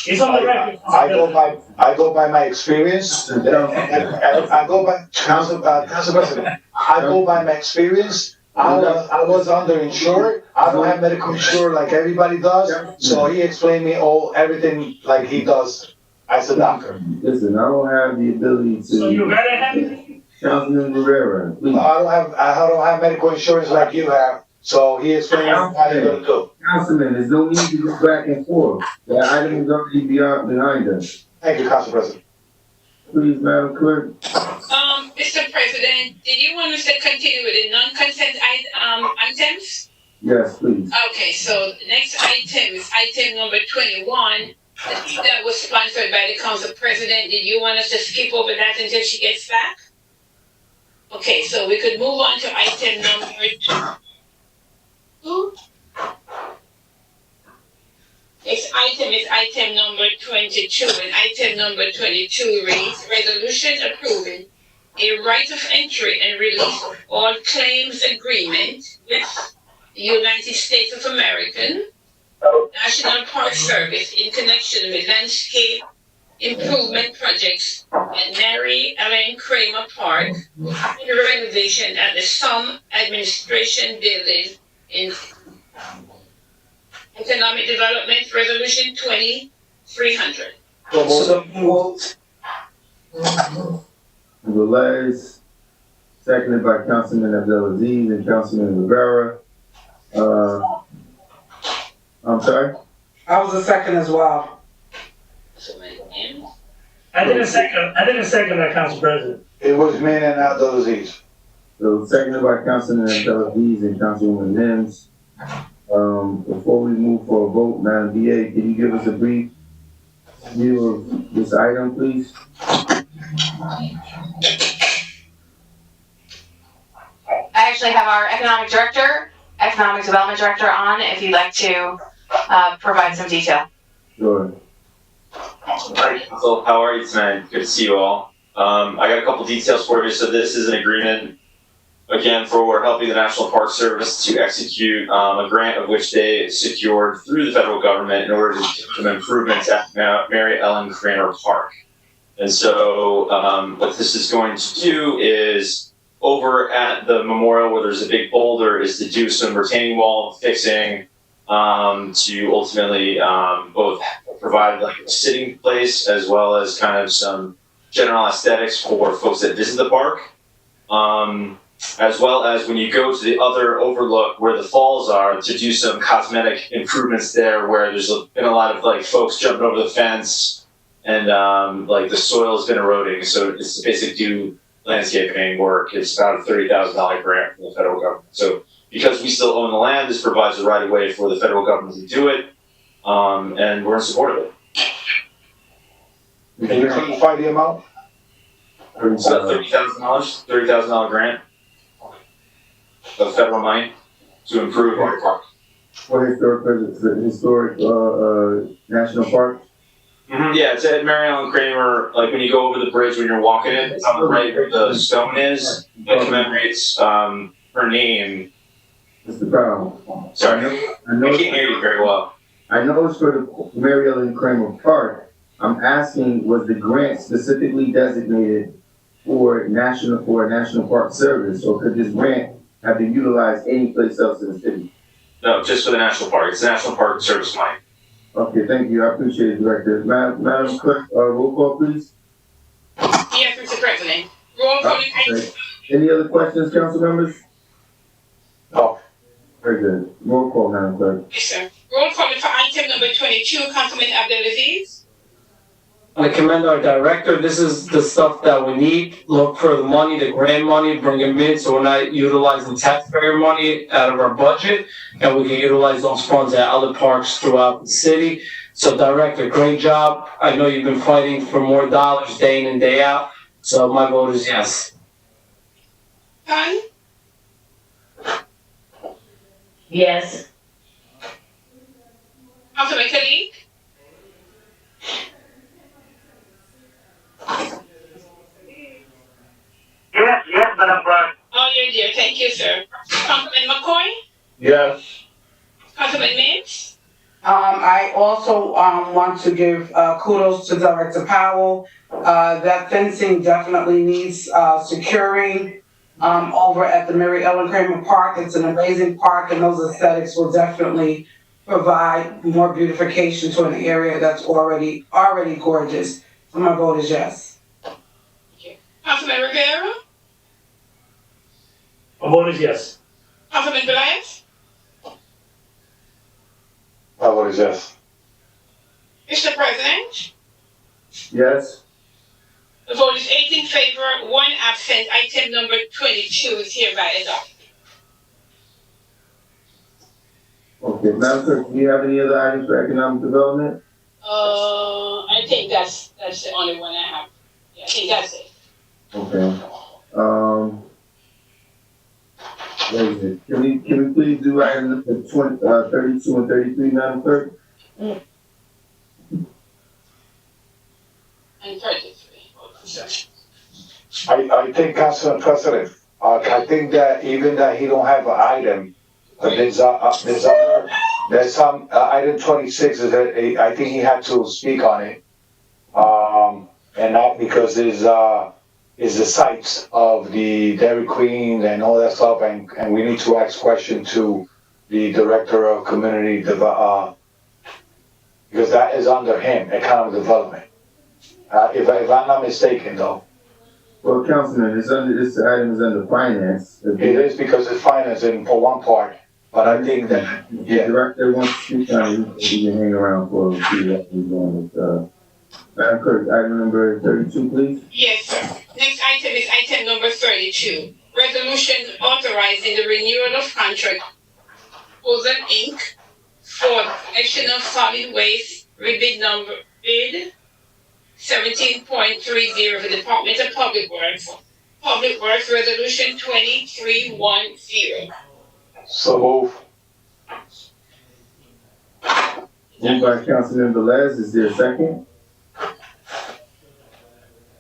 It's on the record. I go by my experience. I go by Council President. I go by my experience. I was underinsured. I don't have medical insurance like everybody does. So he explained me everything like he does as a doctor. Listen, I don't have the ability to. So you gotta have it. Councilman Rivera, please. I don't have medical insurance like you have. So he explained how you're gonna do. Councilman, there's no need to go back and forth. The item is already behind us. Thank you, Council President. Please, Madam Clerk. Mr. President, did you want us to continue with the non-consent items? Yes, please. Okay, so the next item is item number 21. That was sponsored by the Council President. Did you want us to skip over that until she gets back? Okay, so we could move on to item number 2. Next item is item number 22, and item number 22 reads, Resolution approving a right of entry and release of all claims agreement with the United States of America National Park Service in connection with landscape improvement projects at Mary Ellen Kramer Park and renovation at the Sum Administration Building in Economic Development Resolution 2300. Velez, seconded by Councilman Abdelaziz and Councilman Rivera. I'm sorry? I was a second as well. I didn't second that, Council President. It was me and Abdelaziz. So seconded by Councilman Abdelaziz and Councilwoman Mims. Before we move for a vote, Madam DA, can you give us a brief view of this item, please? I actually have our economic development director on, if you'd like to, provide some detail. Sure. Hi, Council. How are you tonight? Good to see you all. I got a couple details for you. So this is an agreement, again, for helping the National Park Service to execute a grant of which they secured through the federal government in order to do some improvements at Mary Ellen Kramer Park. And so what this is going to do is, over at the memorial where there's a big boulder, is to do some retaining wall fixing to ultimately both provide like a sitting place as well as kind of some general aesthetics for folks that visit the park. As well as when you go to the other overlook where the falls are, to do some cosmetic improvements there where there's been a lot of like folks jumping over the fence and like the soil's been eroding. So it's to basically do landscaping work. It's about a $30,000 grant from the federal government. So because we still own the land, this provides a right of way for the federal government to do it. And we're in support of it. Can you clarify the amount? It's about $30,000 grant of federal money to improve our park. For historic national park? Mm-hmm. Yeah, it's at Mary Ellen Kramer, like when you go over the bridge when you're walking it, it's on the right where the stone is. It commemorates her name. Mr. Brown. Sorry, I can't hear you very well. I know it's for the Mary Ellen Kramer Park. I'm asking, was the grant specifically designated for a National Park Service, or could this grant have been utilized any place else in the city? No, just for the National Park. It's the National Park Service money. Okay, thank you. I appreciate it, Director. Madam Clerk, roll call, please. Yes, Mr. President. Roll call. Any other questions, council members? No. Very good. Roll call, Madam Clerk. Yes, sir. Roll call for item number 22, Councilman Abdelaziz. I commend our director. This is the stuff that we need. Look for the money, the grant money, bring them in so we're not utilizing taxpayer money out of our budget, and we can utilize those funds at other parks throughout the city. So director, great job. I know you've been fighting for more dollars day in and day out. So my vote is yes. Khan? Yes. Councilman Khalid? Yes, Madam Clerk. Oh, you're there. Thank you, sir. Councilman McCoy? Yes. Councilman Mims? I also, want to give, kudos to Director Powell. That fencing definitely needs, securing, over at the Mary Ellen Kramer Park. It's an amazing park, and those aesthetics will definitely provide more beautification to an area that's already gorgeous. So my vote is yes. Councilman Rivera? My vote is yes. Councilman Bryant? My vote is yes. Mr. President? Yes. The vote is 8 in favor, 1 absent. Item number 22 is hereby adopted. Okay, Madam Clerk, do you have any other items for economic development? I think that's the only one I have. Yeah, I think that's it. Okay. What is it? Can we please do item number 32 and 33, Madam Clerk? And 33. I think, Councilman President, I think that even that he don't have an item, there's some, item 26 is that, I think he had to speak on it. And that because is the sites of the Dairy Queen and all that stuff, and we need to ask question to the Director of Community because that is under him, Economic Development. If I'm not mistaken, though. Well, Councilman, this item is under finance. It is because it's financing for one part, but I think that, The Director wants to speak on it, he can hang around for a few what he's going with, Madam Clerk, item number 32, please. Yes, sir. Next item is item number 32. resolution authorizing the renewal of contract Paterson Inc. for collection of solid waste rebid number bid 17.30 for the Department of Public Works. Public Works Resolution 2310. So move. Moved by Councilman Velez, is there a second?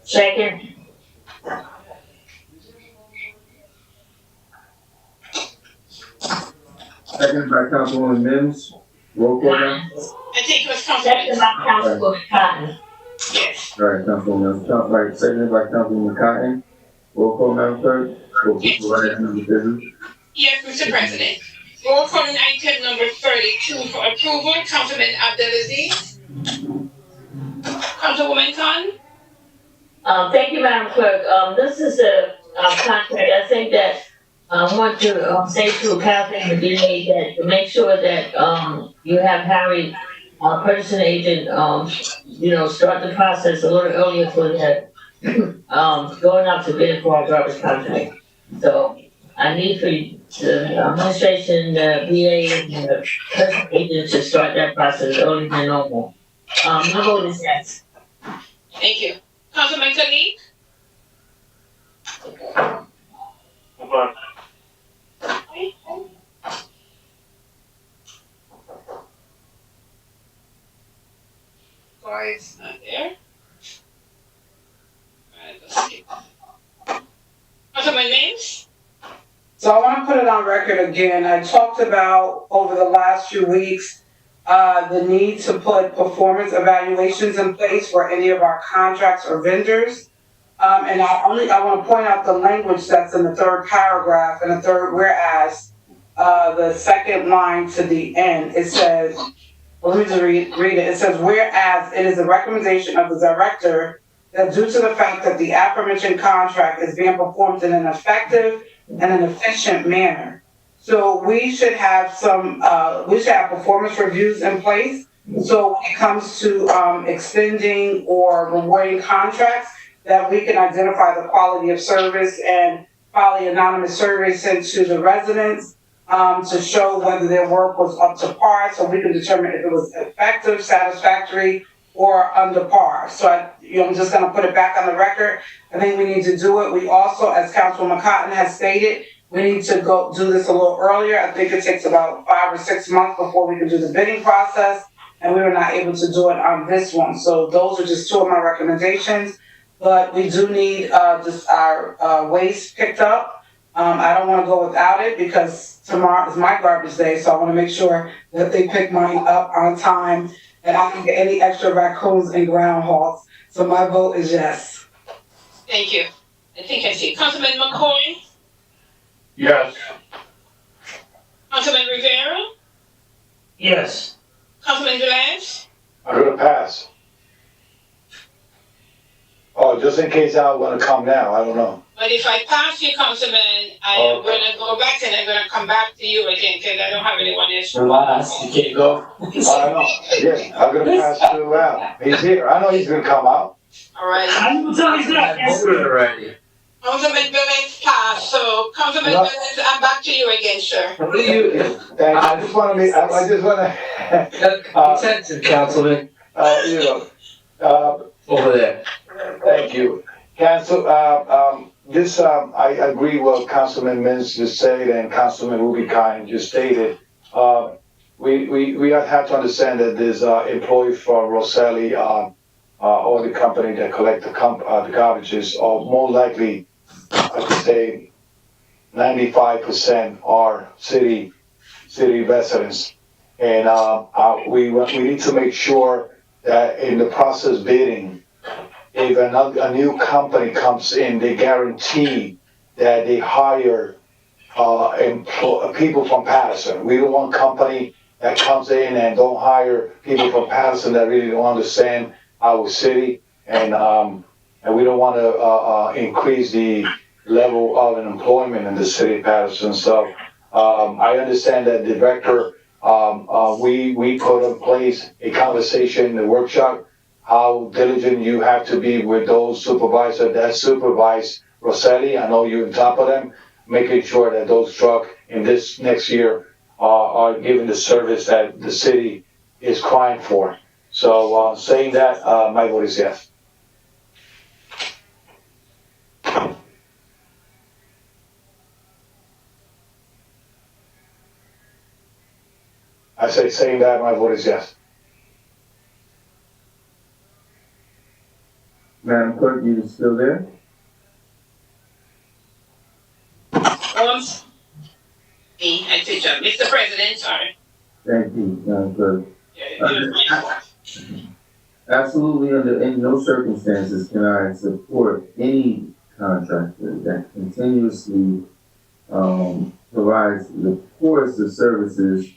Second. Second by Councilwoman Mims, roll call now. I think it was Second by Councilwoman Cotton. Yes. All right, Councilwoman, right, seconded by Councilwoman Cotton, roll call, Madam Clerk. Roll call for item number 30. Yes, Mr. President. Roll call on item number 32 for approval. Councilman Abdelaziz. Councilwoman Khan. Thank you, Madam Clerk. This is a contract. I think that I want to say to Kathleen and the DA that to make sure that you have Harry, purchasing agent, start the process a little earlier for that going out to bid for our garbage contract. So I need for the administration, the VA, and the purchasing agent to start that process earlier than normal. My vote is yes. Thank you. Councilman Khalid. It's not there. Alright, let's skip. Councilman Mims. So I want to put it on record again. I talked about over the last few weeks, the need to put performance evaluations in place for any of our contracts or vendors. And I want to point out the language that's in the third paragraph and the third whereas, the second line to the end. It says, well, let me just read it. It says, whereas it is a recommendation of the director that due to the fact that the aforementioned contract is being performed in an effective and an efficient manner. So we should have performance reviews in place. So when it comes to extending or rewarding contracts, that we can identify the quality of service and probably anonymous surveys sent to the residents to show whether their work was up to par, so we can determine if it was effective, satisfactory, or under par. So I'm just going to put it back on the record. I think we need to do it. We also, as Councilwoman Cotton has stated, we need to go do this a little earlier. I think it takes about 5 or 6 months before we can do the bidding process, and we were not able to do it on this one. So those are just two of my recommendations. But we do need just our waste picked up. I don't want to go without it because tomorrow is my garbage day, so I want to make sure that they pick mine up on time and I don't get any extra raccoons and groundhogs. So my vote is yes. Thank you. I think I see. Councilman McCoy. Yes. Councilman Rivera. Yes. Councilman Velez. I'm gonna pass. Oh, just in case I want to come now, I don't know. But if I pass you, Councilman, I am going to go back and I'm going to come back to you again because I don't have anyone else. Your last, you can't go. I know, yeah, I'm gonna pass to Al. He's here, I know he's gonna come out. All right. I'm gonna tell you that. I voted already. Councilman Velez passed, so Councilman No. Velez, I'm back to you again, sir. What do you, And I just wanna be, I just wanna, attention, Councilman, over there. Thank you. Council, I agree with Councilman Mins just said and Councilman Rubicon just stated. We have to understand that there's employee from Rosselli, or the company that collect the garbages, or more likely, I could say 95% are city residents. And we need to make sure that in the process bidding, if a new company comes in, they guarantee that they hire people from Paterson. We don't want company that comes in and don't hire people from Paterson that really don't understand our city, and we don't want to increase the level of employment in the city of Paterson. So I understand that the director, we put in place a conversation in the workshop how diligent you have to be with those supervisors that supervise Rossetti, I know you're on top of them, making sure that those trucks in this next year are giving the service that the city is crying for. So, saying that, my vote is yes. I say, saying that, my vote is yes. Madam Clerk, you still there? Mr. President, sorry. Thank you, Madam Clerk. Yeah, Absolutely, in no circumstances can I support any contractor that continuously provides the poorest of services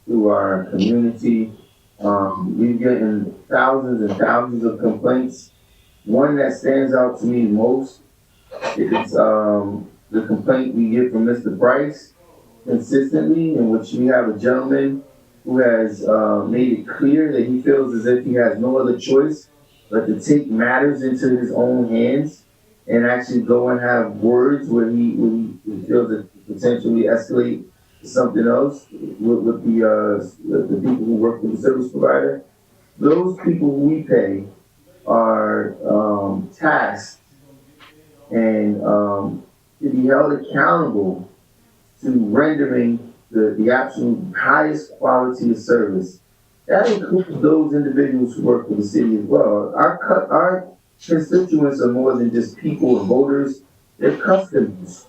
to our community. We're getting thousands and thousands of complaints. One that stands out to me most is the complaint we get from Mr. Price consistently, in which we have a gentleman who has made it clear that he feels as if he has no other choice but to take matters into his own hands and actually go and have words where he feels that potentially escalate to something else with the people who work for the service provider. Those people who we pay are tasked and to be held accountable to rendering the absolute highest quality of service. That includes those individuals who work for the city as well. Our constituents are more than just people or voters, they're customers.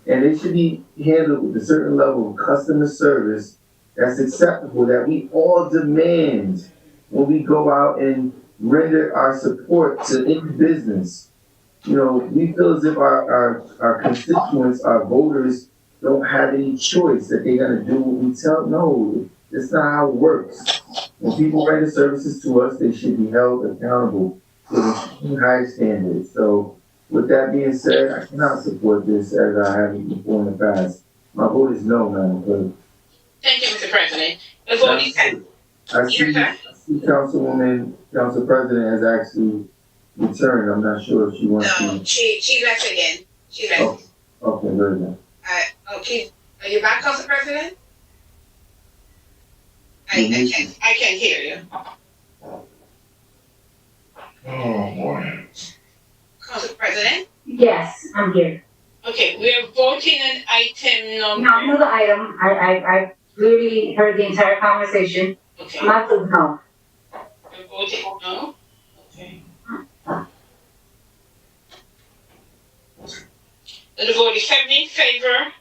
And they should be handled with a certain level of customer service that's acceptable, that we all demand when we go out and render our support to any business. You know, we feel as if our constituents, our voters, don't have any choice, that they're gonna do what we tell. No, that's not how it works. When people render services to us, they should be held accountable to the highest standards. So, with that being said, I cannot support this as I have before in the past. My vote is no, Madam Clerk. Thank you, Mr. President. The vote is I see Council President has actually returned. I'm not sure if she wants to. No, she left again. She left. Oh, okay, very good. Okay, are you back, Council President? I can't hear you. Oh, boy. Council President? Yes, I'm here. Okay, we are voting on item number. No, I know the item. I really heard the entire conversation. Okay. I'm not voting no. We're voting no? Okay. The vote is 7 in favor,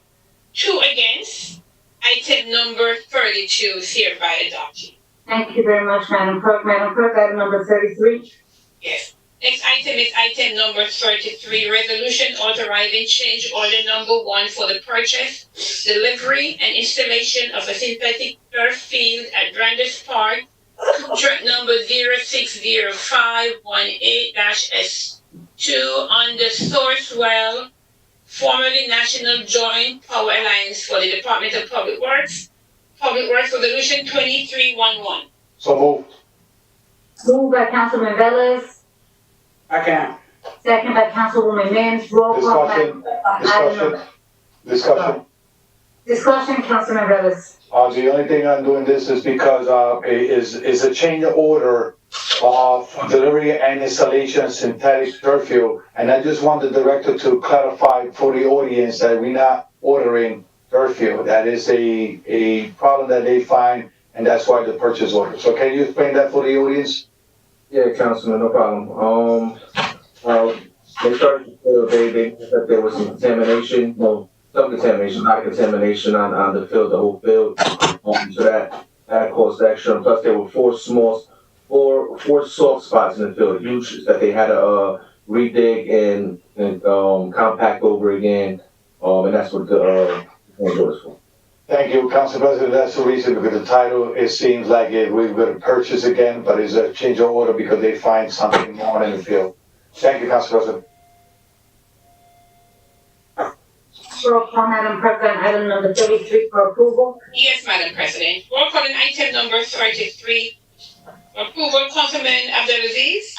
2 against. Item number 32 is hereby adopted. Thank you very much, Madam Clerk. Madam Clerk, item number 33. Yes. Next item is item number 33, resolution authorizing change order number 1 for the purchase, delivery, and installation of a synthetic turf field at Brandes Park, contract number 060518-S2 under Sourcewell, formerly National Joint Power Alliance for the Department of Public Works Resolution 2311. So moved. Moved by Councilman Velez. Second. Second by Councilwoman Mims. Roll call. Discussion, Councilman Velez. The only thing I'm doing this is because, is a change of order for delivery and installation of synthetic turf field. And I just want the director to clarify for the audience that we're not ordering turf field. That is a problem that they find, and that's why the purchase order. So can you explain that for the audience? Yeah, Councilman, no problem. They started to feel they knew that there was some contamination, well, some contamination, not contamination on the field, the whole field. So that caused extra. Plus, there were four soft spots in the field, huge, that they had to redig and compact over again. And that's what the was for. Thank you, Council President. That's the reason, because the title, it seems like we're going to purchase again, but it's a change of order because they find something more in the field. Thank you, Council President. Roll call, Madam President, item number 33 for approval. Yes, Madam President. Roll call on item number 33 for approval. Councilman Abdelaziz?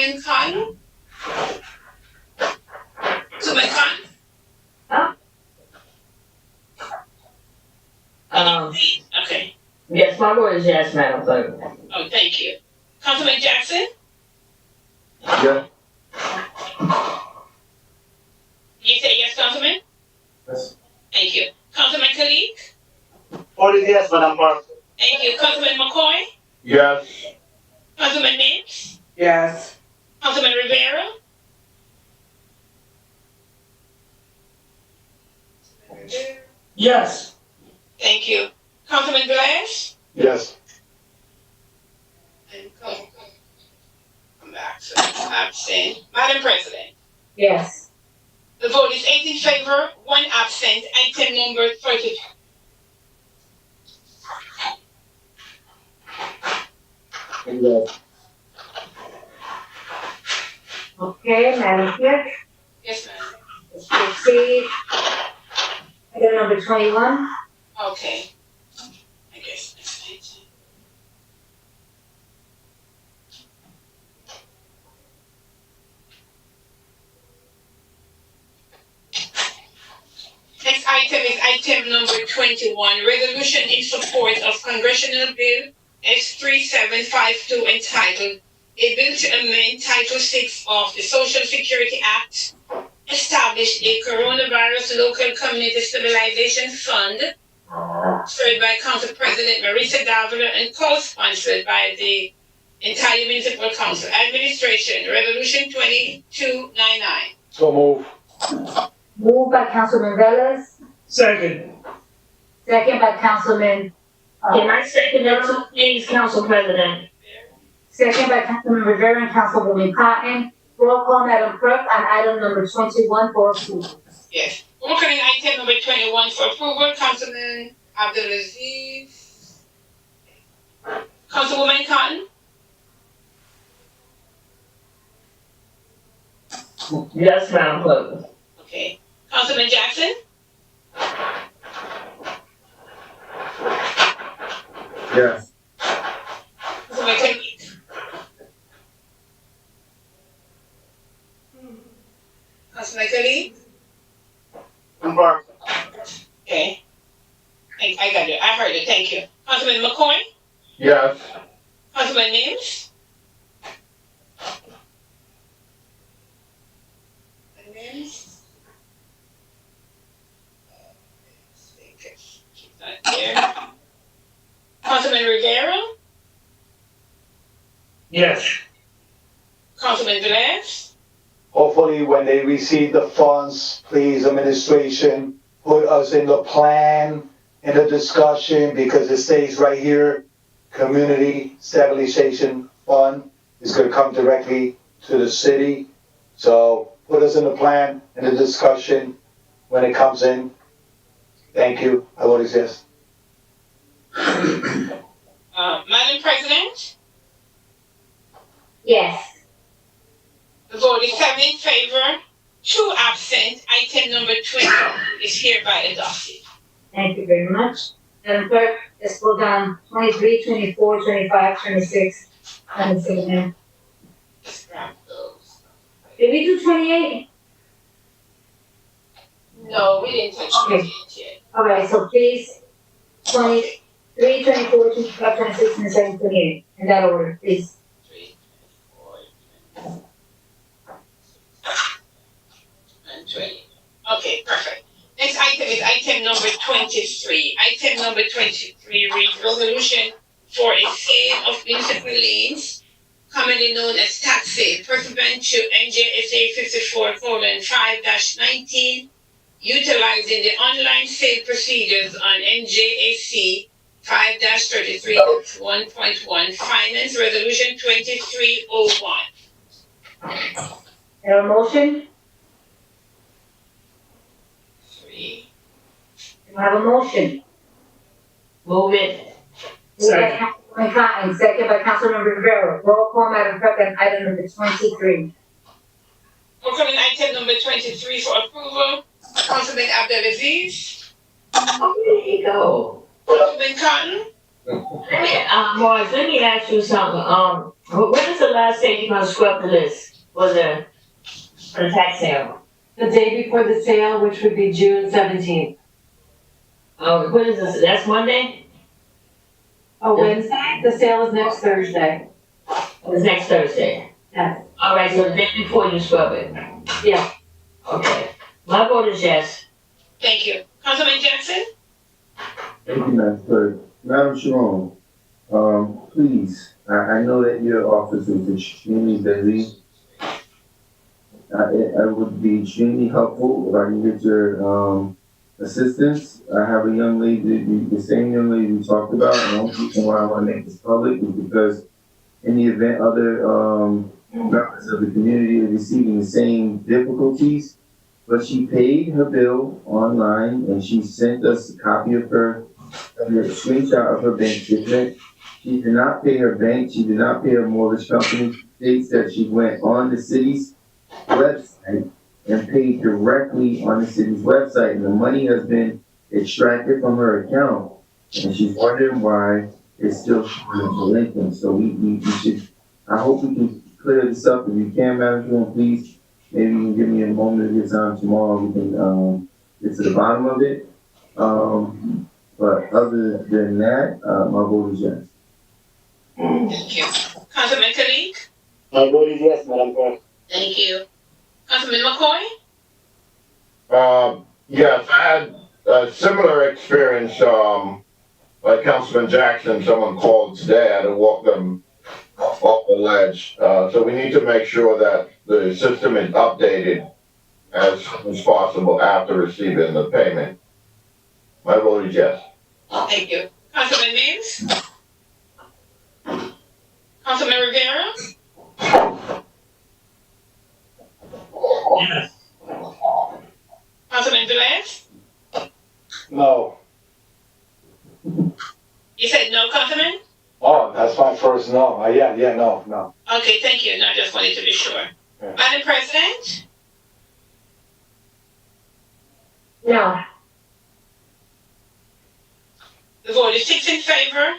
Councilman Cotton? Councilman Cotton? Okay. Yes, my vote is yes, Madam Clerk. Oh, thank you. Councilman Jackson? Yeah. You say yes, Councilman? Yes. Thank you. Councilman Khalid? Vote is yes, Madam Clerk. Thank you. Councilman McCoy? Yes. Councilman Mims? Yes. Councilman Rivera? Yes. Thank you. Councilman Glass? Yes. And come back, so absent. Madam President? Yes. The vote is 8 in favor, 1 absent. Item number 32. Okay, Madam Clerk, Yes, ma'am. let's proceed. Item number 21. Okay. I guess next item. Next item is item number 21, resolution in support of Congressional Bill S3752 entitled A Bill to Amend Title VI of the Social Security Act, establish a Coronavirus Local Community Stabilization Fund, sponsored by Council President Marisa Davila and co-sponsored by the entire Municipal Council Administration, Resolution 2299. So move. Moved by Councilman Velez, Second. second by Councilman, Can I second that too, please, Council President? second by Councilman Rivera and Councilwoman Cotton. Roll call, Madam Clerk, on item number 21 for approval. Yes. We're calling item number 21 for approval. Councilman Abdulaziz. Councilwoman Cotton. Yes, Madam Clerk. Okay. Councilman Jackson. Yes. Councilman Khalid. Councilman Khalid. Confirm. Okay. I got it. I heard it. Thank you. Councilman McCoy. Yes. Councilman Mims. Mims. She's not here. Councilman Rivera. Yes. Councilman Velez. Hopefully, when they receive the funds, please, administration, put us in the plan, in the discussion, because it stays right here. Community Stabilization Fund is gonna come directly to the city. So put us in the plan, in the discussion, when it comes in. Thank you. I vote is yes. Madam President. Yes. The vote is 7 in favor, 2 absent. Item number 20 is hereby adopted. Thank you very much. Madam Clerk, let's go down 23, 24, 25, 26, 27. Let's grab those. Did we do 28? No, we didn't touch Okay. 28 yet. All right, so please, 23, 24, 25, 26, and 27, 28. In that order, please. 3, 4, and 20. Okay, perfect. Next item is item number 23. Item number 23 reads resolution for a sale of municipal liens, commonly known as tax sale, pursuant to NJSA 54:5-19, utilizing the online sale procedures on NJSC 5-33.1.1, Finance Resolution 2301. Have a motion? Do I have a motion? Move it. Moved by Councilman Cotton, second by Councilman Rivera. Roll call, Madam Clerk, on item number 23. We're calling item number 23 for approval. Councilman Abdulaziz. There you go. Councilman Cotton. Morris, let me ask you something. When is the last day you're gonna scrub the list for the tax sale? The day before the sale, which would be June 17th. Oh, when is this? That's Monday? Oh, Wednesday? The sale is next Thursday. It's next Thursday. Yes. All right, so the day before you scrub it. Yeah. Okay. My vote is yes. Thank you. Councilman Jackson? Thank you, Madam Clerk. Madam Sharon, please, I know that your office is extremely busy. It would be extremely helpful if I can get your, assistance. I have a young lady, the same young lady we talked about, and the only reason why I want to make this public is because in the event other, members of the community are receiving the same difficulties, but she paid her bill online and she sent us a copy of her screenshot of her bank statement. She did not pay her bank, she did not pay her mortgage company. She states that she went on the city's website and paid directly on the city's website, and the money has been extracted from her account. And she's wondering why it's still showing delinquent. So we should, I hope we can clear this up. If you can, Madam Chairman, please, maybe you can give me a moment of your time tomorrow. We can get to the bottom of it. But other than that, my vote is yes. Thank you. Councilman Kalik? My vote is yes, Madam Clerk. Thank you. Councilman McCoy? Yes, I had a similar experience, like Councilman Jackson, someone called today, I had to walk them off the ledge. So we need to make sure that the system is updated as soon as possible after receiving the payment. My vote is yes. Thank you. Councilman Mims? Councilman Rivera? Yes. Councilman Velez? No. You said no, Councilman? Oh, that's my first no. No. Okay, thank you. No, I just wanted to be sure. Yeah. Madam President? No. The vote is 6 in favor,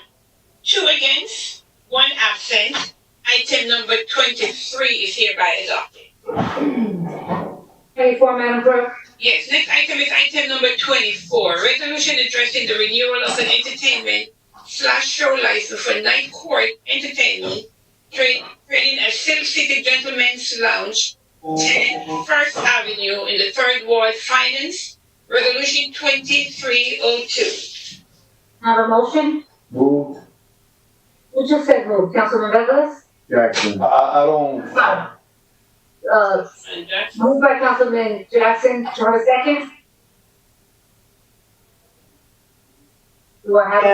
2 against, 1 absent. Item number 23 is hereby adopted. 24, Madam Clerk? Yes, next item is item number 24, resolution addressing the renewal of an entertainment/show license for Night Court Entertainment, trading a Silk City Gentleman's Lounge, 10 First Avenue in the 3rd Ward Finance, Resolution 2302. Have a motion? Move, Who just said move? Councilman Douglas? Jackson. I don't. Moved by Councilman Jackson. Do I have a second? Do I have a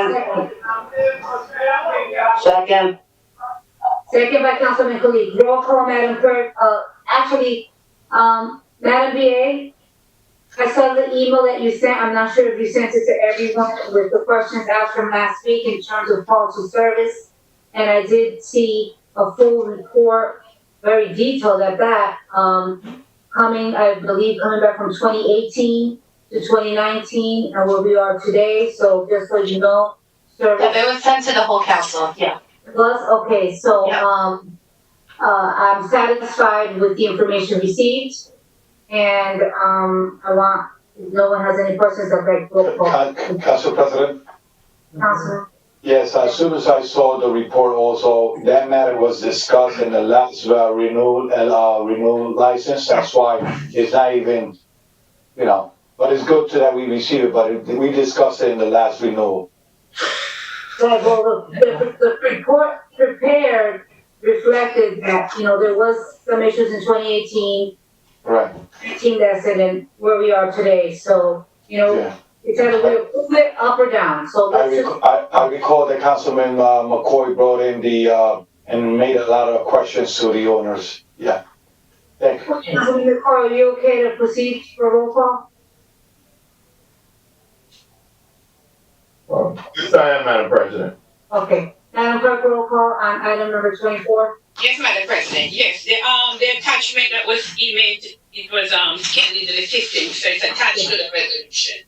second? Second. Second by Councilman Khalid. Roll call, Madam Clerk. Madam BA, I saw the email that you sent. I'm not sure if you sent it to everyone with the questions asked from last week in terms of calls to service. And I did see a full report, very detailed at that, coming back from 2018 to 2019 and where we are today. So just so you know, service. It was sent to the whole council, yeah. It was? Okay, so, I'm satisfied with the information received. And, if no one has any questions, I'd like to call. Council President? Councilman? Yes, as soon as I saw the report also, that matter was discussed in the last renewal license. That's why it's not even, but it's good that we receive it, but we discussed it in the last renewal. Right, well, the report prepared reflected that, there was some issues in 2018. Right. 18 that's it, and where we are today, so, it's either we're a little bit up or down, so let's just. I recall that Councilman McCoy brought in and made a lot of questions to the owners. Yeah. Thank you. Councilman McCoy, are you okay to proceed for roll call? Yes, I am, Madam President. Okay, Madam Clerk, roll call on item number 24. Yes, Madam President. Yes, the attachment that was emailed, it was scanned into the system, so it's attached to the resolution.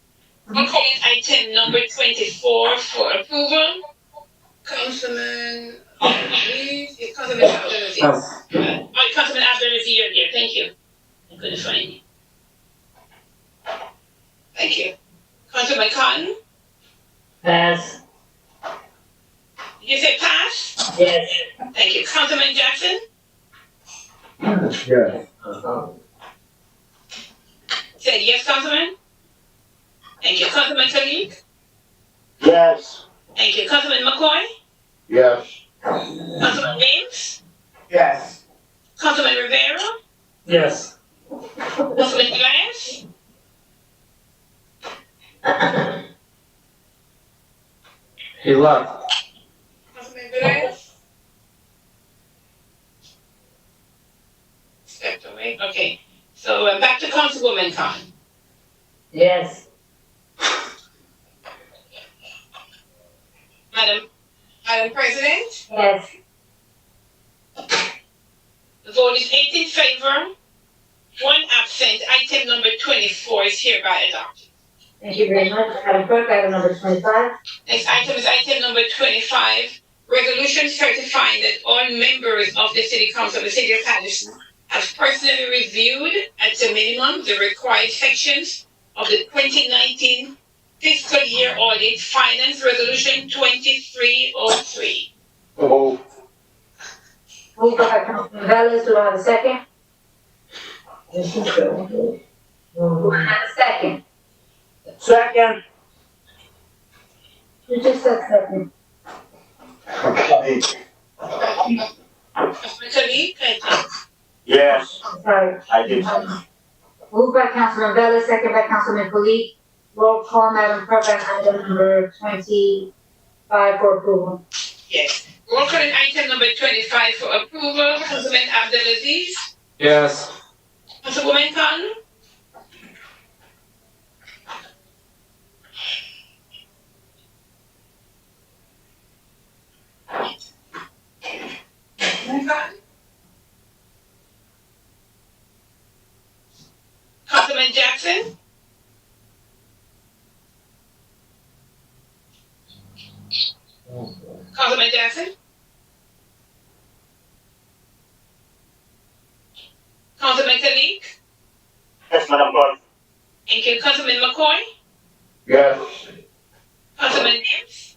We call it item number 24 for approval. Councilman, I believe it Councilman Abdelaziz. Yes. Councilman Abdelaziz, you're there. Thank you. I couldn't find you. Thank you. Councilman Cotton? Pass. Did you say pass? Yes. Thank you. Councilman Jackson? Yes. Said yes, Councilman? Thank you. Councilman Khalid? Yes. Thank you. Councilman McCoy? Yes. Councilman James? Yes. Councilman Rivera? Yes. Councilman Glass? He left. Councilman Glass? Stepped away. Okay. So back to Councilwoman Khan. Yes. Madam President? Yes. The vote is 8 in favor, 1 absent. Item number 24 is hereby adopted. Thank you very much. Madam Clerk, item number 25. Next item is item number 25, resolution certifying that all members of the City Council of the City of Paterson have personally reviewed at the minimum the required sections of the 2019 fiscal year audit finance resolution 2303. So Moved by Councilman Velez, do I have a second? Do I have a second? Second. You just said second. Okay. Councilman Khalid, thank you. Yes, Sorry. I did. Moved by Councilman Velez, second by Councilman Khalid. Roll call, Madam Clerk, on item number 25 for approval. Yes. Roll call on item number 25 for approval. Councilman Abdelaziz. Yes. Councilwoman Khan. Councilman Jackson. Councilman Jackson. Councilman Khalid. Yes, Madam Clerk. Thank you. Councilman McCoy. yes. Councilman James.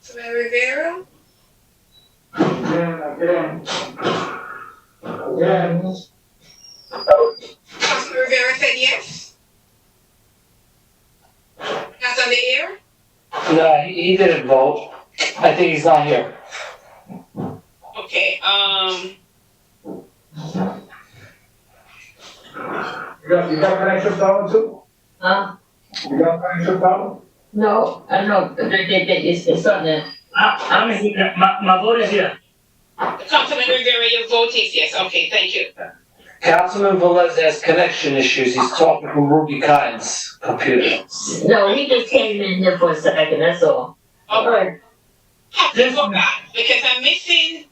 Councilman Rivera. Again. Councilman Rivera said yes. Not on the air. No, he didn't vote. I think he's not here. Okay. You got connection problem too? Huh? You got connection problem? No, I know, it's on there. I'm here. My vote is here. Councilman Rivera, your vote is yes. Okay, thank you. Councilman Velez has connection issues. He's talking from Ruby Cotton's computer. No, he just came in here for a second, that's all. Okay. Happy for that, because I'm missing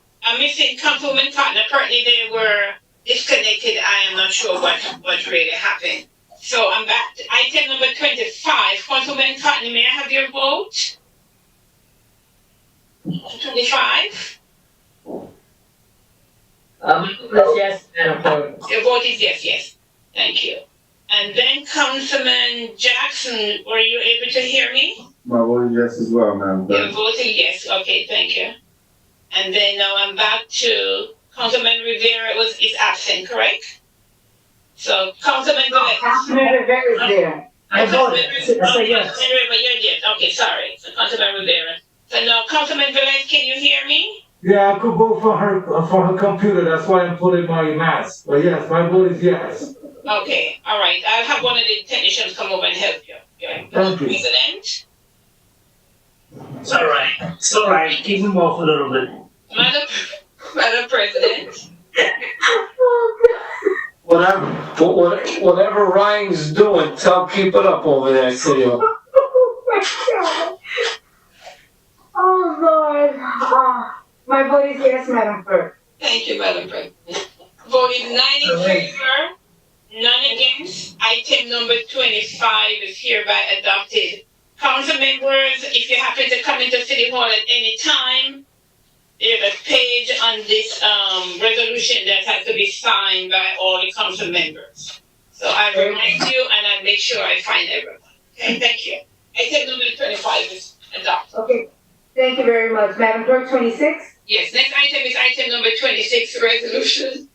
Councilwoman Cotton. Apparently they were disconnected. I am not sure what really happened. So I'm back to item number 25. Councilwoman Cotton, may I have your vote? 25? Yes, Madam Clerk. Your vote is yes, yes. Thank you. And then Councilman Jackson, were you able to hear me? My vote is yes as well, Madam Your Clerk. vote is yes. Okay, thank you. And then now I'm back to Councilman Rivera is absent, correct? So Councilman Rivera. Councilman Rivera is there. I voted. I say yes. Councilman Rivera, you're yes. Okay, sorry. So Councilman Rivera. So now Councilman Velez, can you hear me? Yeah, I could vote for her computer, that's why I'm putting my mask. But yes, my vote is yes. Okay, all right. I'll have one of the technicians come over and help you. Thank you. President, It's all right. It's all right. Keep him off a little bit. Madam President. Whatever Ryan's doing, keep it up over there, City Hall. Oh, Lord. My vote is yes, Madam Clerk. Thank you, Madam President. Voted 9 in favor, none against. Item number 25 is hereby adopted. Council members, if you happen to come into City Hall at any time, there's a page on this resolution that has to be signed by all the council members. So I remind you, and I make sure I find everyone. Okay, thank you. Item number 25 is adopted. Okay, thank you very much. Madam Clerk, 26? Yes, next item is item number 26, resolution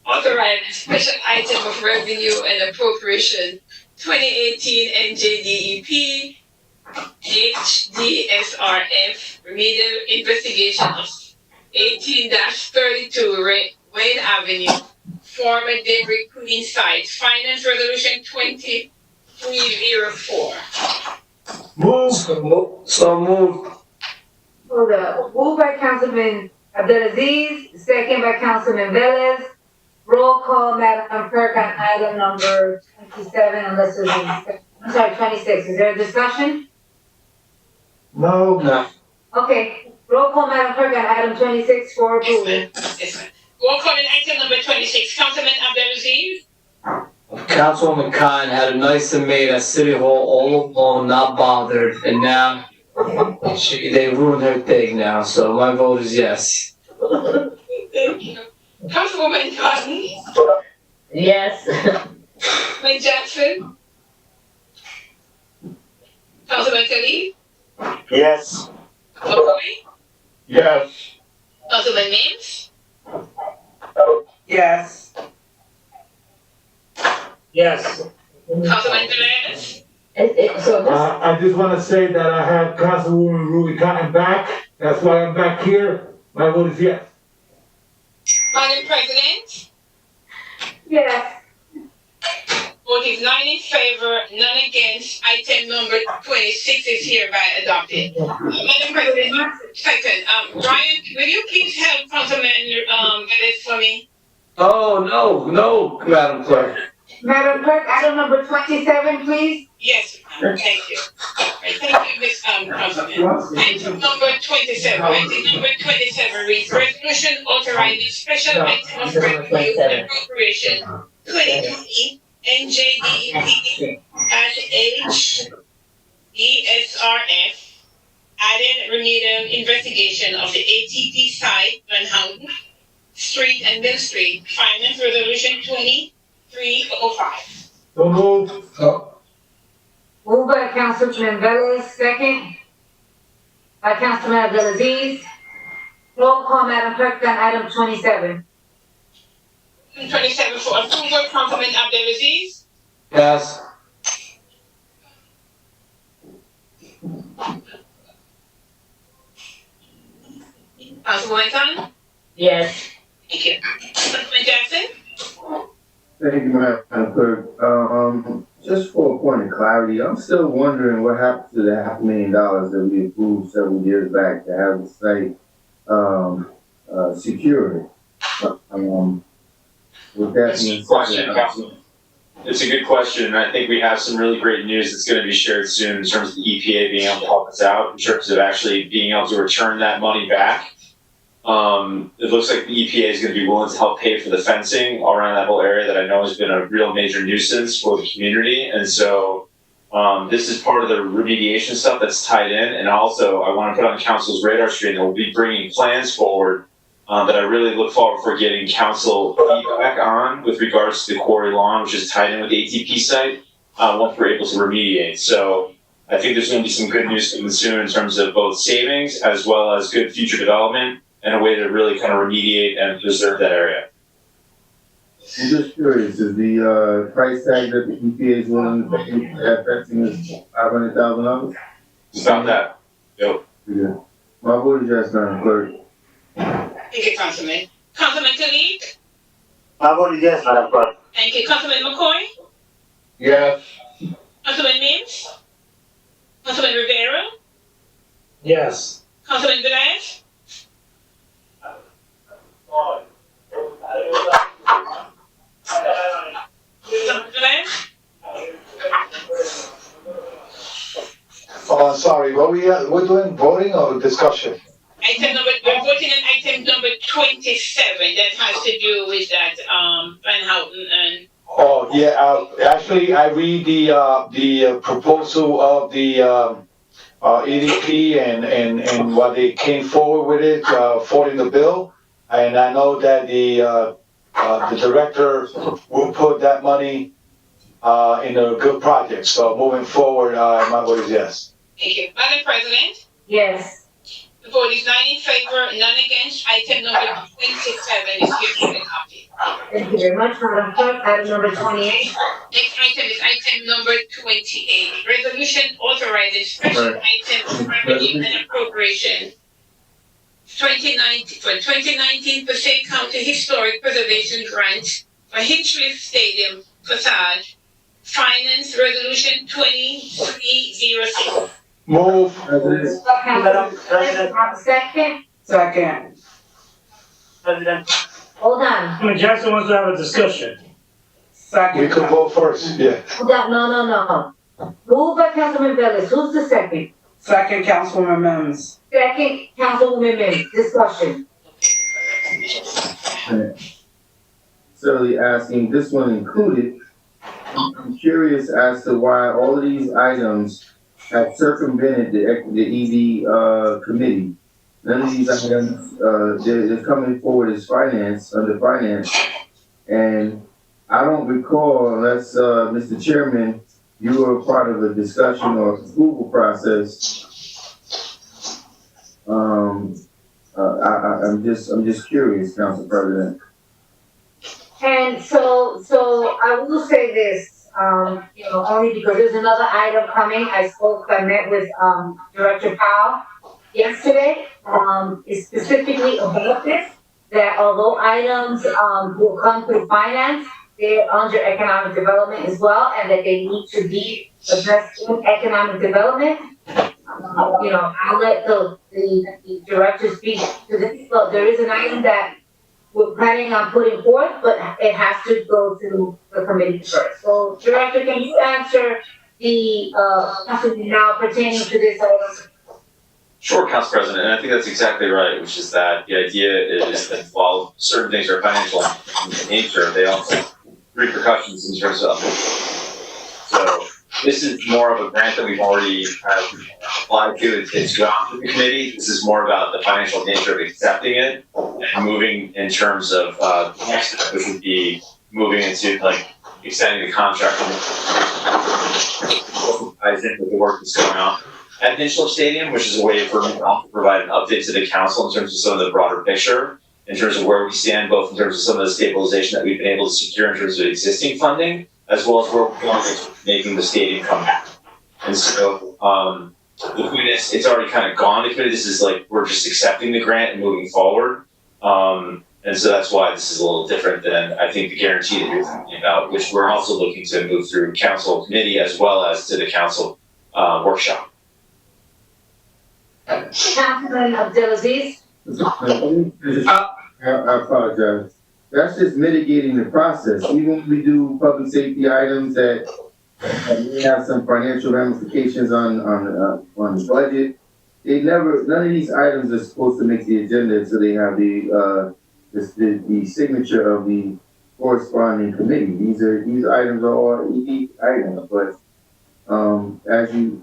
authorizing special item of revenue and appropriation 2018 NJDEP HDSRF remedial investigation of 18-32 Wayne Avenue, former debris cleaning site, finance resolution 2304. Move. So moved. Hold up. Moved by Councilman Abdelaziz, second by Councilman Velez. Roll call, Madam Clerk, on item number 27, unless there's a, I'm sorry, 26. Is there a discussion? No. No. Okay. Roll call, Madam Clerk, on item 26 for approval. Yes, ma'am. Roll call on item number 26. Councilman Abdelaziz? Councilwoman Khan had a nice and made at City Hall all alone, not bothered, and now they ruined her thing now, so my vote is yes. Thank you. Councilwoman Cotton? Yes. Councilman Jackson? Councilman Khalid? Yes. McCoy? Yes. Councilman Mims? Yes. Yes. Councilman Velez? I just want to say that I have Councilwoman Ruby Cotton back. That's why I'm back here. My vote is yes. Madam President? Yes. Vote is 9 in favor, none against. Item number 26 is hereby adopted. Madam President, second, Brian, will you please help Councilman Velez for me? Oh, no, Madam Clerk. Madam Clerk, item number 27, please. Yes, thank you. Right, thank you, Ms. Councilman. Item number 27. Item number 27 reads resolution authorizing special item of revenue and appropriation 2020 NJDEP /H ESRF added remedial investigation of the ATP site on Houghton Street and Mill Street, finance resolution 2305. So moved. Moved by Councilman Velez, second by Councilman Abdelaziz. Roll call, Madam Clerk, on item 27. 27 for approval, Councilman Abdelaziz. Yes. Councilwoman Khan? Yes. Thank you. Councilman Jackson? Thank you, Madam Clerk. Just for a point of clarity, I'm still wondering what happened to the $500,000 that we approved several years back to have the site secured. With that being said, It's a good question. I think we have some really great news that's going to be shared soon in terms of the EPA being able to help us out in terms of actually being able to return that money back. It looks like the EPA is going to be willing to help pay for the fencing all around that whole area that I know has been a real major nuisance for the community. And so this is part of the remediation stuff that's tied in. And also I want to put on council's radar screen that we'll be bringing plans forward that I really look forward for getting council feedback on with regards to the quarry lawn, which is tied in with the ATP site, once we're able to remediate. So I think there's going to be some good news coming soon in terms of both savings as well as good future development and a way to really kind of remediate and preserve that area. I'm just curious, is the price tag that the EPA is willing to pay for that fencing is $500,000? It's about that. Yep. Yeah. My vote is yes, Madam Clerk. Thank you, Councilman. Councilman Khalid? My vote is yes, Madam Clerk. Thank you. Councilman McCoy? Yes. Councilman Mims? Councilman Rivera? Yes. Councilman Velez? Sorry, we're doing voting or discussion? We're voting on item number 27 that has to do with that, Van Houten and Oh, yeah, actually, I read the proposal of the, EDP and what they came forward with it, for in the bill. And I know that the director will put that money, in a good project. So moving forward, my vote is yes. Thank you. Madam President, Yes. the vote is 9 in favor, none against. Item number 27 is hereby adopted. Thank you very much, Madam Clerk. Item number 28. Next item is item number 28. Resolution authorizing special item revenue and appropriation 2019 Passaic County Historic Preservation Grant for Hinchcliffe Stadium facade. Finance Resolution 2306. Move. Madam President. Second. Second. President. Hold on. When Jackson wants to have a discussion. Second. We could vote first, yeah. Hold on. No. Moved by Councilman Velez. Who's the second? Second, Councilwoman Mims. Second, Councilwoman Mims. Discussion. Certainly asking, this one included, I'm curious as to why all of these items have circumvented the ED, committee. None of these items, they're coming forward as finance, under finance. And I don't recall, unless, Mr. Chairman, you were a part of a discussion or approval process. I'm just curious, Council President. And so I will say this, only because there's another item coming. I met with, Director Powell yesterday, specifically about this, that although items, will come through finance, they're under economic development as well, and that they need to be addressed in economic development. I'll let the director speak to this, but there is an item that we're planning on putting forth, but it has to go through the committee first. So, Director, can you answer the, question now pertaining to this item? Sure, Council President, and I think that's exactly right, which is that the idea is that while certain things are financial in nature, they also have repercussions in terms of. So this is more of a grant that we've already applied to. It's gone through the committee. This is more about the financial nature of accepting it and moving in terms of next step, which would be moving into like extending the contract ties in with the work that's going on at Hinchcliffe Stadium, which is a way for me to also provide an update to the council in terms of some of the broader picture, in terms of where we stand, both in terms of some of the stabilization that we've been able to secure in terms of existing funding, as well as where we're going to making the stadium come back. And so, the point is, it's already kind of gone. This is like, we're just accepting the grant and moving forward. And so that's why this is a little different than, I think, the guarantee that you're thinking about, which we're also looking to move through council committee as well as to the council, workshop. Councilman Abdelaziz? I apologize. That's just mitigating the process. Even when we do public safety items that may have some financial ramifications on the budget, none of these items are supposed to make the agenda until they have the signature of the corresponding committee. These items are all ED items, but as you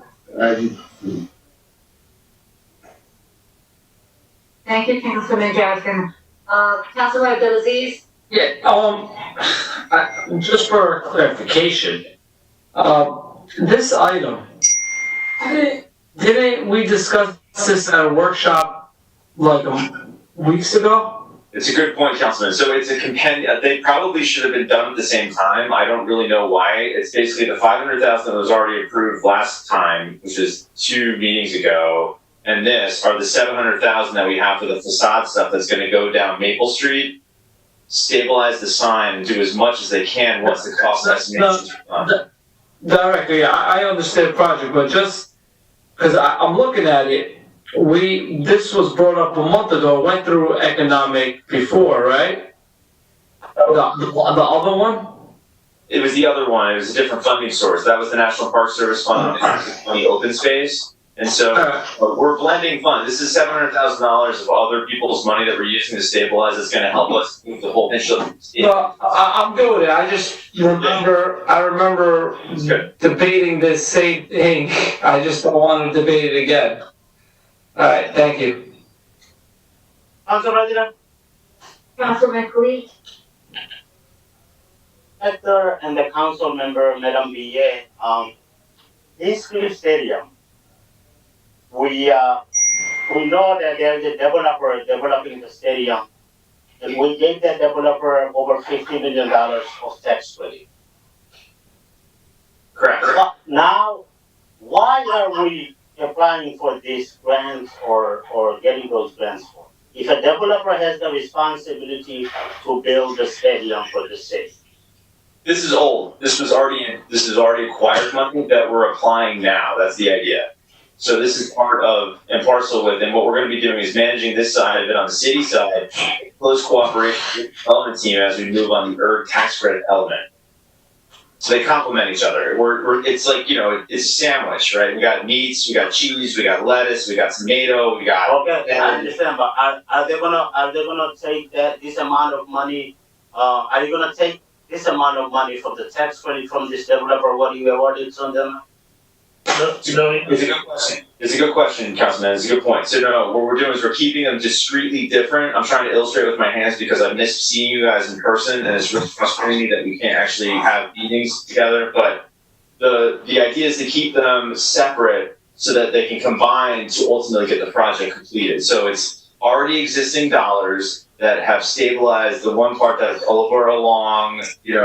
Thank you, Councilman Jackson. Councilman Abdelaziz? Yeah, just for clarification, this item, didn't we discuss this at a workshop like weeks ago? It's a good point, Councilman. So it's a compendium. They probably should have been done at the same time. I don't really know why. It's basically the $500,000 that was already approved last time, which is 2 meetings ago. And this are the $700,000 that we have for the facade stuff that's going to go down Maple Street, stabilize the sign, and do as much as they can once the cost estimations are done. Directly, yeah, I understand the project, but just because I'm looking at it, this was brought up a month ago, went through economic before, right? The other one? It was the other one. It was a different funding source. That was the National Park Service fund, the open space. And so we're blending funds. This is $700,000 of other people's money that we're using to stabilize. It's going to help us move the whole initiative. No, I'm good with it. I just remember, debating this same thing. I just don't want to debate it again. All right, thank you. Council President, Councilman Khalid? Hector and the council member, Madam Villet, this Phillips Stadium, we know that there's a developer developing the stadium, and we gave that developer over $50 million of tax credit. Correct. But now, why are we applying for these grants or getting those grants for? If a developer has the responsibility to build the stadium for the city. This is old. This is already acquired money that we're applying now. That's the idea. So this is part of and parcel with, and what we're going to be doing is managing this side of it on the city side, close cooperation with the development team as we move on the ERG tax credit element. So they complement each other. It's like, it's a sandwich, right? We got meats, we got cheese, we got lettuce, we got tomato, we got. Okay, I understand, but are they gonna take this amount of money? Are you gonna take this amount of money from the tax credit from this developer? What you awarded to them? It's a good question. It's a good question, Councilman. It's a good point. So no, what we're doing is we're keeping them discreetly different. I'm trying to illustrate with my hands because I miss seeing you guys in person, and it's really frustrating me that we can't actually have meetings together. But the idea is to keep them separate so that they can combine to ultimately get the project completed. So it's already existing dollars that have stabilized the one part that's over along,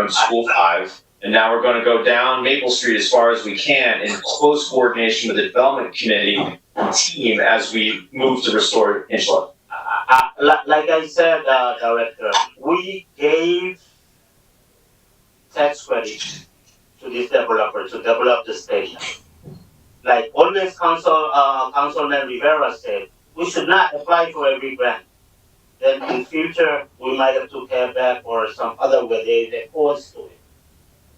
School 5. And now we're going to go down Maple Street as far as we can in close coordination with the development committee and team as we move to restore Hinchcliffe. Like I said, Director, we gave tax credit to this developer to develop the stadium. Like always Councilman Rivera said, we should not apply for every grant. Then in future, we might have to pay back or some other way they force to it.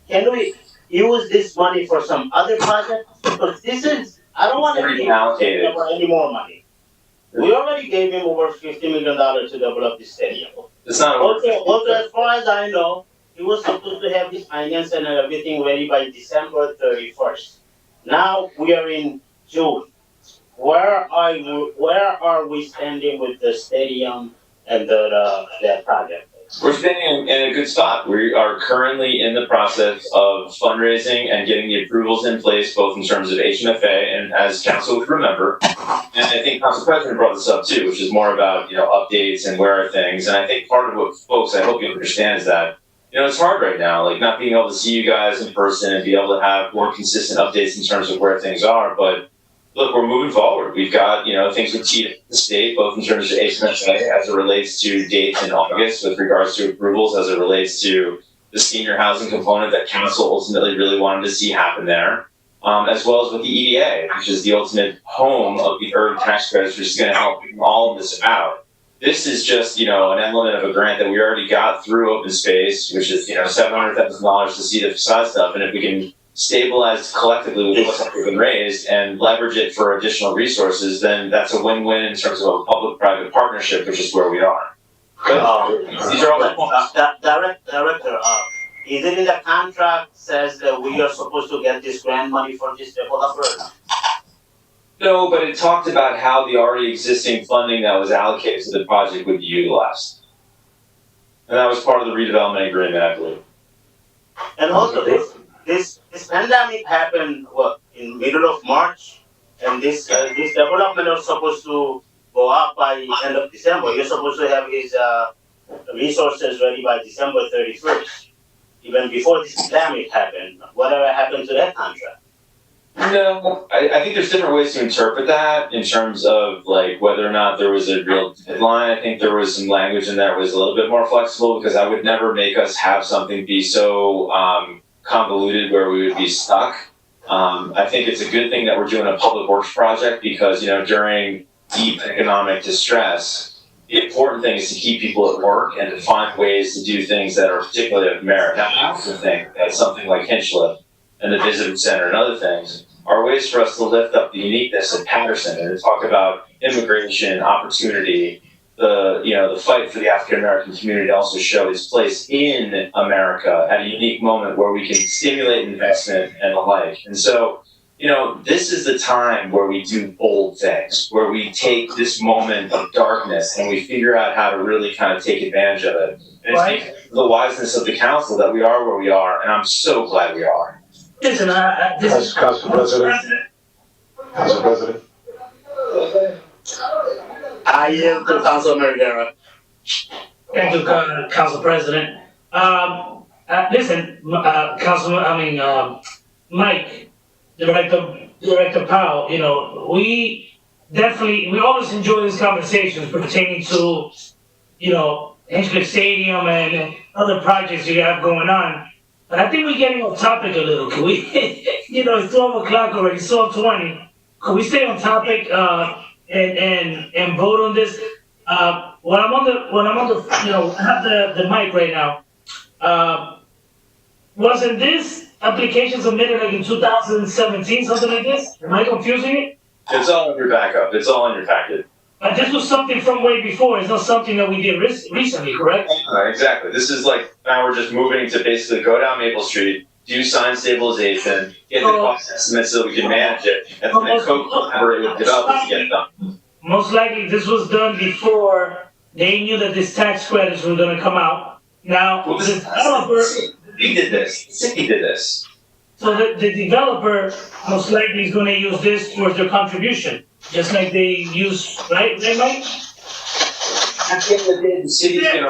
Can we use this money for some other project? Because I don't want to give for any more money. We already gave him over $50 million to develop this stadium. It's not also, as far as I know, he was supposed to have his finance and everything ready by December 31st. Now we are in June. Where are we standing with the stadium and the project? We're standing in a good spot. We are currently in the process of fundraising and getting the approvals in place, both in terms of HMFA and, as council would remember, and I think Council President brought this up too, which is more about, updates and where are things. And I think part of what folks, I hope you understand, is that, it's hard right now, like not being able to see you guys in person and be able to have more consistent updates in terms of where things are. But look, we're moving forward. We've got, things with the state, both in terms of HMFA as it relates to dates in August with regards to approvals, as it relates to the senior housing component that council ultimately really wanted to see happen there, as well as with the EDA, which is the ultimate home of the ERG tax credits, which is going to help all of this about. This is just, an element of a grant that we already got through open space, which is, $700,000 to see the facade stuff. And if we can stabilize collectively with what's been raised and leverage it for additional resources, then that's a win-win in terms of a public-private partnership, which is where we are. These are all the points. Director, is it in the contract says that we are supposed to get this grant money for this developer? No, but it talked about how the already existing funding that was allocated to the project would be utilized. And that was part of the redevelopment agreement, I believe. And also this pandemic happened in middle of March, and this development was supposed to go up by end of December. You're supposed to have his resources ready by December 31st, even before this pandemic happened. Whatever happened to that contract? No, I think there's different ways to interpret that in terms of like whether or not there was a real deadline. I think there was some language in there that was a little bit more flexible, because I would never make us have something be so convoluted where we would be stuck. I think it's a good thing that we're doing a public works project because, during deep economic distress, the important thing is to keep people at work and to find ways to do things that are particularly of merit. Now, I also think that something like Hinchcliffe and the visitor center and other things are ways for us to lift up the uniqueness of Paterson and to talk about immigration, opportunity, the fight for the African American community to also show its place in America at a unique moment where we can stimulate investment and the like. And so, this is the time where we do bold things, where we take this moment of darkness and we figure out how to really kind of take advantage of it. And it's because of the wiseness of the council that we are where we are, and I'm so glad we are. Listen, Council President. Council President. I yield to Councilman Rivera. Thank you, Council President. Listen, Mike, Director Powell, we always enjoy these conversations pertaining to, Hinchcliffe Stadium and other projects you have going on. But I think we're getting off topic a little. Can we, it's 12 o'clock already, 12:20. Could we stay on topic and vote on this? When I'm on the, I have the mic right now. Wasn't this application submitted like in 2017, something like this? Am I confusing it? It's all in your backup. It's all in your packet. But this was something from way before. It's not something that we did recently, correct? Exactly. This is like, now we're just moving to basically go down Maple Street, do sign stabilization, get the cost estimate so we can manage it, and then collaborate with developers to get it done. Most likely this was done before they knew that these tax credits were gonna come out. Now, the developer... We did this. The city did this. So the developer most likely is gonna use this towards their contribution, just like they use, right, Mike? At the end of the day, the city's gonna...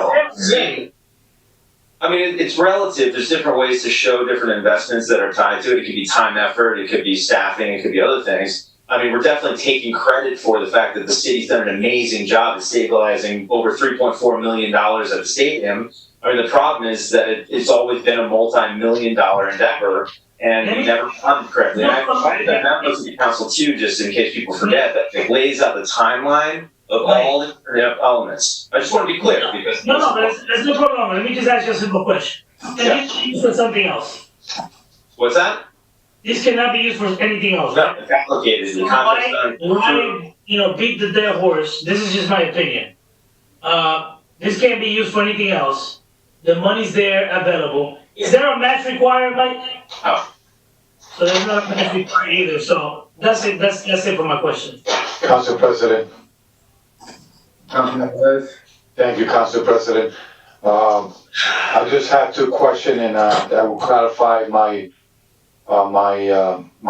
I mean, it's relative. There's different ways to show different investments that are tied to it. It could be time, effort, it could be staffing, it could be other things. I mean, we're definitely taking credit for the fact that the city's done an amazing job at stabilizing over $3.4 million at the stadium. I mean, the problem is that it's always been a multi-million-dollar endeavor, and we never done correctly. And I provided that memo to the council too, just in case people forget, that it lays out the timeline of all the different elements. I just want to be clear because No, there's no problem. Let me just ask you a simple question. Can this be used for something else? What's that? This cannot be used for anything else. No, it's complicated. The contract's done. Why, beat the dead horse? This is just my opinion. This can't be used for anything else. The money's there, available. Is there a match required, Mike? Oh. So there's not a match required either. So that's it. That's it for my question. Council President. Thank you, Council President. I just have to question and that will clarify my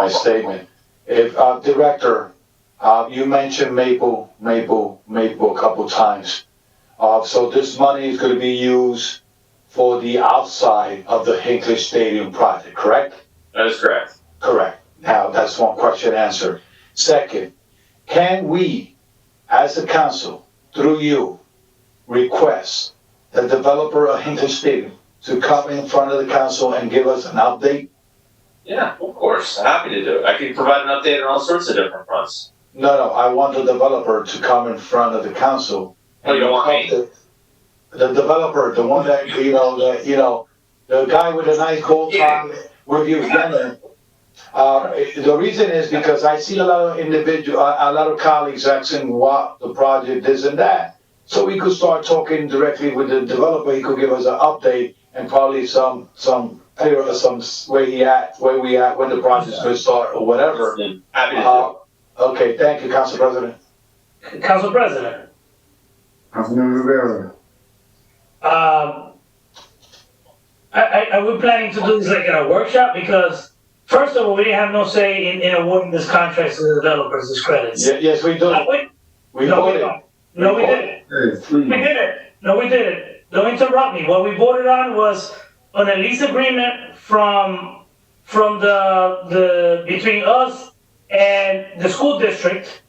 statement. If Director, you mentioned Maple a couple times. So this money is going to be used for the outside of the Hinkley Stadium project, correct? That is correct. Correct. Now, that's one question answered. Second, can we, as a council, through you, request the developer of Hinkley Stadium to come in front of the council and give us an update? Yeah, of course. Happy to do it. I can provide an update on all sorts of different fronts. No, I want the developer to come in front of the council. Oh, you don't want me? The developer, the one that, the guy with a nice gold tie with you. The reason is because I see a lot of colleagues asking what the project is and that. So we could start talking directly with the developer. He could give us an update and probably some where we at when the project's going to start or whatever. Happy to Okay, thank you, Council President. Council President. Councilman Rivera. Are we planning to do this like in a workshop? Because first of all, we didn't have no say in awarding this contract to the developers, this credits. Yes, we do. We voted. No, we didn't. We didn't. No, we didn't. Don't interrupt me. What we voted on was on a lease agreement from the between us and the school district,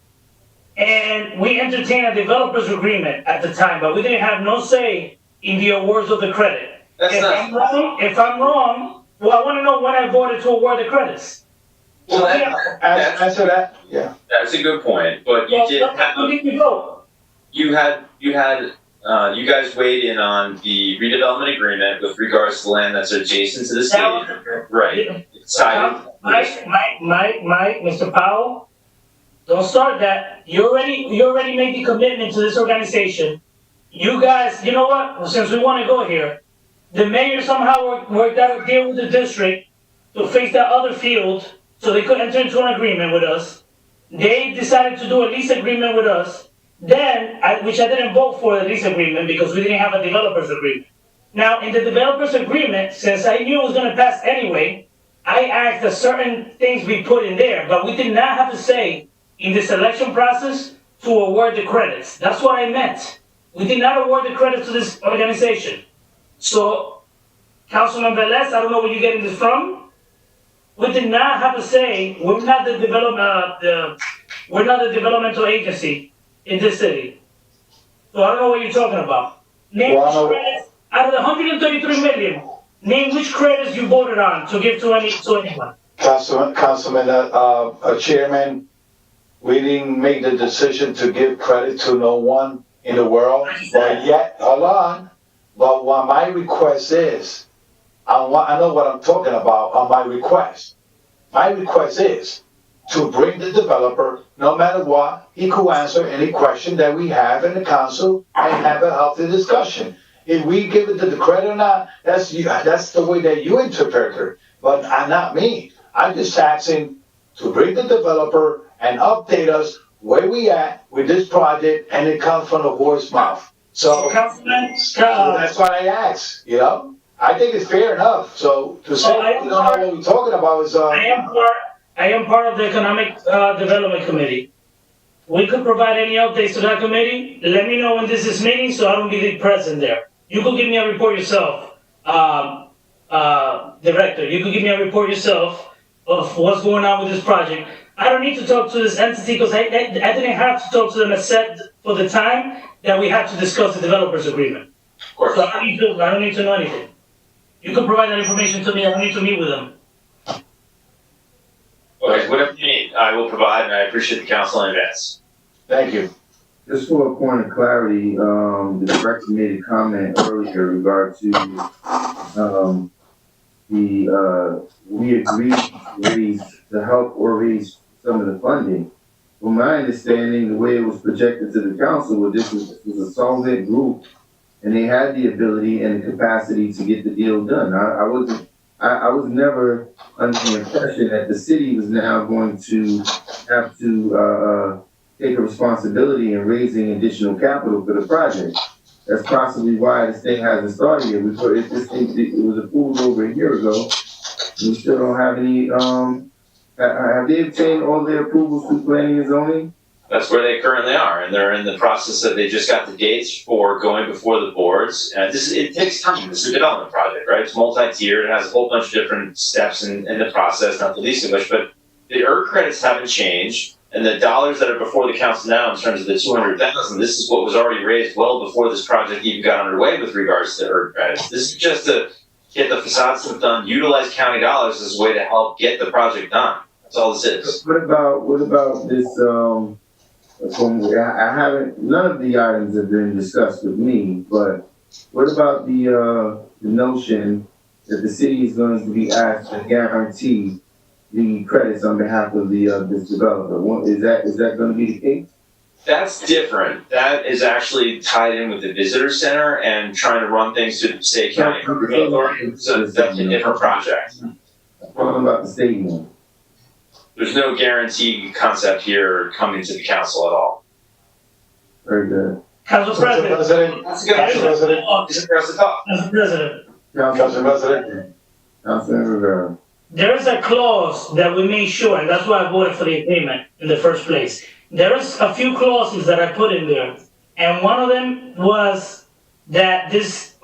and we entertained a developers agreement at the time, but we didn't have no say in the awards of the credit. If I'm wrong, well, I want to know when I voted to award the credits. Well, answer that. Yeah. That's a good point, but you did have. You guys weighed in on the redevelopment agreement with regards to land that's adjacent to the stadium. Right. decided. Mike, Mr. Powell, don't start that. You already made the commitment to this organization. You guys, you know what? Since we want to go here, the mayor somehow worked out a deal with the district to fix that other field so they could enter into an agreement with us. They decided to do a lease agreement with us. Then, which I didn't vote for the lease agreement because we didn't have a developer's agreement. Now, in the developer's agreement, since I knew it was going to pass anyway, I asked that certain things be put in there, but we did not have to say in the selection process to award the credits. That's what I meant. We did not award the credits to this organization. So, Councilman Velez, I don't know where you're getting this from. We did not have to say we're not the developmental agency in this city. So I don't know what you're talking about. Name which credits out of the 133 million. Name which credits you voted on to give to anyone. Councilman, Chairman, we didn't make the decision to give credit to no one in the world, but yet, hold on. But what my request is, I know what I'm talking about on my request. My request is to bring the developer, no matter what, he could answer any question that we have in the council and have a healthy discussion. If we give it to the credit or not, that's the way that you interpret it, but not me. I'm just asking to bring the developer and update us where we at with this project, and it comes from the horse's mouth. So that's what I asked, you know? I think it's fair enough. So to say we don't know what we're talking about is... I am part of the Economic Development Committee. We could provide any updates to that committee. Let me know when this is meeting so I don't be present there. You could give me a report yourself, Director. You could give me a report yourself of what's going on with this project. I don't need to talk to this entity because I didn't have to talk to them except for the time that we had to discuss the developer's agreement. Of course. So I don't need to know anything. You can provide that information to me. I don't need to meet with them. Okay, whatever you need, I will provide, and I appreciate the council in advance. Thank you. Just for a point of clarity, the director made a comment earlier in regard to we agreed to help or raise some of the funding. From my understanding, the way it was projected to the council was this was a solvent group, and they had the ability and the capacity to get the deal done. I was never under the impression that the city was now going to have to take a responsibility in raising additional capital for the project. That's possibly why this thing hasn't started yet. It was approved over a year ago. We still don't have any, have they obtained all their approvals through planning and zoning? That's where they currently are, and they're in the process of, they just got the dates for going before the boards. And it takes time. This is a development project, right? It's multi-tiered. It has a whole bunch of different steps in the process, not the least of which, but the ERG credits haven't changed. And the dollars that are before the council now in terms of the 200,000, this is what was already raised well before this project even got underway with regards to ERG credits. This is just to get the facade stuff done, utilize county dollars as a way to help get the project done. That's all this is. What about this, I haven't, none of the items have been discussed with me, but what about the notion that the city is going to be asked to guarantee the credits on behalf of this developer? Is that going to be the case? That's different. That is actually tied in with the visitor center and trying to run things through the state county authority. So that's a different project. What about the stadium? There's no guarantee concept here coming to the council at all. Very good. Council President. That's a good question. Is it for us to talk? Council President. Council President. Councilman Rivera. There is a clause that we made sure, and that's why I voted for the agreement in the first place. There is a few clauses that I put in there, and one of them was that this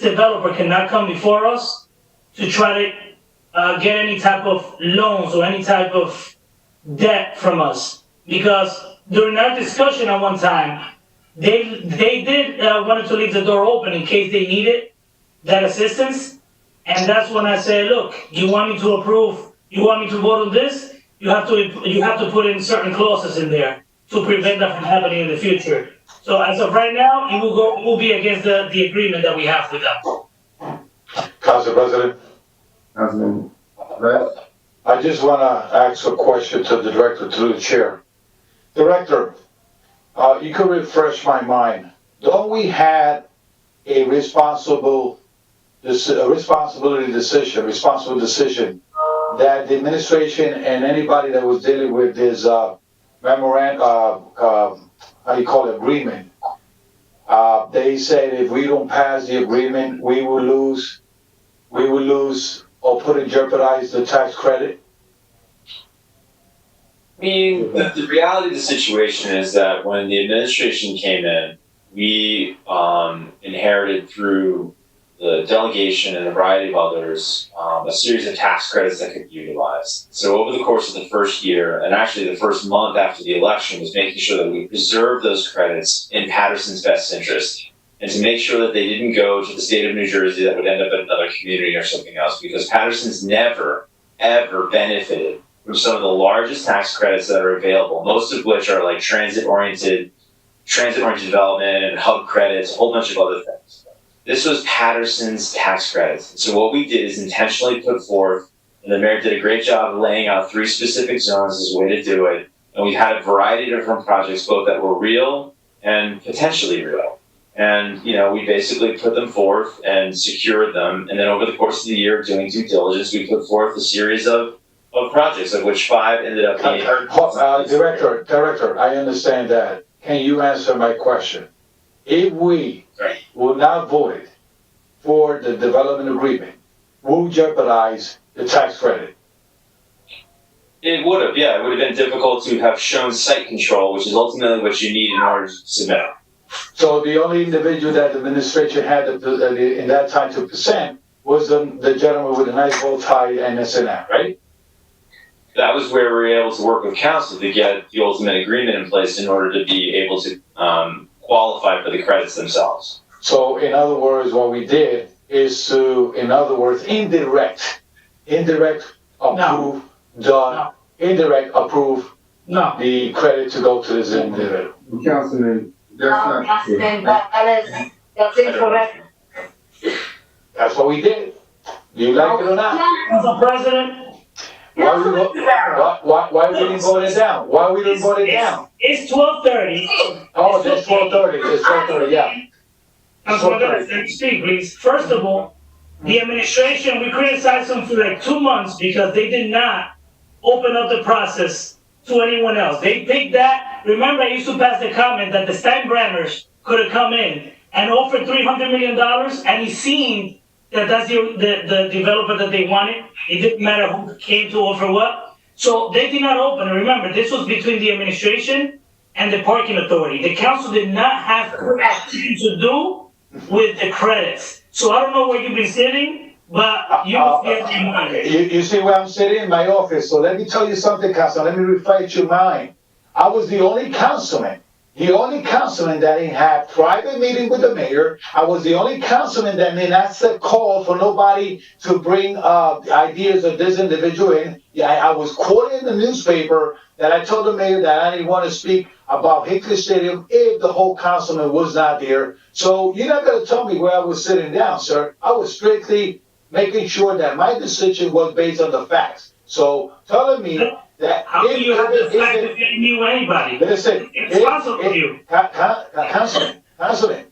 developer cannot come before us to try to get any type of loans or any type of debt from us, because during our discussion at one time, they did wanted to leave the door open in case they needed that assistance. And that's when I say, look, you want me to approve, you want me to vote on this, you have to put in certain clauses in there to prevent that from happening in the future. So as of right now, it will be against the agreement that we have with them. Council President. Councilman. Right? I just want to ask a question to the director, through the chair. Director, you could refresh my mind. Don't we have a responsible decision that the administration and anybody that was dealing with this memorandum, how do you call it, agreement? They said if we don't pass the agreement, we will lose or put in jeopardize the tax credit. I mean, the reality of the situation is that when the administration came in, we inherited through the delegation and a variety of others a series of tax credits that could be utilized. So over the course of the first year, and actually the first month after the election, was making sure that we preserve those credits in Paterson's best interest, and to make sure that they didn't go to the state of New Jersey that would end up in another community or something else, because Paterson's never, ever benefited from some of the largest tax credits that are available, most of which are like transit-oriented development and hub credits, a whole bunch of other things. This was Paterson's tax credits. So what we did is intentionally put forth, and the mayor did a great job of laying out 3 specific zones as a way to do it. And we've had a variety of different projects, both that were real and potentially real. And, we basically put them forth and secured them. And then over the course of the year, doing due diligence, we put forth a series of projects, of which 5 ended up being... Director, I understand that. Can you answer my question? If we will not vote for the development agreement, will jeopardize the tax credit? It would have, yeah. It would have been difficult to have shown site control, which is ultimately what you need in order to submit. So the only individual that the administration had in that time to present was the gentleman with a nice bow tie and SNF, right? That was where we were able to work with council to get the ultimate agreement in place in order to be able to qualify for the credits themselves. So in other words, what we did is to, in other words, indirect approve the credit to go to this individual. Councilman, that's That's incorrect. That's what we did. Do you like it or not? Council President, Why we didn't vote it down? Why we didn't vote it down? it's 12:30. Oh, it's 12:30. It's 12:30. Yeah. Councilman, let me speak, please. First of all, the administration, we criticized them for like 2 months because they did not open up the process to anyone else. They picked that. Remember, I used to pass the comment that the Steinbrenners could have come in and offered $300 million, and it seemed that that's the developer that they wanted. It didn't matter who came to offer what. So they did not open. Remember, this was between the administration and the parking authority. The council did not have anything to do with the credits. So I don't know where you've been sitting, but you must be at your mind. You see where I'm sitting in my office. So let me tell you something, Councilman. Let me refresh your mind. I was the only councilman that didn't have private meeting with the mayor. I was the only councilman that did not set call for nobody to bring ideas of this individual in. Yeah, I was quoted in the newspaper that I told the mayor that I didn't want to speak about Hinkley Stadium if the whole councilman was not there. So you're not going to tell me where I was sitting down, sir. I was strictly making sure that my decision was based on the facts. So telling me that how do you have the fact that you knew anybody? Listen, it's possible for you. Councilman,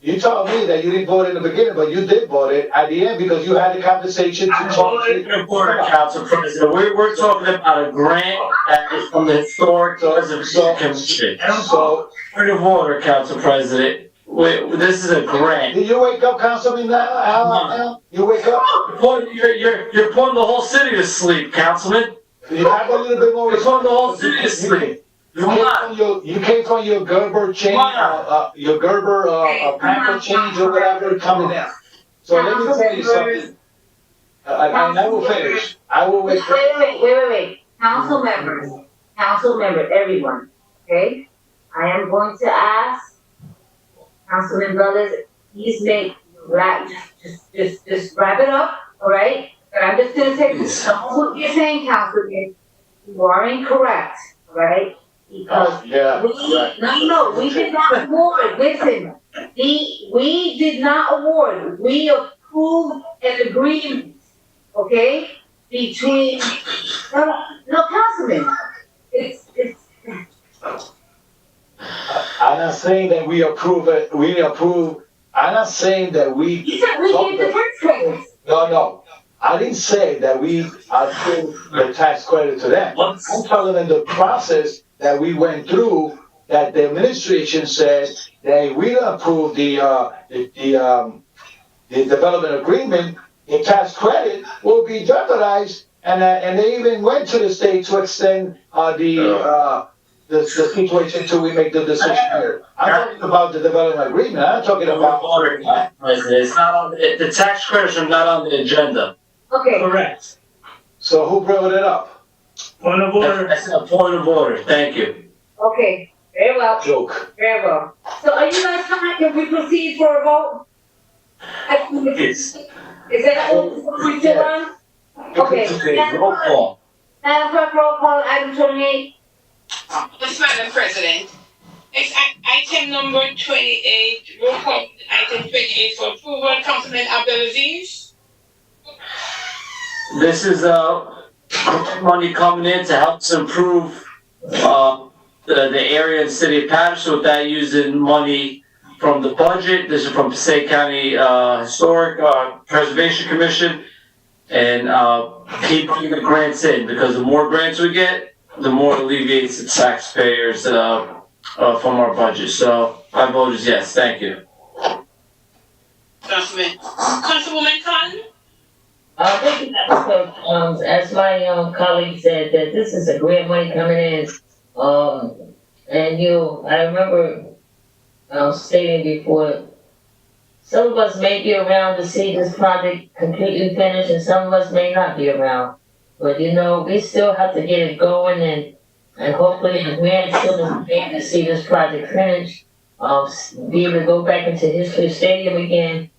you told me that you didn't vote in the beginning, but you did vote it at the end because you had the conversation. I'm totally reporter, Council President. We're talking about a grant that is from the Historic Preservation Commission. So, point of order, Council President. This is a grant. Did you wake up, Councilman? Now? You wake up? You're putting the whole city to sleep, Councilman. You have a little bit more. You're putting the whole city to sleep. You came from your Gerber change, your Gerber pamper change or whatever coming out. So let me tell you something. And I will finish. I will wait. Wait. Council members, everyone, okay? I am going to ask Councilman Velez, please just wrap it up, all right? But I'm just gonna say, what you're saying, Councilman, you are incorrect, all right? Because we did not award, listen, we did not award, we approved an agreement, okay? between, no, Councilman, it's, I'm not saying that we approve it, I'm not saying that we. you said we gave the tax credits. No, I didn't say that we approved the tax credit to them. I'm telling them the process that we went through, that the administration said that we don't approve the development agreement, the tax credit will be jeopardized, and they even went to the state to extend the situation until we make the decision here. I'm talking about the development agreement, I'm not talking about. President, it's not on, the tax credits are not on the agenda. Okay. Correct. So who brought it up? Point of order. That's a point of order, thank you. Okay, very well. Joke. Very well. So are you guys fine if we proceed for a vote? Yes. Is that what we still on? Okay. Roll call. Madam Clerk, roll call, item 28. Yes, Madam President. It's item number 28, roll call item 28 for approval. Councilman Abdelaziz. This is, money coming in to help us improve, the area and city of Paterson without using money from the budget. This is from Passaic County, Historic, Preservation Commission. And, keep bringing the grants in, because the more grants we get, the more it alleviates the taxpayers, from our budget. So my vote is yes, thank you. Councilwoman Khan? Thank you, Madam Clerk. As my colleague said, that this is a grant money coming in. I remember stating before, some of us may be around to see this project completely finished, and some of us may not be around. But we still have to get it going, and hopefully the grant still will be able to see this project finished. Be able to go back into History Stadium again.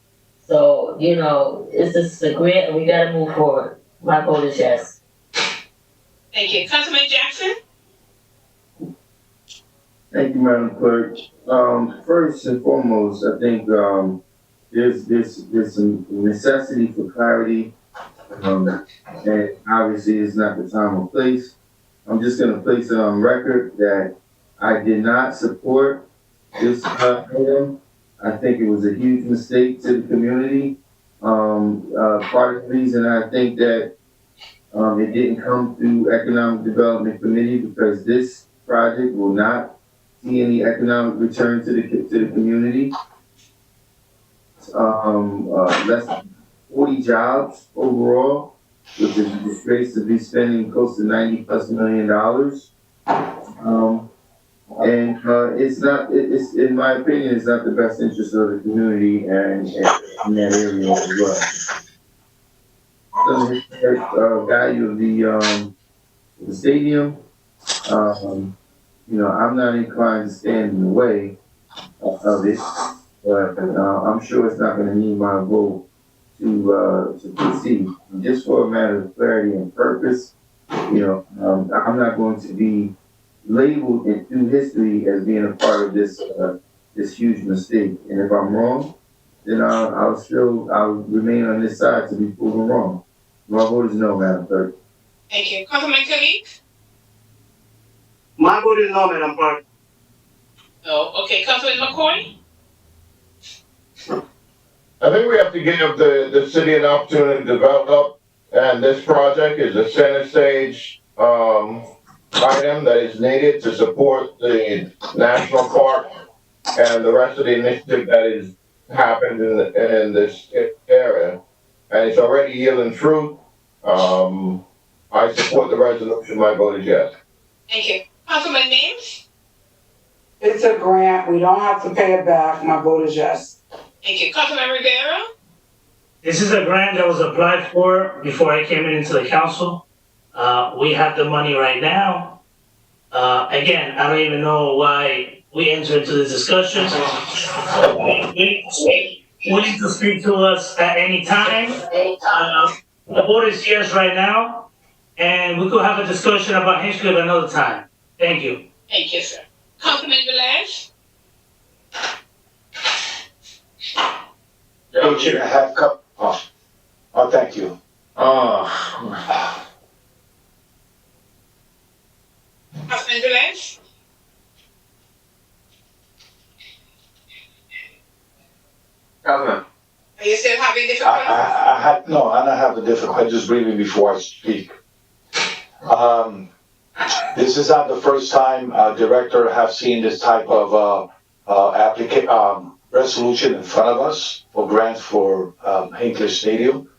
So, this is a grant and we gotta move forward. My vote is yes. Thank you. Councilman Jackson? Thank you, Madam Clerk. First and foremost, I think, there's some necessity for clarity. And obviously it's not the time or place. I'm just gonna place it on record that I did not support this item. I think it was a huge mistake to the community. Part of the reason I think that it didn't come through Economic Development Committee, because this project will not see any economic return to the community. Less than 40 jobs overall, which is a disgrace to be spending close to $90+ million. It's not, it's, in my opinion, it's not the best interest of the community and in that area as well. The value of the stadium, I'm not inclined to stand in the way of it, but I'm sure it's not gonna need my vote to proceed. Just for a matter of clarity and purpose, I'm not going to be labeled through history as being a part of this huge mistake. And if I'm wrong, then I'll remain on this side to be proven wrong. My vote is no, Madam Clerk. Thank you. Councilman Khalid? My vote is no, Madam Clerk. Oh, okay. Councilman McCoy? I think we have to give the city an opportunity to develop, and this project is a center stage, item that is needed to support the national park and the rest of the initiative that is happened in this area. And it's already yielding fruit. I support the resolution. My vote is yes. Thank you. Councilman Mims? It's a grant, we don't have to pay it back, my vote is yes. Thank you. Councilman Rivera? This is a grant that was applied for before I came into the council. We have the money right now. Again, I don't even know why we entered into this discussion. Willing to speak to us at any time. The vote is yes right now, and we could have a discussion about history at another time. Thank you. Thank you, sir. Councilman Velez? Thank you. Councilman Velez? Councilman. Are you still having difficulties? I don't have the difficulty, just briefly before I speak. This is not the first time director have seen this type of resolution in front of us for grants for Hinckley Stadium.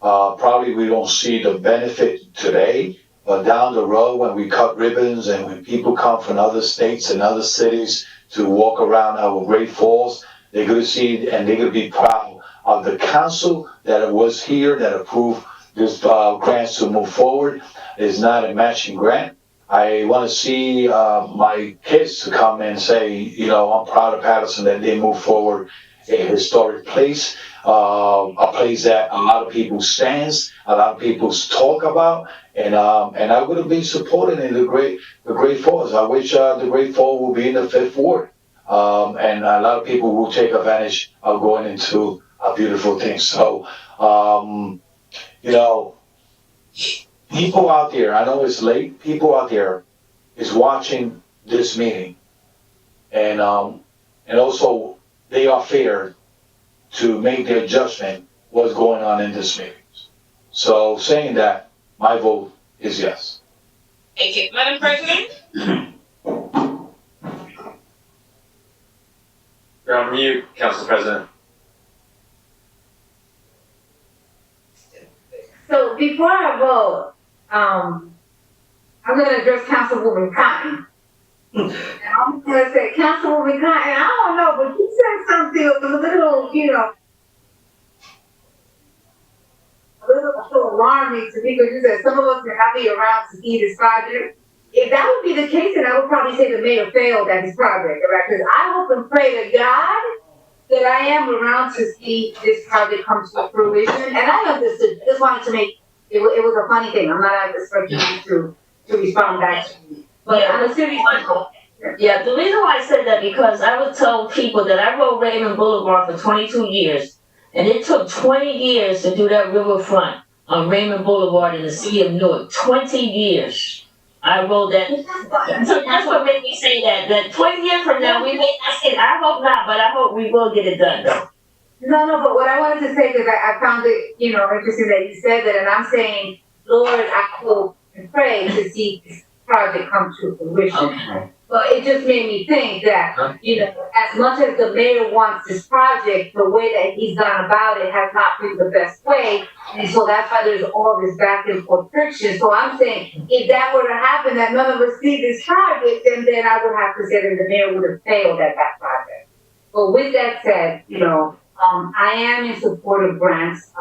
Probably we don't see the benefit today, but down the road when we cut ribbons and when people come from other states and other cities to walk around our Great Falls, they're gonna see and they're gonna be proud of the council that was here that approved this grants to move forward. It's not a matching grant. I want to see my kids to come and say, you know, I'm proud of Paterson that they move forward a historic place, a place that a lot of people stands, a lot of people talk about, and I'm going to be supporting in the Great Falls. I wish the Great Falls will be in the 5th Ward, and a lot of people will take advantage of going into a beautiful thing. So, you know, people out there, I know it's late, people out there is watching this meeting. And also they are fair to make their judgment what's going on in this meeting. So saying that, my vote is yes. Thank you. Madam President? You're on mute, Council President. So before I vote, I'm gonna address Councilwoman Cotton. And I'm gonna say, Councilwoman Cotton, I don't know, but you said something that was a little, you know, a little alarming to me, because you said some of us may not be around to see this project. If that would be the case, then I would probably say the mayor failed at his project, right? Because I hope and pray to God that I am around to see this project come to fruition. And I understood, just wanted to make, it was a funny thing. I'm not expecting you to respond back to me. But I'm a serious person. Yeah, the reason why I said that, because I would tell people that I rode Raymond Boulevard for 22 years, and it took 20 years to do that riverfront on Raymond Boulevard in the city of Newark. 20 years. I rode that. So that's what made me say that 20 years from now, we may not see it. I hope not, but I hope we will get it done. No, but what I wanted to say, because I found it, you know, interesting that you said that, and I'm saying, Lord, I hope and pray to see this project come to fruition. Okay. But it just made me think that, you know, as much as the mayor wants this project, the way that he's gone about it has not been the best way. And so that's why there's all this back and forth friction. So I'm saying, if that were to happen, that none of us see this project, then I would have to say that the mayor would have failed at that project. But with that said, you know, I am in support of grants.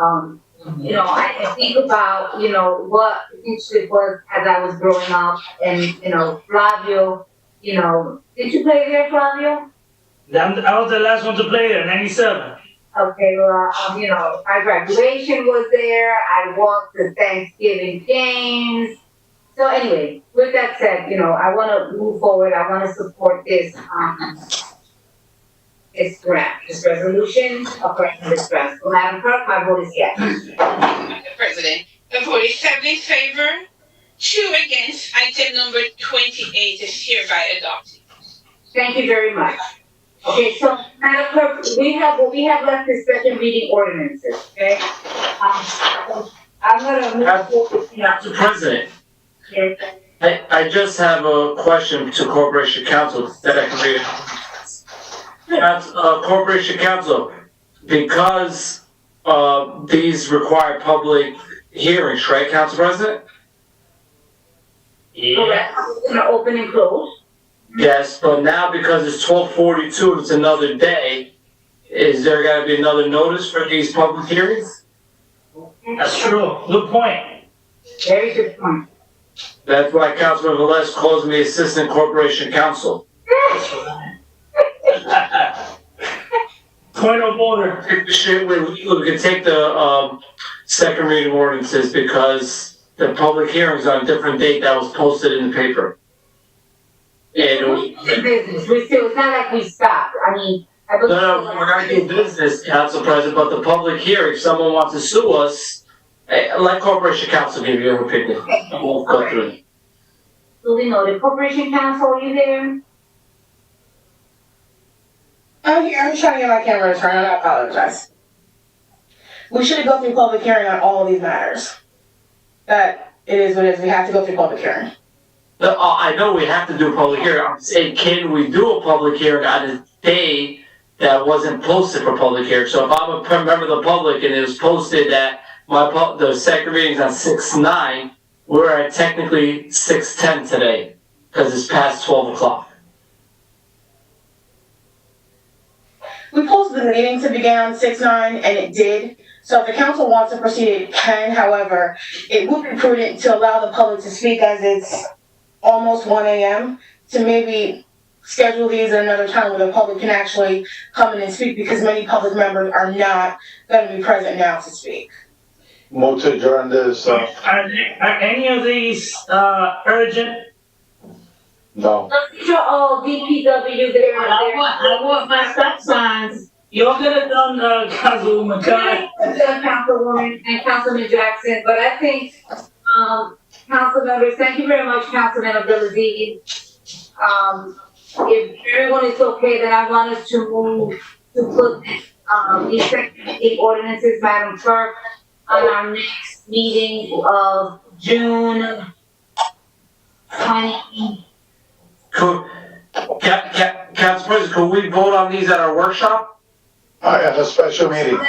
You know, I think about, you know, what it was as I was growing up, and, you know, Flavio, you know, did you play there, Flavio? I was the last one to play there, 97. Okay, well, you know, my graduation was there. I walked the Thanksgiving games. So anyway, with that said, you know, I want to move forward. I want to support this grant, this resolution of this grant. So Madam Clerk, my vote is yes. Madam President, the vote is 7 in favor, 2 against. Item number 28 is hereby adopted. Thank you very much. Okay, so Madam Clerk, we have left is second reading ordinances, okay? I'm gonna move. Council President, Yes. I just have a question to Corporation Council that I can read. Corporation Council, because these require public hearings, right, Council President? Correct. We're gonna open and close. Yes, but now because it's 12:42 and it's another day, is there gotta be another notice for these public hearings? That's true. Good point. Very good point. That's why Councilman Velez calls me Assistant Corporation Counsel. Point of order. We can take the second reading ordinances because the public hearing's on a different date that was posted in the paper. And business. We still, it's not like we stopped. I mean, no, we're not doing business, Council President, but the public hearing, if someone wants to sue us Let Corporation Counsel give you her opinion. We'll go through it. Duly noted. Corporation Counsel, are you there? I'm here. I'm trying to get my camera to turn on. I apologize. We should go through public hearing on all of these matters. That it is what it is. We have to go through public hearing. No, I know we have to do a public hearing. I'm saying, can we do a public hearing on a day that wasn't posted for public hearing? So if I'm a member of the public and it was posted that the second reading's on 6/9, we're at technically 6/10 today because it's past 12 o'clock. We posted the meeting to begin on 6/9, and it did. So if the council wants to proceed, it can. However, it would be prudent to allow the public to speak as it's almost 1 a.m. to maybe schedule these at another time where the public can actually come in and speak, because many public members are not going to be present now to speak. Move to adjourn this, Are any of these, urgent? no. Procedural, DPW, there. I want my stop signs. Y'all get it done, Councilwoman Kai. Councilwoman and Councilman Jackson, but I think, council members, thank you very much, Councilman Abdulaziz. If everyone is okay, then I want us to move to put, these second ordinances, Madam Clerk, on our next meeting of June 20. Council President, could we vote on these at our workshop? At a special meeting.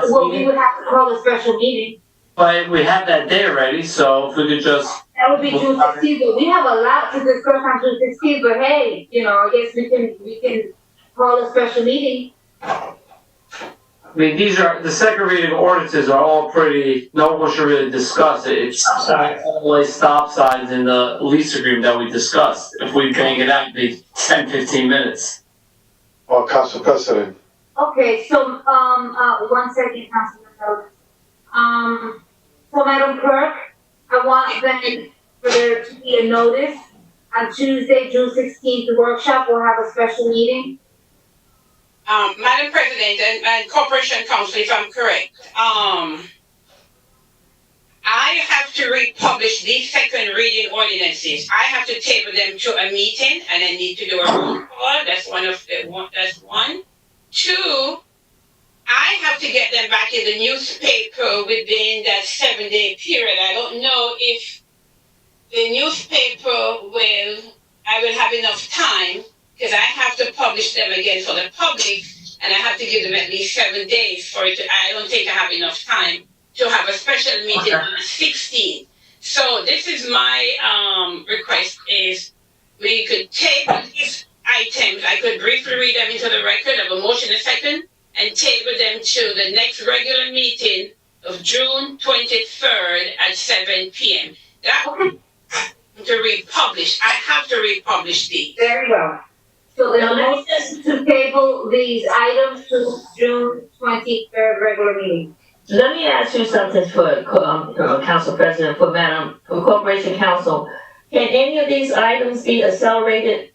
Well, we would have to call a special meeting. But we have that day already, so if we could just. That would be June 16th, but we have a lot to discuss on June 16th, but hey, I guess we can call a special meeting. I mean, the second reading ordinances are all pretty, no one should really discuss it. It's only stop signs in the lease agreement that we discussed. If we bang it out, it'd be 10, 15 minutes. Well, Council President. Okay, so, 1 second, Councilman Rhodes. So Madam Clerk, I want then for there to be a notice on Tuesday, June 16th, the workshop will have a special meeting. Madam President and Corporation Counsel, if I'm correct, I have to republish these second reading ordinances. I have to table them to a meeting, and I need to do a roll call. That's one. Two, I have to get them back in the newspaper within that 7-day period. I don't know if the newspaper I will have enough time, because I have to publish them again for the public, and I have to give them at least 7 days for it. I don't think I have enough time to have a special meeting on the 16th. So this is my request: is we could table these items. I could briefly read them into the record of a motion a second, and table them to the next regular meeting of June 23rd at 7 p.m. That to republish. I have to republish these. Very well. So there's a motion to table these items to June 23rd regular meeting. Let me ask you something for, Council President, for Corporation Counsel. Can any of these items be accelerated?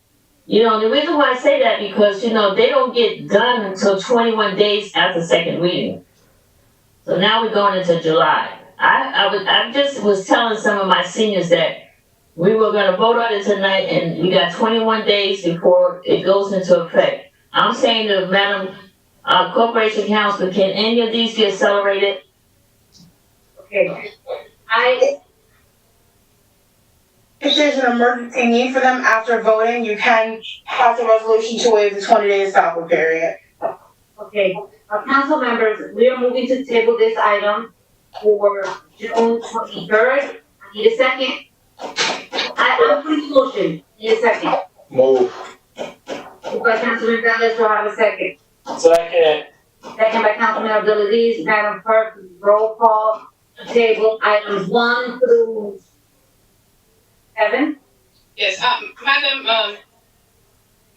The reason why I say that, because, they don't get done until 21 days after second reading. So now we're going into July. I just was telling some of my seniors that we were gonna vote on it tonight, and we got 21 days before it goes into effect. I'm saying to Madam Corporation Counsel, can any of these be accelerated? Okay. If there's an emergency need for them after voting, you can pass a resolution to waive the 20-day stop period. Okay. Council members, we are moving to table this item for June 23rd. I need a second. I'm putting the motion. Need a second. Move. Moved by Councilman Velez, do I have a second? Second. Second by Councilman Abdulaziz. Madam Clerk, roll call to table items 1 through 7. Yes,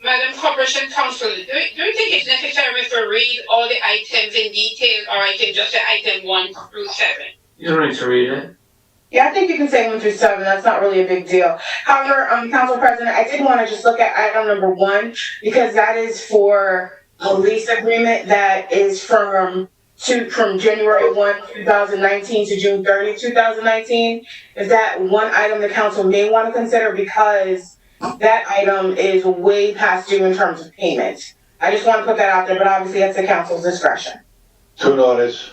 Madam Corporation Counsel, do you think it's necessary to read all the items in detail, or I can just say item 1 through 7? You don't need to read it. Yeah, I think you can say 1 through 7. That's not really a big deal. However, Council President, I did want to just look at item number 1, because that is for a lease agreement that is from from January 1, 2019 to June 30, 2019. Is that one item the council may want to consider because that item is way past due in terms of payment? I just want to put that out there, but obviously that's the council's discretion. 2 notice.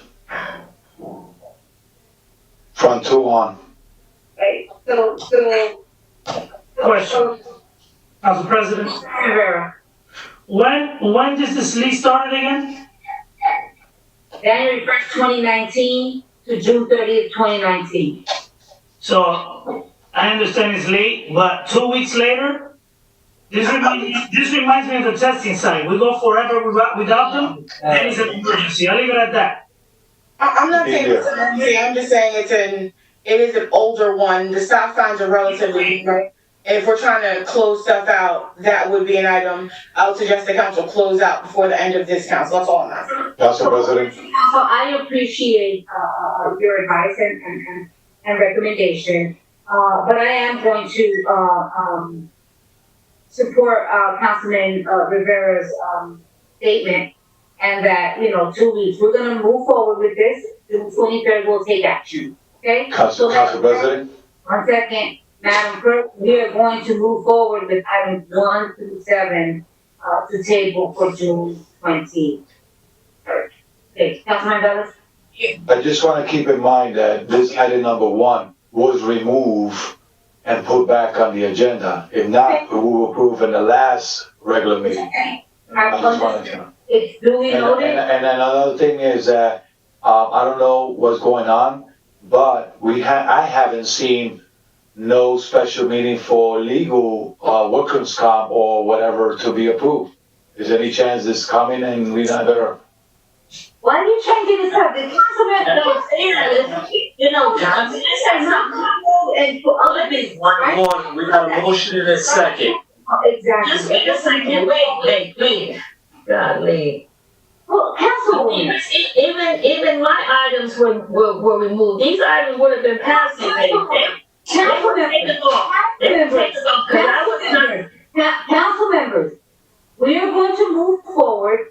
From 2 on. Right, Question. Council President, Rivera, when does this lease start again? January 1st, 2019 to June 30th, 2019. So, I understand it's late, but 2 weeks later? This reminds me of the testing site. We go forever without them, and it's an emergency. I'll leave it at that. I'm not saying it's an emergency, I'm just saying it is an older one. The stop signs are relatively new. If we're trying to close stuff out, that would be an item I would suggest the council close out before the end of this council. That's all I'm asking. Council President. So I appreciate your advice and recommendation, but I am going to support Councilman Rivera's statement, and that 2 weeks we're going to move forward with this. June 23rd we'll take action. Okay. Council President. 1 second. Madam Clerk, we are going to move forward with items 1 through 7 to table for June 23rd. Okay, Councilman Bellis? I just want to keep in mind that this item number 1 was removed and put back on the agenda. If not, we will approve in the last regular meeting. I just wanted to. It's duly noted. And another thing is that, I don't know what's going on, but I haven't seen no special meeting for legal, workers' comp or whatever to be approved. Is there any chance this coming and we not better? Why are you changing the subject? Councilman, this has not come and for other business, right? We got a motion in a second. Exactly. Just wait a second, wait, please. Golly. Well, Councilwoman. Even my items were removed. These items would have been passed if they Council members, we are going to move forward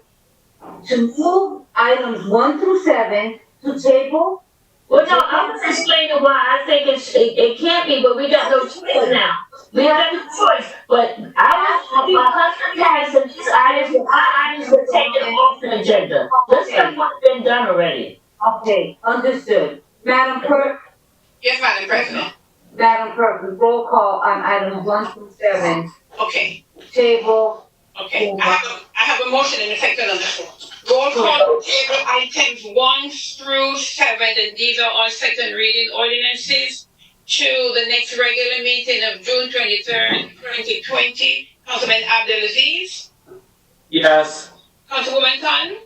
to move items 1 through 7 to table. Well, no, I'm just explaining why I think it can't be, but we got no choice now. We got no choice, but my husband has some these items, my items were taken off the agenda. This stuff would have been done already. Okay, understood. Madam Clerk? Yes, Madam President. Madam Clerk, roll call on items 1 through 7. Okay. Table. Okay, I have a motion in effect on the floor. Roll call to table items 1 through 7, and these are all second reading ordinances to the next regular meeting of June 23rd, 2020. Councilman Abdelaziz? Yes. Councilwoman Khan?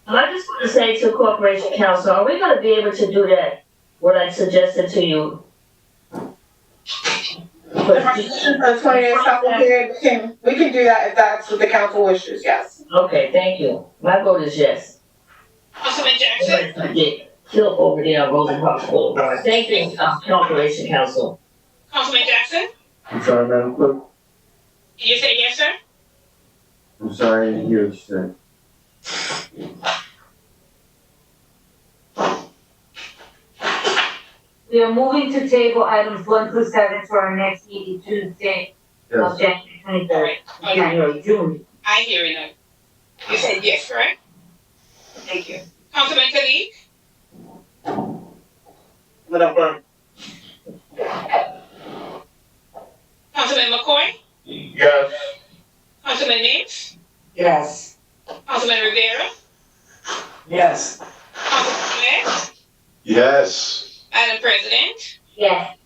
I just want to say to Corporation Council, are we going to be able to do that, what I suggested to you? The resolution for the 20 days council period, we can do that if that's what the council wishes, yes. Okay, thank you. My vote is yes. Councilman Jackson? Get killed over there on Rosenbach Boulevard. Thank you, Corporation Council. Councilman Jackson? I'm sorry, Madam Clerk. Did you say yes, sir? I'm sorry, I didn't hear what you said. We are moving to table items 1 through 7 for our next meeting Tuesday of January 23rd. January, June. I hear you now. You said yes, correct? Thank you. Councilman Khalid? Madam Clerk. Councilman McCoy? Yes. Councilman Mapes? Yes. Councilman Rivera? Yes. Councilman Gomez? Yes. Madam President? Yes.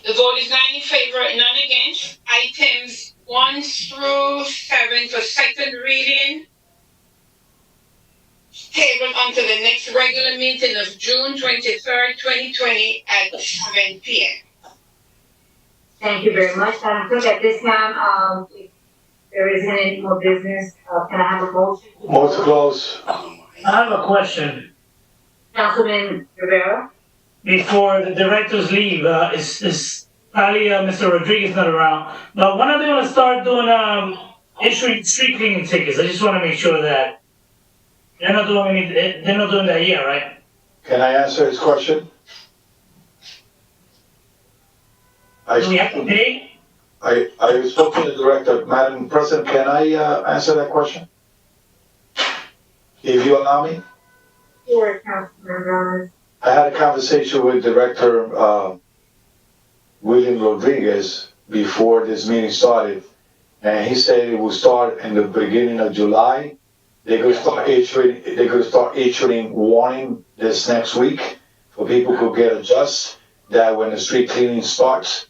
The vote is 9 in favor, none against. Items 1 through 7 for second reading. Tabled until the next regular meeting of June 23rd, 2020 at 7 p.m. Thank you very much, Madam Clerk. At this time, if there isn't any more business, can I have a motion? Motion close. I have a question. Councilman Rivera? Before the directors leave, is probably Mr. Rodriguez not around. But when are they gonna start doing issuing street cleaning tickets? I just want to make sure that They're not doing that yet, right? Can I answer his question? Do we have to pay? I spoke to the director. Madam President, can I answer that question? If you allow me? Sure, Councilman. I had a conversation with Director William Rodriguez before this meeting started, and he said it will start in the beginning of July. They're gonna start issuing warning this next week for people who get adjust that when the street cleaning starts,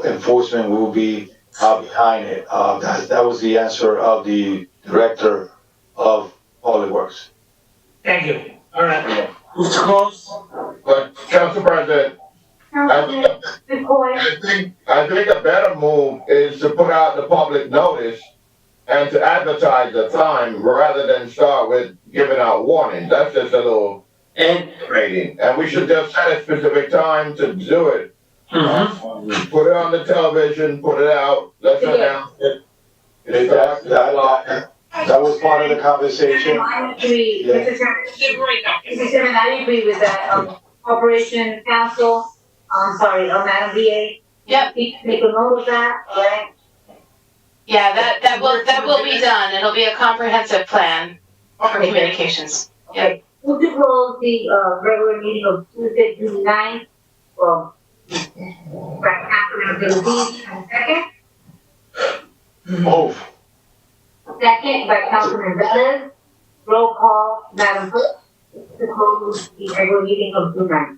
enforcement will be behind it. That was the answer of the Director of Public Works. Thank you. All right. Move to close. But Council President, I think a better move is to put out the public notice and to advertise the time rather than start with giving out warnings. That's just a little rating. And we should just set a specific time to do it. Put it on the television, put it out, let's announce it. That was part of the conversation. I agree, Mr. Chairman, I agree with that, Corporation Council, Madam VA. Yep. Make a note of that, right? Yeah, that will be done. It'll be a comprehensive plan for communications. Okay. Move to close the, regular meeting of Tuesday, June 9th, well, by Councilman Abdulaziz, and second. Move. Second by Councilman Velez. Roll call, Madam Clerk, to close the regular meeting of June 9th.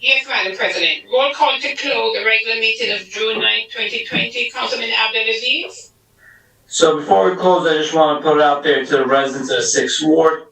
Yes, Madam President. Roll call to close the regular meeting of June 9, 2020. Councilman Abdulaziz. So before we close, I just want to put it out there to the residents of the 6th Ward.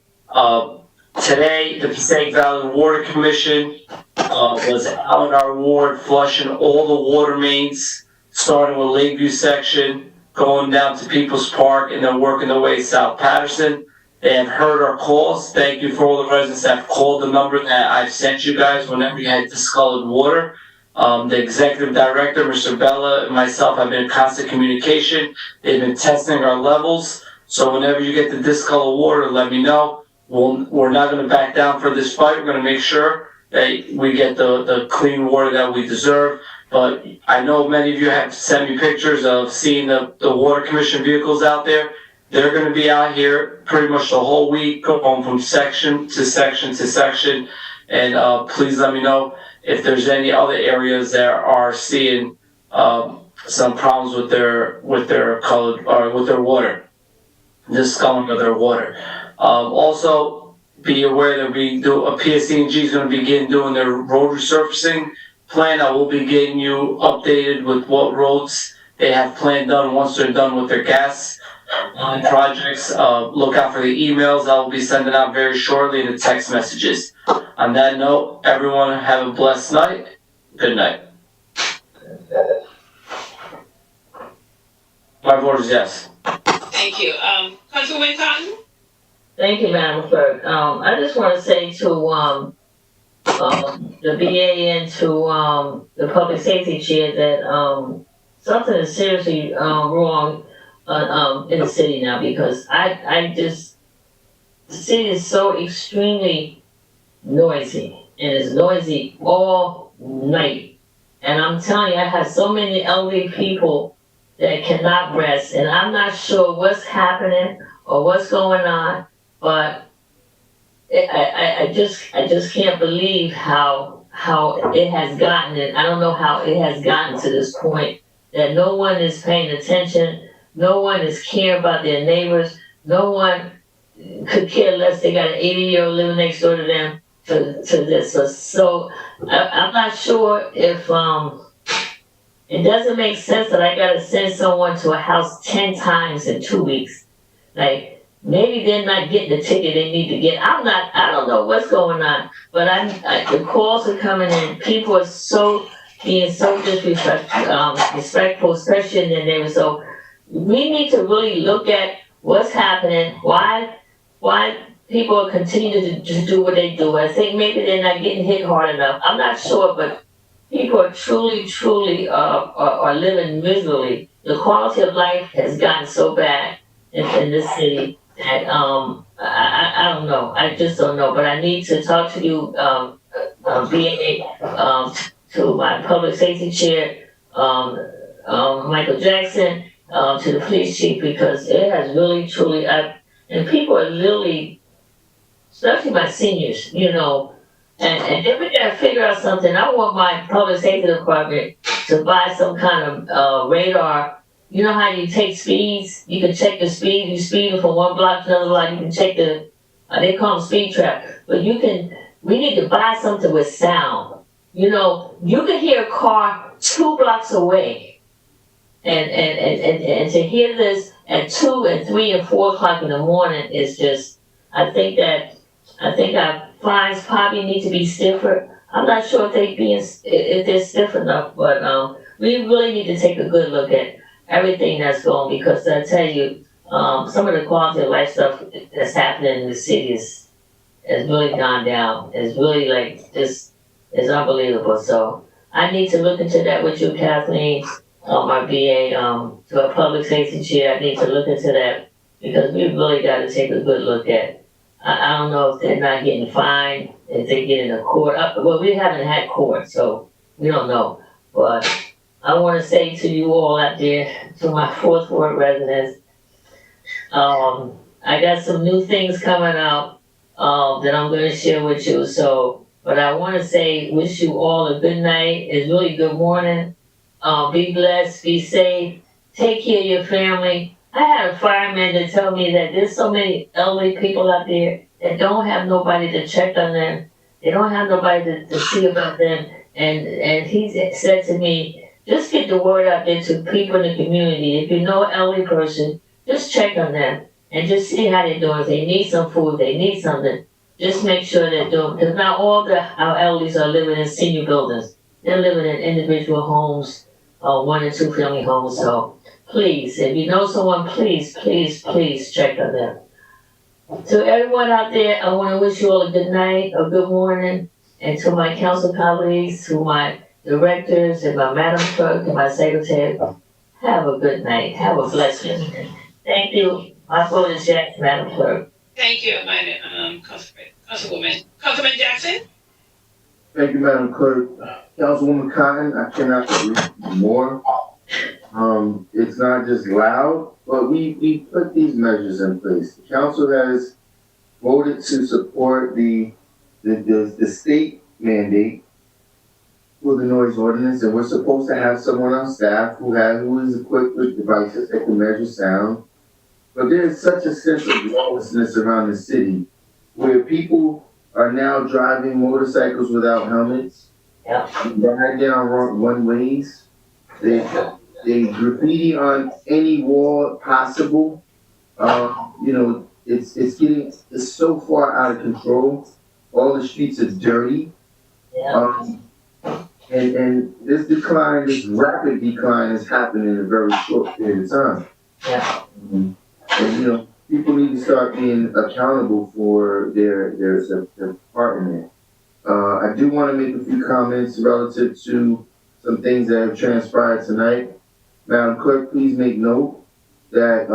Today, the Passaic Valley Water Commission was out in our ward flushing all the water mains, starting with Lakeview section, going down to People's Park, and then working their way south Paterson. They have heard our calls. Thank you for all the residents that have called the number that I've sent you guys whenever you had discolored water. The executive director, Mr. Bella, and myself have been in constant communication. They've been testing our levels. So whenever you get the discolored water, let me know. We're not going to back down for this fight. We're going to make sure that we get the clean water that we deserve. But I know many of you have sent me pictures of seeing the water commission vehicles out there. They're going to be out here pretty much the whole week, going from section to section to section. And please let me know if there's any other areas that are seeing some problems with their colored or with their water, discoloring of their water. Also, be aware that a PSC&G is going to begin doing their road resurfacing plan. I will be getting you updated with what roads they have planned done once they're done with their gas projects. Look out for the emails I will be sending out very shortly and the text messages. On that note, everyone have a blessed night. Good night. My vote is yes. Thank you. Councilwoman Cotton? Thank you, Madam Clerk. I just want to say to the VA and to the public safety chair that something is seriously wrong in the city now, because the city is so extremely noisy, and it's noisy all night. And I'm telling you, I have so many elderly people that cannot rest, and I'm not sure what's happening or what's going on, but I just can't believe how it has gotten, and I don't know how it has gotten to this point that no one is paying attention, no one is caring about their neighbors, no one could care less. They got an 80-year-old living next door to them to this. So I'm not sure if it doesn't make sense that I gotta send someone to a house 10 times in 2 weeks. Like, maybe they're not getting the ticket they need to get. I don't know what's going on, but the calls are coming in. People are being so disrespectful, especially in their neighbors. So we need to really look at what's happening, why people are continuing to do what they do. I think maybe they're not getting hit hard enough. I'm not sure, but people are truly are living miserably. The quality of life has gotten so bad in this city that I don't know. I just don't know. But I need to talk to you, BA, to my public safety chair, Michael Jackson, to the police chief, because it has really, truly, and people are really, especially my seniors, you know, and then we gotta figure out something. I want my public safety department to buy some kind of radar. You know how you take speeds? You can check the speed. You speed from one block to another block. You can check they call them speed trap. But we need to buy something with sound. You know, you can hear a car 2 blocks away. And to hear this at 2 and 3 and 4 o'clock in the morning is just, I think our fines probably need to be stiffer. I'm not sure if they're stiff enough, but we really need to take a good look at everything that's going, because I tell you, some of the quality of life stuff that's happening in the city has really gone down. It's really it's unbelievable. So I need to look into that with you, Kathleen, my BA, to a public safety chair. I need to look into that, because we really got to take a good look at. I don't know if they're not getting fined, if they get in a court. Well, we haven't had court, so we don't know. But I want to say to you all out there, to my 4th Ward residents, I got some new things coming out that I'm going to share with you. So, but I want to say, wish you all a good night. It's really good morning. Be blessed, be safe, take care of your family. I had a fireman to tell me that there's so many elderly people out there that don't have nobody to check on them. They don't have nobody to see about them. And he said to me, just get the word out there to people in the community. If you know an elderly person, just check on them and just see how they're doing. If they need some food, they need something, just make sure they're doing, because not all our elders are living in senior buildings. They're living in individual homes, 1 and 2 family homes. So please, if you know someone, please, please, please check on them. To everyone out there, I want to wish you all a good night, a good morning, and to my council colleagues, to my directors, and my Madam Clerk, and my secretary, have a good night. Have a blessed evening. Thank you. My vote is yes, Madam Clerk. Thank you, Madam Councilwoman. Councilman Jackson? Thank you, Madam Clerk. Councilwoman Cotton, I cannot agree more. It's not just loud, but we put these measures in place. The council has voted to support the state mandate for the noise ordinance, and we're supposed to have someone on staff who is equipped with devices that can measure sound. But there's such a sense of lawlessness around the city where people are now driving motorcycles without helmets, ride down one ways. They graffiti on any wall possible. You know, it's so far out of control. All the streets are dirty. And this rapid decline has happened in a very short period of time. And you know, people need to start being accountable for their part in it. I do want to make a few comments relative to some things that have transpired tonight. Madam Clerk, please make note that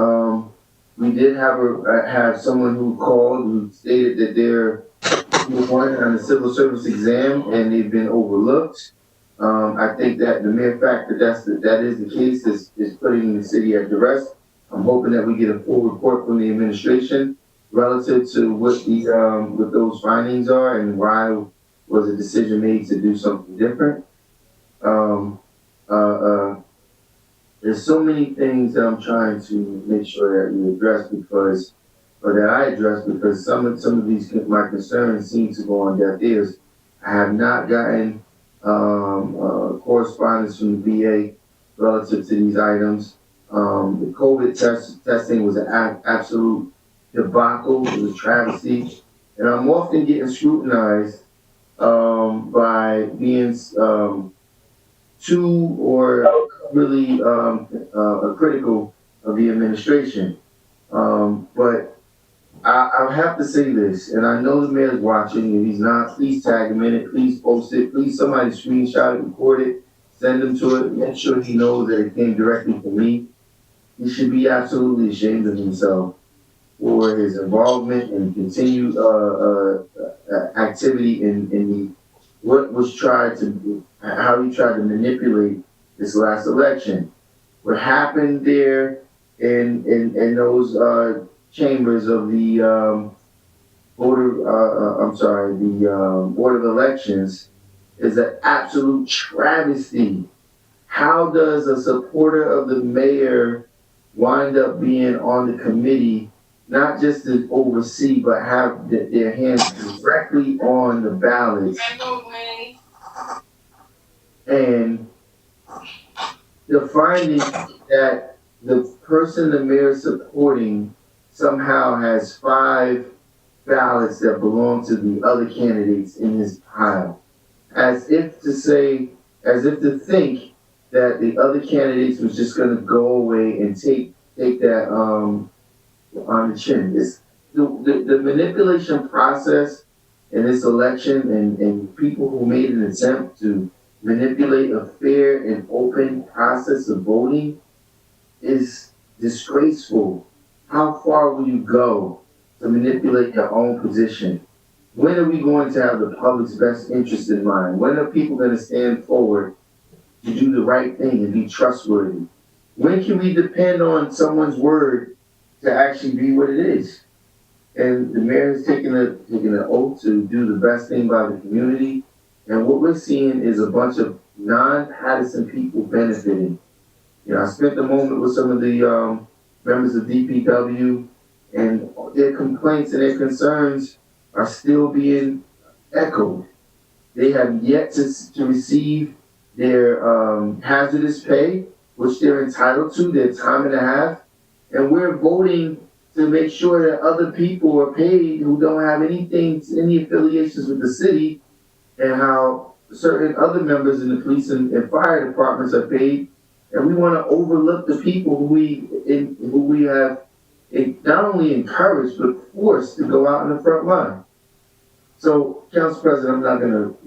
we did have someone who called who stated that they're on the civil service exam and they've been overlooked. I think that the mere fact that that is the case is putting the city at rest. I'm hoping that we get a full report from the administration relative to what those findings are and why was a decision made to do something different. There's so many things that I'm trying to make sure that we address because some of these my concerns seem to go on deaf ears. I have not gotten correspondence from the VA relative to these items. The COVID testing was an absolute debacle. It was a travesty, and I'm often getting scrutinized by being too or really critical of the administration. But I have to say this, and I know the mayor's watching. If he's not, please tag him in it. Please post it. Please somebody screenshot it, record it, send him to it. Make sure he knows that it came directly from me. He should be absolutely ashamed of himself. for his involvement and continued activity in the what was tried to how he tried to manipulate this last election. What happened there in those chambers of the Board of Elections is an absolute travesty. How does a supporter of the mayor wind up being on the committee, not just to oversee, but have their hands directly on the ballots? And the finding that the person the mayor is supporting somehow has 5 ballots that belong to the other candidates in his pile. As if to think that the other candidates was just gonna go away and take that on the chin. It's the manipulation process in this election and people who made an attempt to manipulate a fair and open process of voting is disgraceful. How far will you go to manipulate your own position? When are we going to have the public's best interest in mind? When are people going to stand forward to do the right thing and be trustworthy? When can we depend on someone's word to actually be what it is? And the mayor has taken an oath to do the best thing by the community. And what we're seeing is a bunch of non-Paterson people benefiting. You know, I spent a moment with some of the members of DPW, and their complaints and their concerns are still being echoed. They have yet to receive their hazardous pay, which they're entitled to, their time and a half. And we're voting to make sure that other people are paid who don't have any affiliations with the city, and how certain other members in the police and fire departments are paid. And we want to overlook the people who we have not only encouraged, but forced to go out in the front line. So, Council President, I'm not going to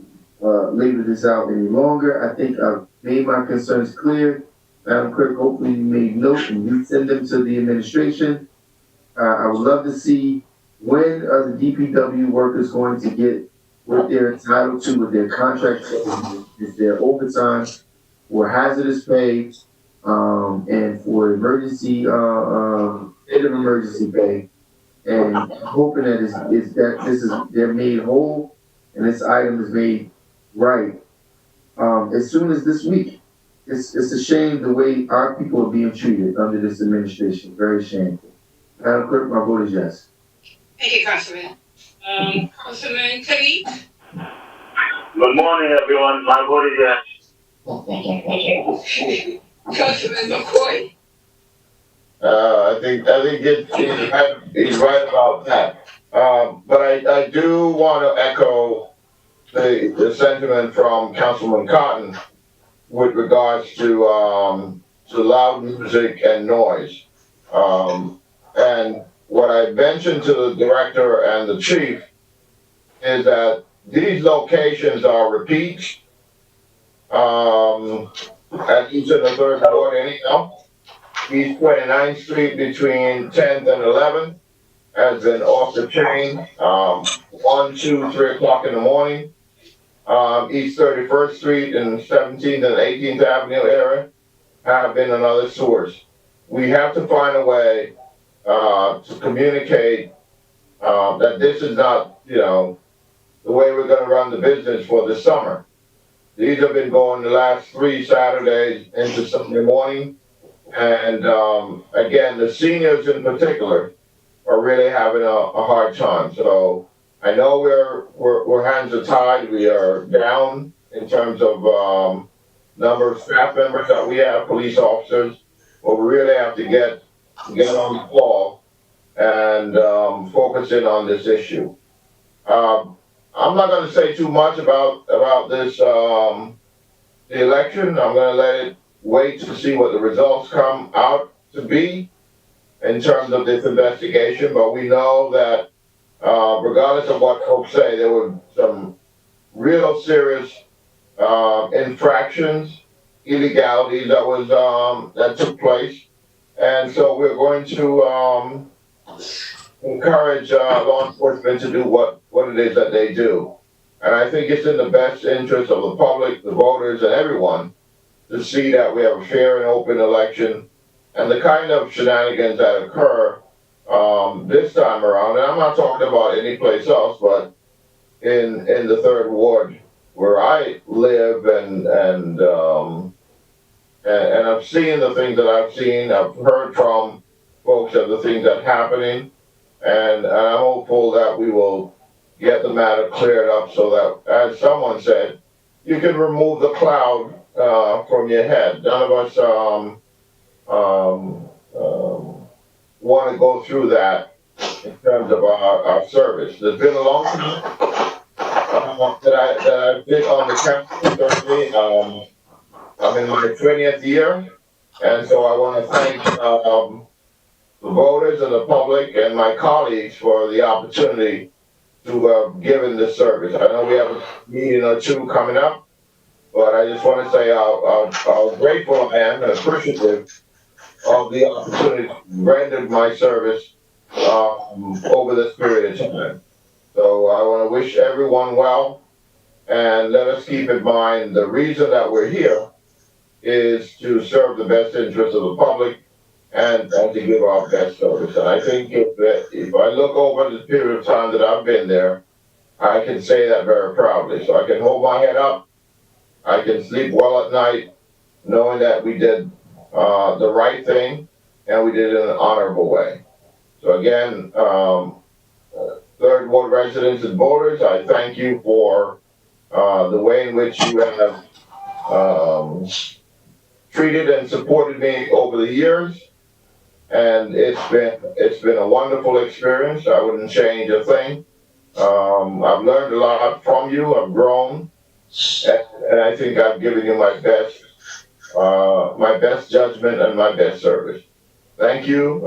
labor this out any longer. I think I've made my concerns clear. Madam Clerk, hopefully you made note and you send them to the administration. I would love to see when are the DPW workers going to get what they're entitled to with their contract, is their overtime, for hazardous pay, and for emergency, state of emergency pay. And hoping that they're made whole and this item is made right as soon as this week. It's a shame the way our people are being treated under this administration. Very shameful. Madam Clerk, my vote is yes. Thank you, Councilman. Councilman Khalid? Good morning, everyone. My vote is yes. Thank you. Councilman McCoy? I think he's right about that. But I do want to echo the sentiment from Councilman Cotton with regards to loud music and noise. And what I mentioned to the director and the chief is that these locations are repeats at each of the third ward anyhow. East 29th Street between 10th and 11th has been off the chain, 1, 2, 3 o'clock in the morning. East 31st Street and 17th and 18th Avenue area have been another source. We have to find a way to communicate that this is not, the way we're going to run the business for the summer. These have been going the last 3 Saturdays into Sunday morning. And again, the seniors in particular are really having a hard time. So I know we're hands are tied. We are down in terms of number of staff members that we have, police officers, but we really have to get on the ball and focus in on this issue. I'm not going to say too much about this the election. I'm going to let it wait to see what the results come out to be in terms of this investigation. But we know that regardless of what folks say, there were some real serious infractions, illegalities that took place, and so we're going to encourage law enforcement to do what it is that they do. And I think it's in the best interest of the public, the voters, and everyone to see that we have a fair and open election. And the kind of shenanigans that occur this time around, and I'm not talking about any place else, but in the third ward where I live, and I've seen the things that I've seen. I've heard from folks of the things that are happening, and I'm hopeful that we will get the matter cleared up so that, as someone said, you can remove the cloud from your head. None of us want to go through that in terms of our service. There's been a long time that I've been on the council, certainly. I'm in my 20th year, and so I want to thank the voters and the public and my colleagues for the opportunity to have given this service. I know we have a meeting or two coming up, but I just want to say how grateful I am and appreciative of the opportunity rendered my service over this period of time. So I want to wish everyone well, and let us keep in mind the reason that we're here is to serve the best interest of the public and to give our best service. And I think if I look over the period of time that I've been there, I can say that very proudly. So I can hold my head up, I can sleep well at night, knowing that we did the right thing and we did it in an honorable way. So again, Third Ward residents and voters, I thank you for the way in which you have treated and supported me over the years, and it's been a wonderful experience. I wouldn't change a thing. I've learned a lot from you. I've grown, and I think I've given you my best judgment and my best service. Thank you.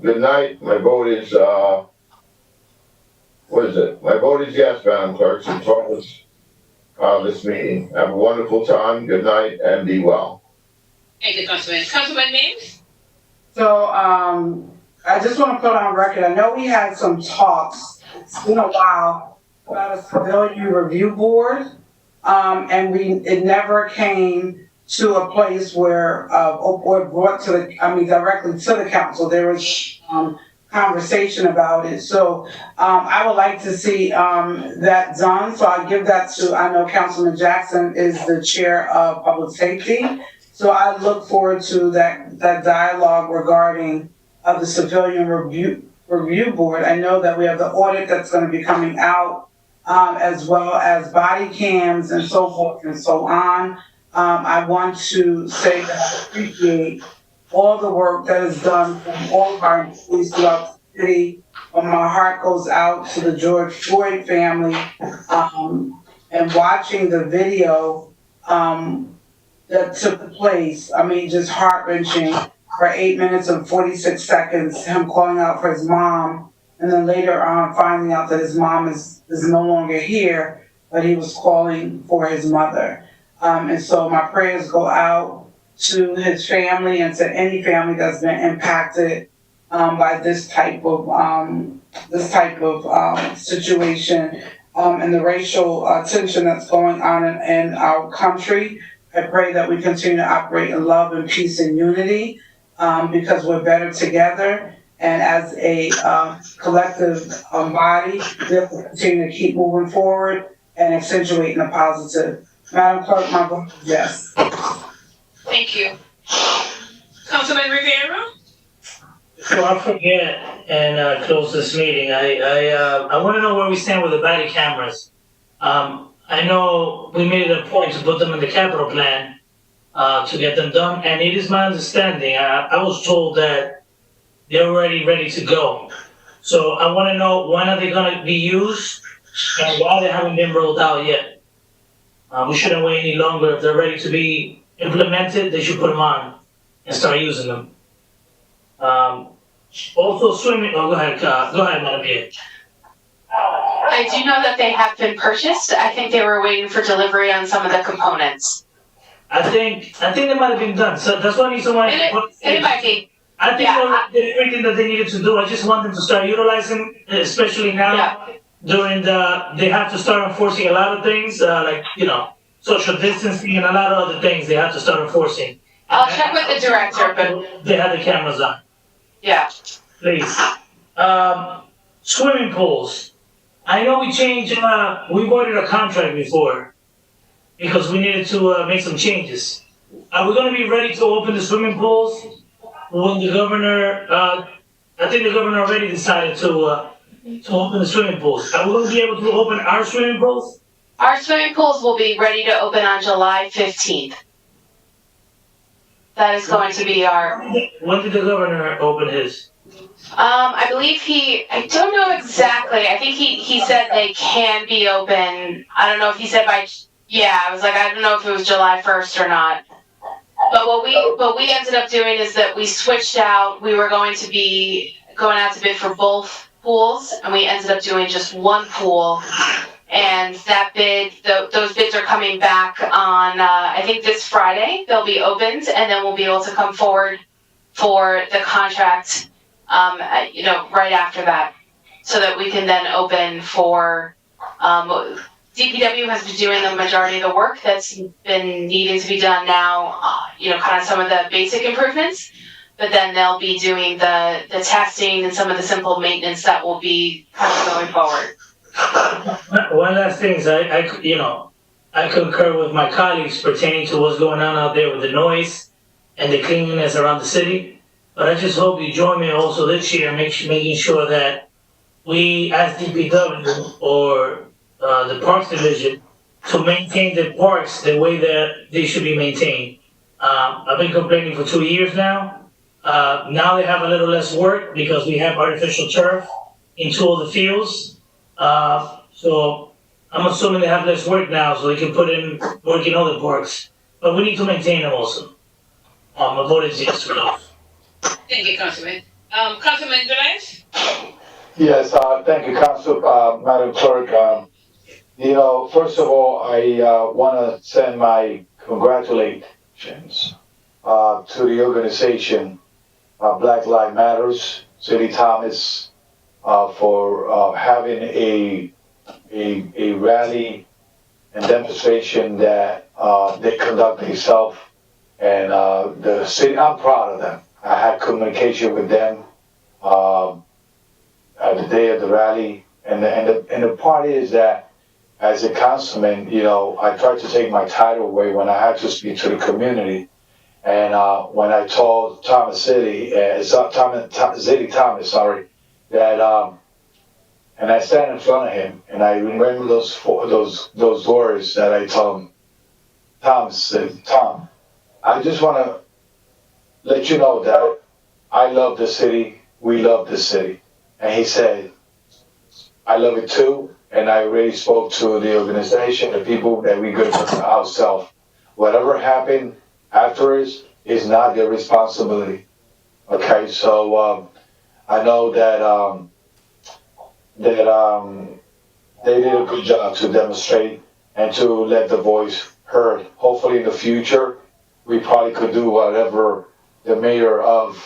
Good night. My vote is what is it? My vote is yes, Madam Clerk. So close this meeting. Have a wonderful time. Good night, and be well. Thank you, Councilman. Councilman Mims? So, I just want to put on record, I know we had some talks, it's been a while, about a civilian review board. And it never came to a place where, or brought directly to the council. There was, conversation about it. So, I would like to see, that done. So I give that to, I know Councilman Jackson is the chair of public safety. So I look forward to that dialogue regarding the civilian review board. I know that we have the audit that's going to be coming out, as well as body cams and so forth and so on. I want to say that I appreciate all the work that is done from all of our employees throughout the city. My heart goes out to the George Floyd family, and watching the video that took place. I mean, just heart-wrenching. For 8 minutes and 46 seconds, him calling out for his mom, and then later on finding out that his mom is no longer here, but he was calling for his mother. And so my prayers go out to his family and to any family that's been impacted by this type of situation, and the racial tension that's going on in our country. I pray that we continue to operate in love and peace and unity, because we're better together. And as a collective body, we have to continue to keep moving forward and accentuating the positive. Madam Clerk, my vote is yes. Thank you. Councilman Rivera? So I'll forget and close this meeting. I want to know where we stand with the body cameras. I know we made it a point to put them in the capital plan to get them done, and it is my understanding, I was told that they're already ready to go. So I want to know, when are they going to be used and why they haven't been rolled out yet. We shouldn't wait any longer. If they're ready to be implemented, they should put them on and start using them. Also swimming, go ahead, Madam Mayor. I do know that they have been purchased. I think they were waiting for delivery on some of the components. I think they might have been done. So that's why I need someone. It might be. I think they did everything that they needed to do. I just want them to start utilizing, especially now during they have to start enforcing a lot of things, like, social distancing and a lot of other things they have to start enforcing. I'll check with the director, but they have the cameras on. Yeah. Please. Swimming pools. I know we changed, we voided a contract before because we needed to make some changes. Are we gonna be ready to open the swimming pools when the governor, I think the governor already decided to open the swimming pools. Are we gonna be able to open our swimming pools? Our swimming pools will be ready to open on July 15th. That is going to be our. When did the governor open his? I believe I don't know exactly. I think he said they can be open. I don't know if he said I was like, I don't know if it was July 1st or not. But what we ended up doing is that we switched out. We were going to be going out to bid for both pools, and we ended up doing just one pool. And that those bids are coming back on, I think this Friday, they'll be opened, and then we'll be able to come forward for the contract, right after that, so that we can then open for, DPW has been doing the majority of the work that's been needing to be done now, kind of some of the basic improvements, but then they'll be doing the testing and some of the simple maintenance that will be kind of going forward. One last thing is I concur with my colleagues pertaining to what's going on out there with the noise and the cleanliness around the city. But I just hope you join me also this year making sure that we as DPW or the Parks Division to maintain the parks the way that they should be maintained. I've been complaining for 2 years now. Now they have a little less work because we have artificial turf in 2 of the fields. So I'm assuming they have less work now, so they can put in work in other parks. But we need to maintain them also. I voted yes for those. Thank you, Councilman. Councilman Velez? Yes, thank you, Council, Madam Clerk. First of all, I want to send my congratulations to the organization, Black Lives Matters, City Thomas, for having a rally and demonstration that they conduct themselves, and the city. I'm proud of them. I had communication with them at the day of the rally, and the part is that as a councilman, I tried to take my title away when I had to speak to the community, and when I told Thomas City, Thomas, that and I stand in front of him, and I remember those words that I told him. Tom said, "Tom, I just want to let you know that I love the city. We love the city." And he said, "I love it too." And I already spoke to the organization, the people that we go to ourselves. Whatever happened afterwards is not their responsibility. Okay, so I know that they did a good job to demonstrate and to let the voice heard. Hopefully in the future, we probably could do whatever the mayor of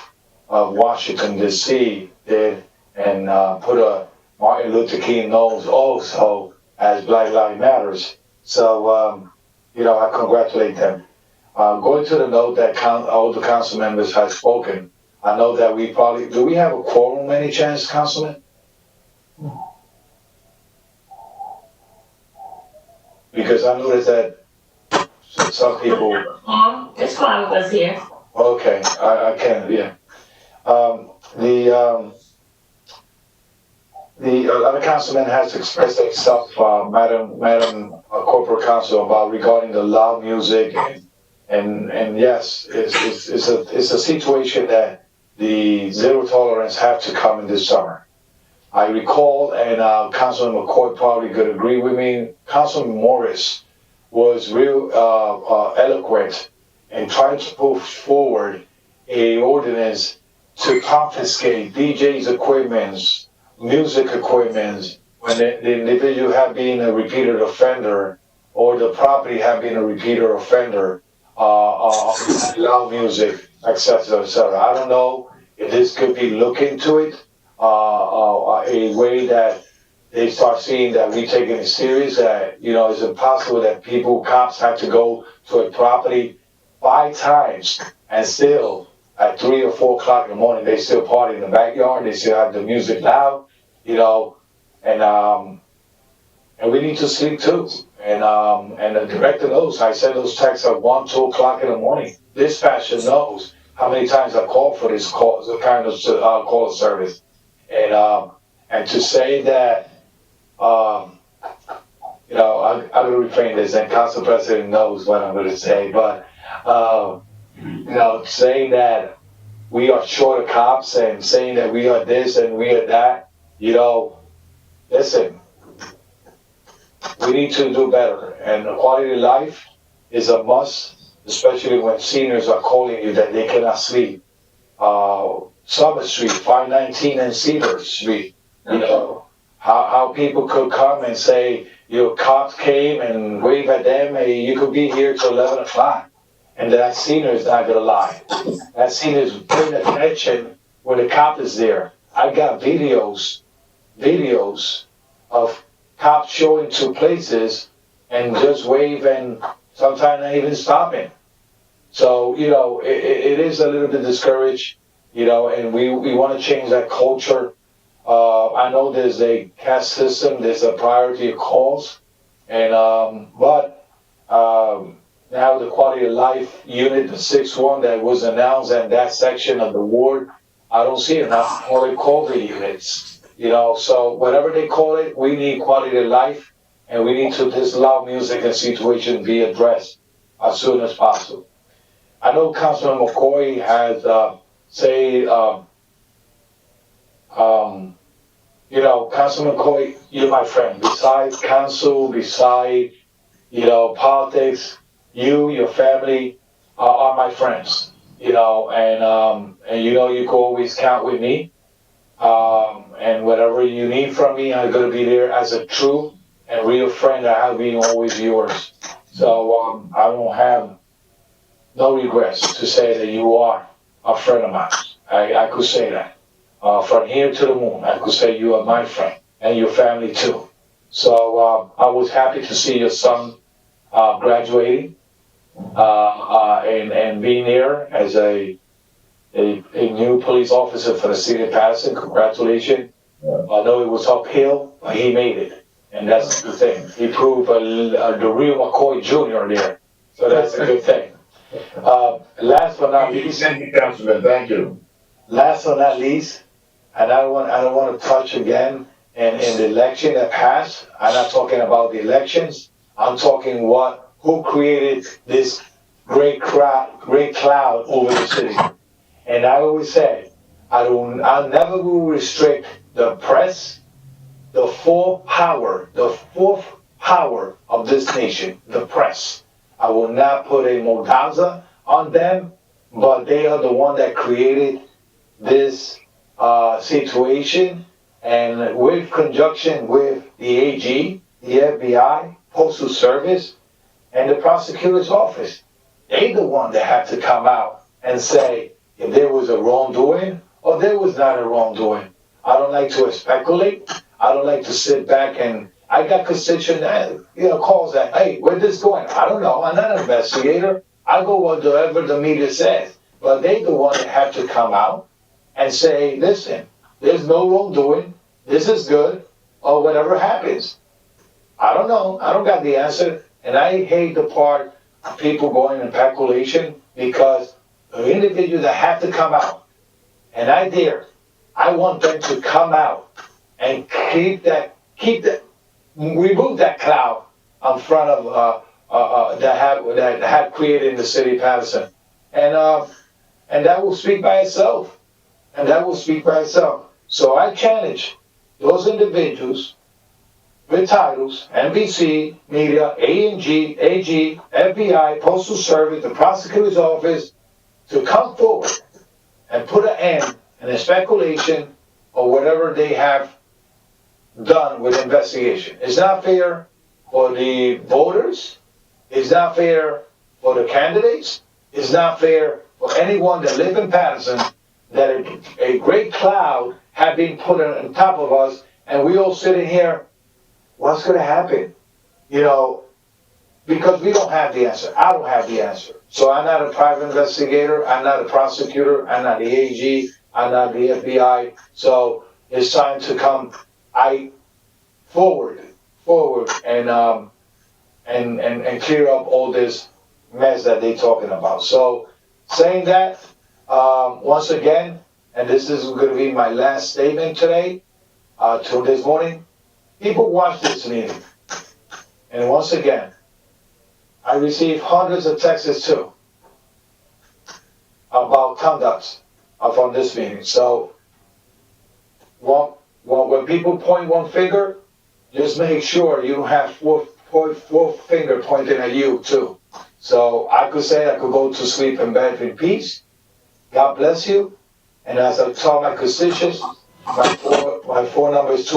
Washington D.C. did and put a Martin Luther King knows also as Black Lives Matters. So, I congratulate them. Going to the note that all the council members have spoken, I know that do we have a quorum any chance, Councilman? Because I noticed that some people. It's fine with us here. Okay, I can, yeah. The other councilman has expressed himself, Madam Corporate Counsel, about regarding the loud music, and yes, it's a situation that the zero tolerance have to come in this summer. I recall, and Councilman McCoy probably could agree with me, Councilman Morris was real eloquent in trying to push forward a ordinance to confiscate DJs' equipments, music equipment, when the individual have been a repeated offender or the property have been a repeated offender, loud music, etc., etc. I don't know if this could be looked into it, a way that they start seeing that we taking it serious, that, you know, it's impossible that cops have to go to a property 5 times and still at 3 or 4 o'clock in the morning, they still party in the backyard, they still have the music loud, you know, and we need to sleep too. And the director knows, I send those texts at 1, 2 o'clock in the morning. Dispatcher knows how many times I call for this call, the kind of call service. And to say that, you know, I'm going to refrain this, and Council President knows what I'm going to say, but, you know, saying that we are short of cops and saying that we are this and we are that, you know, listen, we need to do better. And quality of life is a must, especially when seniors are calling you that they cannot sleep. Summer Street, 519 and Cedar Street, you know, how people could come and say, your cops came and wave at them, and you could be here till 11 o'clock. And that senior is not gonna lie. That senior is paying attention when the cop is there. I got videos of cops showing to places and just wave and sometimes not even stopping. So, you know, it is a little bit discouraged, you know, and we want to change that culture. I know there's a caste system, there's a priority of calls, and but now the quality of life unit, the 6th one that was announced in that section of the ward, I don't see enough COVID units, you know. So whatever they call it, we need quality of life, and we need to disallow music and situation be addressed as soon as possible. I know Councilman McCoy has you know, Councilman McCoy, you're my friend. Besides council, beside, you know, politics, you, your family are my friends, you know, and you know you can always count with me. And whatever you need from me, I'm going to be there as a true and real friend. I have been always yours. So I won't have no regrets to say that you are a friend of mine. I could say that. From here to the moon, I could say you are my friend and your family too. So I was happy to see your son graduating and being there as a new police officer for the city of Paterson. Congratulations. I know it was uphill, but he made it. And that's the thing. He proved the real McCoy Jr. there. So that's a good thing. Last but not least. Thank you, Councilman. Thank you. Last but not least, and I don't want to touch again in the election that passed. I'm not talking about the elections. I'm talking who created this great cloud over the city. And I always say, I never will restrict the press, the fourth power of this nation, the press. I will not put a Modaza on them, but they are the one that created this situation, and with conjunction with the AG, the FBI, Postal Service, and the prosecutor's office. They the one that have to come out and say if there was a wrongdoing or there was not a wrongdoing. I don't like to speculate. I don't like to sit back and I got constituent calls that, hey, where's this going? I don't know. I'm not an investigator. I go whatever the media says. But they the one that have to come out and say, listen, there's no wrongdoing. This is good, or whatever happens. I don't know. I don't got the answer. And I hate the part of people going in speculation because the individuals that have to come out, and I want them to come out and remove that cloud in front of that had created in the city of Paterson, and that will speak by itself. So I challenge those individuals with titles, NBC, media, ANG, AG, FBI, Postal Service, the prosecutor's office, to come forward and put an end in the speculation or whatever they have done with investigation. It's not fair for the voters. It's not fair for the candidates. It's not fair for anyone that lives in Paterson that a great cloud had been put on top of us, and we all sitting here, what's gonna happen? You know, because we don't have the answer. I don't have the answer. So I'm not a private investigator, I'm not a prosecutor, I'm not the AG, I'm not the FBI. So it's time to come forward and clear up all this mess that they're talking about. So saying that, once again, and this is going to be my last statement today, to this morning, people watch this meeting. And once again, I received hundreds of texts too about conduct on this meeting. So when people point one finger, just make sure you have four finger pointing at you too. So I could say I could go to sleep in bed in peace. God bless you. And as I tell my constituents, my phone number is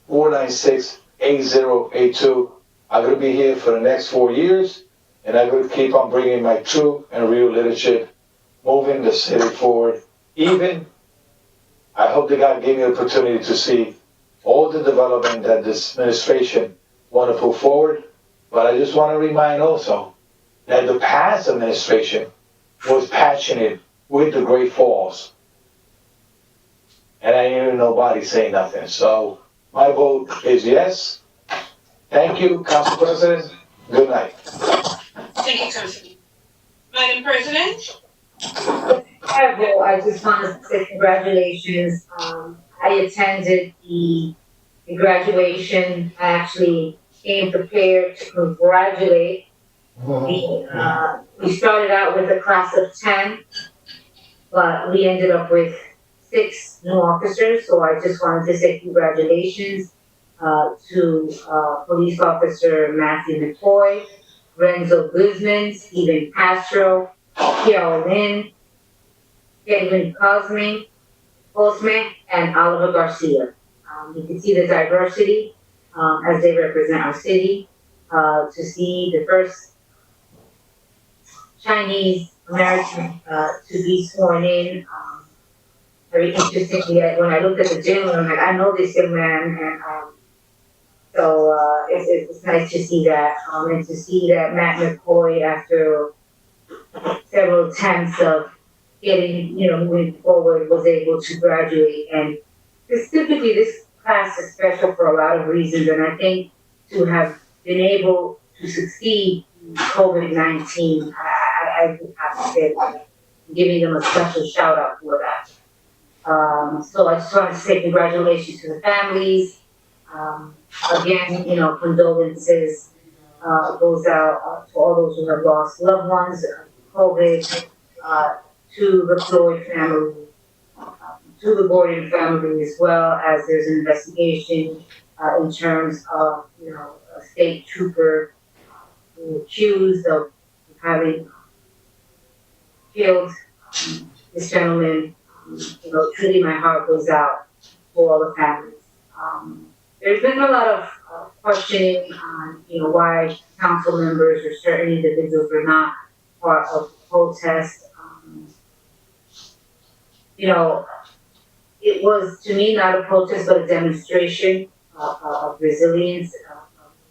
201-496-8082. I'm going to be here for the next 4 years, and I'm going to keep on bringing my true and real leadership, moving the city forward. Even, I hope that God gave me the opportunity to see all the development that this administration want to put forward. But I just want to remind also that the past administration was passionate with the Great Falls. And I didn't hear nobody say nothing. So my vote is yes. Thank you, Council President. Good night. Thank you, Councilman. Madam President? I just want to say congratulations. I attended the graduation. I actually came prepared to congratulate. We started out with a class of 10, but we ended up with 6 new officers. So I just wanted to say congratulations to Police Officer Matthew McCoy, Renzo Guzman, Stephen Castro, Kiara Lynn, Edwin Cosme, and Oliver Garcia. You can see the diversity as they represent our city. To see the first Chinese American to be sworn in. Very interestingly, when I looked at the gentleman, I'm like, I know this young man, and so it's nice to see that, and to see that Matt McCoy, after several attempts of getting, moving forward, was able to graduate. And specifically, this class is special for a lot of reasons, and I think to have been able to succeed in COVID-19, I would have to say that, giving them a special shout out for that. So I just want to say congratulations to the families. Again, condolences goes out to all those who have lost loved ones, COVID, to the Floyd family, to the Gordon family, as well as there's an investigation in terms of, a state trooper accused of having killed this gentleman. Truly my heart goes out for all the families. There's been a lot of questioning on, why council members or certain individuals are not part of the protest. It was, to me, not a protest, but a demonstration of resilience, of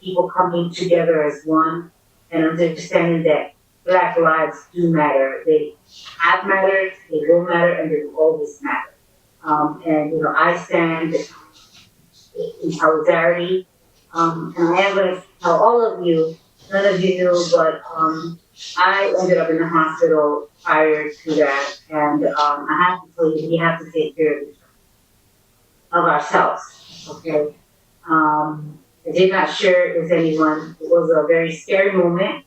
people coming together as one and understanding that Black lives do matter. They have mattered, they will matter, and they will always matter. I stand in solidarity. And I am going to tell all of you, none of you knew, but I ended up in the hospital prior to that. And I have to tell you, we have to take care of ourselves, okay? I did not share it with anyone. It was a very scary moment.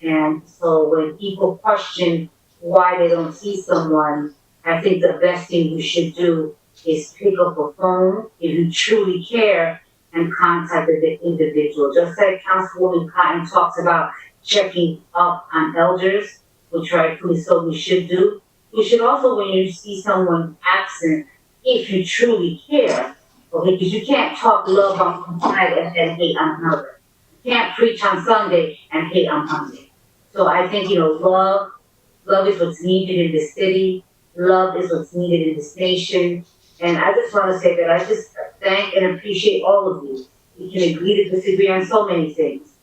And so when people question why they don't see someone, I think the best thing you should do is pick up a phone if you truly care and contact the individual. Just like Councilwoman Cotton talks about checking up on elders, which rightfully so we should do. You should also, when you see someone absent, if you truly care, okay, because you can't talk love on one side and then hate on another. You can't preach on Sunday and hate on Monday. So I think, love is what's needed in this city. love is what's needed in this nation. And I just want to say that I just thank and appreciate all of you. We can agree to disagree on so many things,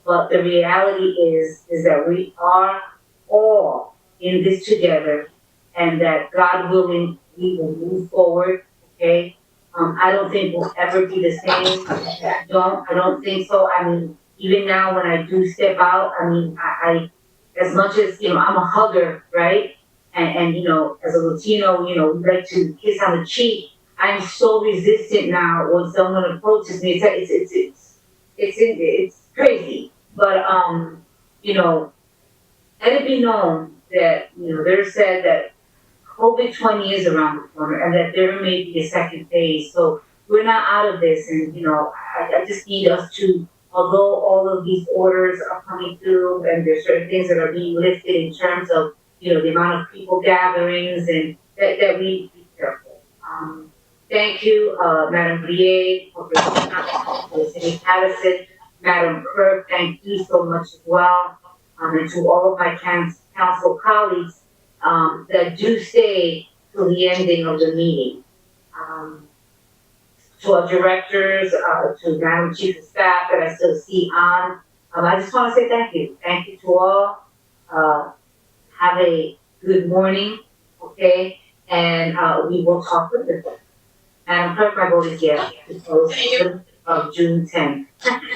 but the reality is that we are all in this together, and that God willing, we will move forward. Okay. I don't think we'll ever be the same. I don't think so. I mean, even now when I do step out, I mean, I as much as, I'm a hugger, right? And as a Latino, we like to kiss on the cheek. I'm so resistant now when someone approaches me. It's crazy. But, let it be known that, they're said that COVID-20 is around the corner and that there may be a second phase. So we're not out of this. And, I just need us to, although all of these orders are coming through and there's certain things that are being lifted in terms of, the amount of people gatherings, and that we be careful. Thank you, Madam VA, for City Paterson, Madam Clerk, thank you so much as well. And to all of my council colleagues that do stay till the ending of the meeting. To our directors, to Madam Chief of Staff that I still see on. I just want to say thank you. Thank you to all. Have a good morning, okay? And we will talk with them. Madam Clerk, my vote is yes. To close of June 10th.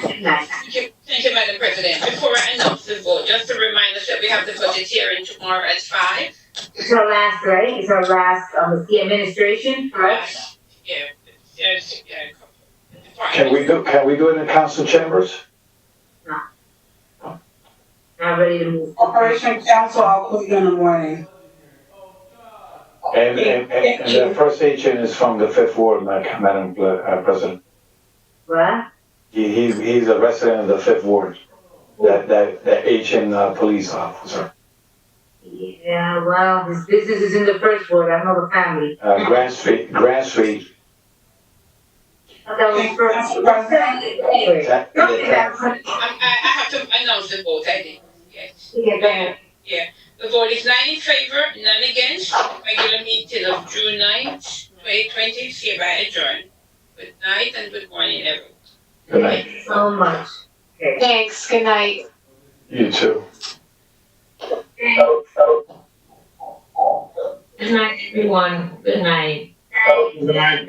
Good night. Thank you, Madam President. Before I announce the vote, just to remind us that we have the budget hearing tomorrow at 5. It's our last, right? It's our last, the administration, correct? Yeah. Yes, yeah. Can we do it in council chambers? No. Not ready to move. Operation Council, I'll call you in the morning. And the first agent is from the 5th Ward, Madam President. What? He's a resident of the 5th Ward, that agent police officer. Yeah, well, his business is in the 1st Ward, I know the family. Grand Street. That was first. Anyway. I have to announce the vote, I did. Yes. Yeah. The vote is 9 in favor, none against. Regular meeting of June 9th, 2020 is hereby adjourned. Good night and good morning, everyone. Good night. Thank you so much. Okay. Thanks, good night. You too. Good night, everyone. Good night. Good night.